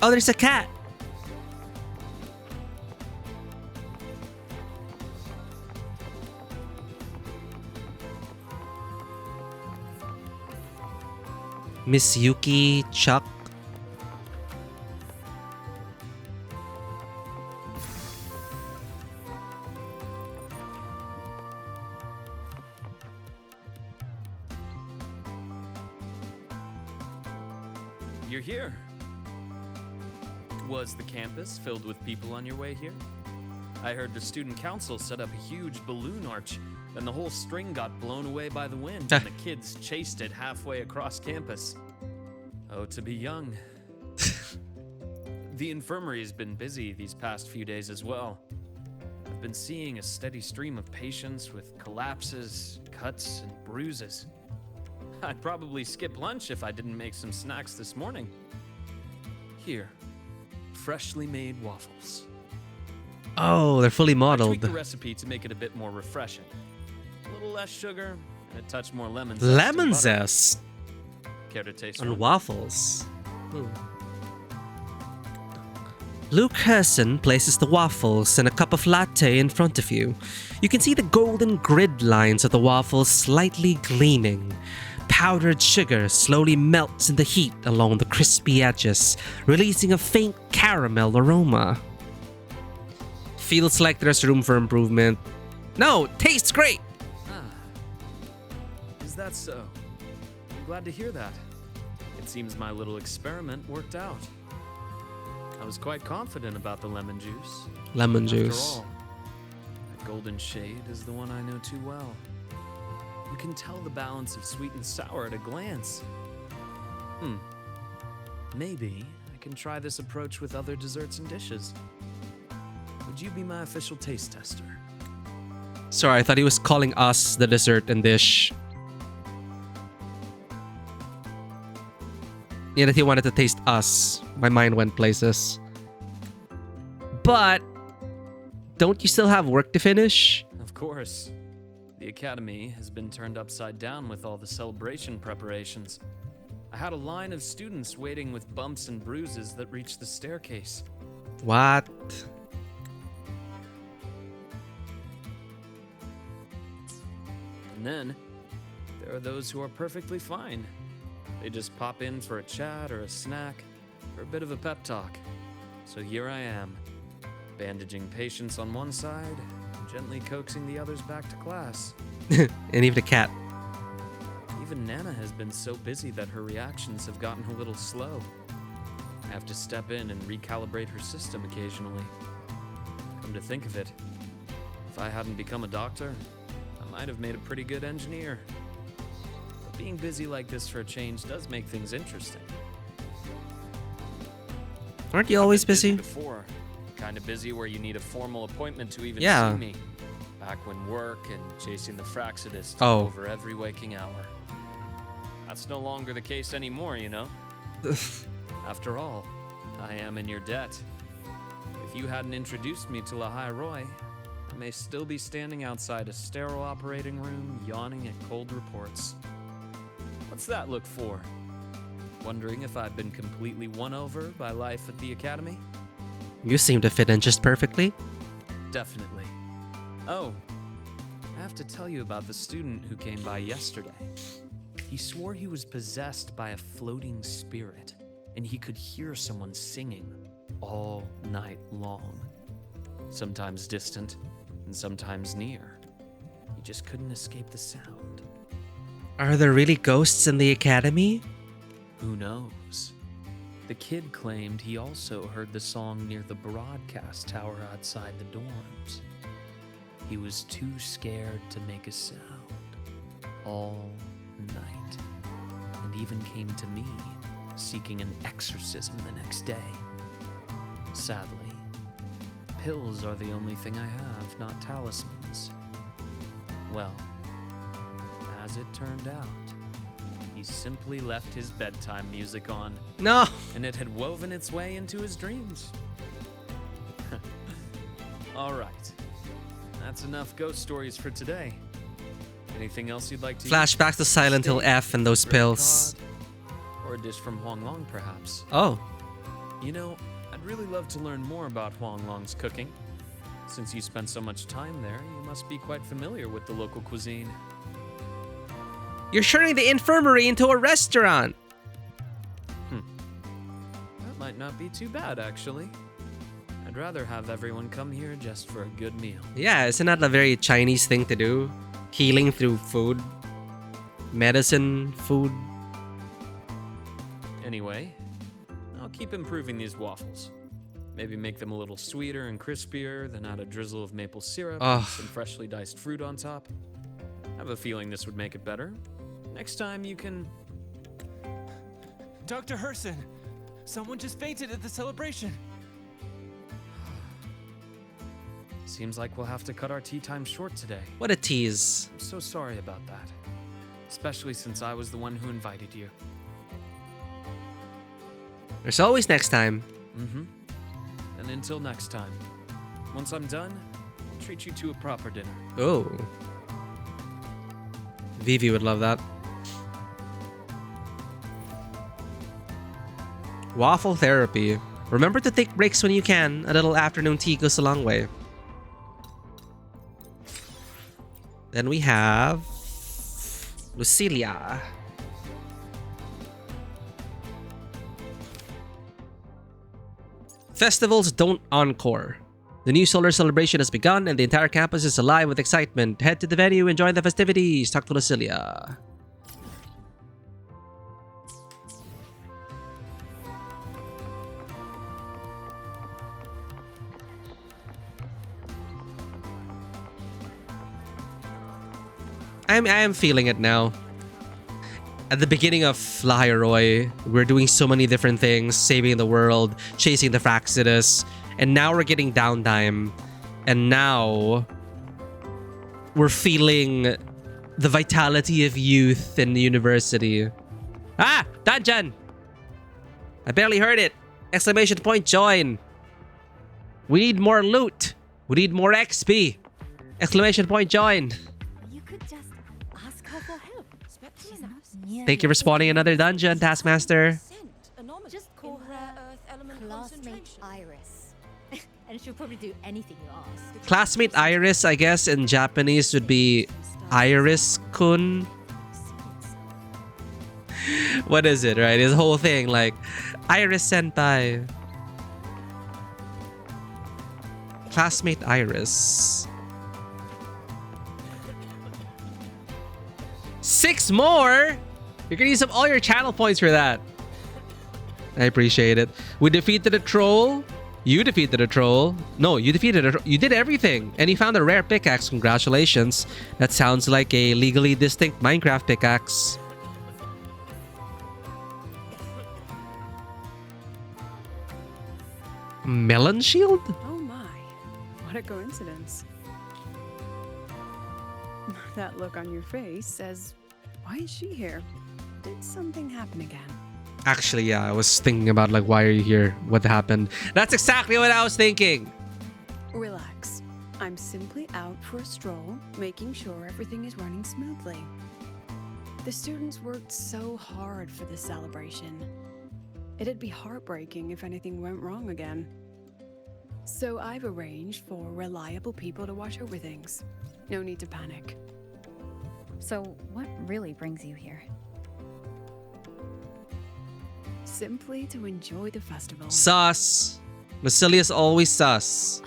[SPEAKER 1] Oh, there's a cat. Miss Yuki, Chuck.
[SPEAKER 18] Was the campus filled with people on your way here? I heard the student council set up a huge balloon arch, then the whole string got blown away by the wind, and the kids chased it halfway across campus. Oh, to be young. The infirmary has been busy these past few days as well. I've been seeing a steady stream of patients with collapses, cuts, and bruises. I'd probably skip lunch if I didn't make some snacks this morning. Here, freshly made waffles.
[SPEAKER 1] Oh, they're fully
[SPEAKER 18] I
[SPEAKER 1] modeled.
[SPEAKER 18] tweaked the recipe to make it a bit more refreshing. A little less sugar and a touch more lemon zest.
[SPEAKER 1] Lemon
[SPEAKER 18] and butter.
[SPEAKER 1] zest
[SPEAKER 18] Care to taste
[SPEAKER 1] on
[SPEAKER 18] one?
[SPEAKER 1] waffles. Luke Herson places the waffles and a cup of latte in front of you. You can see the golden grid lines of the waffles slightly gleaming. Powdered sugar slowly melts in the heat along the crispy edges, releasing a faint caramel aroma. Feels like there's room for improvement. No, tastes great!
[SPEAKER 18] Is that so? I'm glad to hear that. It seems my little experiment worked out. I was quite confident about the lemon juice.
[SPEAKER 1] Lemon
[SPEAKER 18] After
[SPEAKER 1] juice.
[SPEAKER 18] all, that golden shade is the one I know too well. You can tell the balance of sweet and sour at a glance. Maybe I can try this approach with other desserts and dishes. Would you be my official taste tester?
[SPEAKER 1] Sorry, I thought he was calling us the dessert and dish. Yeah, that he wanted to taste us. My mind went places. But don't you still have work to finish?
[SPEAKER 18] Of course. The academy has been turned upside down with all the celebration preparations. I had a line of students waiting with bumps and bruises that reached the staircase.
[SPEAKER 1] What?
[SPEAKER 18] And then, there are those who are perfectly fine. They just pop in for a chat or a snack, or a bit of a pep talk. So here I am, bandaging patients on one side, gently coaxing the others back to class.
[SPEAKER 1] And even the cat.
[SPEAKER 18] Even Nana has been so busy that her reactions have gotten a little slow. I have to step in and recalibrate her system occasionally. Come to think of it, if I hadn't become a doctor, I might have made a pretty good engineer. But being busy like this for a change does make things interesting.
[SPEAKER 1] Aren't you always
[SPEAKER 18] I've been
[SPEAKER 1] busy?
[SPEAKER 18] Before, kind of busy where you need a formal appointment to even
[SPEAKER 1] Yeah.
[SPEAKER 18] see me. Back when work and chasing the Fraxidus took
[SPEAKER 1] Oh.
[SPEAKER 18] over every waking hour. That's no longer the case anymore, you know? After all, I am in your debt. If you hadn't introduced me to Lahai Roy, I may still be standing outside a sterile operating room, yawning at cold reports. What's that look for? Wondering if I've been completely won over by life at the academy?
[SPEAKER 1] You seem to fit in just perfectly.
[SPEAKER 18] Definitely. Oh, I have to tell you about the student who came by yesterday. He swore he was possessed by a floating spirit, and he could hear someone singing all night long. Sometimes distant, and sometimes near. He just couldn't escape the sound.
[SPEAKER 1] Are there really ghosts in the academy?
[SPEAKER 18] Who knows? The kid claimed he also heard the song near the broadcast tower outside the dorms. He was too scared to make a sound all night, and even came to me seeking an exorcism the next day. Sadly, pills are the only thing I have, not talismans. Well, as it turned out, he simply left his bedtime music on.
[SPEAKER 1] No!
[SPEAKER 18] And it had woven its way into his dreams. All right. That's enough ghost stories for today. Anything else you'd like to
[SPEAKER 1] Flashbacks to Silent Hill F and those pills.
[SPEAKER 18] Or a dish from Huang Long, perhaps.
[SPEAKER 1] Oh.
[SPEAKER 18] You know, I'd really love to learn more about Huang Long's cooking. Since you spent so much time there, you must be quite familiar with the local cuisine.
[SPEAKER 1] You're turning the infirmary into a restaurant.
[SPEAKER 18] That might not be too bad, actually. I'd rather have everyone come here just for a good meal.
[SPEAKER 1] Yeah, isn't that a very Chinese thing to do? Healing through food. Medicine, food.
[SPEAKER 18] Anyway, I'll keep improving these waffles. Maybe make them a little sweeter and crispier, then add a drizzle of maple syrup
[SPEAKER 1] Ugh.
[SPEAKER 18] and some freshly diced fruit on top. I have a feeling this would make it better. Next time you can...
[SPEAKER 7] Dr. Herson, someone just fainted at the celebration.
[SPEAKER 18] Seems like we'll have to cut our tea time short today.
[SPEAKER 1] What a tease.
[SPEAKER 18] I'm so sorry about that. Especially since I was the one who invited you.
[SPEAKER 1] There's always next time.
[SPEAKER 18] Mm-hmm. And until next time, once I'm done, I'll treat you to a proper dinner.
[SPEAKER 1] Oh. Vivi would love that. Waffle therapy. Remember to take breaks when you can. A little afternoon tea goes a long way. Then we have Lucilia. Festivals don't encore. The new solar celebration has begun and the entire campus is alive with excitement. Head to the venue, enjoy the festivities. Talk to Lucilia. I am feeling it now. At the beginning of La Roy, we're doing so many different things, saving the world, chasing the Fraxidus, and now we're getting downtime. And now we're feeling the vitality of youth in the university. Ah! Dungeon! I barely heard it. Exclamation point join. We need more loot. We need more XP. Exclamation point join.
[SPEAKER 3] You could just ask her for help. She's not
[SPEAKER 1] Thank you for spawning another dungeon, Taskmaster.
[SPEAKER 3] Just call her classmate Iris. And she'll probably do anything you ask.
[SPEAKER 1] Classmate Iris, I guess, in Japanese would be Iris-kun. What is it, right? His whole thing, like, Iris-senpai. Classmate Iris. 6 more? You're gonna use up all your channel points for that. I appreciate it. We defeated a troll. You defeated a troll. No, you defeated a troll. You did everything. And you found a rare pickaxe. Congratulations. That sounds like a legally distinct Minecraft pickaxe. Melon shield?
[SPEAKER 12] Oh my. What a coincidence. That look on your face says, why is she here? Did something happen again?
[SPEAKER 1] Actually, yeah, I was thinking about, like, why are you here? What happened? That's exactly what I was thinking.
[SPEAKER 12] Relax. I'm simply out for a stroll, making sure everything is running smoothly. The students worked so hard for this celebration. It'd be heartbreaking if anything went wrong again. So I've arranged for reliable people to watch over things. No need to panic.
[SPEAKER 4] So, what really brings you here?
[SPEAKER 12] Simply to enjoy the festival.
[SPEAKER 1] Sus. Lucilia's always sus.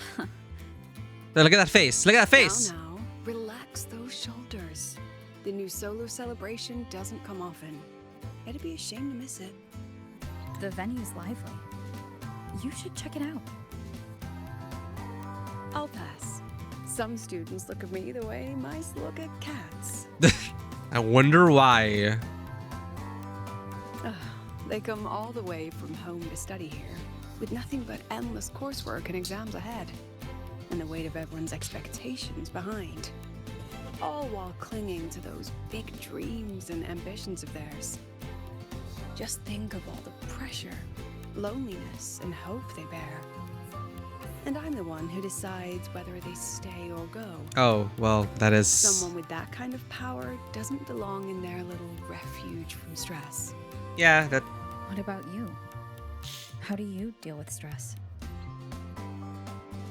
[SPEAKER 1] Look at that face. Look at that face.
[SPEAKER 12] Now, relax those shoulders. The new solo celebration doesn't come often. It'd be a shame to miss it.
[SPEAKER 4] The venue's lively. You should check it out.
[SPEAKER 12] I'll pass. Some students look at me the way mice look at cats.
[SPEAKER 1] I wonder why.
[SPEAKER 12] They come all the way from home to study here, with nothing but endless coursework and exams ahead, and the weight of everyone's expectations behind. All while clinging to those big dreams and ambitions of theirs. Just think of all the pressure, loneliness, and hope they bear. And I'm the one who decides whether they stay or go.
[SPEAKER 1] Oh, well, that is...
[SPEAKER 12] Someone with that kind of power doesn't belong in their little refuge from stress.
[SPEAKER 1] Yeah, that...
[SPEAKER 4] What about you? How do you deal with stress?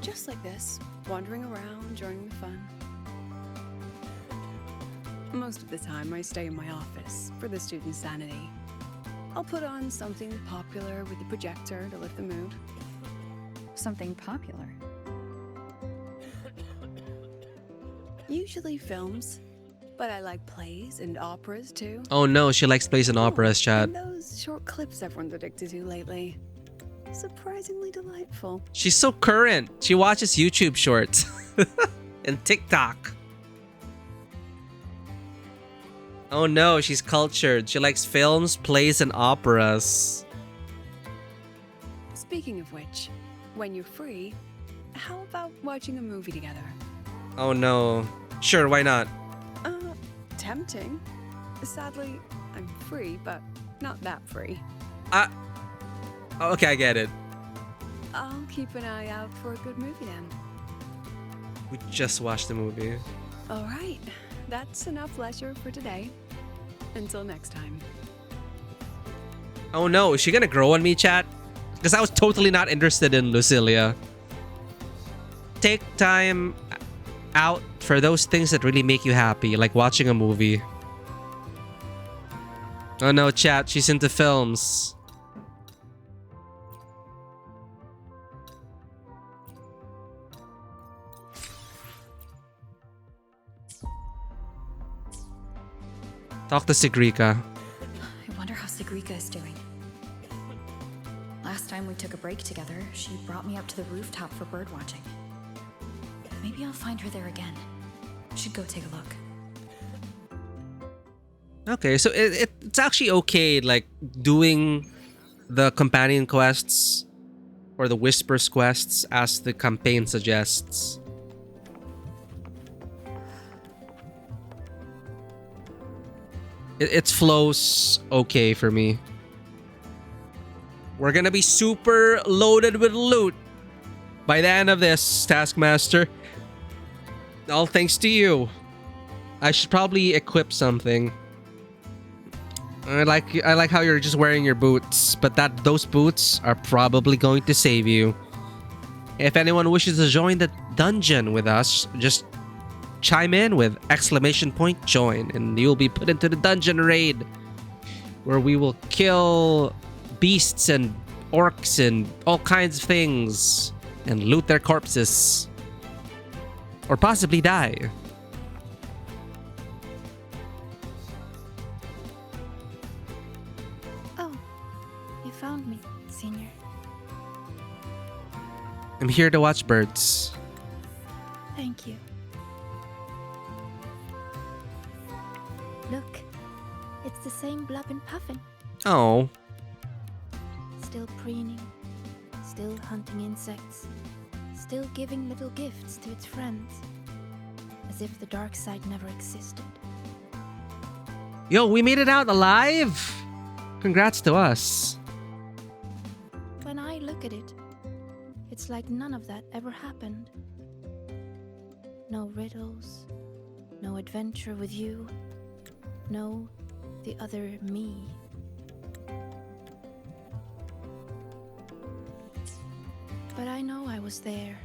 [SPEAKER 12] Just like this, wandering around during the fun. Most of the time, I stay in my office for the students' sanity. I'll put on something popular with the projector to lift the mood.
[SPEAKER 4] Something popular?
[SPEAKER 12] Usually films, but I like plays and operas too.
[SPEAKER 1] Oh no, she likes plays and operas, chat.
[SPEAKER 12] And those short clips everyone's addicted to lately. surprisingly delightful.
[SPEAKER 1] She's so current. She watches YouTube shorts and TikTok. Oh no, she's cultured. She likes films, plays, and operas.
[SPEAKER 12] Speaking of which, when you're free, how about watching a movie together?
[SPEAKER 1] Oh no. Sure, why not?
[SPEAKER 12] Tempting. Sadly, I'm free, but not that free.
[SPEAKER 1] Okay, I get it.
[SPEAKER 12] I'll keep an eye out for a good movie then.
[SPEAKER 1] We just watched the movie.
[SPEAKER 12] All right, that's enough leisure for today. Until next time.
[SPEAKER 1] Oh no, is she gonna grow on me, chat? Because I was totally not interested in Lucilia. Take time out for those things that really make you happy, like watching a movie. Oh no, chat, she's into films. Talk to Sigrika.
[SPEAKER 4] I wonder how Sigrika is doing. Last time we took a break together, she brought me up to the rooftop for bird watching. Maybe I'll find her there again. Should go take a look.
[SPEAKER 1] Okay, so it's actually okay, like, doing the companion quests or the Whispers quests as the campaign suggests. It flows okay for me. We're gonna be super loaded with loot by the end of this, Taskmaster. All thanks to you. I should probably equip something. I like how you're just wearing your boots, but those boots are probably going to save you. If anyone wishes to join the dungeon with us, just chime in with !join and you'll be put into the dungeon raid where we will kill beasts and orcs and all kinds of things and loot their corpses. Or possibly die.
[SPEAKER 9] Oh, you found me, Senior.
[SPEAKER 1] I'm here to watch birds.
[SPEAKER 9] Thank you. Look, it's the same Blub and Puffin.
[SPEAKER 1] Oh.
[SPEAKER 9] Still preening, still hunting insects, still giving little gifts to its friends, as if the dark side never existed.
[SPEAKER 1] Yo, we made it out alive! Congrats to us.
[SPEAKER 9] When I look at it, it's like none of that ever happened. No riddles, no adventure with you, no the other me. But I know I was there.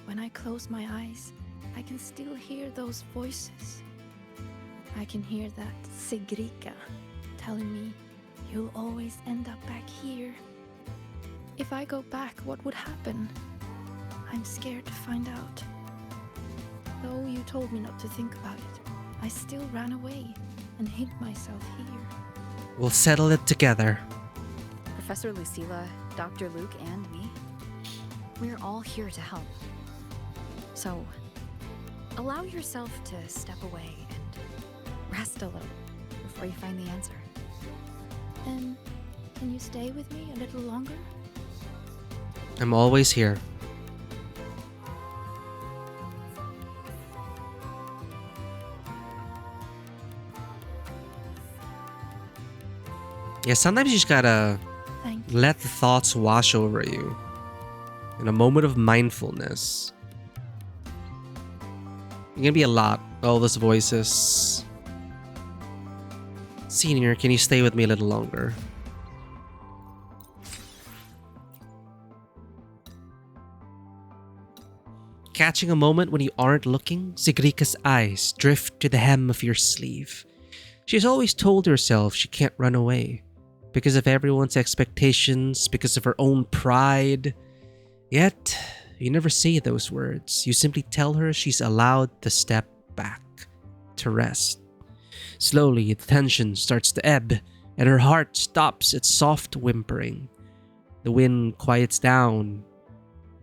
[SPEAKER 9] When I close my eyes, I can still hear those voices. I can hear that Sigrika telling me, you'll always end up back here. If I go back, what would happen? I'm scared to find out. Though you told me not to think about it, I still ran away and hid myself here.
[SPEAKER 1] We'll settle it together.
[SPEAKER 4] Professor Lucilla, Dr. Luke, and me. We're all here to help. So, allow yourself to step away and rest a little before you find the answer.
[SPEAKER 9] And can you stay with me a little longer?
[SPEAKER 1] I'm always here. Yeah, sometimes you just gotta let the thoughts wash over you. In a moment of mindfulness. You're gonna be a lot. All those voices. Senior, can you stay with me a little longer? Catching a moment when you aren't looking, Sigrika's eyes drift to the hem of your sleeve. She's always told herself she can't run away. Because of everyone's expectations, because of her own pride. Yet, you never say those words. You simply tell her she's allowed to step back, to rest. Slowly, the tension starts to ebb, and her heart stops its soft whimpering. The wind quiets down,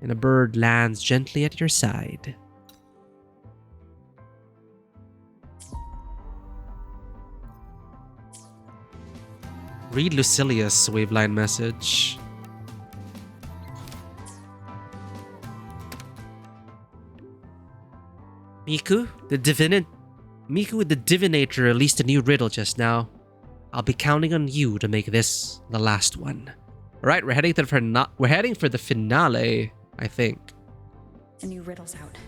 [SPEAKER 1] and a bird lands gently at your side. Read Lucilia's waveline message. Miku, the divinator released a new riddle just now. I'll be counting on you to make this the last one. All right, we're heading for the finale, I think.
[SPEAKER 4] A new riddle's out.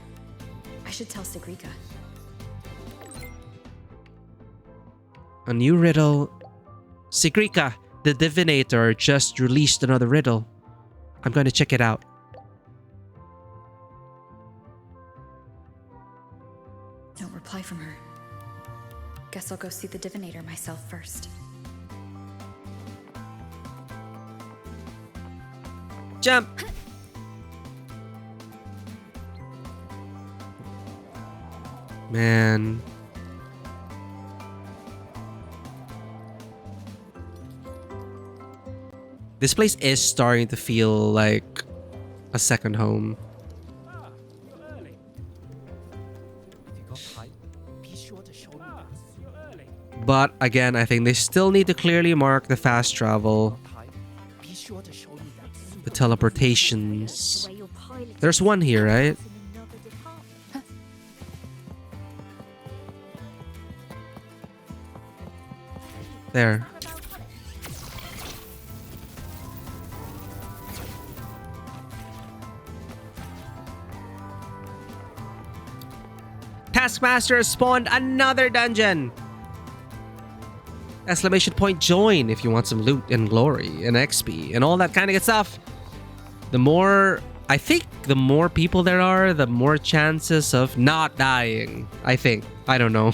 [SPEAKER 4] I should tell Sigrika.
[SPEAKER 1] A new riddle. Sigrika, the divinator, just released another riddle. I'm going to check it out.
[SPEAKER 4] No reply from her. Guess I'll go see the divinator myself first.
[SPEAKER 1] Jump! Man. This place is starting to feel like a second home. But again, I think they still need to clearly mark the fast travel. The teleportations. There's one here, right? There. Taskmaster has spawned another dungeon! Exclamation point join if you want some loot and glory and XP and all that kind of good stuff. I think the more people there are, the more chances of not dying. I think. I don't know.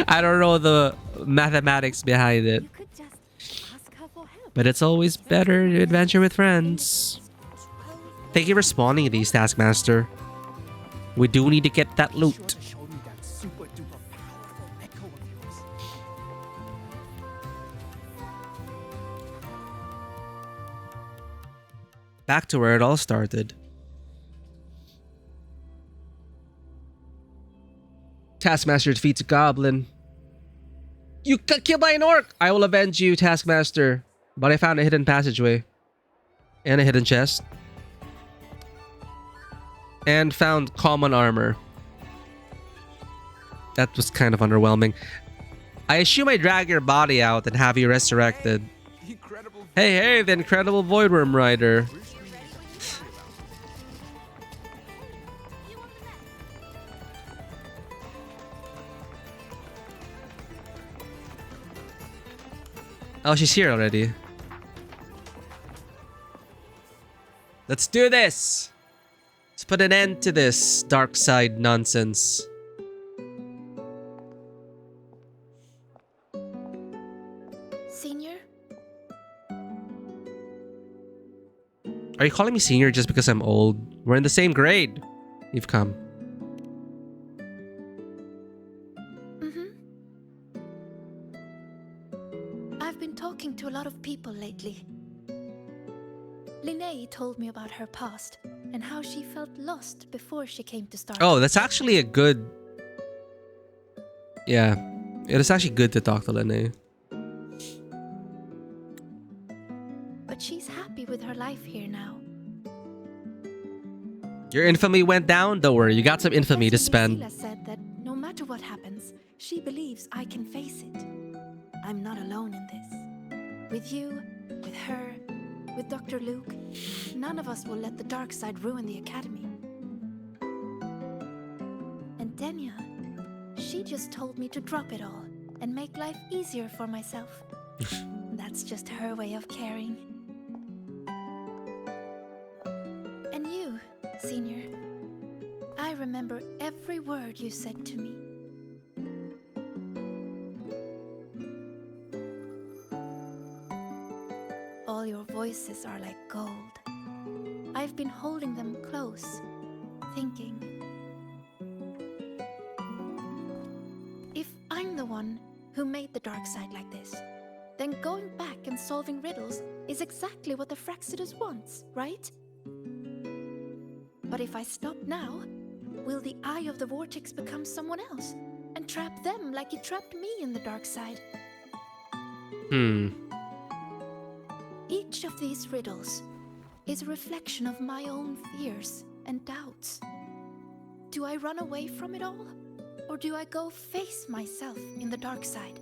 [SPEAKER 1] I don't know the mathematics behind it. But it's always better to adventure with friends. Thank you for spawning these, Taskmaster. We do need to get that loot. Back to where it all started. Taskmaster defeats a goblin. You got killed by an orc! I will avenge you, Taskmaster. But I found a hidden passageway. And a hidden chest. And found common armor. That was kind of underwhelming. I assume I drag your body out and have you resurrected. Hey, the incredible Voidworm Rider. Oh, she's here already. Let's do this! Let's put an end to this dark side nonsense.
[SPEAKER 9] Senior?
[SPEAKER 1] Are you calling me senior just because I'm old? We're in the same grade. You've come.
[SPEAKER 9] I've been talking to a lot of people lately. Linnea told me about her past and how she felt lost before she came to Star.
[SPEAKER 1] Oh, that's actually a good... Yeah. It is actually good to talk to Linnea.
[SPEAKER 9] But she's happy with her life here now.
[SPEAKER 1] Your infamy went down? Don't worry, you got some infamy to spend.
[SPEAKER 9] Lucilla said that no matter what happens, she believes I can face it. I'm not alone in this. With you, with her, with Dr. Luke, none of us will let the dark side ruin the academy. And Denya, she just told me to drop it all and make life easier for myself. That's just her way of caring. And you, Senior, I remember every word you said to me. All your voices are like gold. I've been holding them close, thinking. If I'm the one who made the dark side like this, then going back and solving riddles is exactly what the Fraxidus wants, right? But if I stop now, will the Eye of the Vortex become someone else and trap them like it trapped me in the dark side? Each of these riddles is a reflection of my own fears and doubts. Do I run away from it all? Or do I go face myself in the dark side?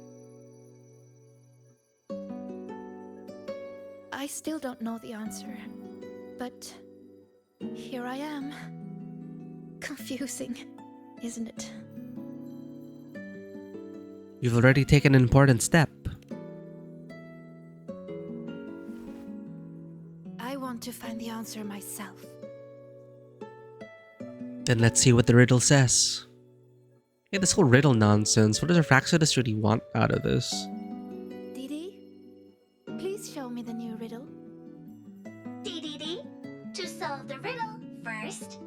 [SPEAKER 9] I still don't know the answer, but here I am. Confusing, isn't it?
[SPEAKER 1] You've already taken an important step.
[SPEAKER 9] I want to find the answer myself.
[SPEAKER 1] Then let's see what the riddle says. Yeah, this whole riddle nonsense. What does a Fraxidus really want out of this?
[SPEAKER 9] Didi, please show me the new riddle.
[SPEAKER 6] Dee, to solve the riddle first.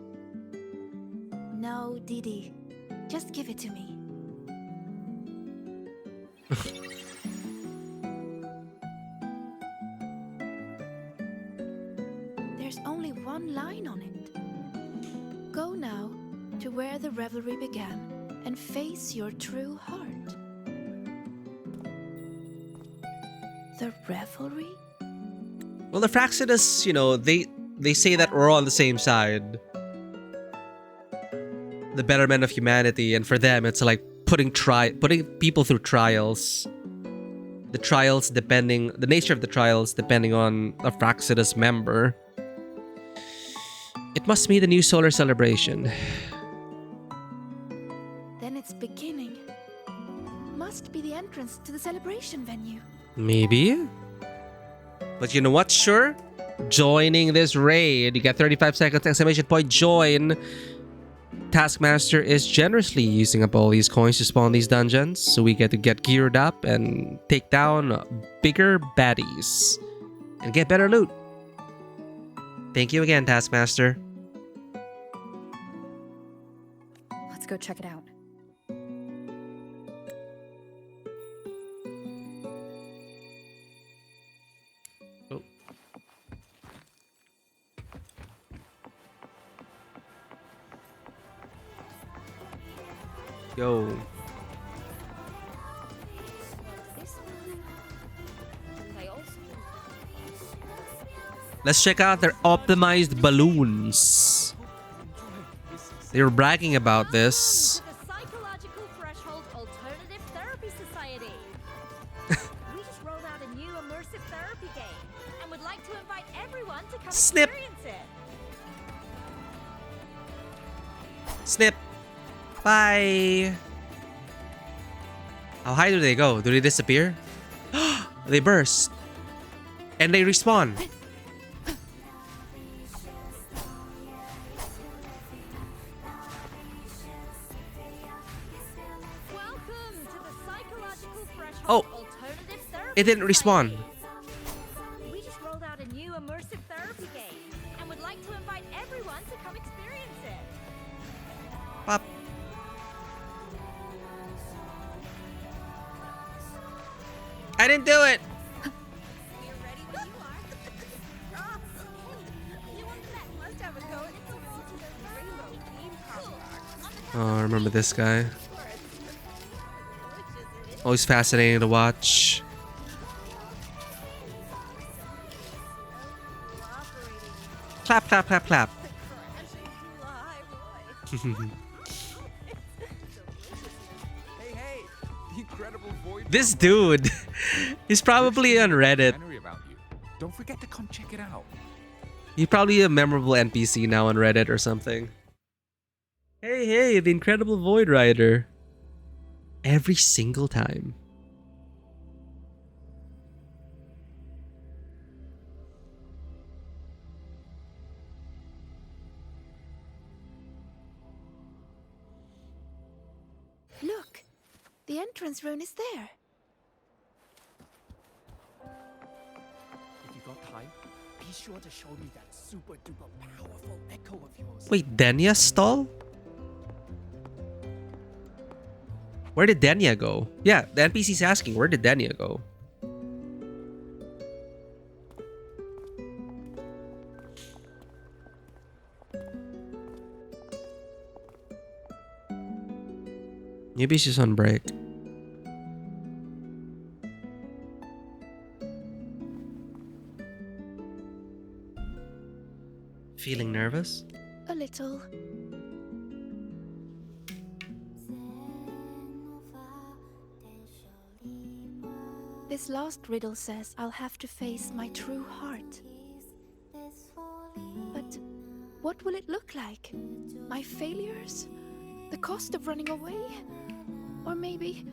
[SPEAKER 9] No, Didi. Just give it to me. There's only one line on it. Go now to where the revelry began and face your true heart. The revelry?
[SPEAKER 1] Well, the Fraxidus, you know, they say that we're all on the same side. The betterment of humanity, and for them, it's like putting people through trials. The nature of the trials depending on a Fraxidus member. It must be the new solar celebration.
[SPEAKER 9] Then it's beginning. Must be the entrance to the celebration venue.
[SPEAKER 1] Maybe. But you know what? Sure. Joining this raid. You get 35 seconds, exclamation point, join. Taskmaster is generously using up all these coins to spawn these dungeons, so we get to get geared up and take down bigger baddies and get better loot. Thank you again, Taskmaster.
[SPEAKER 4] Let's go check it out.
[SPEAKER 1] Oh. Yo. Let's check out their optimized balloons. They were bragging about this.
[SPEAKER 3] The Psychological Threshold Alternative Therapy Society. We just rolled out a new immersive therapy game and would like to invite everyone to come
[SPEAKER 1] Snip.
[SPEAKER 3] experience it.
[SPEAKER 1] Snip. Bye. How high do they go? Do they disappear? They burst. And they respawn.
[SPEAKER 3] Welcome to the Psychological Threshold
[SPEAKER 1] Oh.
[SPEAKER 3] Alternative Therapy
[SPEAKER 1] It didn't respawn.
[SPEAKER 3] Society. We just rolled out a new immersive therapy game and would like to invite everyone to come experience it.
[SPEAKER 1] Pop. I didn't do it. Oh, I remember this guy. Always fascinating to watch. Clap, clap, clap, clap. This dude, he's probably on Reddit.
[SPEAKER 11] Don't forget to come check it out.
[SPEAKER 1] He's probably a memorable NPC now on Reddit or something. Hey, the Incredible Void Rider. Every single time.
[SPEAKER 9] Look, the entrance rune is there.
[SPEAKER 7] If you got time, be sure to show me that super duper powerful echo of yours.
[SPEAKER 1] Wait, Denya's stall? Where did Denya go? Yeah, the NPC's asking, where did Denya go? Maybe she's on break. Feeling nervous?
[SPEAKER 9] A little. This last riddle says I'll have to face my true heart. But what will it look like? My failures? The cost of running away? Or maybe...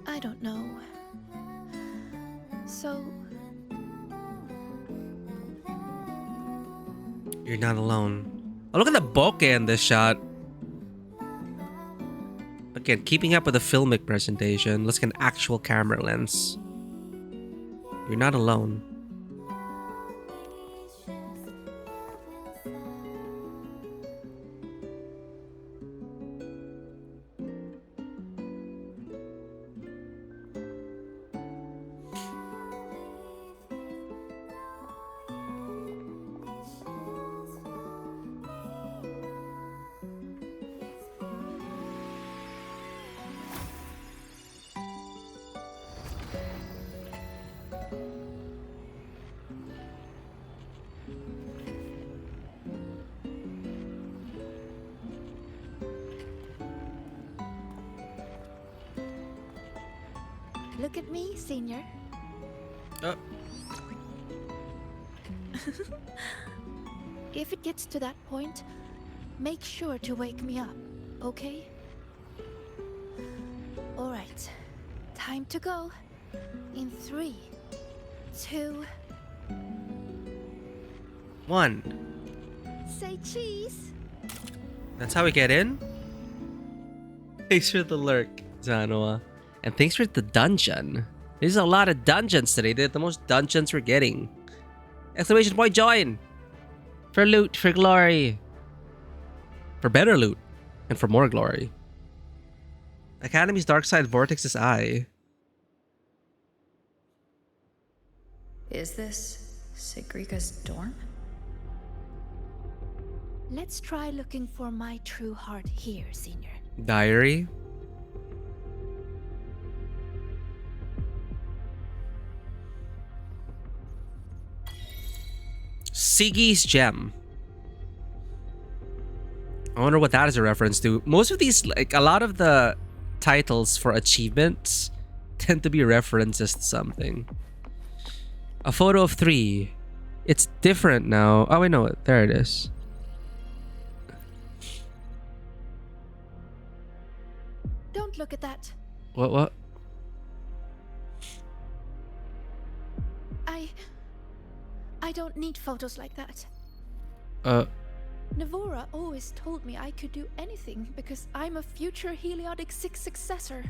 [SPEAKER 9] I don't know. So...
[SPEAKER 1] You're not alone. Oh, look at the bokeh in this shot. Again, keeping up with the filmic presentation. Let's get an actual camera lens. You're not alone.
[SPEAKER 9] Look at me, Senior. If it gets to that point, make sure to wake me up, okay? Alright, time to go. In 3, 2...
[SPEAKER 1] 1.
[SPEAKER 9] Say cheese!
[SPEAKER 1] That's how we get in? Thanks for the lurk, Zanoa. And thanks for the dungeon. There's a lot of dungeons today. They're the most dungeons we're getting. Exclamation point join! For loot, for glory. For better loot. And for more glory. Academy's dark side Vortex's eye.
[SPEAKER 4] Is this Sigrika's dorm?
[SPEAKER 9] Let's try looking for my true heart here, Senior.
[SPEAKER 1] Diary. Siggy's gem. I wonder what that is a reference to. Most of these, like a lot of the titles for achievements tend to be references to something. A photo of 3. It's different now. Oh, I know it. There it is.
[SPEAKER 9] Don't look at that.
[SPEAKER 1] What?
[SPEAKER 9] I don't need photos like that. Navora always told me I could do anything because I'm a future Heliotic 6 successor.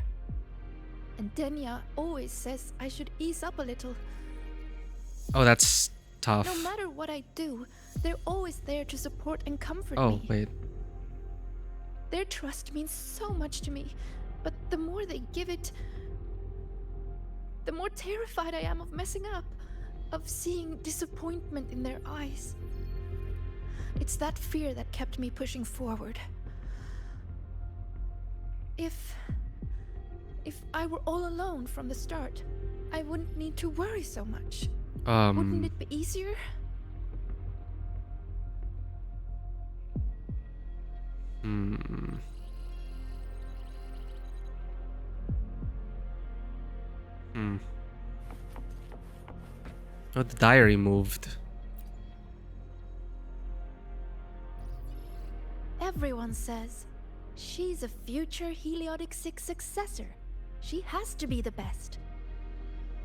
[SPEAKER 9] And Denya always says I should ease up a little.
[SPEAKER 1] Oh, that's tough.
[SPEAKER 9] No matter what I do, they're always there to support and comfort me.
[SPEAKER 1] Oh, wait.
[SPEAKER 9] Their trust means so much to me, but the more they give it, the more terrified I am of messing up, of seeing disappointment in their eyes. It's that fear that kept me pushing forward. If I were all alone from the start, I wouldn't need to worry so much. Wouldn't it be easier?
[SPEAKER 1] Oh, the diary moved.
[SPEAKER 9] Everyone says she's a future Heliotic 6 successor. She has to be the best.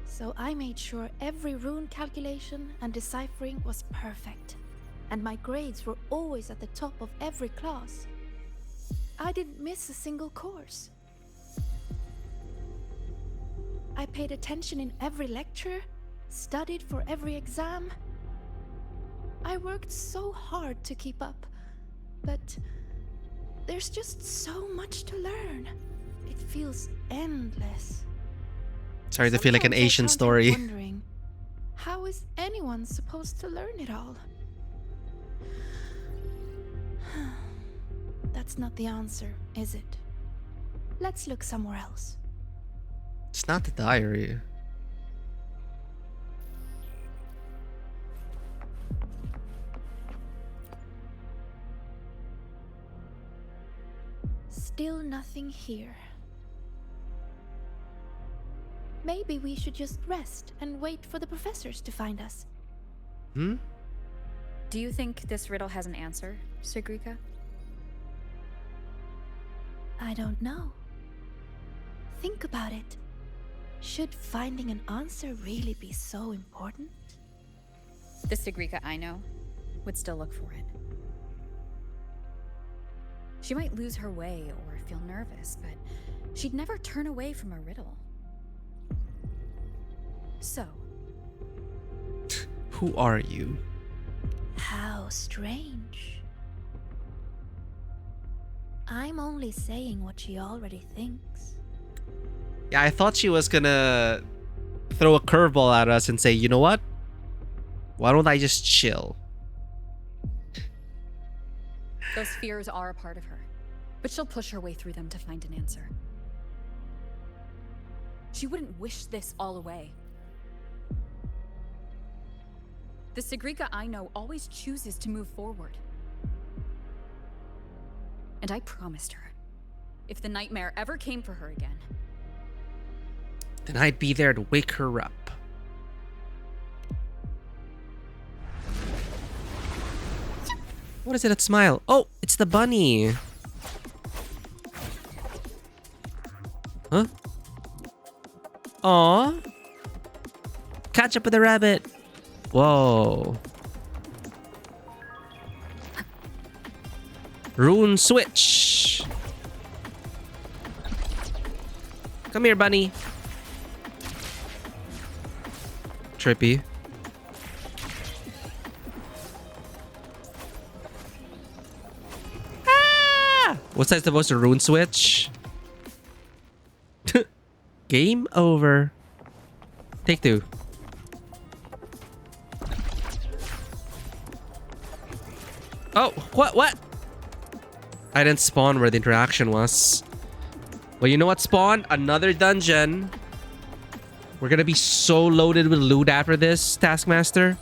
[SPEAKER 9] So I made sure every rune calculation and deciphering was perfect. And my grades were always at the top of every class. I didn't miss a single course. I paid attention in every lecture, studied for every exam. I worked so hard to keep up, but there's just so much to learn. It feels endless.
[SPEAKER 1] Sorry to feel like an
[SPEAKER 9] Sometimes I
[SPEAKER 1] Asian
[SPEAKER 9] can't help
[SPEAKER 1] story.
[SPEAKER 9] wondering, How is anyone supposed to learn it all? That's not the answer, is it? Let's look somewhere else.
[SPEAKER 1] It's not the diary.
[SPEAKER 9] Still nothing here. Maybe we should just rest and wait for the professors to find us.
[SPEAKER 1] Hmm?
[SPEAKER 4] Do you think this riddle has an answer, Sigrika?
[SPEAKER 9] I don't know. Think about it. Should finding an answer really be so important?
[SPEAKER 4] The Sigrika I know would still look for it. She might lose her way or feel nervous, but she'd never turn away from a riddle. So,
[SPEAKER 1] Who are you?
[SPEAKER 9] How strange. I'm only saying what she already thinks.
[SPEAKER 1] Yeah, I thought she was gonna throw a curveball at us and say, you know what? Why don't I just chill?
[SPEAKER 4] those fears are a part of her, but she'll push her way through them to find an answer. She wouldn't wish this all away. The Sigrika I know always chooses to move forward. And I promised her, if the nightmare ever came for her again,
[SPEAKER 1] then I'd be there to wake her up. What is it that smile? Oh, it's the bunny. Huh? Aw. Catch up with the rabbit. Whoa. Rune switch. Come here, bunny. Trippy. Ah! What's that supposed to rune switch? Game over. Take two. Oh, what? I didn't spawn where the interaction was. Well, you know what, Spawn? Another dungeon. We're gonna be so loaded with loot after this, Taskmaster.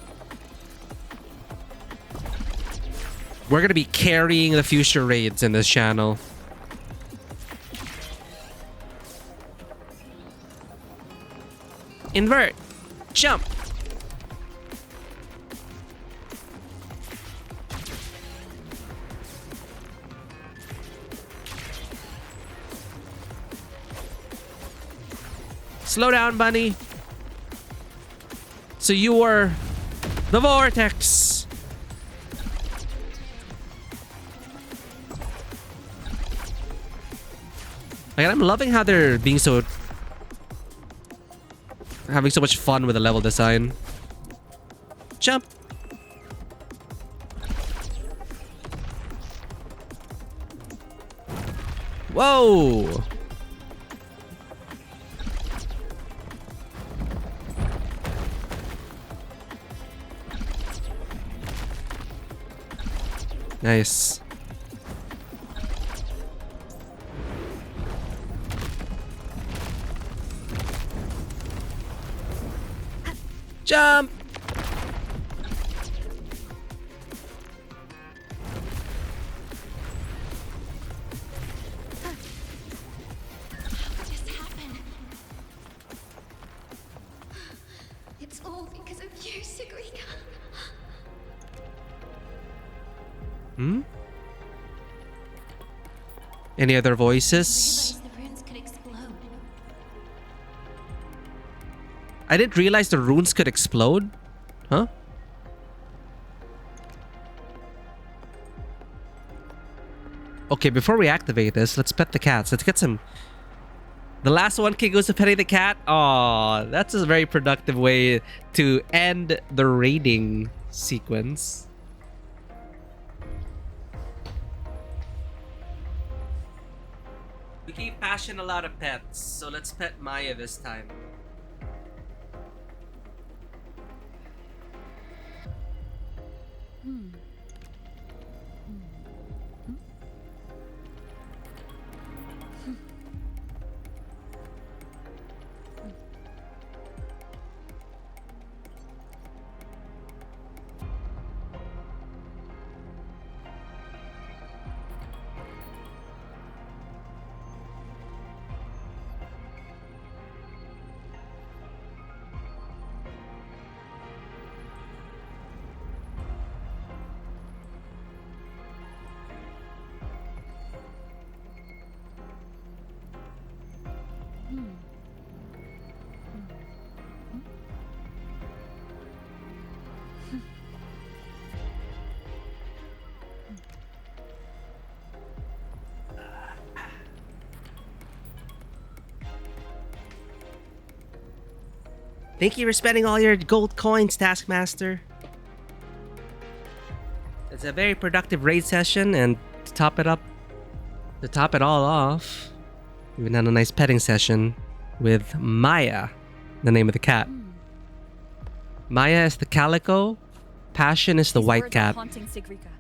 [SPEAKER 1] We're gonna be carrying the future raids in this channel. Invert. Jump. Slow down, bunny. So you were the vortex. Like, I'm loving how they're being so... having so much fun with the level design. Jump. Whoa. Nice. Jump.
[SPEAKER 6] It's all because of you, Sigrika.
[SPEAKER 1] Hmm? Any other voices?
[SPEAKER 6] The runes could explode.
[SPEAKER 1] I didn't realize the runes could explode. Huh? Okay, before we activate this, let's pet the cats. Let's get some... The last one kid goes to petting the cat. Aw, that's a very productive way to end the raiding sequence. We gave Passion a lot of pets, so let's pet Maya this time. Thank you for spending all your gold coins, Taskmaster. It's a very productive raid session, and to top it all off, we even had a nice petting session with Maya, the name of the cat. Maya is the calico, Passion is the white cat.
[SPEAKER 4] Haunting Sigrika.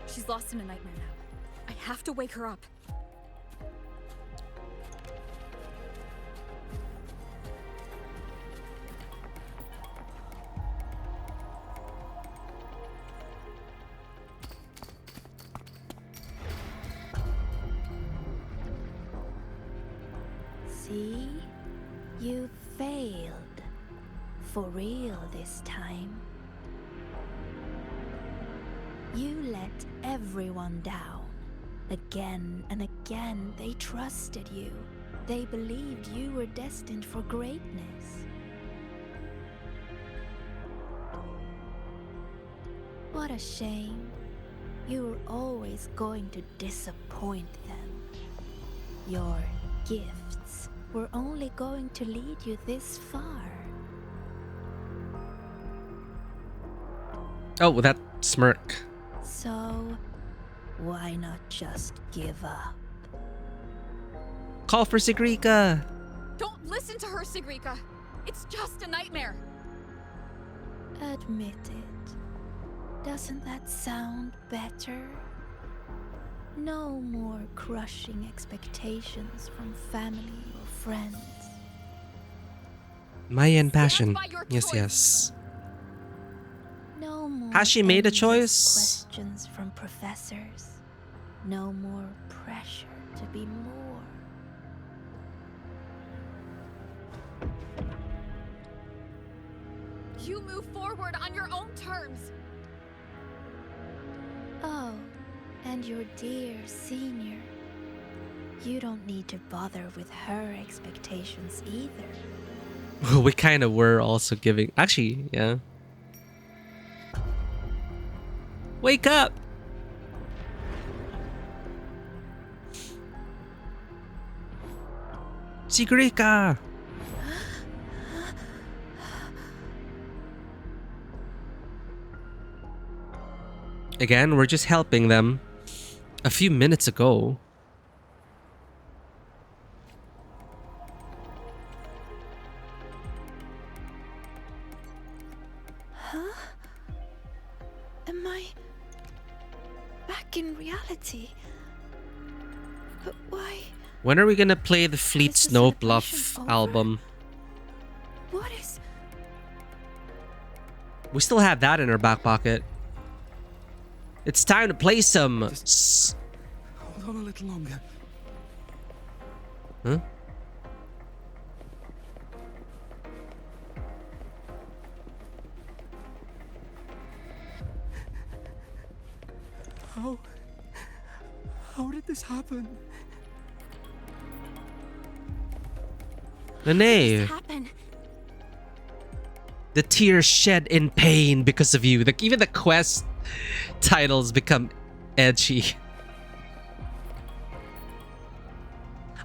[SPEAKER 4] She's lost in a nightmare now. I have to wake her up.
[SPEAKER 9] See? You failed. For real this time. You let everyone down. Again and again, they trusted you. They believed you were destined for greatness. What a shame. You were always going to disappoint them. Your gifts were only going to lead you this far.
[SPEAKER 1] Oh, with that smirk.
[SPEAKER 9] So, why not just give up?
[SPEAKER 1] Call for Sigrika!
[SPEAKER 4] Don't listen to her, Sigrika! It's just a nightmare!
[SPEAKER 9] Admit it. Doesn't that sound better? No more crushing expectations from family or friends.
[SPEAKER 1] Maya and Passion. Yes, yes.
[SPEAKER 9] No more
[SPEAKER 1] Has she made a
[SPEAKER 9] endless
[SPEAKER 1] choice?
[SPEAKER 9] questions from professors. No more pressure to be more.
[SPEAKER 4] You move forward on your own terms!
[SPEAKER 9] Oh, and your dear senior. You don't need to bother with her expectations either.
[SPEAKER 1] We kind of were also giving... Actually, yeah. Wake up! Sigrika! Again, we're just helping them. A few minutes ago.
[SPEAKER 9] Huh? Am I back in reality? But why?
[SPEAKER 1] When are we gonna play the Fleet Snow Bluff album?
[SPEAKER 9] What is?
[SPEAKER 1] We still have that in our back pocket. It's time to play some...
[SPEAKER 15] Hold on a little longer.
[SPEAKER 1] Huh?
[SPEAKER 15] How did this happen?
[SPEAKER 1] Lene, the tears shed in pain because of you. Even the quest titles become edgy.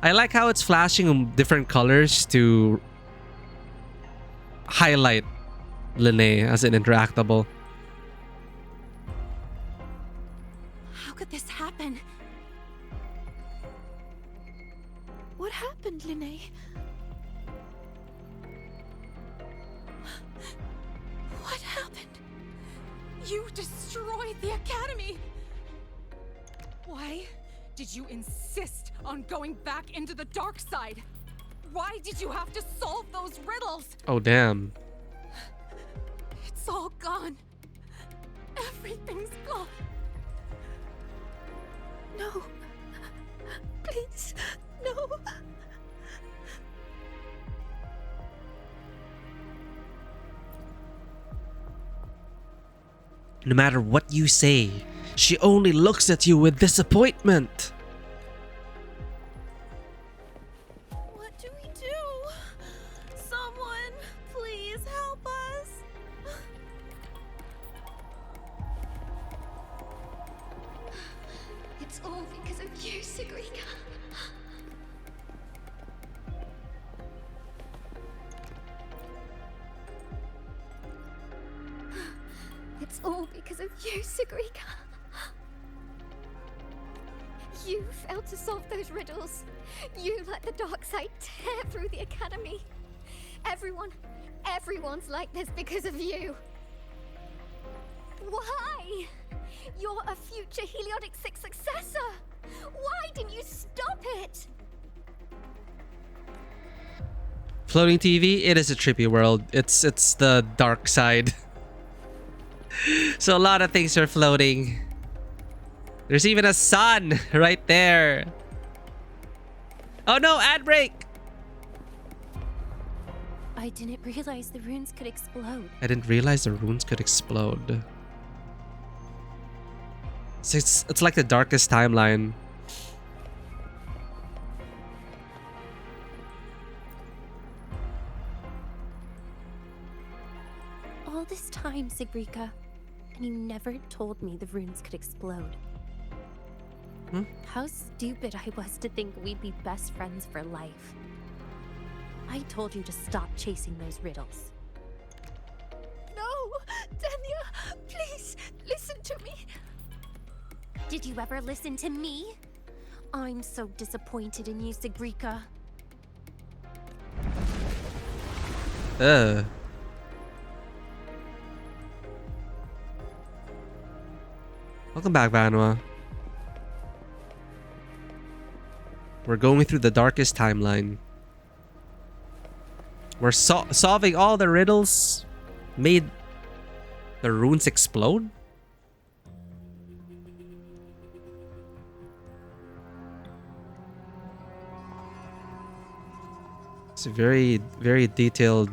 [SPEAKER 1] I like how it's flashing different colors to highlight Lene as an interactable.
[SPEAKER 9] How could this happen? What happened, Lene? What happened?
[SPEAKER 10] You destroyed the academy! Why did you insist on going back into the dark side? Why did you have to solve those riddles?
[SPEAKER 1] Oh, damn.
[SPEAKER 10] It's all gone. Everything's gone.
[SPEAKER 9] No. Please, no.
[SPEAKER 1] No matter what you say, she only looks at you with disappointment.
[SPEAKER 9] What do we do? Someone, please help us.
[SPEAKER 13] It's all because of you, Sigrika. It's all because of you, Sigrika. You failed to solve those riddles. You let the dark side tear through the academy. Everyone's like this because of you. Why? You're a future Heliotic 6 successor. Why didn't you stop it?
[SPEAKER 1] Floating TV, it is a trippy world. It's the dark side. So a lot of things are floating. There's even a sun right there. Oh no, ad break!
[SPEAKER 3] I didn't realize the runes could explode.
[SPEAKER 1] I didn't realize the runes could explode. So it's like the darkest timeline.
[SPEAKER 3] All this time, Sigrika, and you never told me the runes could explode.
[SPEAKER 1] Hmm?
[SPEAKER 3] How stupid I was to think we'd be best friends for life. I told you to stop chasing those riddles.
[SPEAKER 9] No, Denya, please listen to me.
[SPEAKER 3] Did you ever listen to me? I'm so disappointed in you, Sigrika.
[SPEAKER 1] Welcome back, Vanwa. We're going through the darkest timeline. We're solving all the riddles. Made the runes explode? It's a very, very detailed.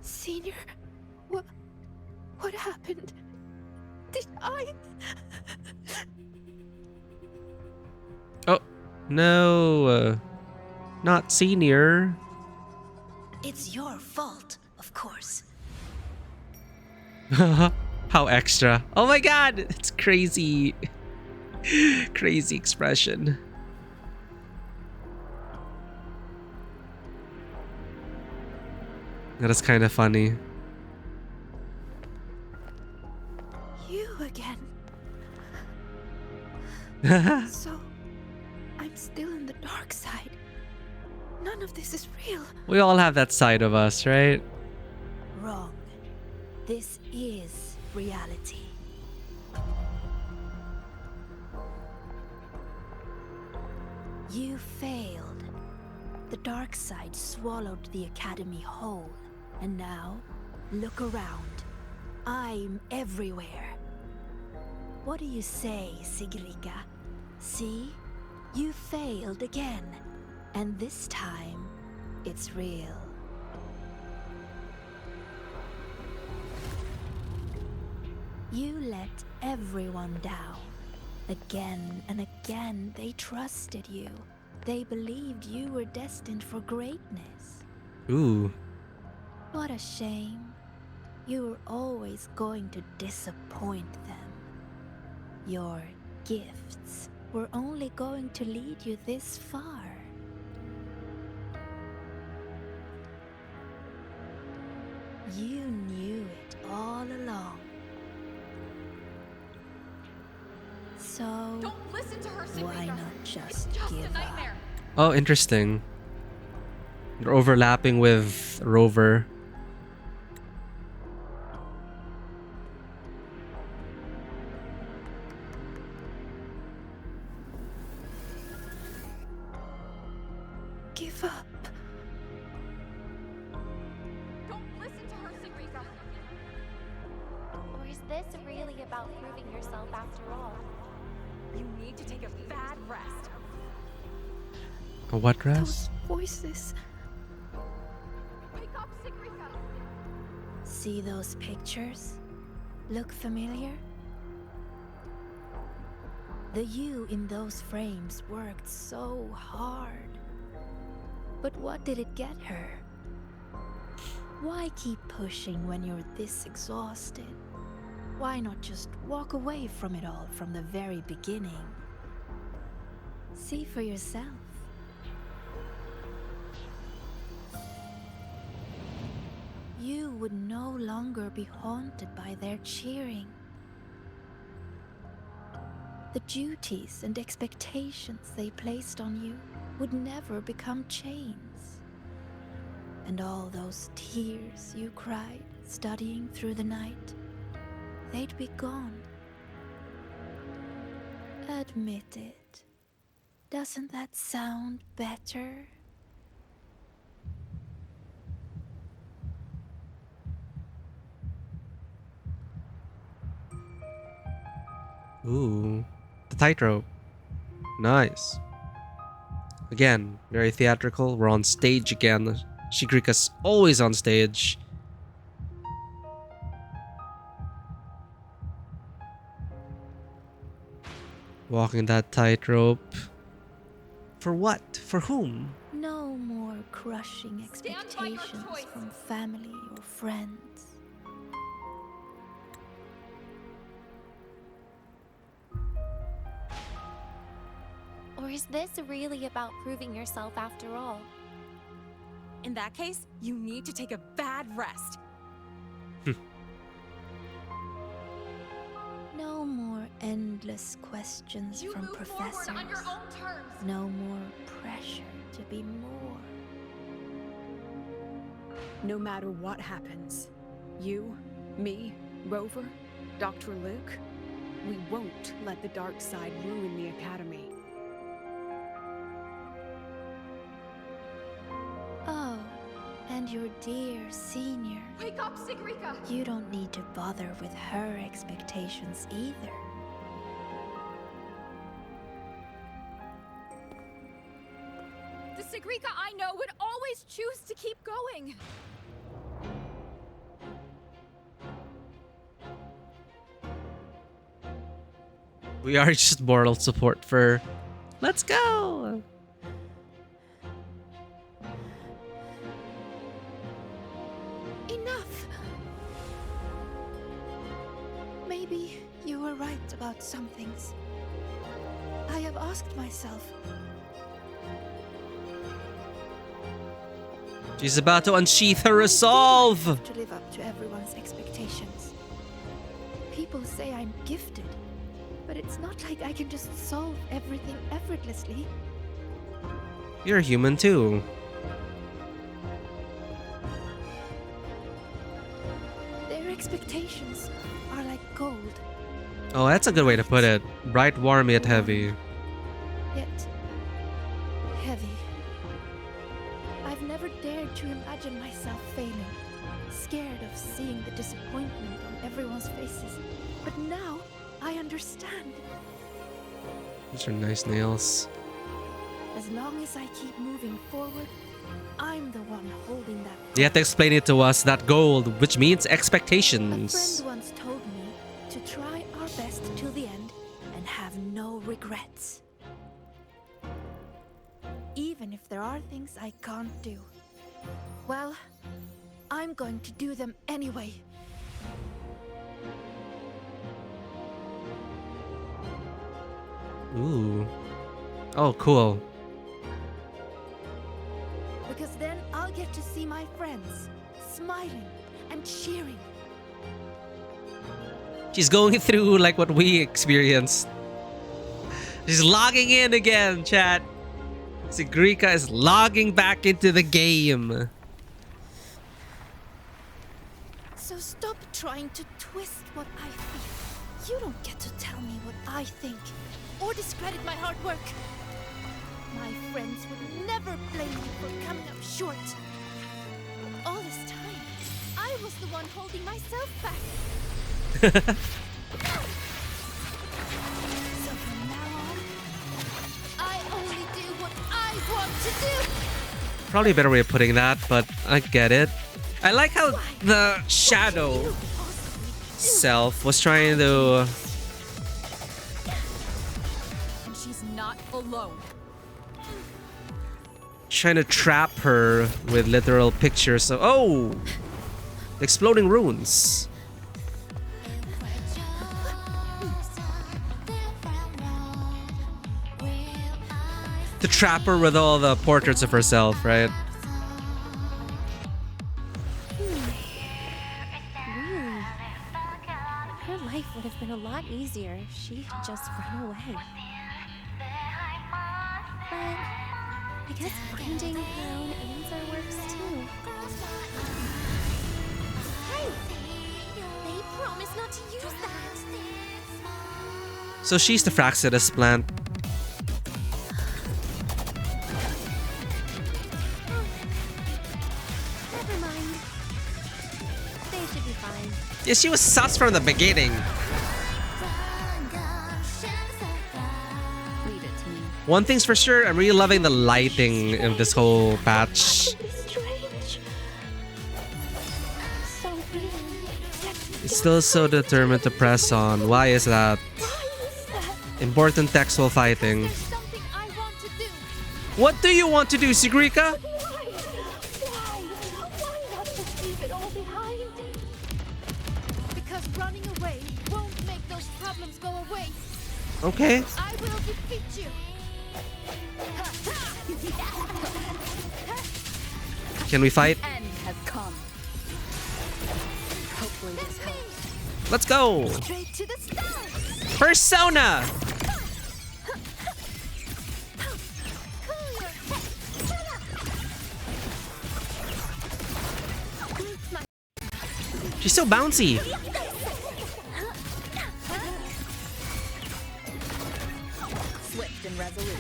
[SPEAKER 9] Senior, what happened? Did I?
[SPEAKER 1] Oh, no. Not Senior.
[SPEAKER 14] It's your fault, of course.
[SPEAKER 1] How extra. Oh my god, it's crazy. Crazy expression. That is kind of funny.
[SPEAKER 9] You again. So, I'm still in the dark side. None of this is real.
[SPEAKER 1] We all have that side of us, right?
[SPEAKER 14] Wrong. This is reality. You failed. The dark side swallowed the academy whole. And now, look around. I'm everywhere. What do you say, Sigrika? See? You failed again. And this time, it's real. You let everyone down. Again and again, they trusted you. They believed you were destined for greatness.
[SPEAKER 1] Ooh.
[SPEAKER 14] What a shame. You were always going to disappoint them. Your gifts were only going to lead you this far. You knew it
[SPEAKER 9] all along. So,
[SPEAKER 10] Don't listen to her,
[SPEAKER 9] why
[SPEAKER 10] Sigrika.
[SPEAKER 9] not just
[SPEAKER 10] It's just
[SPEAKER 9] give
[SPEAKER 10] a
[SPEAKER 9] up?
[SPEAKER 10] nightmare.
[SPEAKER 1] Oh, interesting. They're overlapping with Rover.
[SPEAKER 9] Give up.
[SPEAKER 10] Don't listen to her, Sigrika.
[SPEAKER 3] Or is this really about proving yourself after all?
[SPEAKER 10] You need to take a bad rest.
[SPEAKER 1] A what rest?
[SPEAKER 9] Voices.
[SPEAKER 10] Wake up, Sigrika.
[SPEAKER 9] See those pictures? Look familiar? The you in those frames worked so hard. But what did it get her? Why keep pushing when you're this exhausted? Why not just walk away from it all from the very beginning? See for yourself. You would no longer be haunted by their cheering. The duties and expectations they placed on you would never become chains. And all those tears you cried studying through the night, they'd be gone. Admit it. Doesn't that sound better?
[SPEAKER 1] Ooh, the tightrope. Nice. Again, very theatrical. We're on stage again. Sigrika's always on stage. Walking that tightrope. For what? For whom?
[SPEAKER 9] No more crushing expectations from family or friends.
[SPEAKER 3] Or is this really about proving yourself after all?
[SPEAKER 10] In that case, you need to take a bad rest.
[SPEAKER 9] No more endless questions from professors.
[SPEAKER 10] On your own terms.
[SPEAKER 9] No more pressure to be more.
[SPEAKER 12] No matter what happens, you, me, Rover, Dr. Luke, we won't let the dark side ruin the Academy.
[SPEAKER 9] Oh, and your dear senior.
[SPEAKER 10] Wake up, Sigrika!
[SPEAKER 9] You don't need to bother with her expectations either.
[SPEAKER 10] The Sigrika I know would always choose to keep going.
[SPEAKER 1] We are just moral support for... Let's go!
[SPEAKER 9] Enough! Maybe you were right about some things. I have asked myself.
[SPEAKER 1] She's about to unsheath her resolve!
[SPEAKER 9] To live up to everyone's expectations. People say I'm gifted, but it's not like I can just solve everything effortlessly.
[SPEAKER 1] You're human too.
[SPEAKER 9] Their expectations are like gold,
[SPEAKER 1] Oh, that's a good way to put it. Bright, warm, yet heavy.
[SPEAKER 9] yet heavy. I've never dared to imagine myself failing, scared of seeing the disappointment on everyone's faces. But now, I understand.
[SPEAKER 1] Those are nice nails.
[SPEAKER 9] As long as I keep moving forward, I'm the one holding that.
[SPEAKER 1] You have to explain it to us, that gold, which means
[SPEAKER 9] A
[SPEAKER 1] expectations.
[SPEAKER 9] friend once told me to try our best till the end and have no regrets. Even if there are things I can't do. Well, I'm going to do them anyway.
[SPEAKER 1] Ooh. Oh, cool.
[SPEAKER 9] Because then I'll get to see my friends smiling and cheering.
[SPEAKER 1] She's going through like what we experienced. She's logging in again, chat. Sigrika is logging back into the game.
[SPEAKER 9] So stop trying to twist what I feel. You don't get to tell me what I think or discredit my hard work. My friends would never blame me for coming up short. All this time, I was the one holding myself back. So from now on, I only do what I want to do.
[SPEAKER 1] Probably a better way of putting that, but I get it. I like how the shadow self was trying to...
[SPEAKER 10] And she's not alone.
[SPEAKER 1] Trying to trap her with literal pictures of... Oh! Exploding runes. To trap her with all the portraits of herself, right?
[SPEAKER 3] Really? Her life would have been a lot easier if she had just run away. But I guess finding her own answer works too. Hey! They promised not to use that!
[SPEAKER 1] So she's the Fraxidus plant.
[SPEAKER 3] Never mind. They should be fine.
[SPEAKER 1] Yeah, she was sus from the beginning.
[SPEAKER 3] Leave it to me.
[SPEAKER 1] One thing's for sure, I'm really loving the lighting of this whole patch. It's still so determined to press on. Why is that? Important text while fighting. What do you want to do, Sigrika?
[SPEAKER 9] Because running away won't make those problems go away.
[SPEAKER 1] Okay.
[SPEAKER 9] I will defeat you.
[SPEAKER 1] Can we fight?
[SPEAKER 10] End has come. Hopefully this helps.
[SPEAKER 1] Let's go.
[SPEAKER 9] Straight to the stars.
[SPEAKER 1] Persona. She's so bouncy.
[SPEAKER 10] Swift and resolute.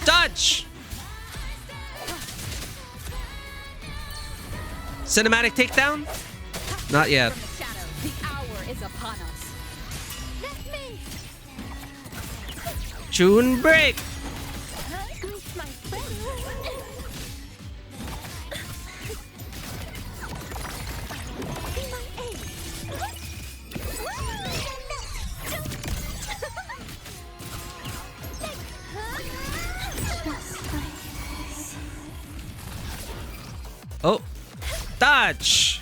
[SPEAKER 1] Dodge. Cinematic takedown? Not yet.
[SPEAKER 10] The hour is upon us.
[SPEAKER 1] Tune break. Oh, dodge.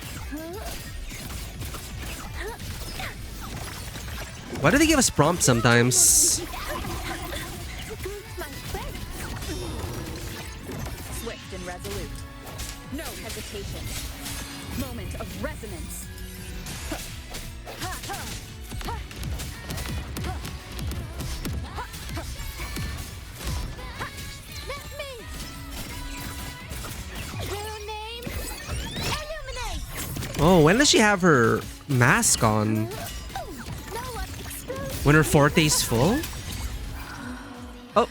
[SPEAKER 1] Why do they give us prompts sometimes?
[SPEAKER 10] Swift and resolute. No hesitation. Moment of resonance.
[SPEAKER 1] Oh, when does she have her mask on? When her forte is full? Oh.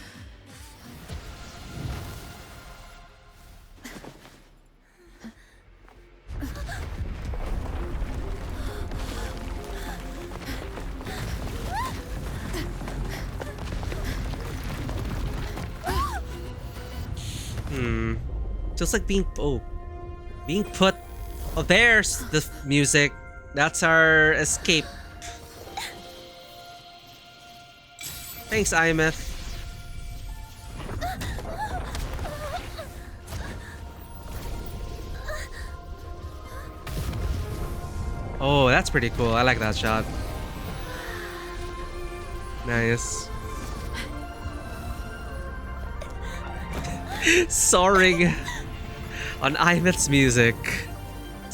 [SPEAKER 1] Just like being put. Oh, there's the music. That's our escape. Thanks, IMF. Oh, that's pretty cool. I like that shot. Nice. Soaring on IMF's music.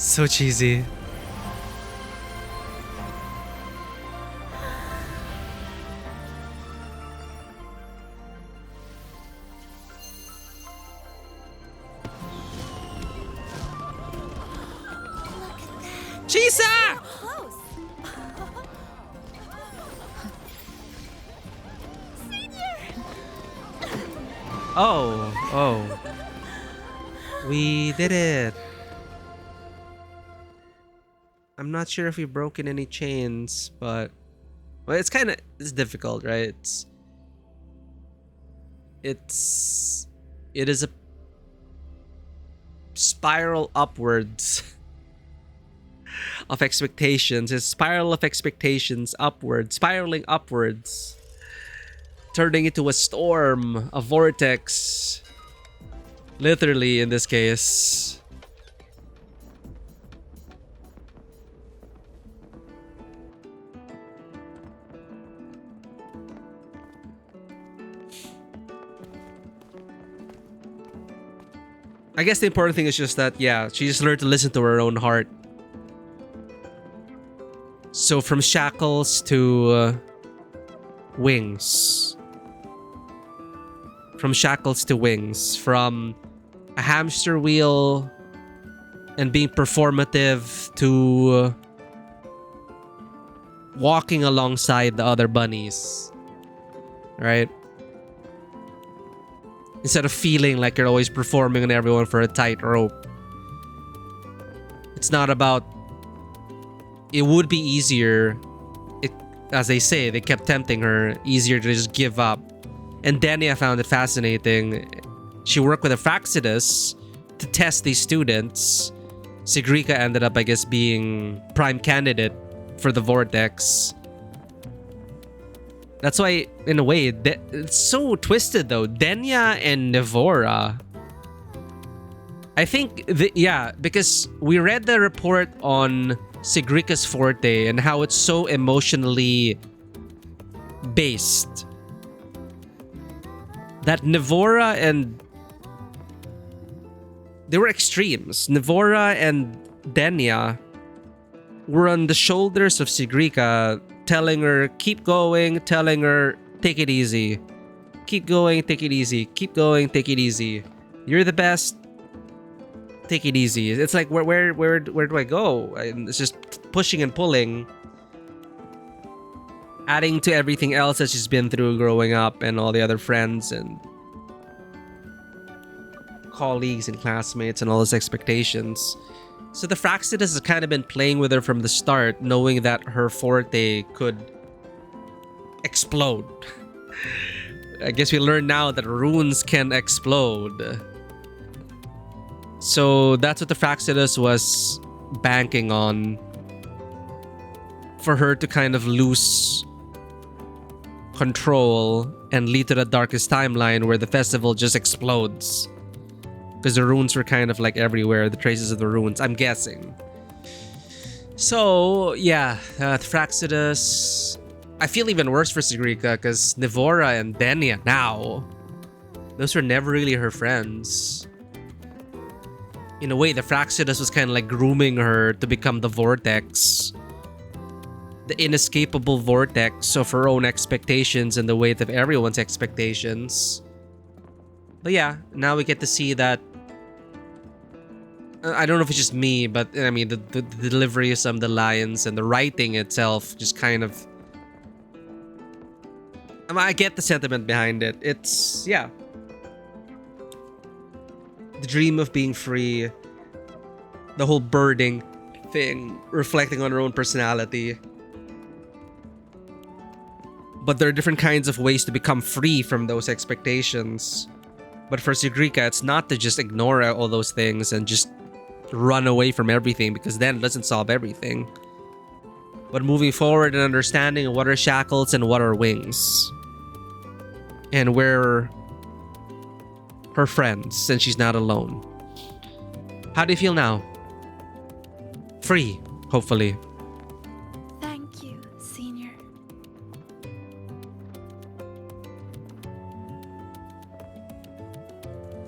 [SPEAKER 1] So cheesy. Chisa! Oh. We did it. I'm not sure if we've broken any chains, but well, it's difficult, right? It is a spiral upwards of expectations. It's a spiral of expectations upwards, spiraling upwards, turning into a storm, a vortex. Literally, in this case. I guess the important thing is just that, yeah, she just learned to listen to her own heart. So from shackles to wings. From shackles to wings. From a hamster wheel and being performative to walking alongside the other bunnies. Right? Instead of feeling like you're always performing on everyone for a tightrope. It's not about... It would be easier, as they say, they kept tempting her, easier to just give up. And Denia found it fascinating. She worked with a Fraxidus to test these students. Sigrika ended up, I guess, being prime candidate for the Vortex. That's why, in a way, it's so twisted though. Denia and Nevora. I think, because we read the report on Sigrika's Forte and how it's so emotionally based. That Nevora and... They were extremes. Nevora and Denia were on the shoulders of Sigrika, telling her, keep going, telling her, take it easy. Keep going, take it easy. Keep going, take it easy. You're the best. Take it easy. It's like, where do I go? And it's just pushing and pulling. Adding to everything else that she's been through growing up and all the other friends and colleagues and classmates and all those expectations. So the Fraxidus has kind of been playing with her from the start, knowing that her Forte could explode. I guess we learn now that runes can explode. So that's what the Fraxidus was banking on. For her to kind of lose control and lead to the darkest timeline where the festival just explodes. Because the runes were kind of like everywhere, the traces of the runes, I'm guessing. So, yeah, Fraxidus. I feel even worse for Sigrika because Nevora and Denia now, those were never really her friends. In a way, the Fraxidus was kind of like grooming her to become the Vortex. The inescapable vortex of her own expectations and the weight of everyone's expectations. But yeah, now we get to see that. I don't know if it's just me, but I mean, the delivery of some of the lines and the writing itself just kind of... I get the sentiment behind it. It's, yeah. The dream of being free. The whole birding thing. Reflecting on her own personality. But there are different kinds of ways to become free from those expectations. But for Sigrika, it's not to just ignore all those things and just run away from everything, because then it doesn't solve everything. But moving forward and understanding what are shackles and what are wings. And where her friends, since she's not alone. How do you feel now? Free, hopefully.
[SPEAKER 9] Thank you, Senior.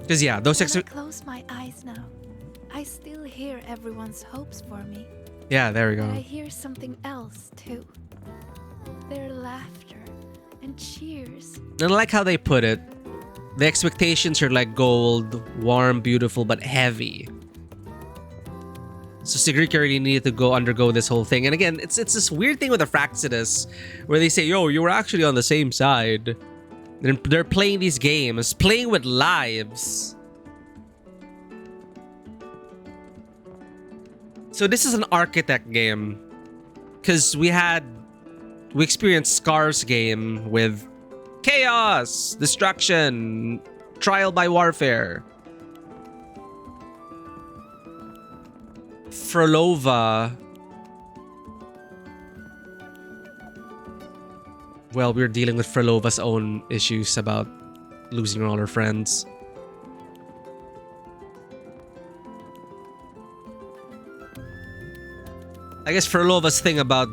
[SPEAKER 1] Because yeah, those
[SPEAKER 9] When I close my eyes now, I still hear hear everyone's hopes for me.
[SPEAKER 1] Yeah, there we
[SPEAKER 9] But I
[SPEAKER 1] go.
[SPEAKER 9] hear something else too. Their laughter and cheers.
[SPEAKER 1] And I like how they put it. The expectations are like gold, warm, beautiful, but heavy. So Sigrika really needed to undergo this whole thing. And again, it's this weird thing with the Fraxidus where they say, yo, you were actually on the same side. And they're playing these games, playing with lives. So this is an architect game. Because we experienced Scar's game with chaos, destruction, trial by warfare. Frolova. Well, we're dealing with Frolova's own issues about losing all her friends. I guess Frolova's thing about,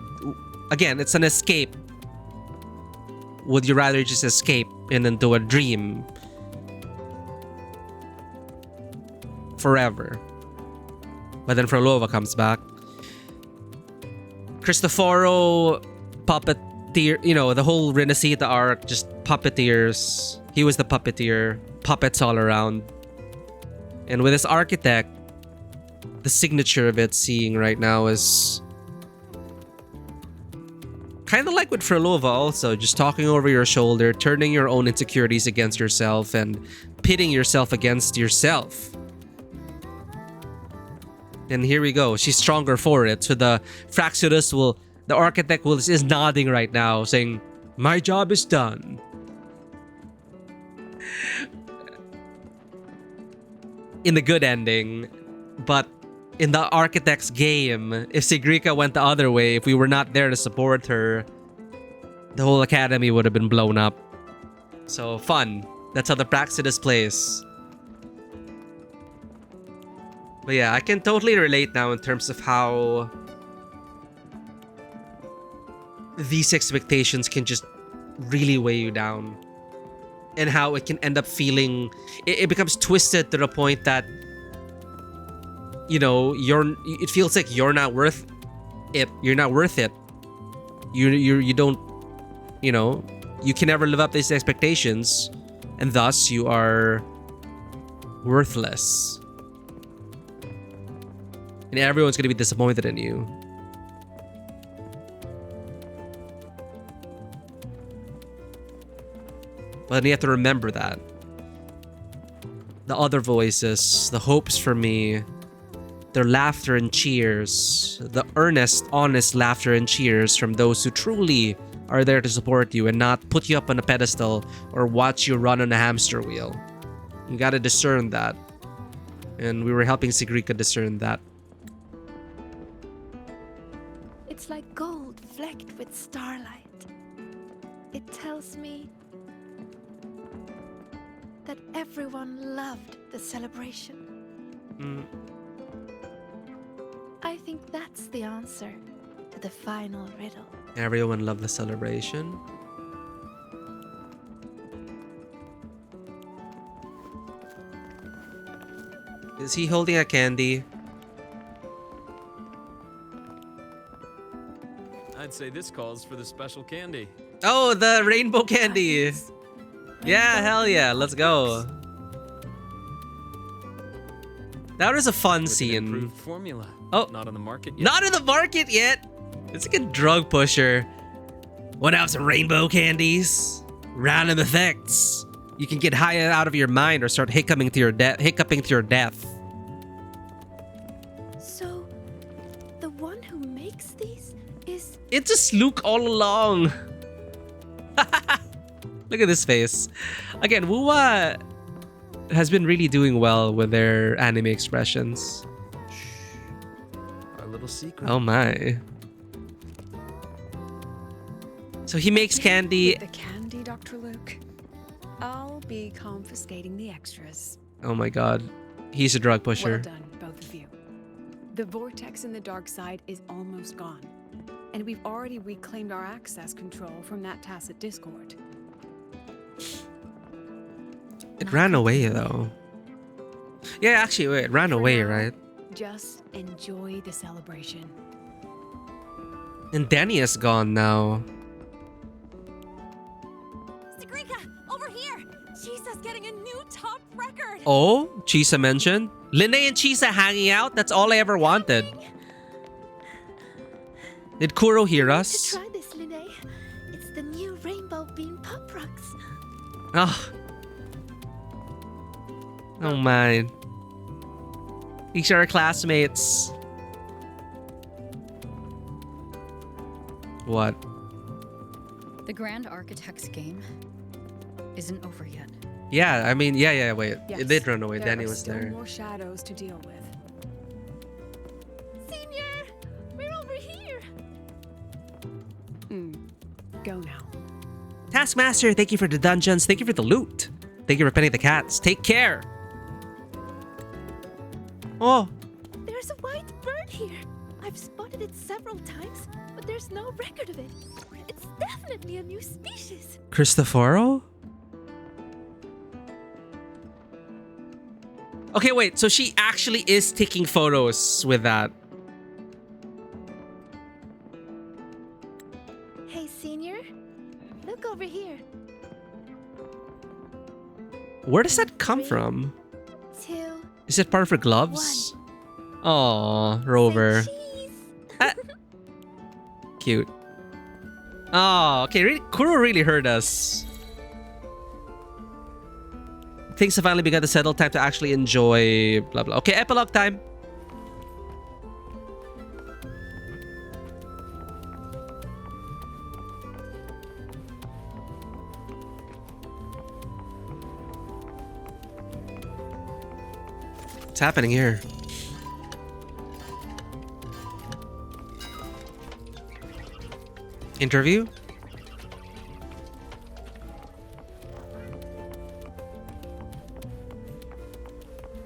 [SPEAKER 1] again, it's an escape. Would you rather just escape and into a dream forever? But then Frolova comes back. Cristoforo, puppeteer, you know, the whole Renacita arc, just puppeteers. He was the puppeteer, puppets all around. And with this architect, the signature of it seeing right now is kind of like with Frolova also, just talking over your shoulder, turning your own insecurities against yourself and pitting yourself against yourself. And here we go. She's stronger for it. So the Fraxidus the architect is nodding right now, saying, my job is done. In the good ending. But in the architect's game, if Sigrika went the other way, if we were not there to support her, the whole academy would have been blown up. So fun. That's how the Fraxidus plays. But yeah, I can totally relate now in terms of how these expectations can just really weigh you down. And how it can end up feeling... It becomes twisted to the point that, you know, it feels like you're not worth it. You're not worth it. You don't... You know, you can never live up to these expectations. And thus, you are worthless. And everyone's gonna be disappointed in you. But you have to remember that. The other voices, the hopes for me, their laughter and cheers, the earnest, honest laughter and cheers from those who truly are there to support you and not put you up on a pedestal or watch you run on a hamster wheel. You gotta discern that. And we were helping Sigrika discern that.
[SPEAKER 9] It's like gold flecked with starlight. It tells me that everyone loved the celebration. I think that's the answer to the final riddle.
[SPEAKER 1] Everyone loved the celebration. Is he holding a candy?
[SPEAKER 18] I'd say this calls for the special candy.
[SPEAKER 1] Oh, the rainbow candy. Yeah, hell yeah. Let's go. That was a fun scene.
[SPEAKER 18] Improved formula.
[SPEAKER 1] Oh,
[SPEAKER 18] not on the market yet.
[SPEAKER 1] Not in the market yet. It's like a drug pusher. What else? Rainbow candies, random effects. You can get high out of your mind or start hiccuping to your death.
[SPEAKER 9] So, the one who makes these is...
[SPEAKER 1] It's just Luke all along. Look at this face. Again, Wuwa has been really doing well with their anime expressions.
[SPEAKER 18] Our little secret.
[SPEAKER 1] Oh my. So he makes candy.
[SPEAKER 12] With the candy, Dr. Luke. I'll be confiscating the extras.
[SPEAKER 1] Oh my god. He's a drug pusher.
[SPEAKER 12] Well done, both of you. The vortex in the dark side is almost gone. And we've already reclaimed our access control from that tacit discord.
[SPEAKER 1] It ran away though. Yeah, actually, wait, it ran away, right?
[SPEAKER 12] Just enjoy the celebration.
[SPEAKER 1] And Danny is gone now.
[SPEAKER 10] Sigrika, over here! Chisa's getting a new top record!
[SPEAKER 1] Oh, Chisa mentioned? Linnae and Chisa hanging out? That's all I ever wanted. Did Kuro hear us?
[SPEAKER 9] Try this, Linnae. It's the new Rainbow Beam Pop Rocks.
[SPEAKER 1] Oh. Oh man. These are our classmates. What?
[SPEAKER 4] The Grand Architect's game isn't over yet.
[SPEAKER 1] Yeah, I mean, yeah, wait.
[SPEAKER 12] Yes,
[SPEAKER 1] It did run away.
[SPEAKER 12] there
[SPEAKER 1] Danny
[SPEAKER 12] are
[SPEAKER 1] was
[SPEAKER 12] still
[SPEAKER 1] there.
[SPEAKER 12] more shadows to deal with.
[SPEAKER 9] Senior, we're over here.
[SPEAKER 12] Go now.
[SPEAKER 1] Taskmaster, thank you for the dungeons. Thank you for the loot. Thank you for petting the cats. Take care. Oh,
[SPEAKER 9] There's a white bird here. I've spotted it several times, but there's no record of it. It's definitely a new species.
[SPEAKER 1] Cristoforo? Okay, wait. So she actually is taking photos with that.
[SPEAKER 9] Hey, Senior, look over here.
[SPEAKER 1] Where does that come from?
[SPEAKER 9] 2.
[SPEAKER 1] Is it part of her gloves? Aw, Rover. Ah. Cute. Oh, okay. Kuro really hurt us. Things have finally begun to settle. Time to actually enjoy. Blah blah. Okay, epilogue time. What's happening here? Interview?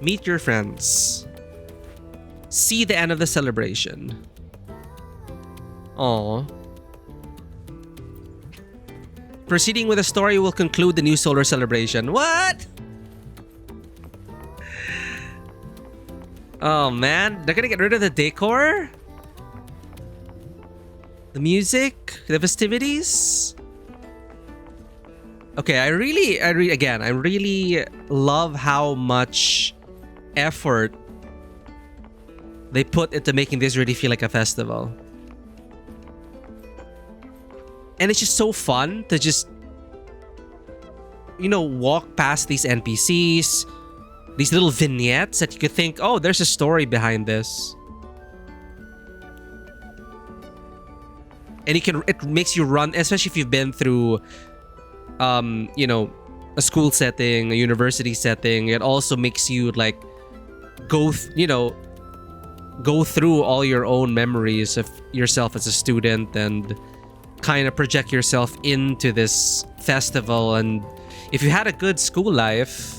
[SPEAKER 1] Meet your friends. See the end of the celebration. Aww. Proceeding with the story will conclude the new solar celebration. What? Oh man, they're gonna get rid of the decor? The music? The festivities? Okay, I really love how much effort they put into making this really feel like a festival. And it's just so fun to just, you know, walk past these NPCs, these little vignettes that you could think, oh, there's a story behind this. And it makes you run, especially if you've been through, you know, a school setting, a university setting. It also makes you like go through all your own memories of yourself as a student and kind of project yourself into this festival. And if you had a good school life,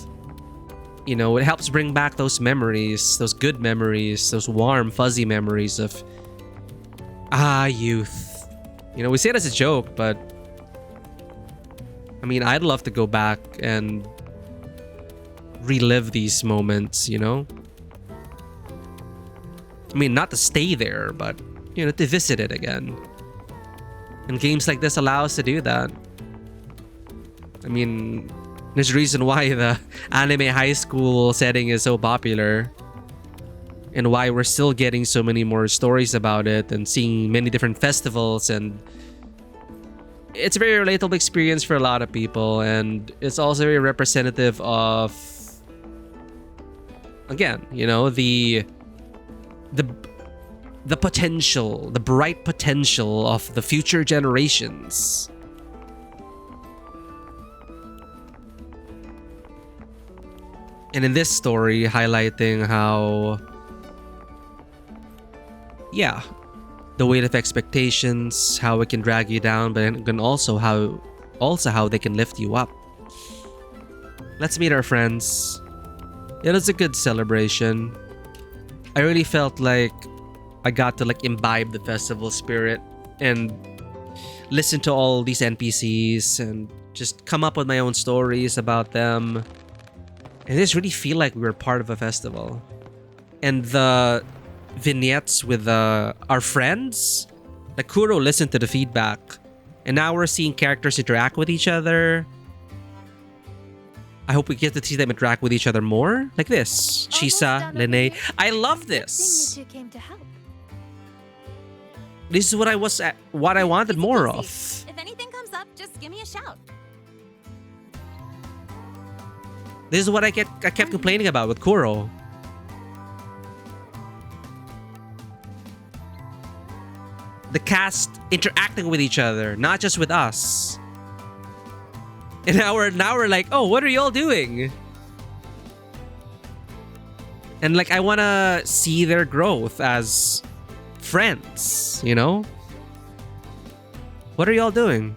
[SPEAKER 1] you know, it helps bring back those memories, those good memories, those warm, fuzzy memories of youth. You know, we say it as a joke, but I mean, I'd love to go back and relive these moments, you know? I mean, not to stay there, but, you know, to visit it again. And games like this allow us to do that. I mean, there's a reason why the anime high school setting is so popular. And why we're still getting so many more stories about it and seeing many different festivals. And it's a very relatable experience for a lot of people. And it's also very representative of, again, you know, the potential, the bright potential of the future generations. And in this story, highlighting how, yeah, the weight of expectations, how it can drag you down, but then also how they can lift you up. Let's meet our friends. It was a good celebration. I really felt like I got to like imbibe the festival spirit and listen to all these NPCs and just come up with my own stories about them. And just really feel like we were part of a festival. and the vignettes with our friends, like Kuro listened to the feedback, and now we're seeing characters interact with each other. I hope we get to see them interact with each other more, like this. Chisa, Lene. I love this.
[SPEAKER 9] You two came to help.
[SPEAKER 1] This is what I wanted more of.
[SPEAKER 3] If anything comes up, just give me a shout.
[SPEAKER 1] This is what I kept complaining about with Kuro. The cast interacting with each other, not just with us. And now we're like, oh, what are y'all doing? And like, I want to see their growth as friends, you know? What are y'all doing?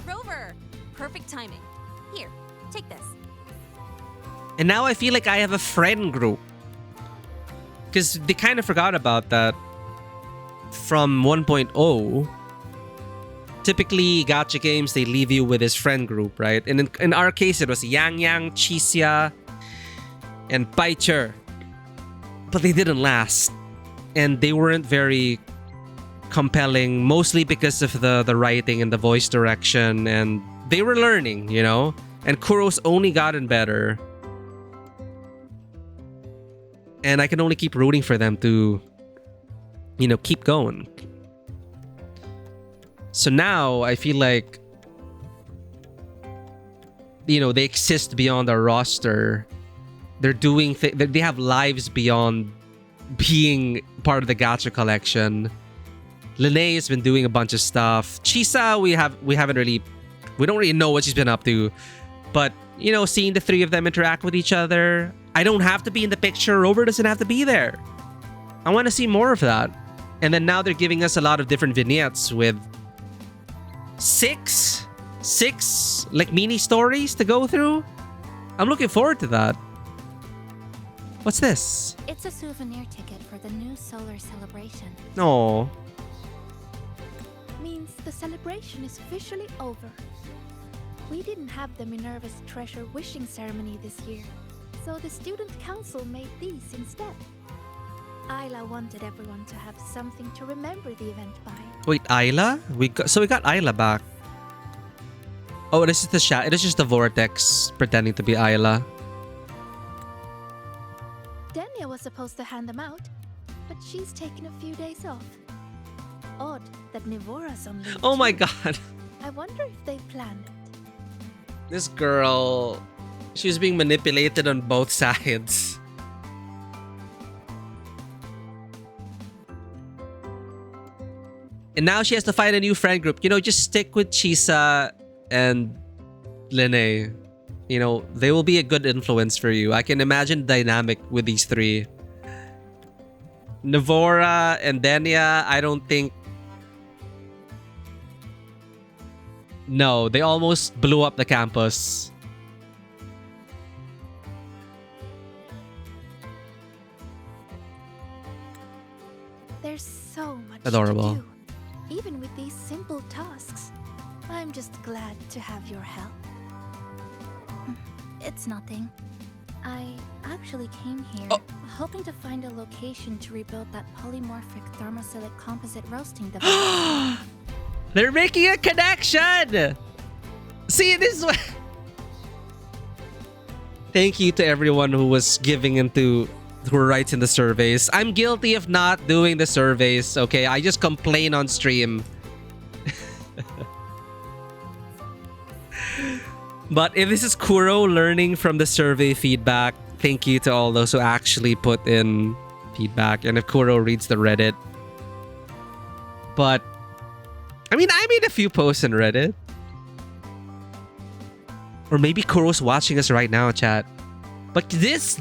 [SPEAKER 3] Rover, perfect timing. Here, take this.
[SPEAKER 1] And now I feel like I have a friend group. Because they kind of forgot about that from 1.0. Typically, gacha games, they leave you with this friend group, right? And in our case, it was Yang Yang, Chisia, and Paicher. But they didn't last. And they weren't very compelling, mostly because of the writing and the voice direction. And they were learning, you know? And Kuro's only gotten better. And I can only keep rooting for them to, you know, keep going. So now I feel like, you know, they exist beyond our roster. They're doing they have lives beyond being part of the gacha collection. Lene has been doing a bunch of stuff. Chisa, we don't really know what she's been up to. But, you know, seeing the three of them interact with each other, I don't have to be in the picture. Rover doesn't have to be there. I want to see more of that. And then now they're giving us a lot of different vignettes with six like mini stories to go through. I'm looking forward to that. What's this?
[SPEAKER 9] It's a souvenir ticket for the new solar celebration.
[SPEAKER 1] Oh.
[SPEAKER 9] Means the celebration is officially over. We didn't have the Minerva's treasure wishing ceremony this year, so the student council made these instead. Isla wanted everyone to have something to remember the event by.
[SPEAKER 1] Wait, Isla? We got Isla back. Oh, this is the it is just the vortex pretending to be Isla.
[SPEAKER 9] Denia was supposed to hand them out, but she's taken a few days off. Odd that Nivora's on leave.
[SPEAKER 1] Oh my god.
[SPEAKER 9] I wonder if they planned it.
[SPEAKER 1] This girl, she's being manipulated on both sides. And now she has to find a new friend group. You know, just stick with Chisa and Lene. You know, they will be a good influence for you. I can imagine the dynamic with these three. Navora and Denia, I don't think... No, they almost blew up the campus.
[SPEAKER 9] There's so much
[SPEAKER 1] Adorable.
[SPEAKER 9] to do. Even with these simple tasks, I'm just glad to have your help. It's nothing. I actually came here hoping to find a location to rebuild that polymorphic thermophilic composite roasting device.
[SPEAKER 1] They're making a connection! See, this is what... Thank you to everyone who was giving into... who writes in the surveys. I'm guilty of not doing the surveys, okay? I just complain on stream. But if this is Kuro learning from the survey feedback, thank you to all those who actually put in feedback. And if Kuro reads the Reddit. But, I mean, I made a few posts in Reddit. Or maybe Kuro's watching us right now, chat. But this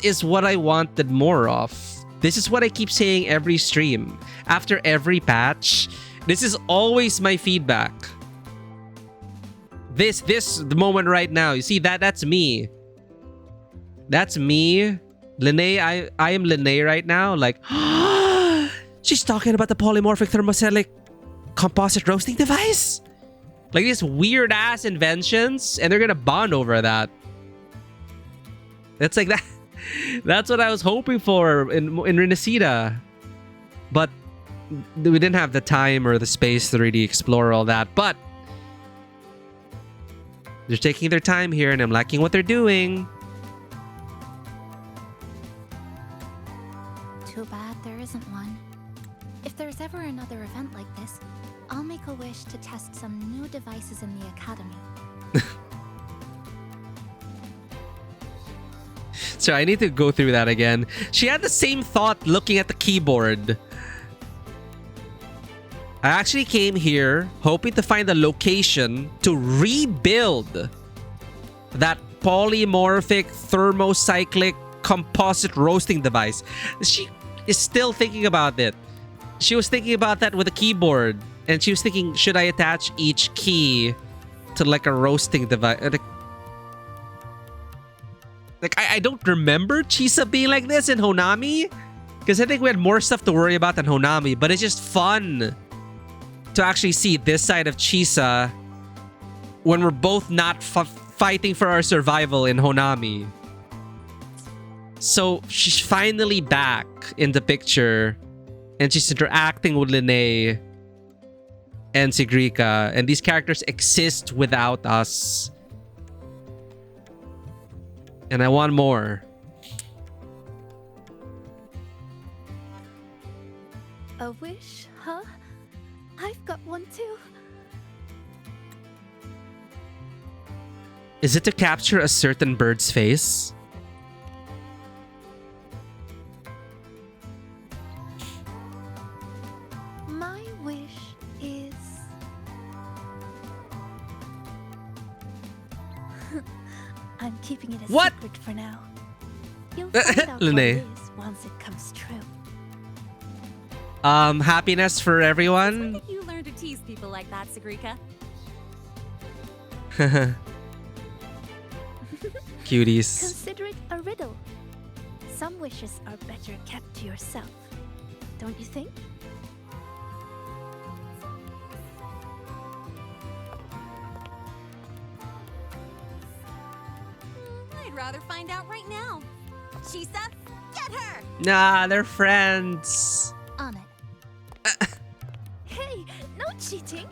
[SPEAKER 1] is what I wanted more of. This is what I keep saying every stream. After every patch, this is always my feedback. The moment right now. You see, that's me. That's me. Lene, I am Lene right now. Like, she's talking about the polymorphic thermophilic composite roasting device? Like these weird ass inventions, and they're gonna bond over that. It's like that. That's what I was hoping for in Renesita. But we didn't have the time or the space to really explore all that. But they're taking their time here, and I'm liking what they're doing.
[SPEAKER 3] Too bad there isn't one. If there's ever another event like this, I'll make a wish to test some new devices in the academy.
[SPEAKER 1] So I need to go through that again. She had the same thought looking at the keyboard. I actually came here hoping to find a location to rebuild that polymorphic thermocyclic composite roasting device. She is still thinking about it. She was thinking about that with a keyboard. And she was thinking, should I attach each key to like a roasting device? Like I don't remember Chisa being like this in Honami. Because I think we had more stuff to worry about than Honami. But it's just fun to actually see this side of Chisa when we're both not fighting for our survival in Honami. So she's finally back in the picture. And she's interacting with Linnae and Sigrika. And these characters exist without us. And I want more.
[SPEAKER 9] A wish, huh? I've got one too.
[SPEAKER 1] Is it to capture a certain bird's face?
[SPEAKER 9] My wish is... I'm keeping it a secret for now. You'll find out what
[SPEAKER 1] Linnae.
[SPEAKER 9] it is once it comes true.
[SPEAKER 1] Happiness for everyone.
[SPEAKER 3] If you learn to tease people like that, Sigrika.
[SPEAKER 1] Cuties.
[SPEAKER 9] Consider it a riddle. Some wishes are better kept to yourself. Don't you think?
[SPEAKER 3] I'd rather find out right now. Chisa, get her!
[SPEAKER 1] Nah, they're friends.
[SPEAKER 3] On it.
[SPEAKER 9] Hey, no cheating.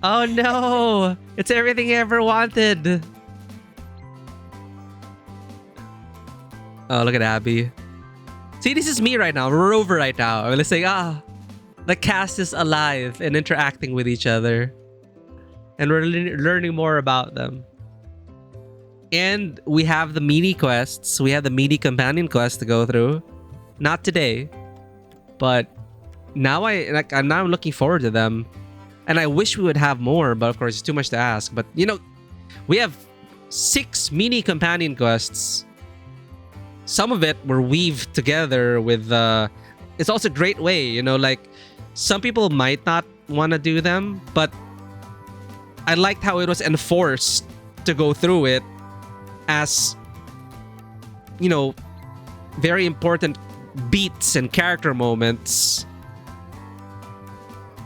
[SPEAKER 1] Oh no! It's everything I ever wanted. Oh, look at Abby. See, this is me right now. We're over right now. I'm just saying, the cast is alive and interacting with each other. And we're learning more about them. And we have the mini quests. We have the mini companion quest to go through. Not today. But now I'm looking forward to them. And I wish we would have more, but of course it's too much to ask. But you know, we have 6 mini companion quests. Some of it were weaved together with it's also a great way, you know, like some people might not want to do them, but I liked how it was enforced to go through it as, you know, very important beats and character moments.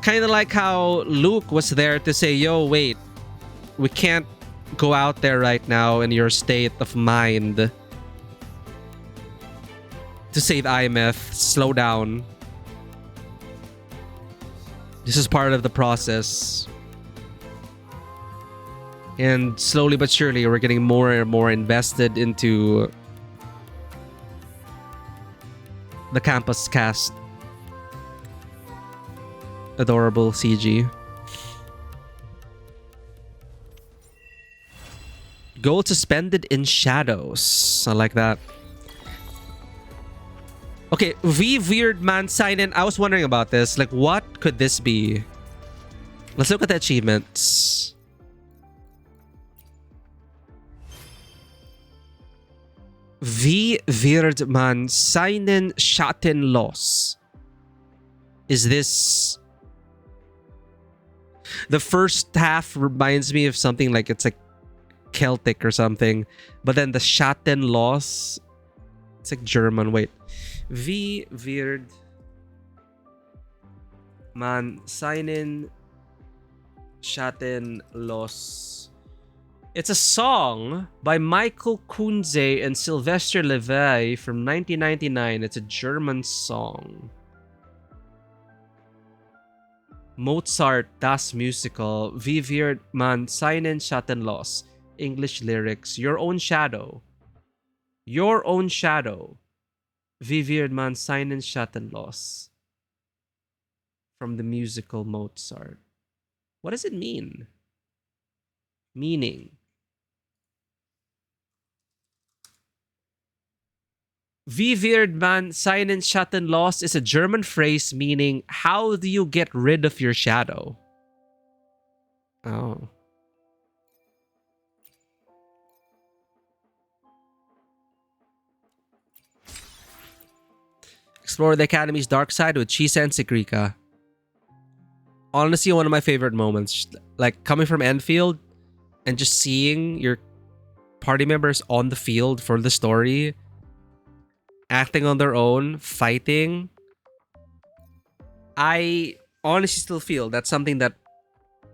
[SPEAKER 1] Kind of like how Luke was there to say, yo, wait, we can't go out there right now in your state of mind to save IMF. Slow down. This is part of the process. And slowly but surely, we're getting more and more invested into the campus cast. Adorable CG. Gold suspended in shadows. I like that. Okay, Weird Man sign in. I was wondering about this. Like, what could this be? Let's look at the achievements. Weird Man seinen Schatten los. Is this... The first half reminds me of something like it's like Celtic or something. But then the Schatten los, it's like German. Wait. Weird Man seinen Schatten los. It's a song by Michael Kunze and Sylvester Levay from 1999. It's a German song. Mozart, Das Musical, Wie wird man seinen Schatten los? English lyrics, Your Own Shadow. Your Own Shadow. Wie wird man seinen Schatten los? From the musical Mozart. What does it mean? Meaning. Wie wird man seinen Schatten los is a German phrase meaning, how do you get rid of your shadow? Oh. Explore the Academy's dark side with Chisa and Sigrika. Honestly, one of my favorite moments. Like, coming from Enfield and just seeing your party members on the field for the story, acting on their own, fighting. I honestly still feel that's something that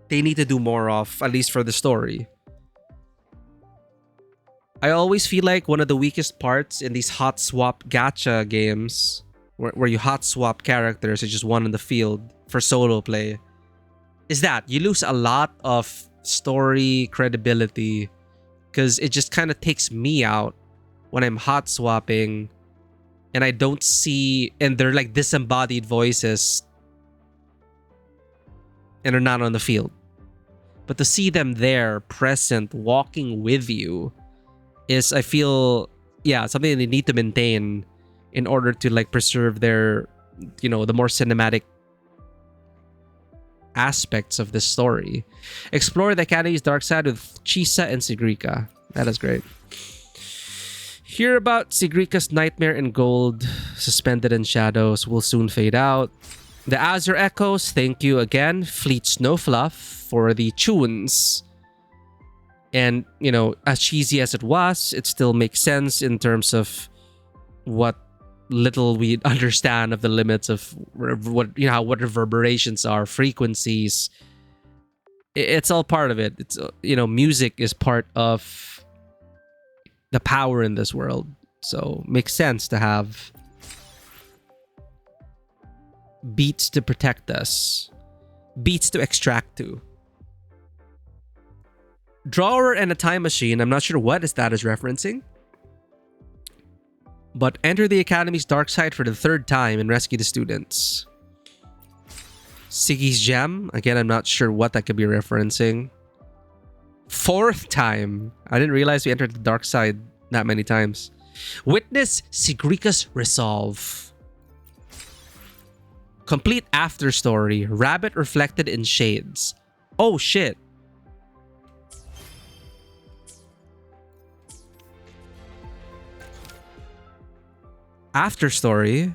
[SPEAKER 1] they need to do more of, at least for the story. I always feel like one of the weakest parts in these hot swap gacha games, where you hot swap characters, it's just one on the field for solo play, is that you lose a lot of story credibility because it just kind of takes me out when I'm hot swapping and I don't see, and they're like disembodied voices and are not on the field. But to see them there, present, walking with you, is, I feel, yeah, something they need to maintain in order to like preserve their, you know, the more cinematic aspects of this story. Explore the Academy's dark side with Chisa and Sigrika. That is great. Hear about Sigrika's nightmare in gold, suspended in shadows, will soon fade out. The Azure Echoes, thank you again, Fleet Snowfluff, for the tunes. And, you know, as cheesy as it was, it still makes sense in terms of what little we understand of the limits of what, you know, what reverberations are, frequencies. It's all part of it. It's, you know, music is part of the power in this world. So makes sense to have beats to protect us, beats to extract to. Drawer and a time machine. I'm not sure what that is referencing. But enter the Academy's dark side for the third time and rescue the students. Siggy's gem. Again, I'm not sure what that could be referencing. Fourth time. I didn't realize we entered the dark side that many times. Witness Sigrika's resolve. Complete after story. Rabbit reflected in shades. Oh shit. After story.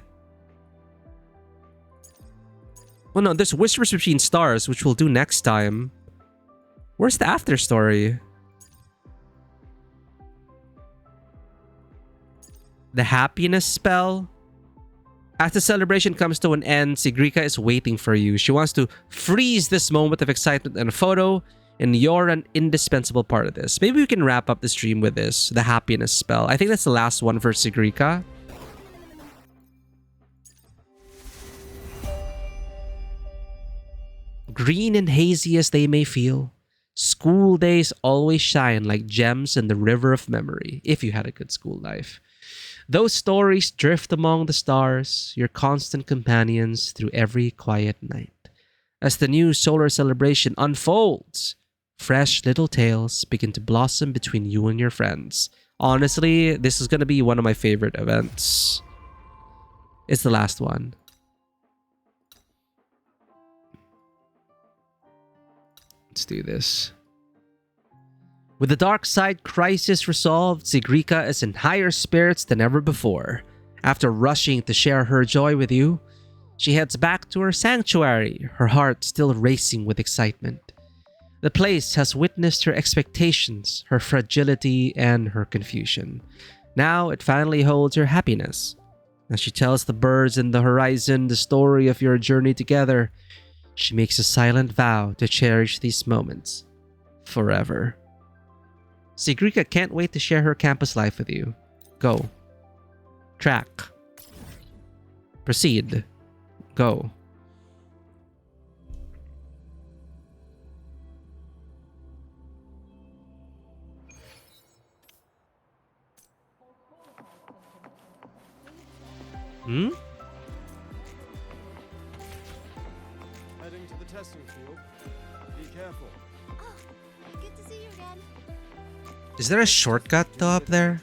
[SPEAKER 1] Well, no, there's Whispers Between Stars, which we'll do next time. Where's the after story? The happiness spell? As the celebration comes to an end, Sigrika is waiting for you. She wants to freeze this moment of excitement in a photo, and you're an indispensable part of this. Maybe we can wrap up the stream with this, the happiness spell. I think that's the last one for Sigrika. Green and hazy as they may feel, school days always shine like gems in the river of memory, if you had a good school life. Those stories drift among the stars, your constant companions through every quiet night. As the new solar celebration unfolds, fresh little tales begin to blossom between you and your friends. Honestly, this is going to be one of my favorite events. It's the last one. Let's do this. With the dark side crisis resolved, Sigrika is in higher spirits than ever before. After rushing to share her joy with you, she heads back to her sanctuary, her heart still racing with excitement. The place has witnessed her expectations, her fragility, and her confusion. Now it finally holds her happiness. As she tells the birds in the horizon the story of your journey together, she makes a silent vow to cherish these moments forever. Sigrika can't wait to share her campus life with you. Go. Track. Proceed. Go. Hmm?
[SPEAKER 19] Heading to the testing field. Be careful.
[SPEAKER 14] Oh, good to see you again.
[SPEAKER 1] Is there a shortcut though up there?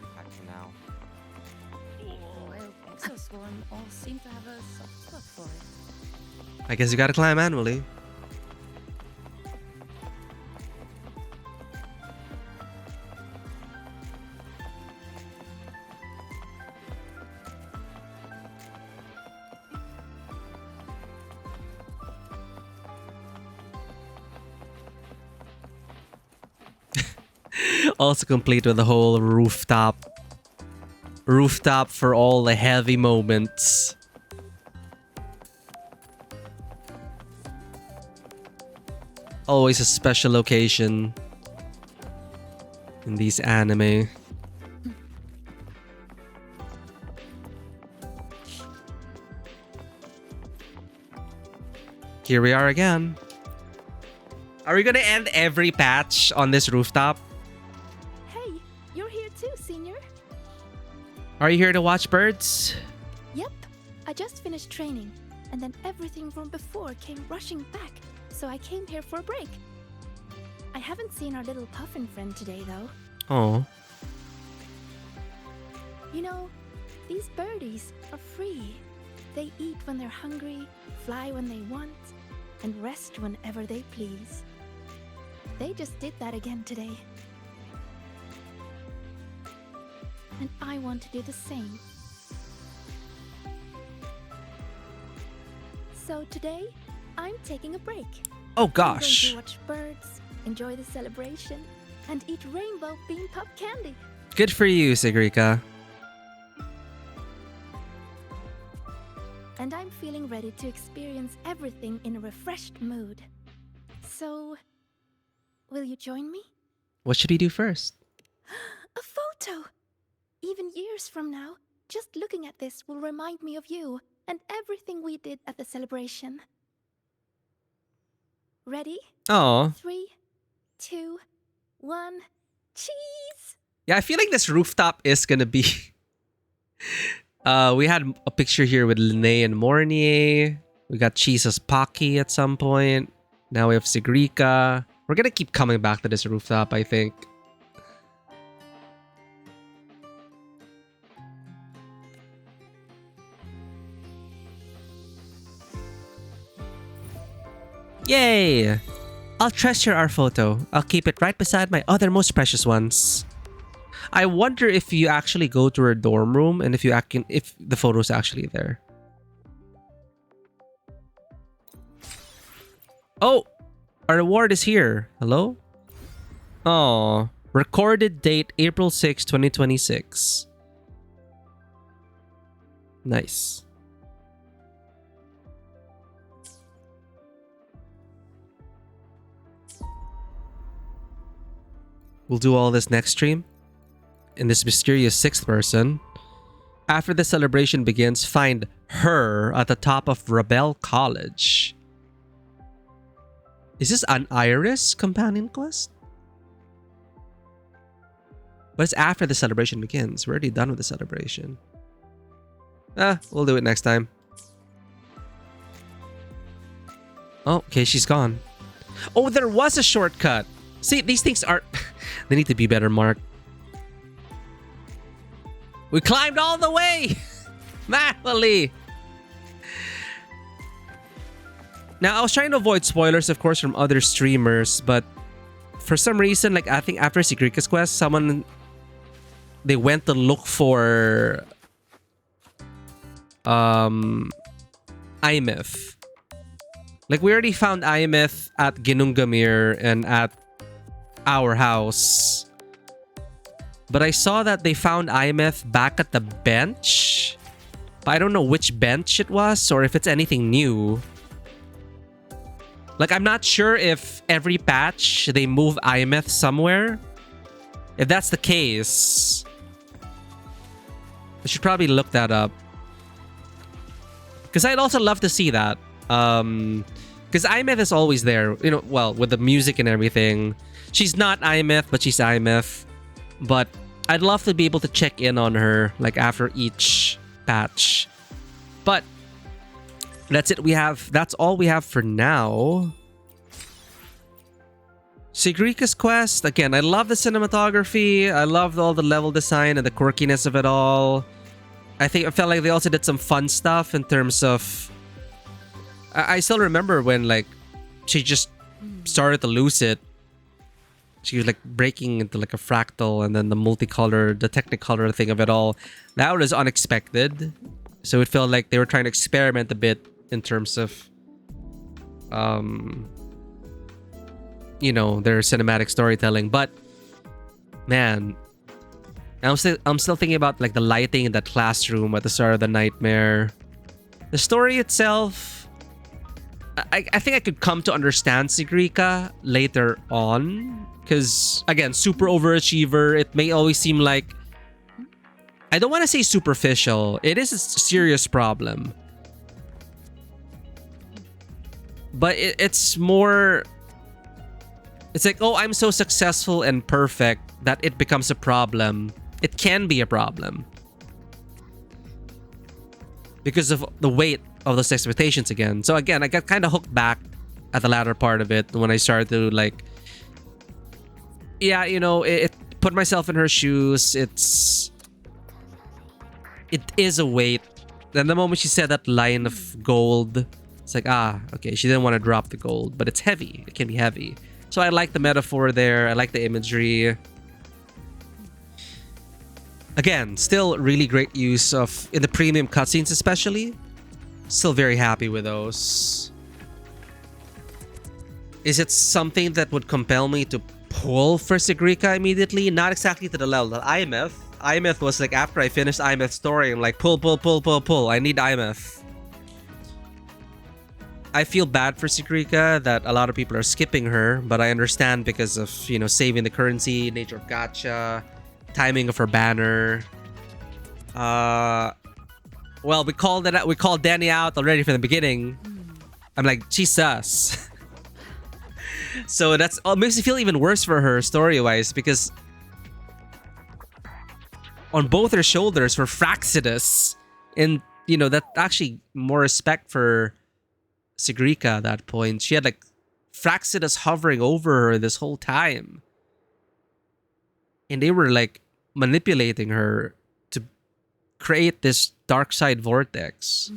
[SPEAKER 4] Well, Exoswarm all seem to have a soft spot for it.
[SPEAKER 1] I guess you gotta climb manually. Also complete with the whole rooftop for all the heavy moments. Always a special location in these anime. Here we are again. Are we gonna end every patch on this rooftop?
[SPEAKER 9] Hey, you're here too, Senior.
[SPEAKER 1] Are you here to watch birds?
[SPEAKER 9] Yep, I just finished training, and then everything from before came rushing back, so I came here for a break. I haven't seen our little puffin friend today, though.
[SPEAKER 1] Oh.
[SPEAKER 9] You know, these birdies are free. They eat when they're hungry, fly when they want, and rest whenever they please. They just did that again today. And I want to do the same. So today, I'm taking a break.
[SPEAKER 1] Oh
[SPEAKER 9] I'm
[SPEAKER 1] gosh.
[SPEAKER 9] going to watch birds, enjoy the celebration, and eat rainbow bean pop candy.
[SPEAKER 1] Good for you, Sigrika.
[SPEAKER 9] And I'm feeling ready to experience everything in a refreshed mood. So, will you join me?
[SPEAKER 1] What should we do first?
[SPEAKER 9] A photo! Even years from now, just looking at this will remind me of you and everything we did at the celebration. Ready?
[SPEAKER 1] Oh.
[SPEAKER 9] 3, 2, 1, cheese!
[SPEAKER 1] Yeah, I feel like this rooftop is gonna be... we had a picture here with Linnae and Mornier. We got Cheese's Pocky at some point. Now we have Sigrika. We're gonna keep coming back to this rooftop, I think. Yay! I'll treasure our photo. I'll keep it right beside my other most precious ones. I wonder if you actually go to her dorm room and if the photo's actually there. Oh! Our reward is here. Hello? Oh, recorded date April 6, 2026. Nice. We'll do all this next stream. In this mysterious sixth person. After the celebration begins, find her at the top of Rebel College. Is this an Iris companion quest? But it's after the celebration begins. We're already done with the celebration. We'll do it next time. Oh, okay, she's gone. Oh, there was a shortcut. See, these things are... they need to be better marked. We climbed all the way! Manually! Now, I was trying to avoid spoilers, of course, from other streamers, but for some reason, like, I think after Sigrika's quest, they went to look for... Imeth. Like, we already found Imeth at Ginungamir and at our house. But I saw that they found Imeth back at the bench. But I don't know which bench it was or if it's anything new. Like, I'm not sure if every patch they move Imeth somewhere. If that's the case, I should probably look that up. Because I'd also love to see that. Because iMyth is always there. You know, well, with the music and everything. She's not iMyth, but she's iMyth. But I'd love to be able to check in on her, like, after each patch. But that's it. That's all we have for now. Sigrika's quest. Again, I love the cinematography. I love all the level design and the quirkiness of it all. I felt like they also did some fun stuff in terms of... I still remember when, like, she just started to lose it. She was, like, breaking into, like, a fractal, and then the multicolor, the technicolor thing of it all. That was unexpected. So it felt like they were trying to experiment a bit in terms of... you know, their cinematic storytelling. But man, I'm still thinking about, like, the lighting in that classroom at the start of the nightmare. The story itself, I think I could come to understand Sigrika later on, because again, super overachiever. It may always seem like, I don't want to say superficial. It is a serious problem, but it's more... It's like, oh, I'm so successful and perfect that it becomes a problem. It can be a problem. Because of the weight of those expectations again. So again, I got kind of hooked back at the latter part of it when I started to, like... Yeah, you know, it put myself in her shoes. It is a weight. Then the moment she said that line of gold, it's like, okay, she didn't want to drop the gold. But it's heavy. It can be heavy. So I like the metaphor there. I like the imagery. Again, still really great use of... in the premium cutscenes especially. Still very happy with those. Is it something that would compel me to pull for Sigrika immediately? Not exactly to the level that iMyth. iMyth was like, after I finished iMyth's story, I'm like, pull. I need iMyth. I feel bad for Sigrika that a lot of people are skipping her, but I understand because of, you know, saving the currency, nature of gacha, timing of her banner. Well, we called Danny out already from the beginning. I'm like, she's sus. So it makes me feel even worse for her story-wise, because on both her shoulders were Fraxidus, and, you know, that actually more respect for Sigrika at that point. She had, like, Fraxidus hovering over her this whole time. And they were, like, manipulating her to create this dark side vortex.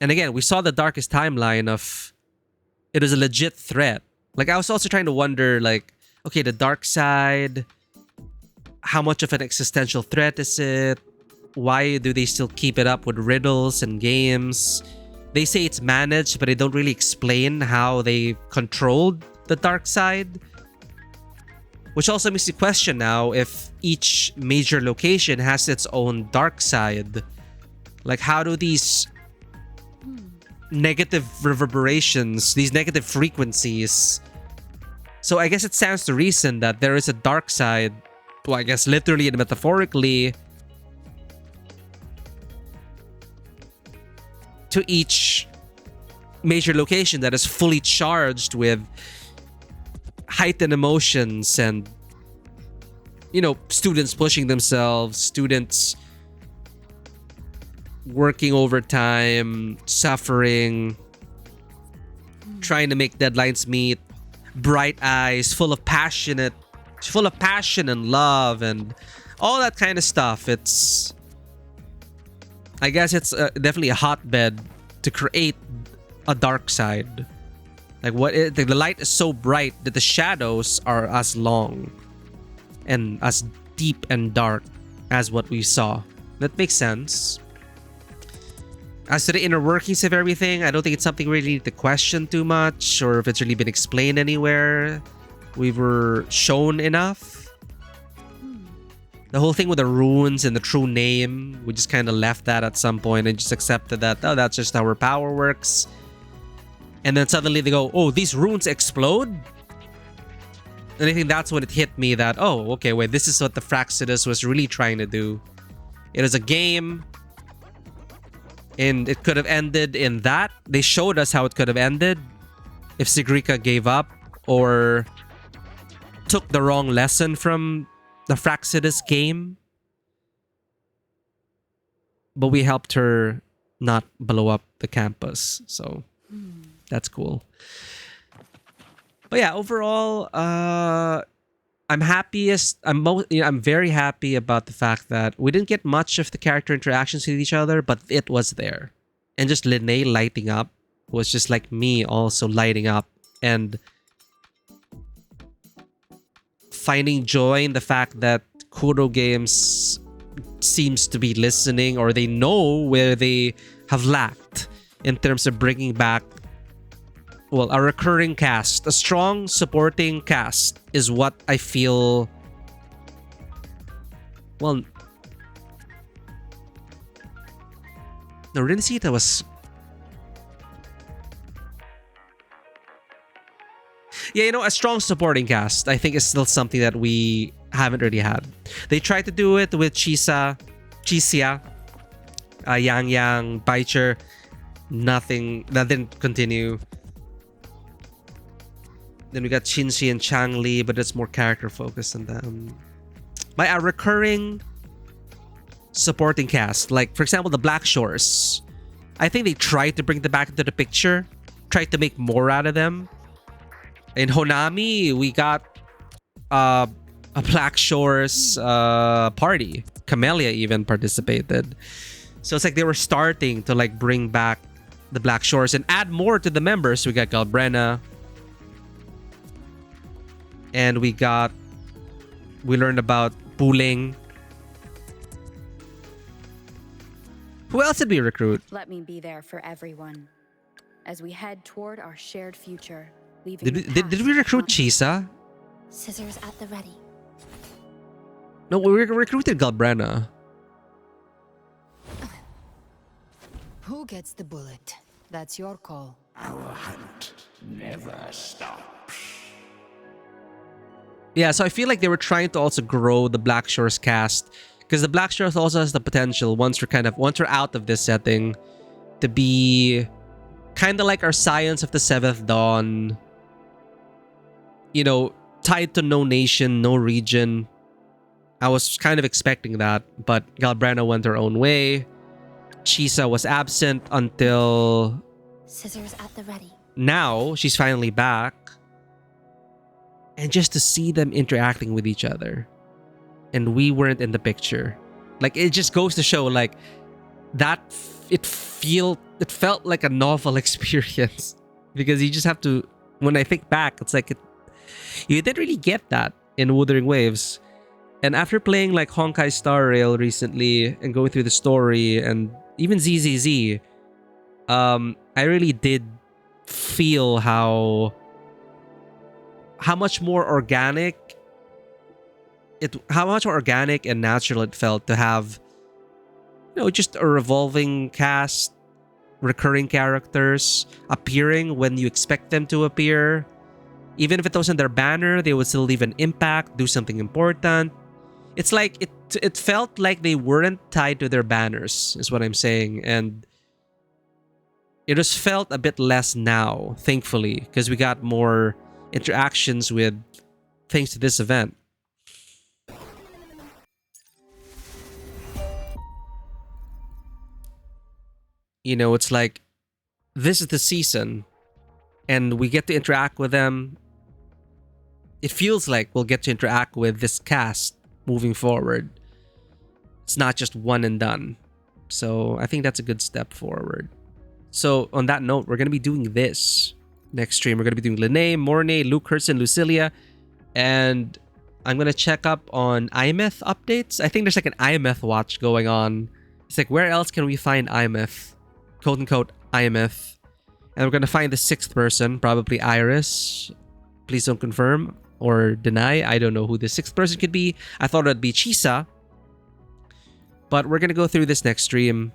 [SPEAKER 1] And again, we saw the darkest timeline of... it was a legit threat. Like, I was also trying to wonder, like, okay, the dark side... how much of an existential threat is it? Why do they still keep it up with riddles and games? They say it's managed, but they don't really explain how they controlled the dark side. Which also makes you question now if each major location has its own dark side. Like, how do these negative reverberations, these negative frequencies... So I guess it stands to reason that there is a dark side, well, I guess literally and metaphorically, to each major location that is fully charged with heightened emotions and, you know, students pushing themselves, students working overtime, suffering, trying to make deadlines meet, bright eyes, full of passion and love and all that kind of stuff. I guess it's definitely a hotbed to create a dark side. Like, the light is so bright that the shadows are as long and as deep and dark as what we saw. That makes sense. As to the inner workings of everything, I don't think it's something we really need to question too much, or if it's really been explained anywhere. We were shown enough. The whole thing with the runes and the true name, we just kind of left that at some point and just accepted that, oh, that's just how her power works. And then suddenly they go, oh, these runes explode? And I think that's when it hit me that, oh, okay, wait, this is what the Fraxidus was really trying to do. It was a game, and it could have ended in that. They showed us how it could have ended if Sigrika gave up or took the wrong lesson from the Fraxidus game. But we helped her not blow up the campus, so that's cool. But yeah, overall, I'm happiest. I'm very happy about the fact that we didn't get much of the character interactions with each other, but it was there, and just Linnea lighting up was just like me also lighting up and finding joy in the fact that Kuro Games seems to be listening, or they know where they have lacked in terms of bringing back, well, a recurring cast. A strong supporting cast is what I feel. Well, no, Rinsita was... Yeah, you know, a strong supporting cast, I think, is still something that we haven't really had. They tried to do it with Chisia, Yang Yang, Baicher. Nothing, that didn't continue. Then we got Shinji and Changli, but it's more character focused than them. By a recurring supporting cast, like for example the Black Shores, I think they tried to bring them back into the picture, tried to make more out of them. In Honami, we got a Black Shores party. Camellia even participated. So it's like they were starting to like bring back the Black Shores and add more to the members. We got Galbrena. And we learned about Puling. Who else did we recruit?
[SPEAKER 4] Let me be there for everyone as we head toward our shared future. Leaving
[SPEAKER 1] Did we recruit Chisa?
[SPEAKER 14] Scissors at the ready.
[SPEAKER 1] No, we recruited Galbrena.
[SPEAKER 20] Who gets the bullet? That's your call.
[SPEAKER 11] Our hunt never stops.
[SPEAKER 1] Yeah, so I feel like they were trying to also grow the Black Shores cast, because the Black Shores also has the potential, once we're out of this setting, to be kind of like our Scions of the Seventh Dawn. You know, tied to no nation, no region. I was kind of expecting that, but Galbrena went her own way. Chisa was absent until...
[SPEAKER 14] Scissors at the ready.
[SPEAKER 1] Now, she's finally back. And just to see them interacting with each other. And we weren't in the picture. Like, it just goes to show, like, that it felt like a novel experience. Because you just have to... When I think back, it's like... You didn't really get that in Wuthering Waves. And after playing, like, Honkai Star Rail recently and going through the story and even ZZZ, I really did feel how much more organic and natural it felt to have, you know, just a revolving cast, recurring characters appearing when you expect them to appear. Even if it wasn't their banner, they would still leave an impact, do something important. It's like it felt like they weren't tied to their banners, is what I'm saying. And it just felt a bit less now, thankfully, because we got more interactions with thanks to this event. You know, it's like this is the season and we get to interact with them. It feels like we'll get to interact with this cast moving forward. It's not just one and done. So I think that's a good step forward. So on that note, we're going to be doing this next stream. We're going to be doing Linnea, Mornay, Luke Hertzen, Lucilia, and I'm going to check up on IMF updates. I think there's like an IMF watch going on. It's like, where else can we find IMF? Quote unquote IMF. And we're going to find the sixth person, probably Iris. Please don't confirm or deny. I don't know who the sixth person could be. I thought it'd be Chisa. But we're going to go through this next stream.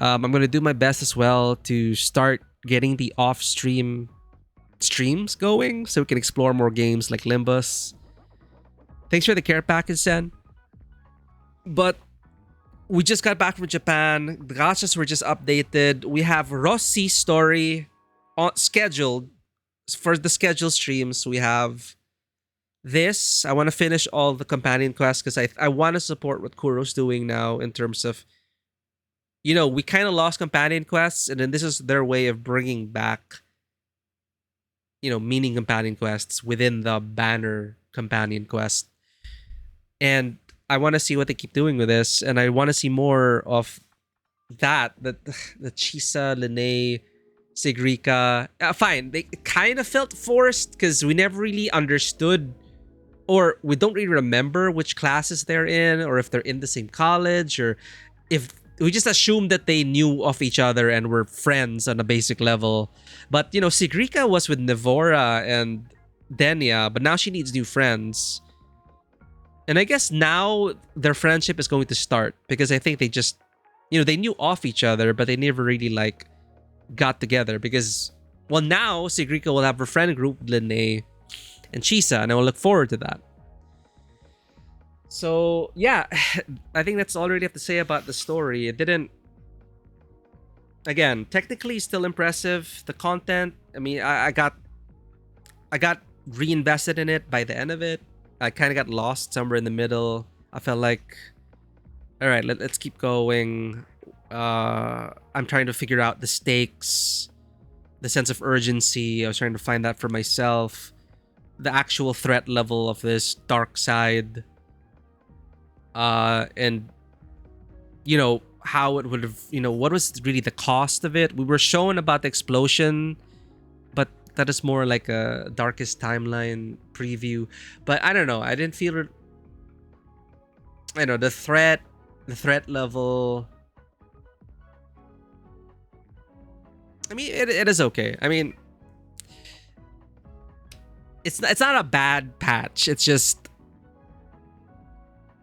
[SPEAKER 1] I'm going to do my best as well to start getting the off-stream streams going so we can explore more games like Limbus. Thanks for the care package, Sen. But we just got back from Japan. The gachas were just updated. We have Rossi's story scheduled for the scheduled streams. We have this. I want to finish all the companion quests because I want to support what Kuro's doing now in terms of, you know, we kind of lost companion quests, and then this is their way of bringing back, you know, meaning companion quests within the banner companion quest. And I want to see what they keep doing with this, and I want to see more of that. The Chisa, Lene, Sigrika. Fine, they kind of felt forced because we never really understood, or we don't really remember which classes they're in, or if they're in the same college, or if we just assumed that they knew of each other and were friends on a basic level. But, you know, Sigrika was with Nevora and Denia, but now she needs new friends. And I guess now their friendship is going to start because I think they just, you know, they knew of each other, but they never really like got together because, well, now Sigrika will have her friend group, Lene and Chisa, and I will look forward to that. So, yeah, I think that's all I really have to say about the story. It didn't, again, technically still impressive. The content, I mean, I got reinvested in it by the end of it. I kind of got lost somewhere in the middle. I felt like, all right, let's keep going. I'm trying to figure out the stakes, the sense of urgency. I was trying to find that for myself. The actual threat level of this dark side. And, you know, how it would have, you know, what was really the cost of it. We were shown about the explosion, but that is more like a Darkest Timeline preview. But I don't know. I didn't feel it. I know the threat level. I mean, it is okay. I mean, it's not a bad patch. It's just,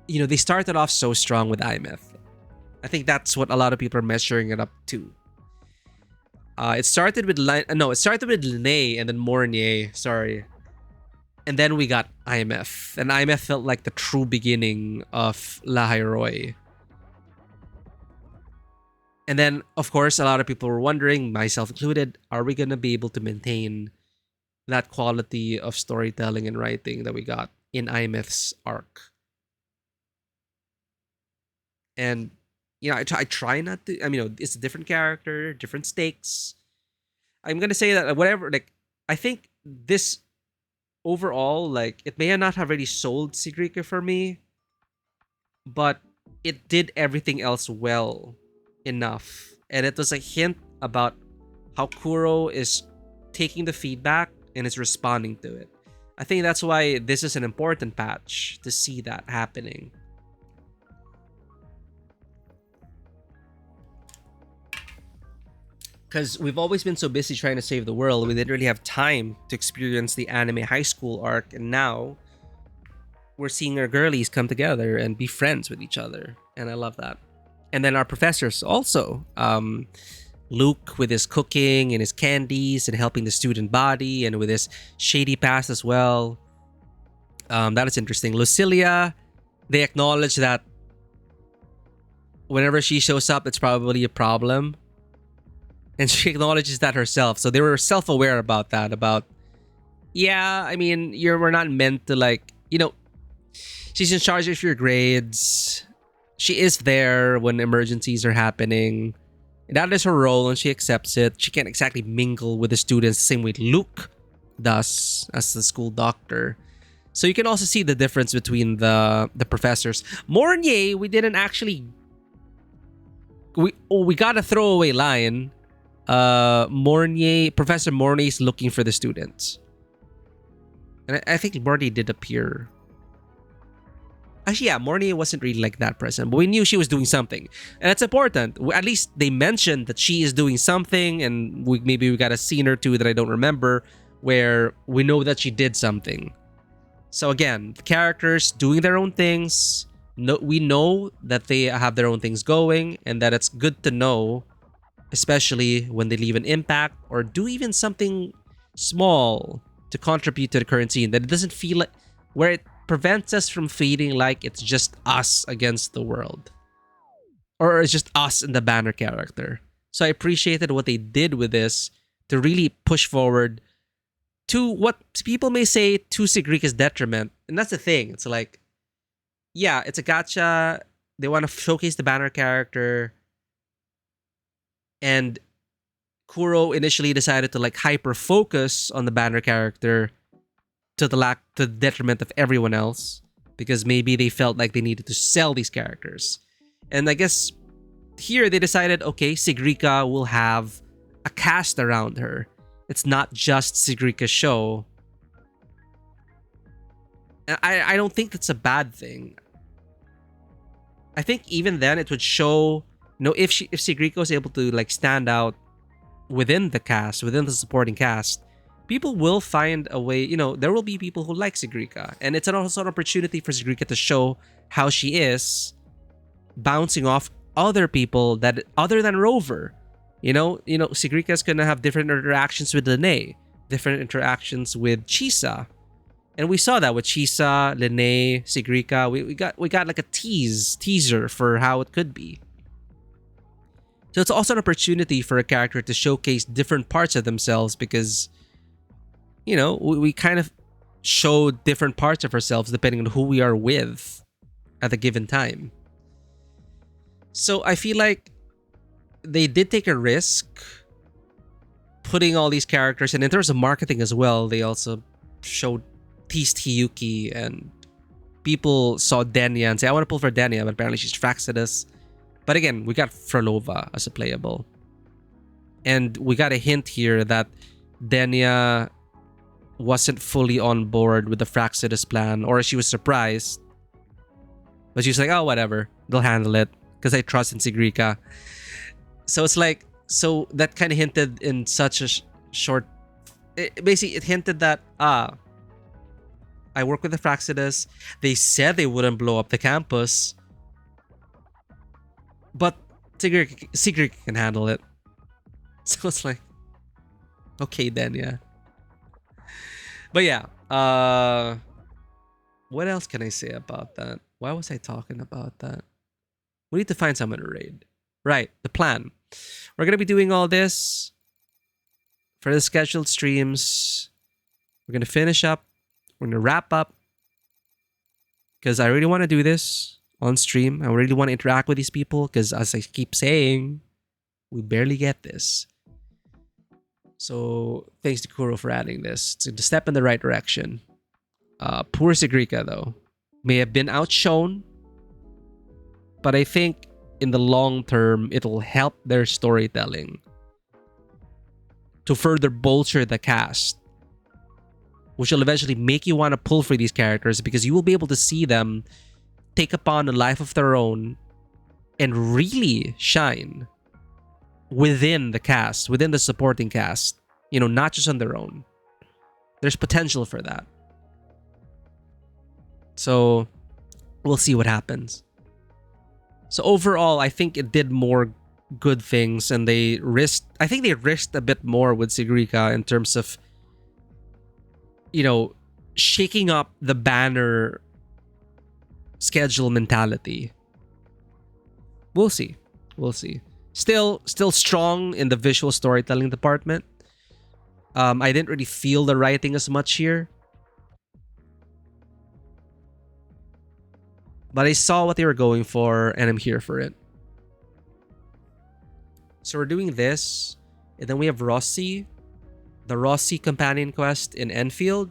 [SPEAKER 1] you know, they started off so strong with IMF. I think that's what a lot of people are measuring it up to. It started with Lene and then Mornier, sorry. And then we got IMF. And IMF felt like the true beginning of La Roy. And then, of course, a lot of people were wondering, myself included, are we going to be able to maintain that quality of storytelling and writing that we got in IMF's arc? And, you know, I try not to, I mean, it's a different character, different stakes. I'm going to say that whatever, like, I think this overall, like, it may not have really sold Sigrika for me, but it did everything else well enough. And it was a hint about how Kuro is taking the feedback and is responding to it. I think that's why this is an important patch, to see that happening. Because we've always been so busy trying to save the world, we didn't really have time to experience the anime high school arc, and now we're seeing our girlies come together and be friends with each other, and I love that. And then our professors also. Luke with his cooking and his candies and helping the student body, and with his shady past as well. That is interesting. Lucilia, they acknowledge that whenever she shows up, it's probably a problem. And she acknowledges that herself. So they were self-aware about that. About, yeah, I mean, we're not meant to, like, you know, she's in charge of your grades. She is there when emergencies are happening. And that is her role, and she accepts it. She can't exactly mingle with the students the same way Luke does as the school doctor. So you can also see the difference between the professors. Mornier, we didn't actually... We got a throwaway line. Professor Mornay is looking for the students. And I think Mornay did appear. Actually, yeah, Mornay wasn't really like that present, but we knew she was doing something. And it's important. At least they mentioned that she is doing something, and maybe we got a scene or two that I don't remember where we know that she did something. So again, the characters doing their own things. We know that they have their own things going, and that it's good to know, especially when they leave an impact or do even something small to contribute to the current scene, that it doesn't feel like, where it prevents us from feeling like it's just us against the world, or it's just us and the banner character. So I appreciated what they did with this to really push forward to what people may say to Sigrika's detriment. And that's the thing. It's like, yeah, it's a gacha. They want to showcase the banner character. And Kuro initially decided to like hyper focus on the banner character to the detriment of everyone else, because maybe they felt like they needed to sell these characters. And I guess here they decided, okay, Sigrika will have a cast around her. It's not just Sigrika's show. And I don't think that's a bad thing. I think even then it would show, if Sigrika was able to like stand out within the cast, within the supporting cast, people will find a way, there will be people who like Sigrika. And it's also an opportunity for Sigrika to show how she is, bouncing off other people that other than Rover. Sigrika's gonna have different interactions with Lene, different interactions with Chisa. And we saw that with Chisa, Lene, Sigrika. We got like a teaser for how it could be. So it's also an opportunity for a character to showcase different parts of themselves, because we kind of show different parts of ourselves depending on who we are with at a given time. So I feel like they did take a risk putting all these characters, and in terms of marketing as well, they also showed teased Hiyuki, and people saw Denya and say, I want to pull for Denya, but apparently she's Fraxidus. But again, we got Frolova as a playable. And we got a hint here that Denya wasn't fully on board with the Fraxidus plan, or she was surprised. But she's like, oh, whatever, they'll handle it, because I trust in Sigrika. So it's like, so that kind of hinted in such a short... Basically, it hinted that, I work with the Fraxidus. They said they wouldn't blow up the campus. But Sigrika can handle it. So it's like, okay then, yeah. But yeah, what else can I say about that? Why was I talking about that? We need to find someone to raid. Right, the plan. We're going to be doing all this for the scheduled streams. We're going to finish up. We're going to wrap up, because I really want to do this on stream. I really want to interact with these people, because as I keep saying, we barely get this. So thanks to Kuro for adding this. It's a step in the right direction. Poor Sigrika, though, may have been outshone, but I think in the long term, it'll help their storytelling to further bolster the cast, which will eventually make you want to pull for these characters, because you will be able to see them take upon a life of their own and really shine within the cast, within the supporting cast, not just on their own. There's potential for that. So we'll see what happens. So overall, I think it did more good things, and I think they risked a bit more with Sigrika in terms of, shaking up the banner schedule mentality. We'll see. Still strong in the visual storytelling department. I didn't really feel the writing as much here, but I saw what they were going for, and I'm here for it. So we're doing this, and then we have Rossi, the Rossi companion quest in Enfield.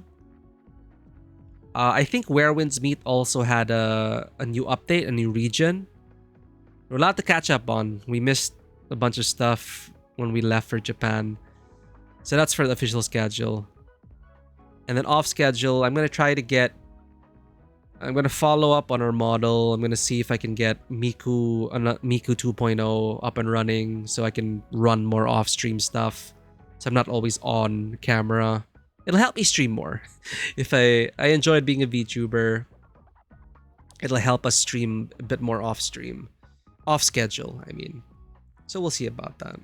[SPEAKER 1] I think Where Winds Meet also had a new update, a new region. We're allowed to catch up on. We missed a bunch of stuff when we left for Japan. So that's for the official schedule. And then off schedule, I'm going to follow up on our model. I'm going to see if I can get Miku 2.0 up and running, so I can run more off-stream stuff, so I'm not always on camera. It'll help me stream more. If I enjoyed being a VTuber, it'll help us stream a bit more off-stream. Off schedule, I mean. So we'll see about that.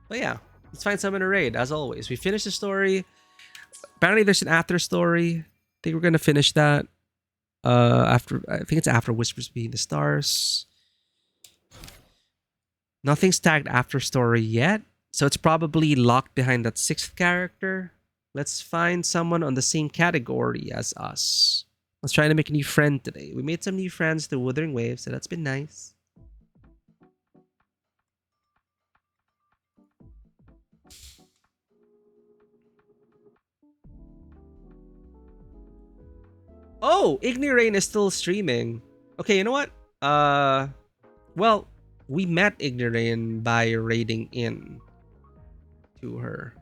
[SPEAKER 1] But yeah, Let's find someone to raid, as always. We finished the story. Apparently there's an after story. I think we're gonna finish that. I think it's after Whispers Between the Stars. Nothing's tagged after story yet. So it's probably locked behind that 6th character. Let's find someone on the same category as us. Let's try to make a new friend today. We made some new friends through Wuthering Waves, so that's been nice. Oh, Ignirain is still streaming. Okay, you know what? Well, we met Ignirain by raiding in to her.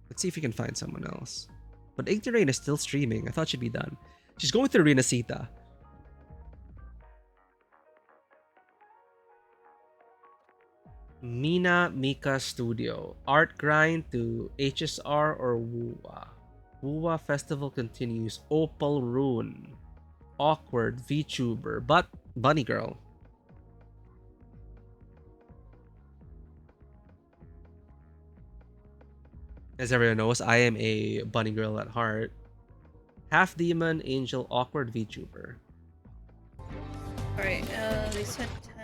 [SPEAKER 1] Let's see if we can find someone else. But Ignirain is still streaming. I thought she'd be done. She's going to Arena Sita. Mina Mika Studio. Art grind to HSR or Wuwa. Wuwa Festival continues. Opal Rune. Awkward VTuber. But Bunny Girl. As everyone knows, I am a bunny girl at heart. Half demon, angel, awkward VTuber.
[SPEAKER 21] Alright, they said 10.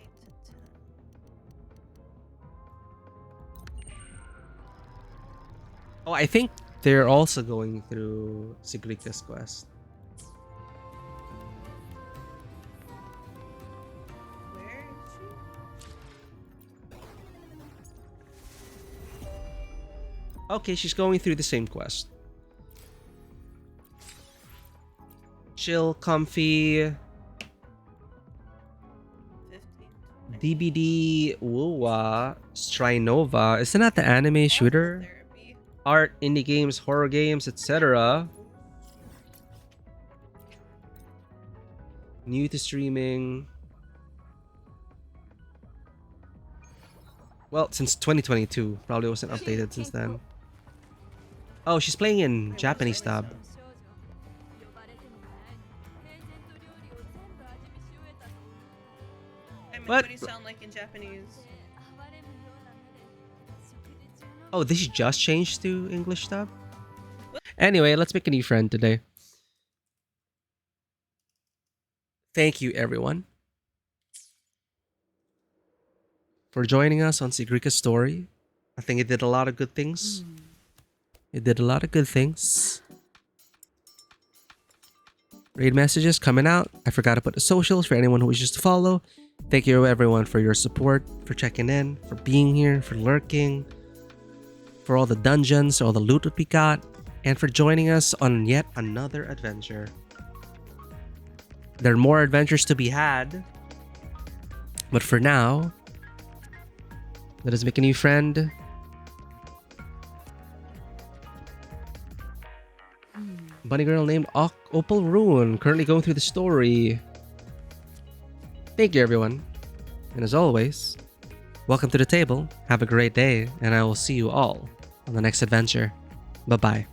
[SPEAKER 21] 8 to 10.
[SPEAKER 1] Oh, I think they're also going through Sigrika's quest.
[SPEAKER 21] Where is she?
[SPEAKER 1] Okay, she's going through the same quest. Chill, comfy. DBD Wuwa Strinova. Isn't that the anime shooter? Art, indie games, horror games, etc. New to streaming. Well, since 2022. Probably wasn't updated since then. Oh, she's playing in Japanese dub.
[SPEAKER 21] What do you sound like in Japanese?
[SPEAKER 1] Oh, this just changed to English dub? Anyway, let's make a new friend today. Thank you, everyone, for joining us on Sigrika's story. I think it did a lot of good things. It did a lot of good things. Raid messages coming out. I forgot to put the socials for anyone who wishes to follow. Thank you, everyone, for your support, for checking in, for being here, for lurking, for all the dungeons, all the loot that we got, and for joining us on yet another adventure. There are more adventures to be had, but for now, let us make a new friend. Bunny girl named Opal Rune, currently going through the story. Thank you, everyone. And as always, welcome to the table. Have a great day, and I will see you all on the next adventure. Bye-bye.